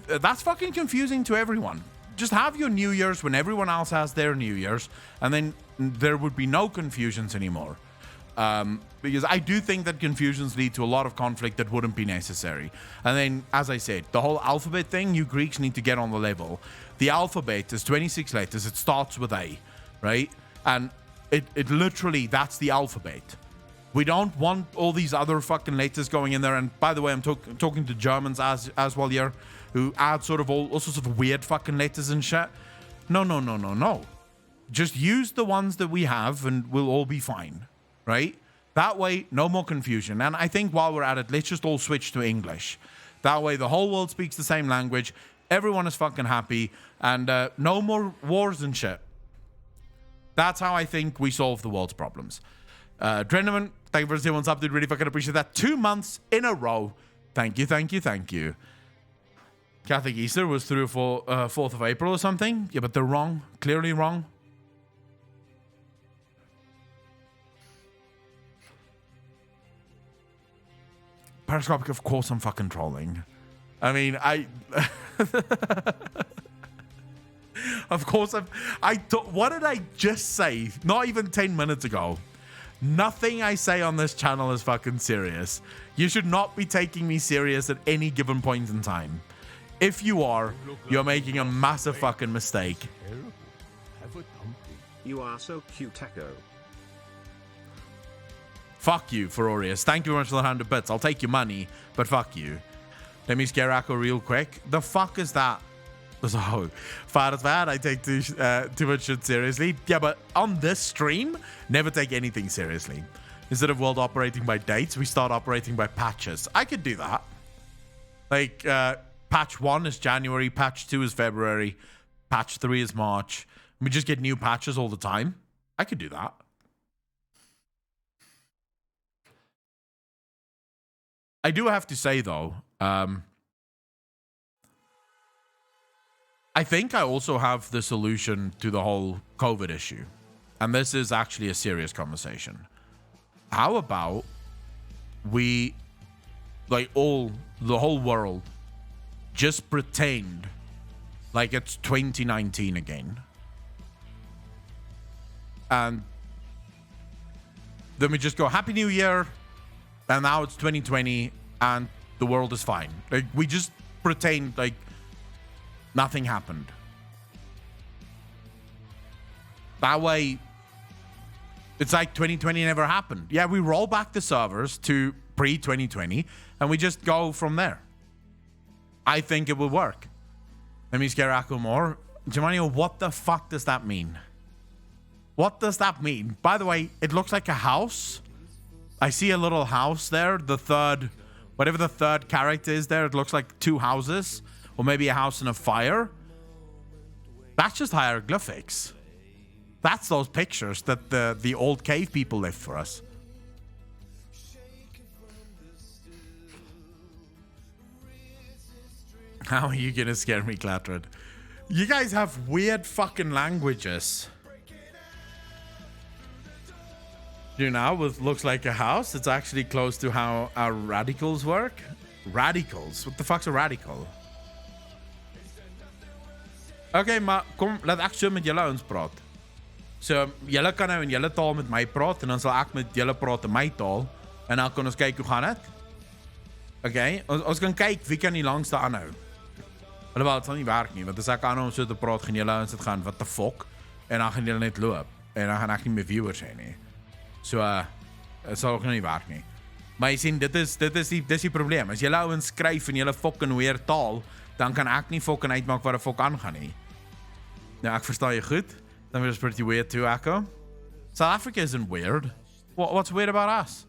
That's fucking confusing to everyone. Just have your New Year's when everyone else has their New Year's, and then there would be no confusions anymore. Because I do think that confusions lead to a lot of conflict that wouldn't be necessary. And then, as I said, the whole alphabet thing, you Greeks need to get on the level. The alphabet is 26 letters. It starts with A, right? And it literally, that's the alphabet. We don't want all these other fucking letters going in there. And by the way, I'm talking to Germans as well here, who add sort of all sorts of weird fucking letters and shit. No. Just use the ones that we have and we'll all be fine. Right? That way, no more confusion. And I think while we're at it, let's just all switch to English. That way, the whole world speaks the same language. Everyone is fucking happy. And no more wars and shit. That's how I think we solve the world's problems. Drenneman, thank you for the one's update. Really fucking appreciate that. 2 months in a row. Thank you. Catholic Easter was through for 4th of April or something. Yeah, but they're wrong. Clearly wrong. Periscopic, of course I'm fucking trolling. I mean, of course what did I just say? Not even 10 minutes ago. Nothing I say on this channel is fucking serious. You should not be taking me serious at any given point in time. If you are, you're making a massive fucking mistake. Terrible. Have a dumpling. You are so cute, Echo. Fuck you, Furorius. Thank you very much for the 100 bits. I'll take your money, but fuck you. Let me scare Echo real quick. The fuck is that? So, far as bad, I take too much shit seriously. Yeah, but on this stream, never take anything seriously. Instead of world operating by dates, we start operating by patches. I could do that. Like, patch 1 is January, patch 2 is February, patch 3 is March. We just get new patches all the time. I could do that. I do have to say, though, I think I also have the solution to the whole COVID issue. And this is actually a serious conversation. How about we, like the whole world, just pretend like it's 2019 again? And then we just go, Happy New Year. And now it's 2020 and the world is fine. Like, we just pretend like nothing happened. That way, it's like 2020 never happened. Yeah, we roll back the servers to pre-2020 and we just go from there. I think it will work. Let me scare Akko more. Giovanni, what the fuck does that mean? What does that mean? By the way, it looks like a house. I see a little house there. The third, whatever the third character is there, it looks like 2 houses. Or maybe a house and a fire. That's just hieroglyphics. That's those pictures that the old cave people left for us. How are you gonna scare me, Clattered? You guys have weird fucking languages. You know, it looks like a house. It's actually close to how our radicals work. Radicals? What the fuck's a radical? Okay, maar kom, laat ek so met julle ons praat. So, julle kan nou in julle taal met my praat en dan sal ek met julle praat in my taal en dan kan ons kyk hoe gaan dit. Okay, ons kan kyk wie kan die langste aanhou. Alhoewel, het sal nie werk nie, want as ek aanhou om so te praat, gaan julle ons dit gaan, what the fuck? En dan gaan julle net loop. En dan gaan ek nie meer viewers hê nie. So, het sal ook nie werk nie. Maar jy sien, dit is die probleem. As julle ouens skryf in julle fucking weer taal, dan kan ek nie fucking uitmaak wat die fuck aangaan nie. Nou, ek verstaan jy goed. Dan is pretty weird too, Echo. South Africa isn't weird. What's weird about us?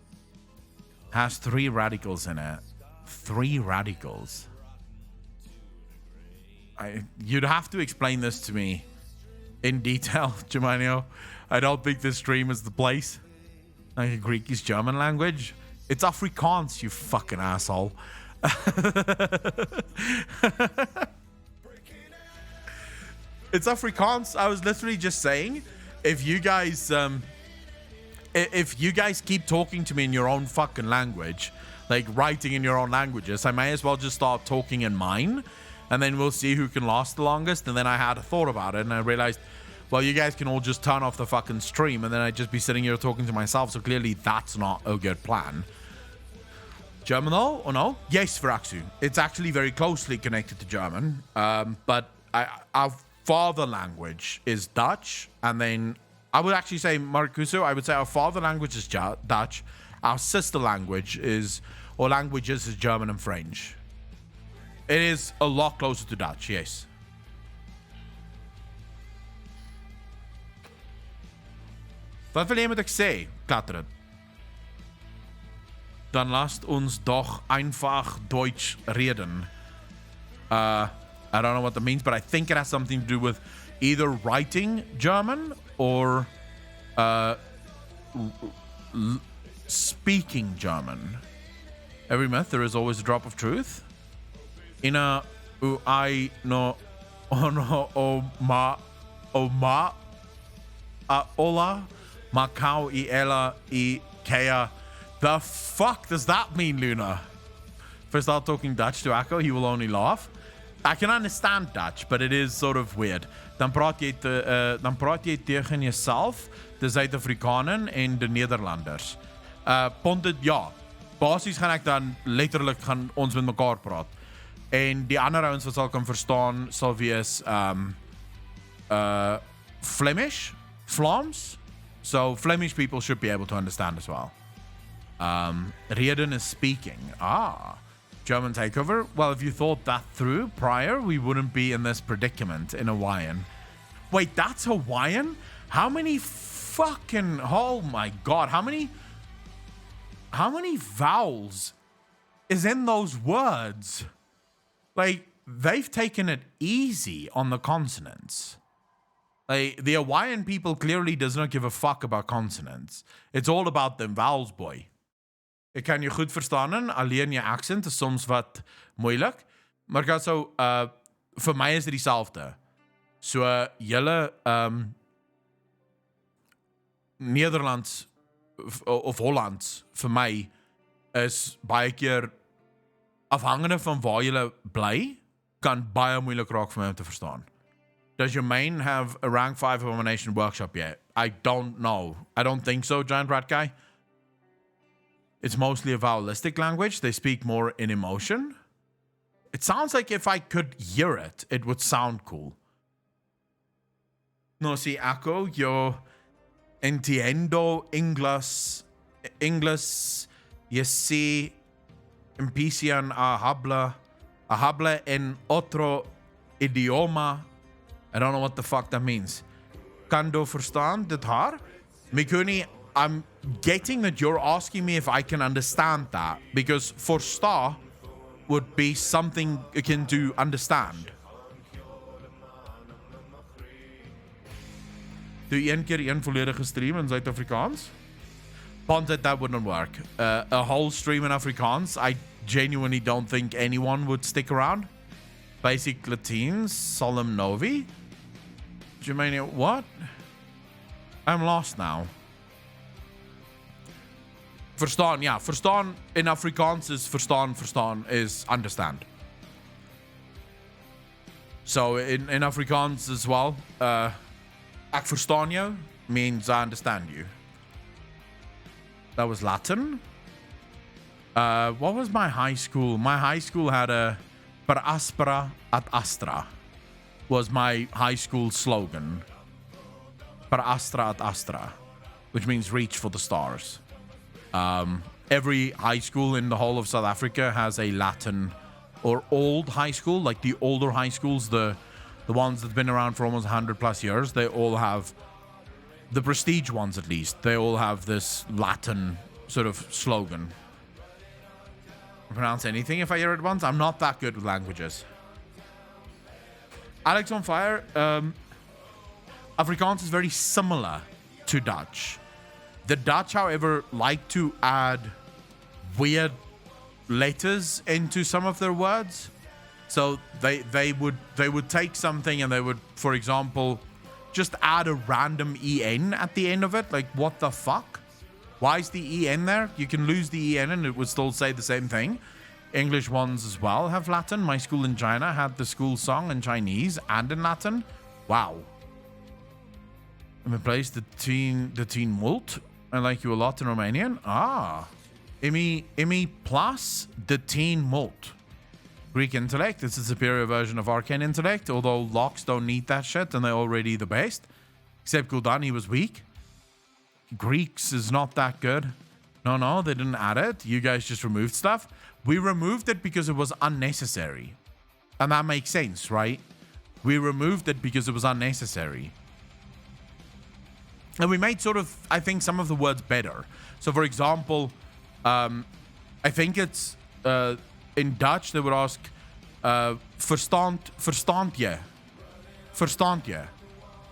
Has 3 radicals in it. 3 radicals. You'd have to explain this to me in detail, Germanio. I don't think this stream is the place. Like a Greekish German language. It's Afrikaans, you fucking asshole. It's Afrikaans. I was literally just saying, if you guys keep talking to me in your own fucking language, like writing in your own languages, I may as well just start talking in mine, and then we'll see who can last the longest. And then I had a thought about it, and I realized, well, you guys can all just turn off the fucking stream, and then I'd just be sitting here talking to myself, so clearly that's not a good plan. German though, or no? Yes, Firaxu. It's actually very closely connected to German, but our father language is Dutch, and then I would actually say, Marcuso, I would say our father language is Dutch, our sister language is, or languages is German and French. It is a lot closer to Dutch, yes. Wat wil jy met ek sê, Katrin? Dan lasst ons doch einfach Deutsch reden. I don't know what that means, but I think it has something to do with either writing German or speaking German. Every myth, there is always a drop of truth. Ina I no ono o ma ola Macau I ela I kea. The fuck does that mean, Luna? If I start talking Dutch to Akko, he will only laugh. I can understand Dutch, but it is sort of weird. Dan praat jy tegen jezelf, de Zuid-Afrikanen en de Nederlanders. Ponte, ja. Basis gaan ek dan letterlik gaan ons met mekaar praat. En die ander ouens wat sal kan verstaan sal wees Flemish, Vlaams. So Flemish people should be able to understand as well. Rieden is speaking. German takeover. Well, if you thought that through prior, we wouldn't be in this predicament in Hawaiian. Wait, that's Hawaiian? How many fucking... Oh my god, how many vowels is in those words? Like, they've taken it easy on the consonants. Like, the Hawaiian people clearly does not give a fuck about consonants. It's all about them vowels, boy. Ik kan je goed verstaan, alleen je accent is soms wat moeilijk. Maar ik zo, voor mij is het diezelfde. So, julle Nederlands of Hollands vir my is baie keer afhangende van waar julle bly, kan baie moeilik raak vir my om te verstaan. Does your main have a rank 5 abomination workshop yet? I don't know. I don't think so, Giant Rat Guy. It's mostly a vowelistic language. They speak more in emotion. It sounds like if I could hear it, it would sound cool. No, si ako, yo entiendo English, y si empiezan a habla en otro idioma. I don't know what the fuck that means. Kando verstaan dit haar? Mikuni, I'm getting that you're asking me if I can understand that, because versta would be something akin to understand. Doe een keer een volledige stream in Zuid-Afrikaans? Ponted, that wouldn't work. A whole stream in Afrikaans, I genuinely don't think anyone would stick around. Basic Latins, Solemn Novi? Germania, what? I'm lost now. Verstaan, yeah. Verstaan in Afrikaans is verstaan is understand. So in Afrikaans as well, ek verstaan jou means I understand you. That was Latin. What was my high school? My high school had a per aspera ad astra was my high school slogan. Per astra ad astra, which means reach for the stars. Every high school in the whole of South Africa has a Latin or old high school, like the older high schools, the ones that've been around for almost 100 plus years. They all have, the prestige ones at least, they all have this Latin sort of slogan. Pronounce anything if I hear it once. I'm not that good with languages. Alex on Fire, Afrikaans is very similar to Dutch. The Dutch, however, like to add weird letters into some of their words. So they would take something and they would, for example, just add a random EN at the end of it. Like, what the fuck? Why is the EN there? You can lose the EN and it would still say the same thing. English ones as well have Latin. My school in China had the school song in Chinese and in Latin. Wow. I'm replaced the teen Mult. I like you a lot in Romanian. Imi plus the teen Mult. Greek intellect. It's a superior version of arcane intellect, although locks don't need that shit and they're already the best. Except Gul'dan, he was weak. Greeks is not that good. No, they didn't add it. You guys just removed stuff. We removed it because it was unnecessary. And that makes sense, right? We removed it because it was unnecessary. And we made sort of, I think, some of the words better. So, for example, I think it's in Dutch, they would ask, verstand je? Verstand je?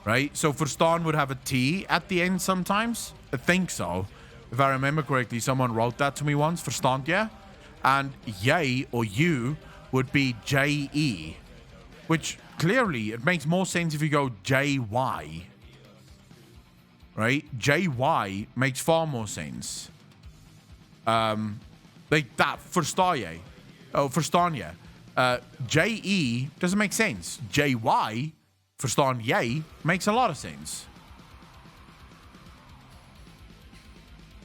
Right? So, verstaan would have a T at the end sometimes. I think so. If I remember correctly, someone wrote that to me once, verstand je? And jy or you would be J-E, which clearly it makes more sense if you go J-Y. Right? J-Y makes far more sense. Like that, versta je? Oh, verstaan je? J-E doesn't make sense. J-Y, verstaan jy, makes a lot of sense.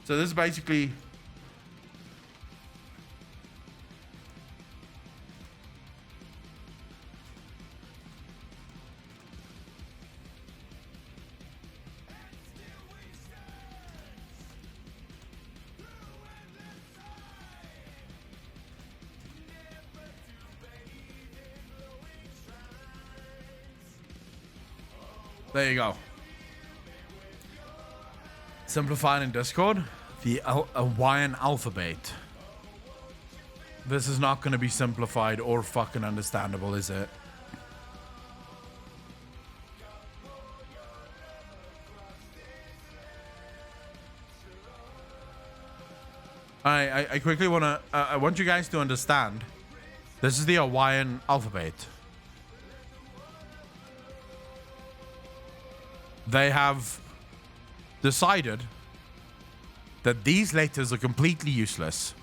So this is basically... There you go. Simplified in Discord. The Hawaiian alphabet. This is not going to be simplified or fucking understandable, is it? I quickly want to... I want you guys to understand. This is the Hawaiian alphabet. They have decided that these letters are completely useless.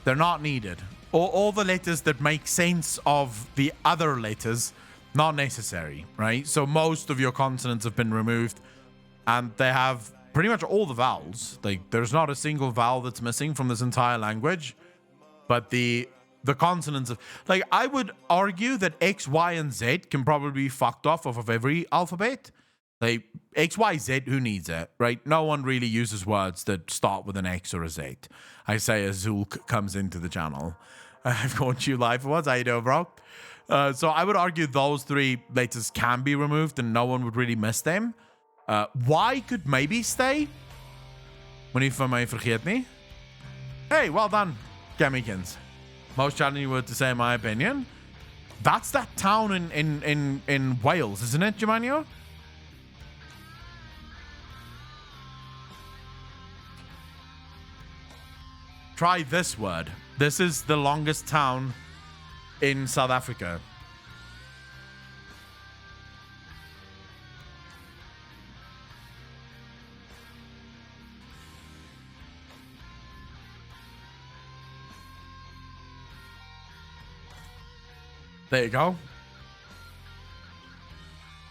They're not needed. All the letters that make sense of the other letters, not necessary, right? So most of your consonants have been removed, and they have pretty much all the vowels. Like, there's not a single vowel that's missing from this entire language, but the consonants of, like, I would argue that X, Y, and Z can probably be fucked off of every alphabet. Like, X, Y, Z, who needs it, right? No one really uses words that start with an X or a Z. I say as Zulk comes into the channel. I've caught you live for once. How you doing, bro? So I would argue those three letters can be removed and no one would really miss them. Y could maybe stay. Wanneer van mij vergeet niet. Hey, well done, Gamikins. Most challenging word to say in my opinion. That's that town in Wales, isn't it, Giovanni? Try this word. This is the longest town in South Africa. There you go.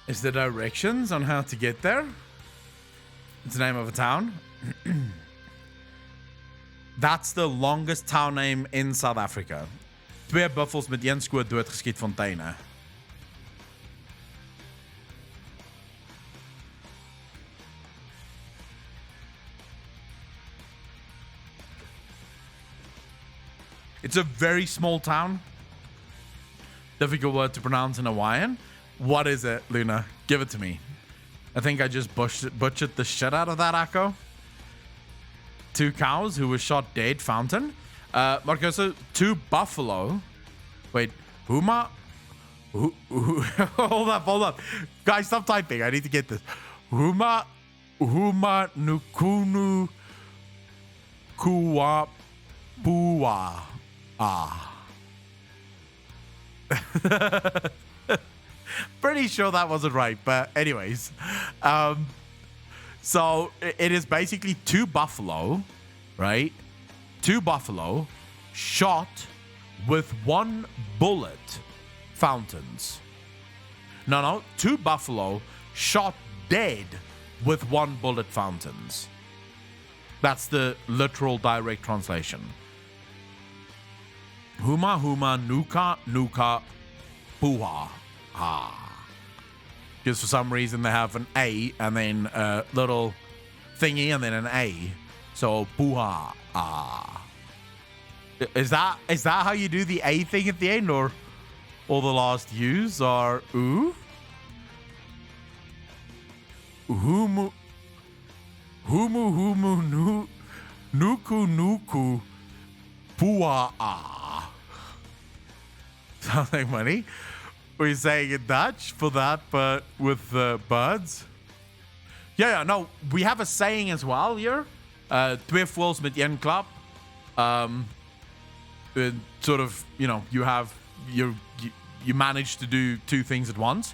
Is the directions on how to get there? It's the name of a town. That's the longest town name in South Africa. 2 buffels met 1 skoot doodgeskiet fonteine. It's a very small town. Difficult word to pronounce in Hawaiian. What is it, Luna? Give it to me. I think I just butchered the shit out of that, Akko. 2 cows who were shot dead, fountain. Marcoso, 2 buffalo. Wait, Huma? Hold up. Guys, stop typing. I need to get this. Huma Nukunu Kuwa Pua. Pretty sure that wasn't right, but anyways. So it is basically 2 buffalo, right? 2 buffalo shot with 1 bullet fountains. No, 2 buffalo shot dead with 1 bullet fountains. That's the literal direct translation. Huma nuka puha. Because for some reason they have an A and then a little thingy and then an A. So puha. Is that how you do the A thing at the end, or all the last U's are oo? Humu nuku puaa. Sounds like money. We're saying in Dutch for that, but with birds. Yeah, no, we have a saying as well here. 2 voëls met 1 klap. Sort of, you know, you manage to do 2 things at once.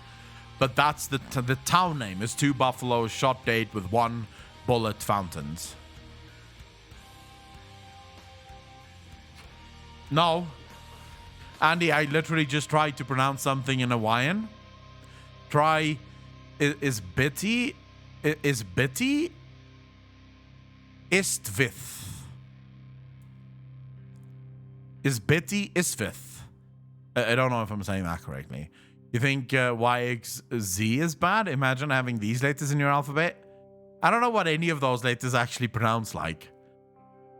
But that's the town name is 2 buffaloes shot dead with 1 bullet fountains. No. Andy, I literally just tried to pronounce something in Hawaiian. Try, is bitty Istvith. Is Bitty Istvith. I don't know if I'm saying that correctly. You think YXZ is bad? Imagine having these letters in your alphabet. I don't know what any of those letters actually pronounce like.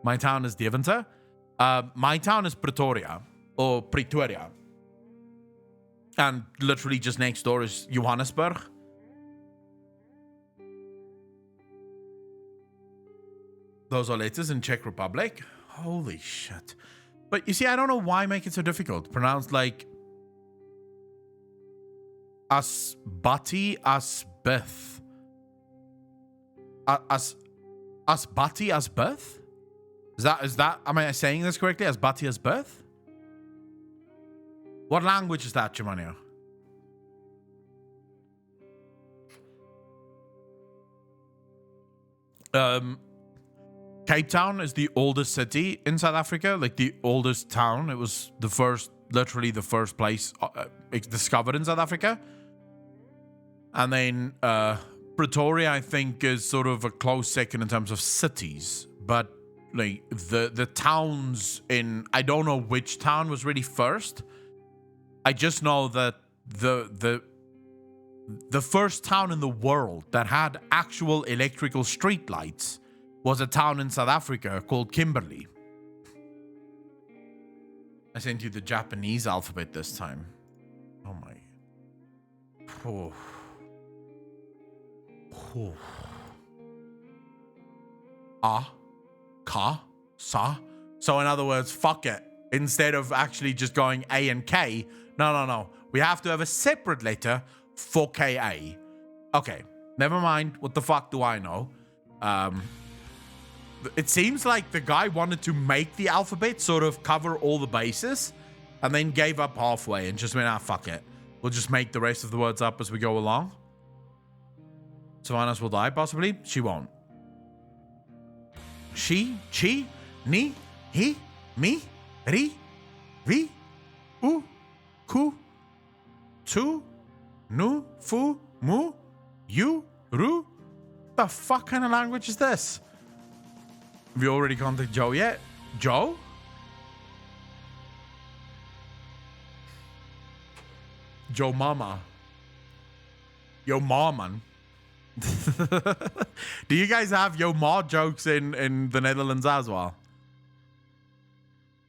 My town is Deventer. My town is Pretoria. Or Pretoria. And literally just next door is Johannesburg. Those are letters in Czech Republic. Holy shit. But you see, I don't know why make it so difficult. Pronounced like Asbati Asbeth. Asbati Asbeth? Is that am I saying this correctly? Asbati Asbeth? What language is that, Germania? Cape Town is the oldest city in South Africa, like the oldest town. It was literally the first place discovered in South Africa. And then Pretoria, I think, is sort of a close second in terms of cities. But like the towns I don't know which town was really first. I just know that the first town in the world that had actual electrical streetlights was a town in South Africa called Kimberley. I sent you the Japanese alphabet this time. Oh my. Oh. Oh. Ka, sa. So in other words, fuck it. Instead of actually just going A and K, no. We have to have a separate letter for KA. Okay, never mind. What the fuck do I know? It seems like the guy wanted to make the alphabet sort of cover all the bases and then gave up halfway and just went, fuck it. We'll just make the rest of the words up as we go along. Sylvanas will die, possibly. She won't. She, ni, he, me, ri, vi, u, ku, tu, nu, fu, mu, you, ru. The fuck kind of language is this? Have you already contacted Joe yet? Joe? Joe Mama. Yo Ma, man. Do you guys have Yo Ma jokes in the Netherlands as well?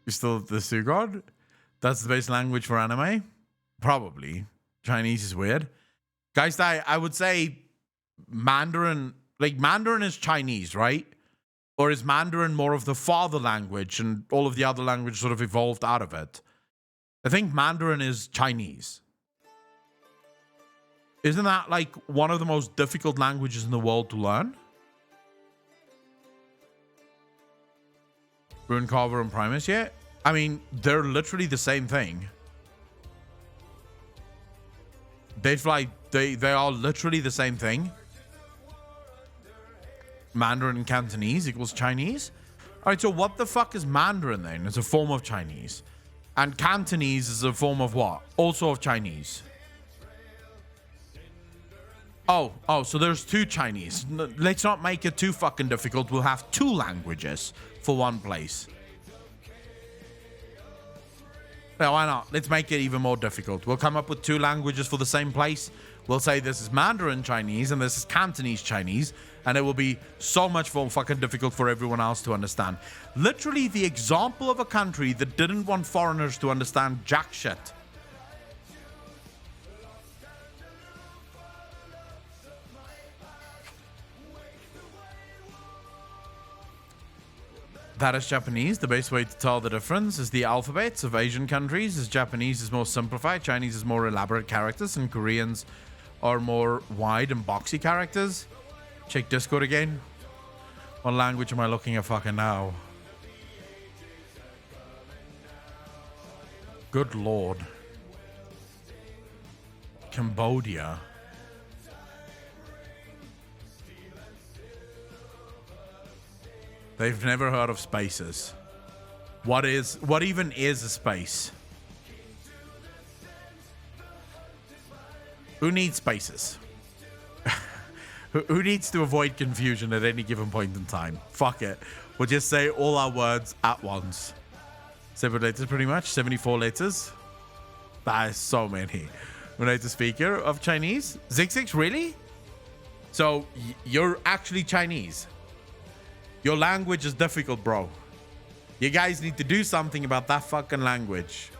You still the Sugod? That's the base language for anime? Probably. Chinese is weird. Guys, I would say Mandarin, like Mandarin is Chinese, right? Or is Mandarin more of the father language and all of the other languages sort of evolved out of it? I think Mandarin is Chinese. Isn't that like one of the most difficult languages in the world to learn? Rune Carver and Primus, yeah? I mean, they're literally the same thing. They are literally the same thing. Mandarin and Cantonese equals Chinese. All right, so what the fuck is Mandarin then? It's a form of Chinese. And Cantonese is a form of what? Also of Chinese. Oh, so there's two Chinese. Let's not make it too fucking difficult. We'll have two languages for one place. No, why not? Let's make it even more difficult. We'll come up with two languages for the same place. We'll say this is Mandarin Chinese and this is Cantonese Chinese, and it will be so much more fucking difficult for everyone else to understand. Literally the example of a country that didn't want foreigners to understand jack shit. That is Japanese. The best way to tell the difference is the alphabets of Asian countries. As Japanese is more simplified, Chinese is more elaborate characters, and Koreans are more wide and boxy characters. Check Discord again. What language am I looking at fucking now? Good lord. Cambodia. They've never heard of spaces. What even is a space? Who needs spaces? Who needs to avoid confusion at any given point in time? Fuck it. We'll just say all our words at once. 7 letters pretty much. 74 letters. That is so many. We're native speaker of Chinese. Zig, really? So you're actually Chinese? Your language is difficult, bro. You guys need to do something about that fucking language.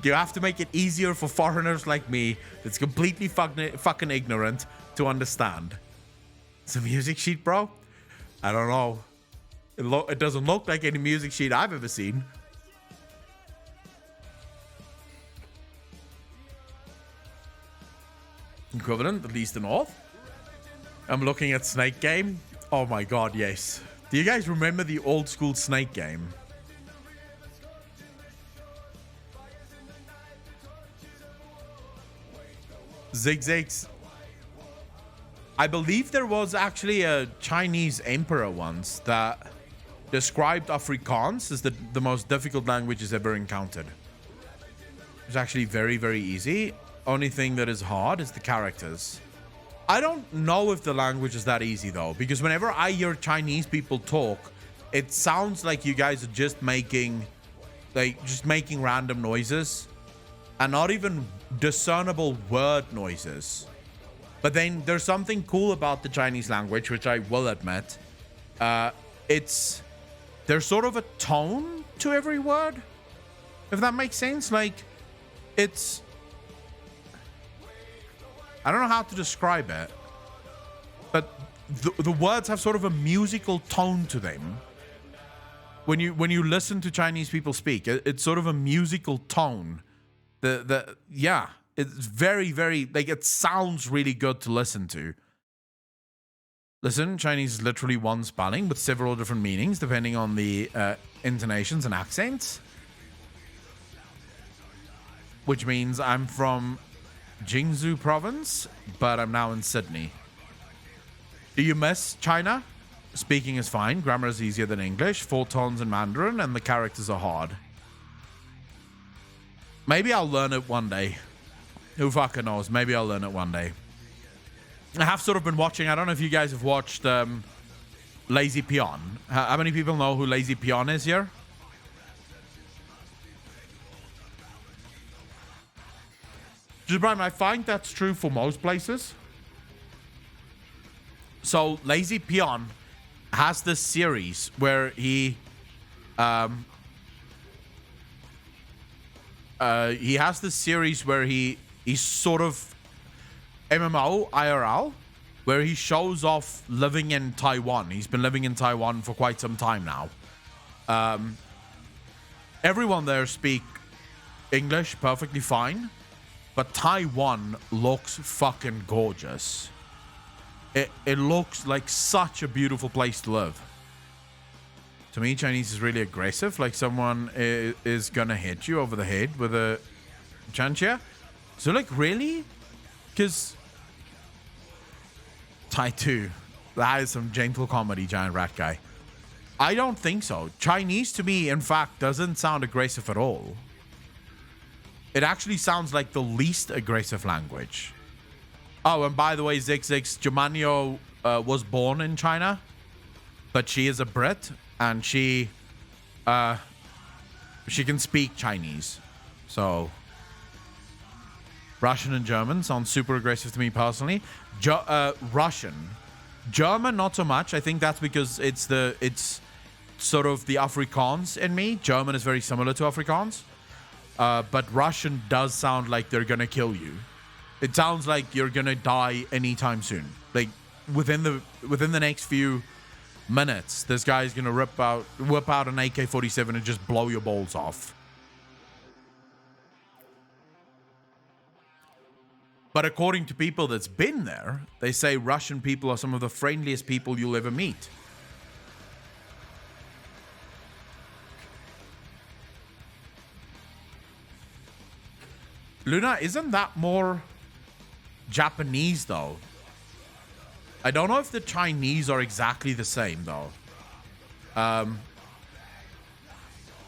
You have to make it easier for foreigners like me that's completely fucking ignorant to understand. It's a music sheet, bro? I don't know. It doesn't look like any music sheet I've ever seen. Equivalent, at least the North. I'm looking at Snake Game. Oh my god, yes. Do you guys remember the old school Snake Game? Zigzags. I believe there was actually a Chinese emperor once that described Afrikaans as the most difficult language he's ever encountered. It's actually very, very easy. Only thing that is hard is the characters. I don't know if the language is that easy though, because whenever I hear Chinese people talk, it sounds like you guys are just making random noises and not even discernible word noises. But then there's something cool about the Chinese language, which I will admit. There's sort of a tone to every word, if that makes sense. Like, I don't know how to describe it, but the words have sort of a musical tone to them. When you listen to Chinese people speak, it's sort of a musical tone. Yeah, it's very, very, like, it sounds really good to listen to. Listen, Chinese is literally one spelling with several different meanings depending on the intonations and accents. Which means I'm from Jiangsu province, but I'm now in Sydney. Do you miss China? Speaking is fine. Grammar is easier than English. 4 tones in Mandarin, and the characters are hard. Maybe I'll learn it one day. Who fucking knows? Maybe I'll learn it one day. I have sort of been watching. I don't know if you guys have watched Lazy Peon. How many people know who Lazy Peon is here? Just Brian, I find that's true for most places. So Lazy Peon has this series where he has this series where he's sort of MMO IRL, where he shows off living in Taiwan. He's been living in Taiwan for quite some time now. Everyone there speak English perfectly fine, but Taiwan looks fucking gorgeous. It looks like such a beautiful place to live. To me, Chinese is really aggressive. Like someone is gonna hit you over the head with a chanchia. So like, really? Because Tai 2, that is some gentle comedy, giant rat guy. I don't think so. Chinese to me, in fact, doesn't sound aggressive at all. It actually sounds like the least aggressive language. Oh, and by the way, Zigzags, Germanio was born in China, but she is a Brit, and she can speak Chinese. So Russian and German sound super aggressive to me personally. Russian. German, not so much. I think that's because it's sort of the Afrikaans in me. German is very similar to Afrikaans. But Russian does sound like they're gonna kill you. It sounds like you're gonna die anytime soon. Like within the next few minutes, this guy's gonna whip out an AK-47 and just blow your balls off. But according to people that's been there, they say Russian people are some of the friendliest people you'll ever meet. Luna, isn't that more Japanese though? I don't know if the Chinese are exactly the same though.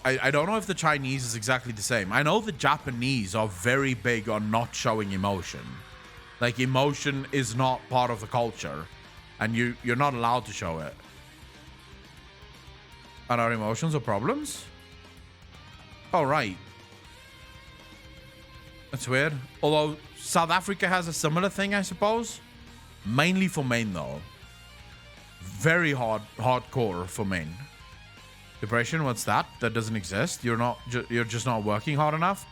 I don't know if the Chinese is exactly the same. I know the Japanese are very big on not showing emotion. Like, emotion is not part of the culture, and you're not allowed to show it. Are our emotions or problems? Oh, right. That's weird. Although South Africa has a similar thing, I suppose. Mainly for men, though. Very hardcore for men. Depression, what's that? That doesn't exist. You're just not working hard enough.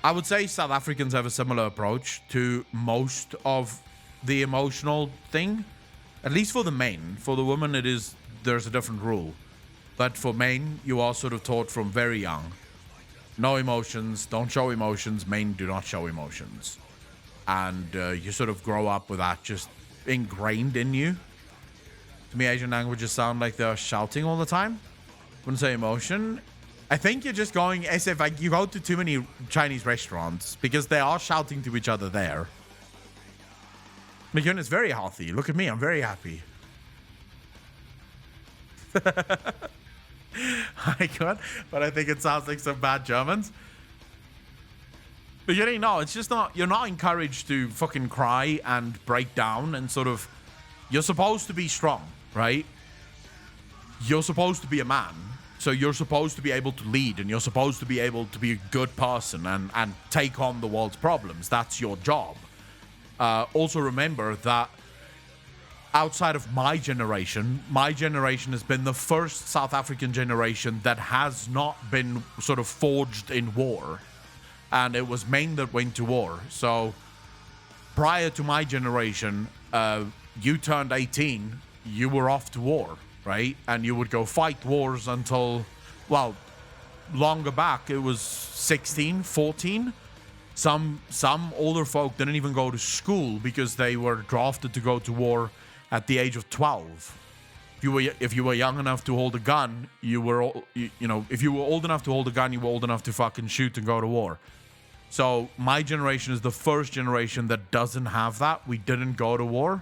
I would say South Africans have a similar approach to most of the emotional thing. At least for the men. For the women, it is there's a different rule. But for men, you are sort of taught from very young. No emotions, don't show emotions, men do not show emotions. And you sort of grow up with that just ingrained in you. To me, Asian languages sound like they're shouting all the time. Wouldn't say emotion. I think you're just going as if like you go to too many Chinese restaurants because they are shouting to each other there. McEwen is very healthy. Look at me, I'm very happy. I could, but I think it sounds like some bad Germans. But you didn't know, it's just not, you're not encouraged to fucking cry and break down and sort of, you're supposed to be strong, right? You're supposed to be a man. So you're supposed to be able to lead and you're supposed to be able to be a good person and take on the world's problems. That's your job. Also remember that outside of my generation has been the first South African generation that has not been sort of forged in war. And it was men that went to war. So prior to my generation, you turned 18, you were off to war, right? And you would go fight wars until, well, longer back, it was 16, 14. Some older folk didn't even go to school because they were drafted to go to war at the age of 12. If you were young enough to hold a gun, if you were old enough to hold a gun, you were old enough to fucking shoot and go to war. So my generation is the first generation that doesn't have that. We didn't go to war.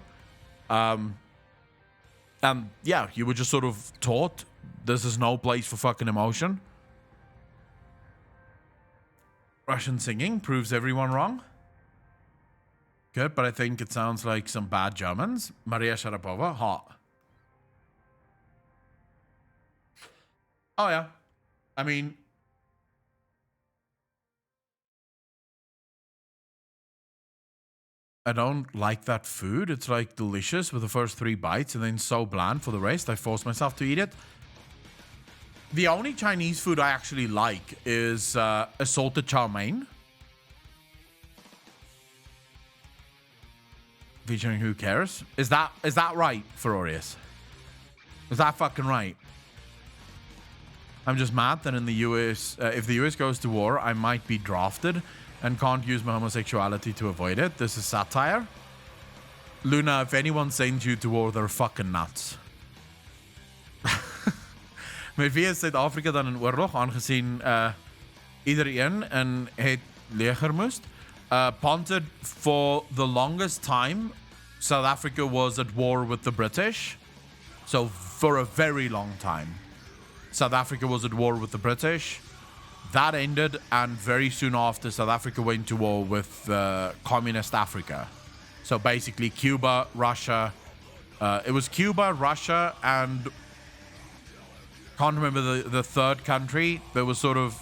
And yeah, you were just sort of taught this is no place for fucking emotion. Russian singing proves everyone wrong. Good, but I think it sounds like some bad Germans. Maria Sharapova, hot. Oh yeah. I mean, I don't like that food. It's like delicious with the first 3 bites and then so bland for the rest. I force myself to eat it. The only Chinese food I actually like is assorted chow mein. Featuring Who Cares? Is that right, Ferorius? Is that fucking right? I'm just mad that in the US, if the US goes to war, I might be drafted and can't use my homosexuality to avoid it. This is satire. Luna, if anyone sends you to war, they're fucking nuts. Met wie is Suid-Afrika dan in oorlog, aangezien iedereen en het leger moest? Ponted, for the longest time, South Africa was at war with the British. So for a very long time, South Africa was at war with the British. That ended, and very soon after, South Africa went to war with communist Africa. So basically Cuba, Russia. It was Cuba, Russia, and can't remember the third country. There was sort of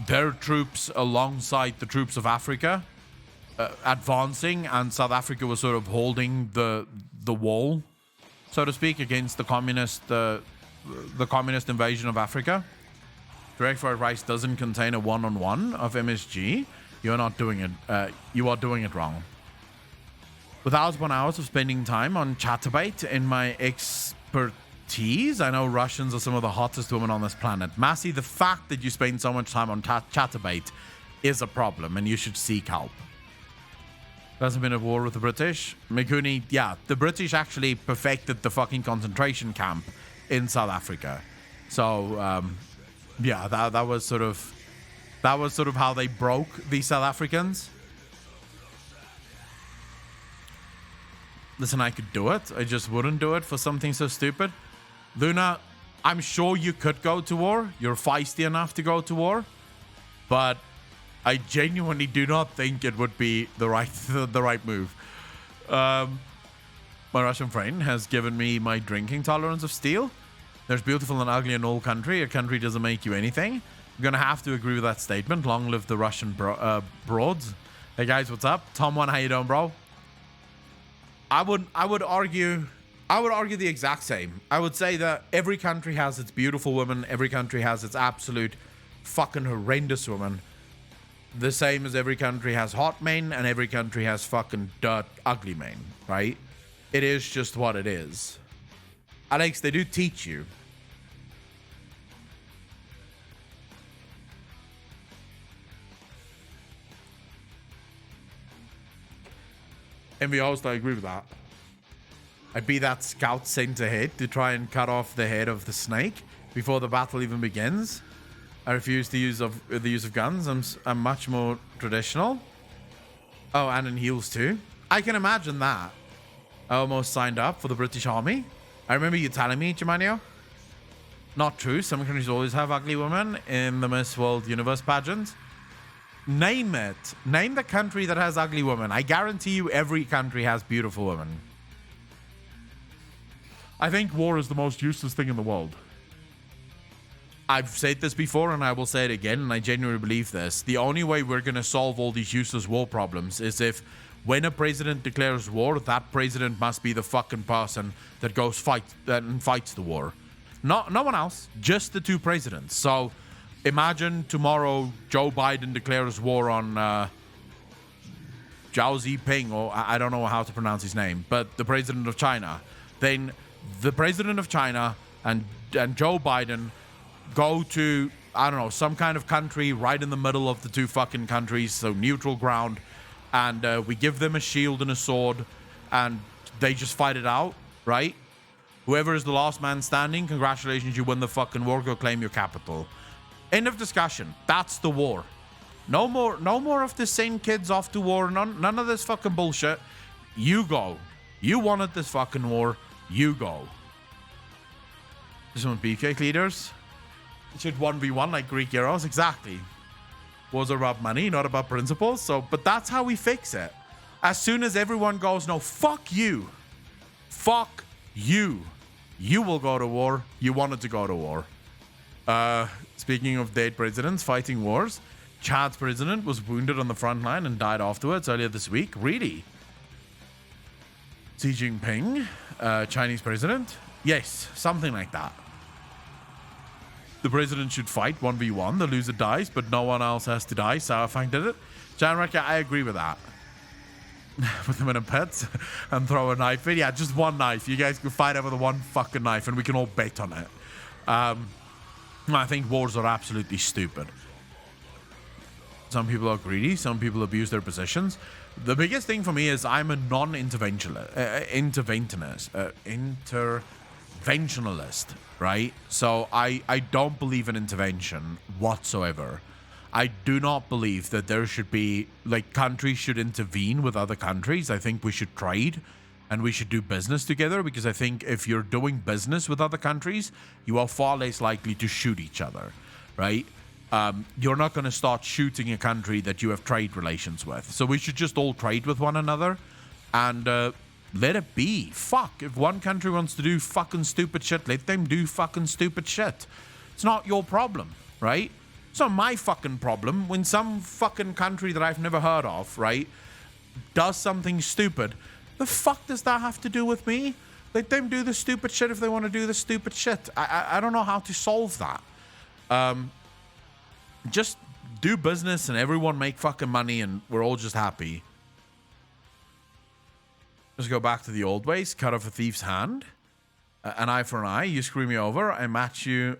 their troops alongside the troops of Africa advancing, and South Africa was sort of holding the wall, so to speak, against the communist invasion of Africa. Direct fried rice doesn't contain a one-on-one of MSG. You're not doing it. You are doing it wrong. With hours upon hours of spending time on Chatterbait in my expertise, I know Russians are some of the hottest women on this planet. Massey, the fact that you spend so much time on Chatterbait is a problem, and you should seek help. Hasn't been at war with the British. Mikuni, yeah, the British actually perfected the fucking concentration camp in South Africa. So, yeah, that was sort of how they broke the South Africans. Listen, I could do it. I just wouldn't do it for something so stupid. Luna, I'm sure you could go to war. You're feisty enough to go to war. But I genuinely do not think it would be the right move. My Russian friend has given me my drinking tolerance of steel. There's beautiful and ugly in all country. A country doesn't make you anything. I'm going to have to agree with that statement. Long live the Russian broads. Hey guys, what's up? Tom One, how you doing, bro? I would argue the exact same. I would say that every country has its beautiful women. Every country has its absolute fucking horrendous women. The same as every country has hot men and every country has fucking dirt ugly men, right? It is just what it is. Alex, they do teach you. MVOs, I agree with that. I'd be that scout sent ahead to try and cut off the head of the snake before the battle even begins. I refuse the use of guns. I'm much more traditional. Oh, and in heels too. I can imagine that. I almost signed up for the British Army. I remember you telling me, Germanio. Not true. Some countries always have ugly women in the Miss World Universe pageant. Name it. Name the country that has ugly women. I guarantee you every country has beautiful women. I think war is the most useless thing in the world. I've said this before and I will say it again, and I genuinely believe this. The only way we're going to solve all these useless war problems is if when a president declares war, that president must be the fucking person that goes fights the war. No one else, just the two presidents. So imagine tomorrow Joe Biden declares war on Zhao Ziping, or I don't know how to pronounce his name, but the president of China. Then the president of China and Joe Biden go to, I don't know, some kind of country right in the middle of the two fucking countries, so neutral ground, and we give them a shield and a sword, and they just fight it out, right? Whoever is the last man standing, congratulations, you win the fucking war, go claim your capital. End of discussion. That's the war. No more of this sending kids off to war, none of this fucking bullshit. You go. You wanted this fucking war, you go. Just want beefcake leaders. It should 1v1 like Greek heroes, exactly. Wars are about money, not about principles. So, but that's how we fix it. As soon as everyone goes, no, fuck you. Fuck you. You will go to war. You wanted to go to war. Speaking of dead presidents fighting wars, Chad's president was wounded on the front line and died afterwards earlier this week. Really? Xi Jinping, Chinese president? Yes, something like that. The president should fight 1v1. The loser dies, but no one else has to die. Sourfang did it. Janraka, I agree with that. Put them in a pit and throw a knife in. Yeah, just one knife. You guys can fight over the one fucking knife and we can all bet on it. I think wars are absolutely stupid. Some people are greedy. Some people abuse their positions. The biggest thing for me is I'm a interventionalist, right? So I don't believe in intervention whatsoever. I do not believe that there should be, like, countries should intervene with other countries. I think we should trade and we should do business together, because I think if you're doing business with other countries, you are far less likely to shoot each other, right? You're not going to start shooting a country that you have trade relations with. So we should just all trade with one another and let it be. Fuck. If one country wants to do fucking stupid shit, let them do fucking stupid shit. It's not your problem, right? It's not my fucking problem when some fucking country that I've never heard of, right, does something stupid. The fuck does that have to do with me? Let them do the stupid shit if they want to do the stupid shit. I don't know how to solve that. Just do business and everyone make fucking money and we're all just happy. Just go back to the old ways. Cut off a thief's hand. An eye for an eye. You screw me over, I match you.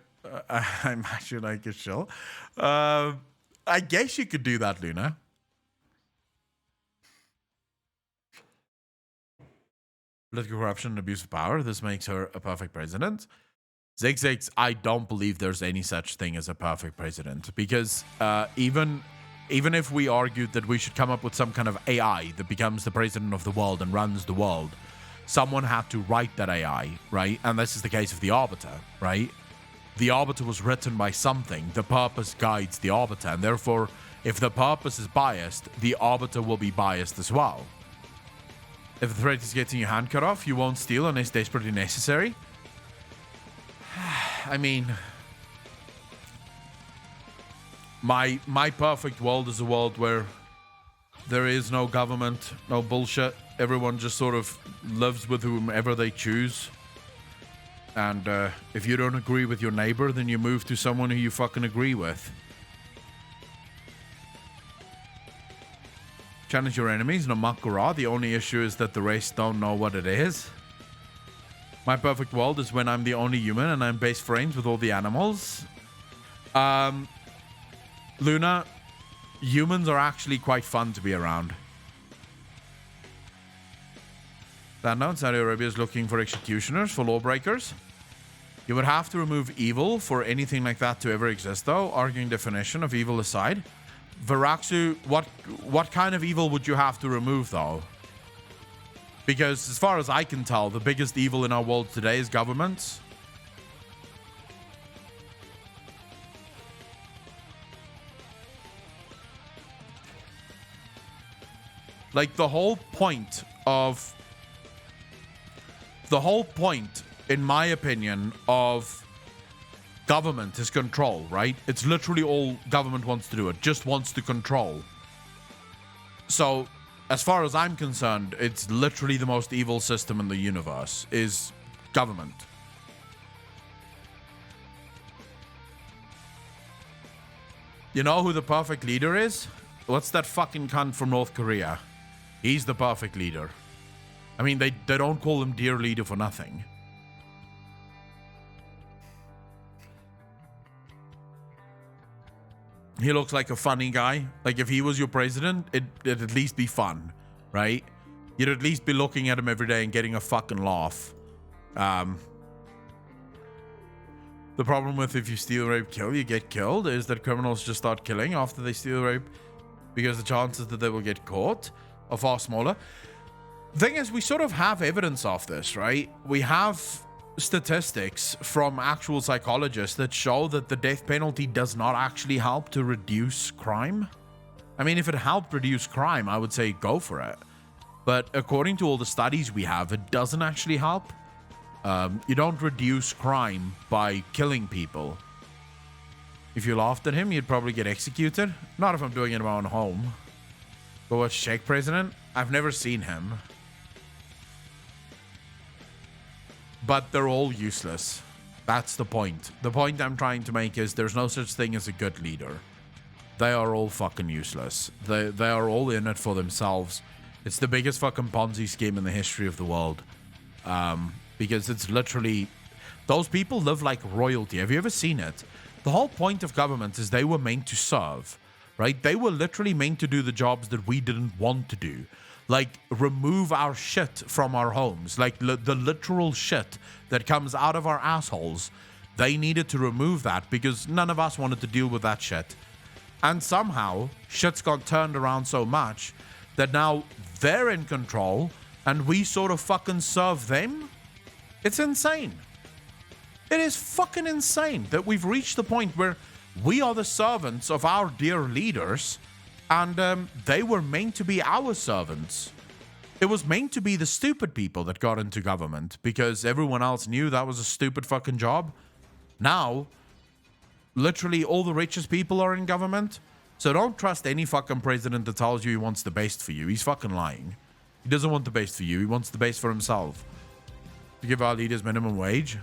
I match you like a shill. I guess you could do that, Luna. Political corruption and abuse of power. This makes her a perfect president. Zigzags, I don't believe there's any such thing as a perfect president, because even if we argued that we should come up with some kind of AI that becomes the president of the world and runs the world, someone had to write that AI, right? And this is the case of the Arbiter, right? The Arbiter was written by something. The purpose guides the Arbiter, and therefore, if the purpose is biased, the Arbiter will be biased as well. If the threat is getting your hand cut off, you won't steal unless desperately necessary. I mean, my perfect world is a world where there is no government, no bullshit. Everyone just sort of lives with whomever they choose. And if you don't agree with your neighbor, then you move to someone who you fucking agree with. Challenge your enemies, no makura. The only issue is that the race don't know what it is. My perfect world is when I'm the only human and I'm best friends with all the animals. Luna, humans are actually quite fun to be around. That note, Saudi Arabia is looking for executioners, for lawbreakers. You would have to remove evil for anything like that to ever exist, though. Arguing definition of evil aside. Varaxu, what kind of evil would you have to remove, though? Because as far as I can tell, the biggest evil in our world today is governments. Like, the whole point, in my opinion, of government is control, right? It's literally all government wants to do. It just wants to control. So, as far as I'm concerned, it's literally the most evil system in the universe, is government. You know who the perfect leader is? What's that fucking cunt from North Korea? He's the perfect leader. I mean, they don't call him dear leader for nothing. He looks like a funny guy. Like, if he was your president, it'd at least be fun, right? You'd at least be looking at him every day and getting a fucking laugh. The problem with if you steal, rape, kill, you get killed, is that criminals just start killing after they steal, rape, because the chances that they will get caught are far smaller. The thing is, we sort of have evidence of this, right? We have statistics from actual psychologists that show that the death penalty does not actually help to reduce crime. I mean, if it helped reduce crime, I would say go for it. But according to all the studies we have, it doesn't actually help. You don't reduce crime by killing people. If you laughed at him, you'd probably get executed. Not if I'm doing it in my own home. But what's Czech president? I've never seen him. But they're all useless. That's the point. The point I'm trying to make is there's no such thing as a good leader. They are all fucking useless. They are all in it for themselves. It's the biggest fucking Ponzi scheme in the history of the world. Because it's literally... Those people live like royalty. Have you ever seen it? The whole point of government is they were meant to serve, right? They were literally meant to do the jobs that we didn't want to do. Like, remove our shit from our homes. Like, the literal shit that comes out of our assholes. They needed to remove that because none of us wanted to deal with that shit. And somehow, shit's got turned around so much that now they're in control and we sort of fucking serve them. It's insane. It is fucking insane that we've reached the point where we are the servants of our dear leaders. And they were meant to be our servants. It was meant to be the stupid people that got into government because everyone else knew that was a stupid fucking job. Now, literally all the richest people are in government. So don't trust any fucking president that tells you he wants the best for you. He's fucking lying. He doesn't want the best for you. He wants the best for himself. To give our leaders minimum wage,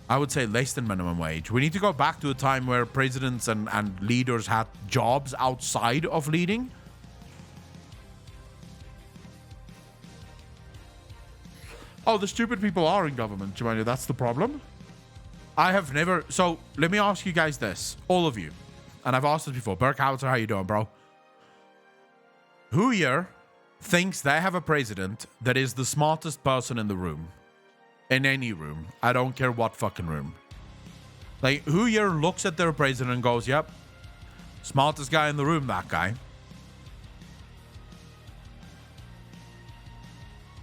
I would say less than minimum wage. We need to go back to a time where presidents and leaders had jobs outside of leading. Oh, the stupid people are in government, Jemima. That's the problem. I have never... So, let me ask you guys this. All of you. And I've asked this before. Burke Howitzer, how you doing, bro? Who here thinks they have a president that is the smartest person in the room? In any room. I don't care what fucking room. Like, who here looks at their president and goes, yep, smartest guy in the room, that guy.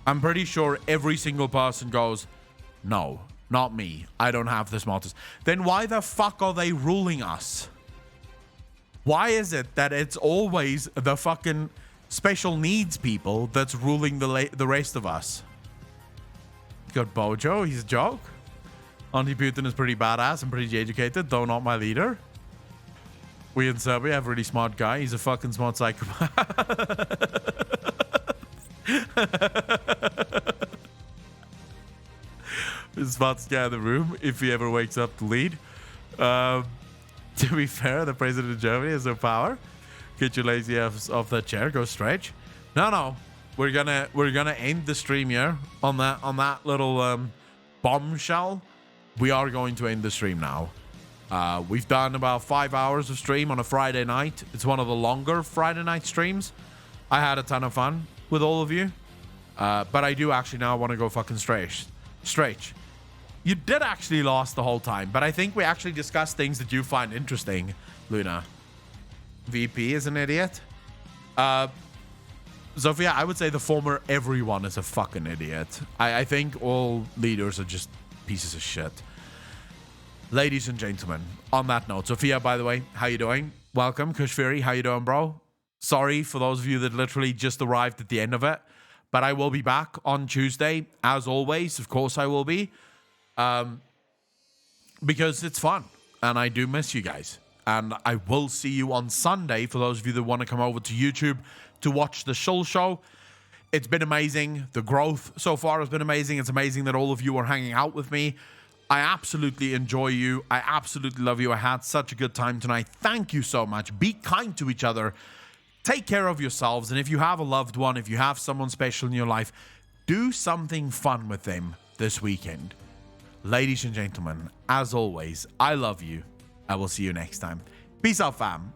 I'm pretty sure every single person goes, no, not me. I don't have the smartest. Then why the fuck are they ruling us? Why is it that it's always the fucking special needs people that's ruling the rest of us? Got Bojo, he's a joke. Auntie Putin is pretty badass and pretty educated, though not my leader. We in Serbia have a really smart guy. He's a fucking smart psychopath. The smartest guy in the room, if he ever wakes up to lead. To be fair, the president of Germany has no power. Get your lazy ass off that chair, go stretch. No. We're gonna end the stream here on that little bombshell. We are going to end the stream now. We've done about 5 hours of stream on a Friday night. It's one of the longer Friday night streams. I had a ton of fun with all of you. But I do actually now want to go fucking straight. You did actually last the whole time, but I think we actually discussed things that you find interesting, Luna. VP is an idiot. Zofia, I would say the former everyone is a fucking idiot. I think all leaders are just pieces of shit. Ladies and gentlemen, on that note, Sophia, by the way, how you doing? Welcome. Kush Fury, how you doing, bro? Sorry for those of you that literally just arrived at the end of it, but I will be back on Tuesday, as always. Of course I will be, because it's fun, and I do miss you guys. And I will see you on Sunday for those of you that want to come over to YouTube to watch the Shull Show. It's been amazing. The growth so far has been amazing. It's amazing that all of you are hanging out with me. I absolutely enjoy you. I absolutely love you. I had such a good time tonight. Thank you so much. Be kind to each other. Take care of yourselves. And if you have a loved one, if you have someone special in your life, do something fun with them this weekend. Ladies and gentlemen, as always, I love you. I will see you next time. Peace out, fam.